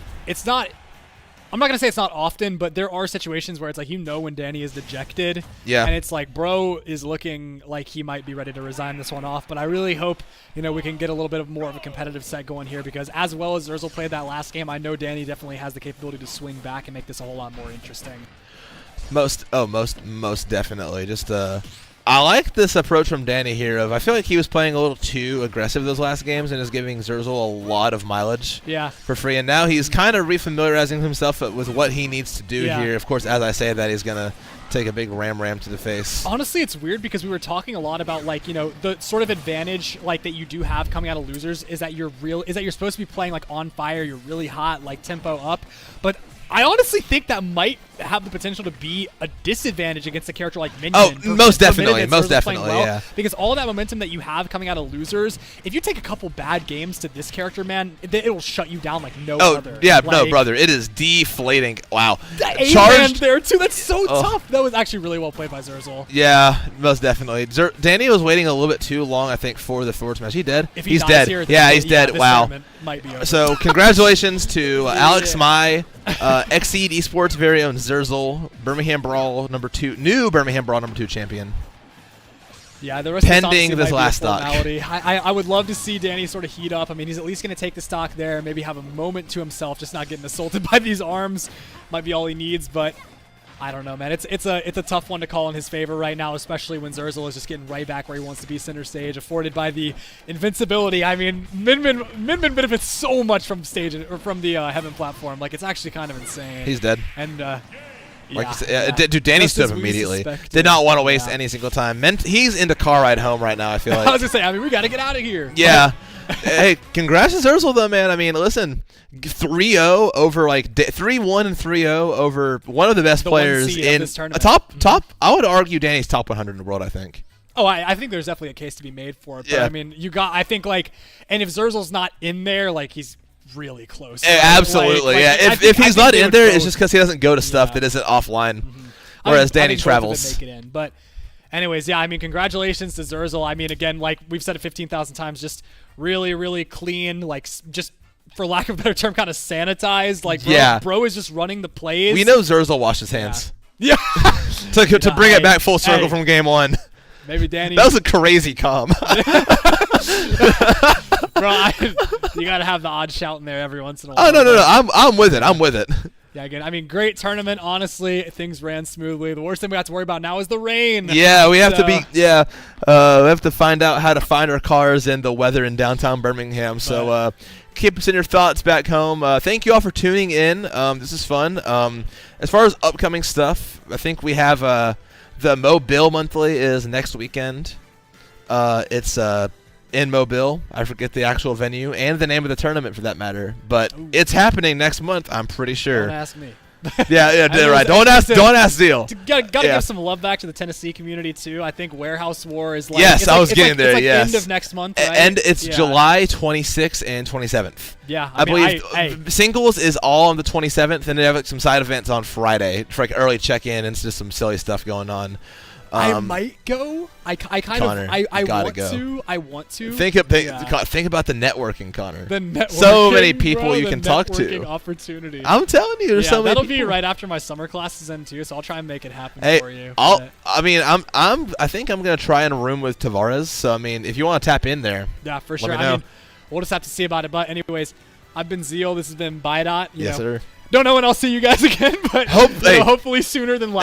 I'm not gonna say it's not often, but there are situations where it's like when Dany is dejected. Yeah. And it's like bro is looking like he might be ready to resign this one off. But I really hope we can get a little bit of more of a competitive set going here because as well as Xerzal played that last game, I know Dany definitely has the capability to swing back and make this a whole lot more interesting. most definitely. Just I like this approach from Dany here. I feel like he was playing a little too aggressive those last games and is giving Xerzal a lot of mileage. Yeah. For free, and now he's kind of refamiliarizing himself with what he needs to do Yeah. here. Of course, as I say that, he's gonna take a big ram to the face. Honestly, it's weird because we were talking a lot about like the sort of advantage like that you do have coming out of losers is that you're supposed to be playing like on fire, you're really hot, like tempo up, but I honestly think that might have the potential to be a disadvantage against a character like Minion. Oh, for- most for a minute definitely, that most Xerzal's playing definitely, well, yeah. Because all that momentum that you have coming out of losers, if you take a couple bad games to this character, man, it'll shut you down like no Oh, other. yeah, no, Like, brother, it is deflating. Wow. that A-land Charged. there too. That's so Oh. tough. That was actually really well played by Xerzal. Yeah, most definitely. Dany was waiting a little bit too long, I think, for the forward smash. He dead? If he He's dies dead. here, Yeah, then he's dead. this Wow. tournament might be over. So congratulations to Alex Mai, Exceed Esports' very own Xerzal, Birmingham Brawl number 2, new Birmingham Brawl number 2 champion. Yeah, the rest Pending of this, honestly this might be a last stock. formality. I would love to see Dany sort of heat up. I mean, he's at least going to take the stock there, maybe have a moment to himself, just not getting assaulted by these arms. Might be all he needs, but I don't know, man. It's a tough one to call in his favor right now, especially when Xerzal is just getting right back where he wants to be, center stage, afforded by the invincibility. I mean, Min benefits so much from stage or from the heaven platform. Like, it's actually kind of insane. He's dead. And Like yeah, you said, yeah. dude, Danny Just stood as up we immediately. suspected. Did not want to waste Yeah. any single time. He's into car ride home right now, I feel I was like. gonna say, I mean, we got to get out of here. Yeah. Hey, congrats to Xerzal, though, man. I mean, listen, 3-0 over, 3-1 and 3-0 over one of the best The one players seed of in this tournament. top. I would argue Danny's top 100 in the world, I think. Oh, I think there's definitely a case to be made for it. But Yeah. I mean, I think and if Xerzal's not in there, like he's really close. Absolutely, Like, yeah. I If think he's not they in would there, both- it's just because he doesn't go to stuff Yeah. that isn't offline. I Whereas think Dany both travels. of them make it in. But anyways, yeah, I mean, congratulations to Xerzal. I mean, again, like we've said it 15,000 times, just really, really clean, just for lack of a better term, kind of sanitized. Like, bro is just running the plays. We know Xerzal washed his hands. Yeah. to bring it back full circle Hey. from game one. Maybe Dany. That was a crazy calm. Bro, you gotta have the odd shout in there every once in a while. Oh no, I'm with it. I'm with it. Yeah, again, I mean, great tournament. Honestly, things ran smoothly. The worst thing we have to worry about now is the rain. Yeah, we have to So- be. Yeah, we have to find out how to find our cars and the weather in downtown Birmingham. So keep us in your thoughts back home. Thank you all for tuning in. This is fun. As far as upcoming stuff, I think we have the Mobile Monthly is next weekend. It's in Mobile. I forget the actual venue and the name of the tournament for that matter, but it's happening next month. I'm pretty sure. Don't ask me. Yeah, I right. was- Don't ask Zeal. Gotta Yeah. give some love back to the Tennessee community too. I think Warehouse War is like Yes, it's I like- was it's getting like, there. It's like yes, end of next month, right? And it's Yeah. July 26th and 27th. Yeah, I mean, believe singles is all on the 27th, and they have like, some side events on Friday for like early check-in and just some silly stuff going on. I might go. I kind Connor, of I you gotta want go. to. I want to. Think Yeah. about the networking, Connor. The networking, so many people bro, you the can talk networking to. opportunity. I'm telling you, there's yeah, so many that'll people. be right after my summer classes end too, so I'll try and make it happen Hey, for you. I think I'm gonna try and room with Tavares. So I mean, if you want to tap in there, Yeah, for let sure. me I know. mean, we'll just have to see about it. But anyways, I've been Zeal. This has been Bidot. Yes, sir. Don't know when I'll see you guys again, but Hey. hopefully sooner than later.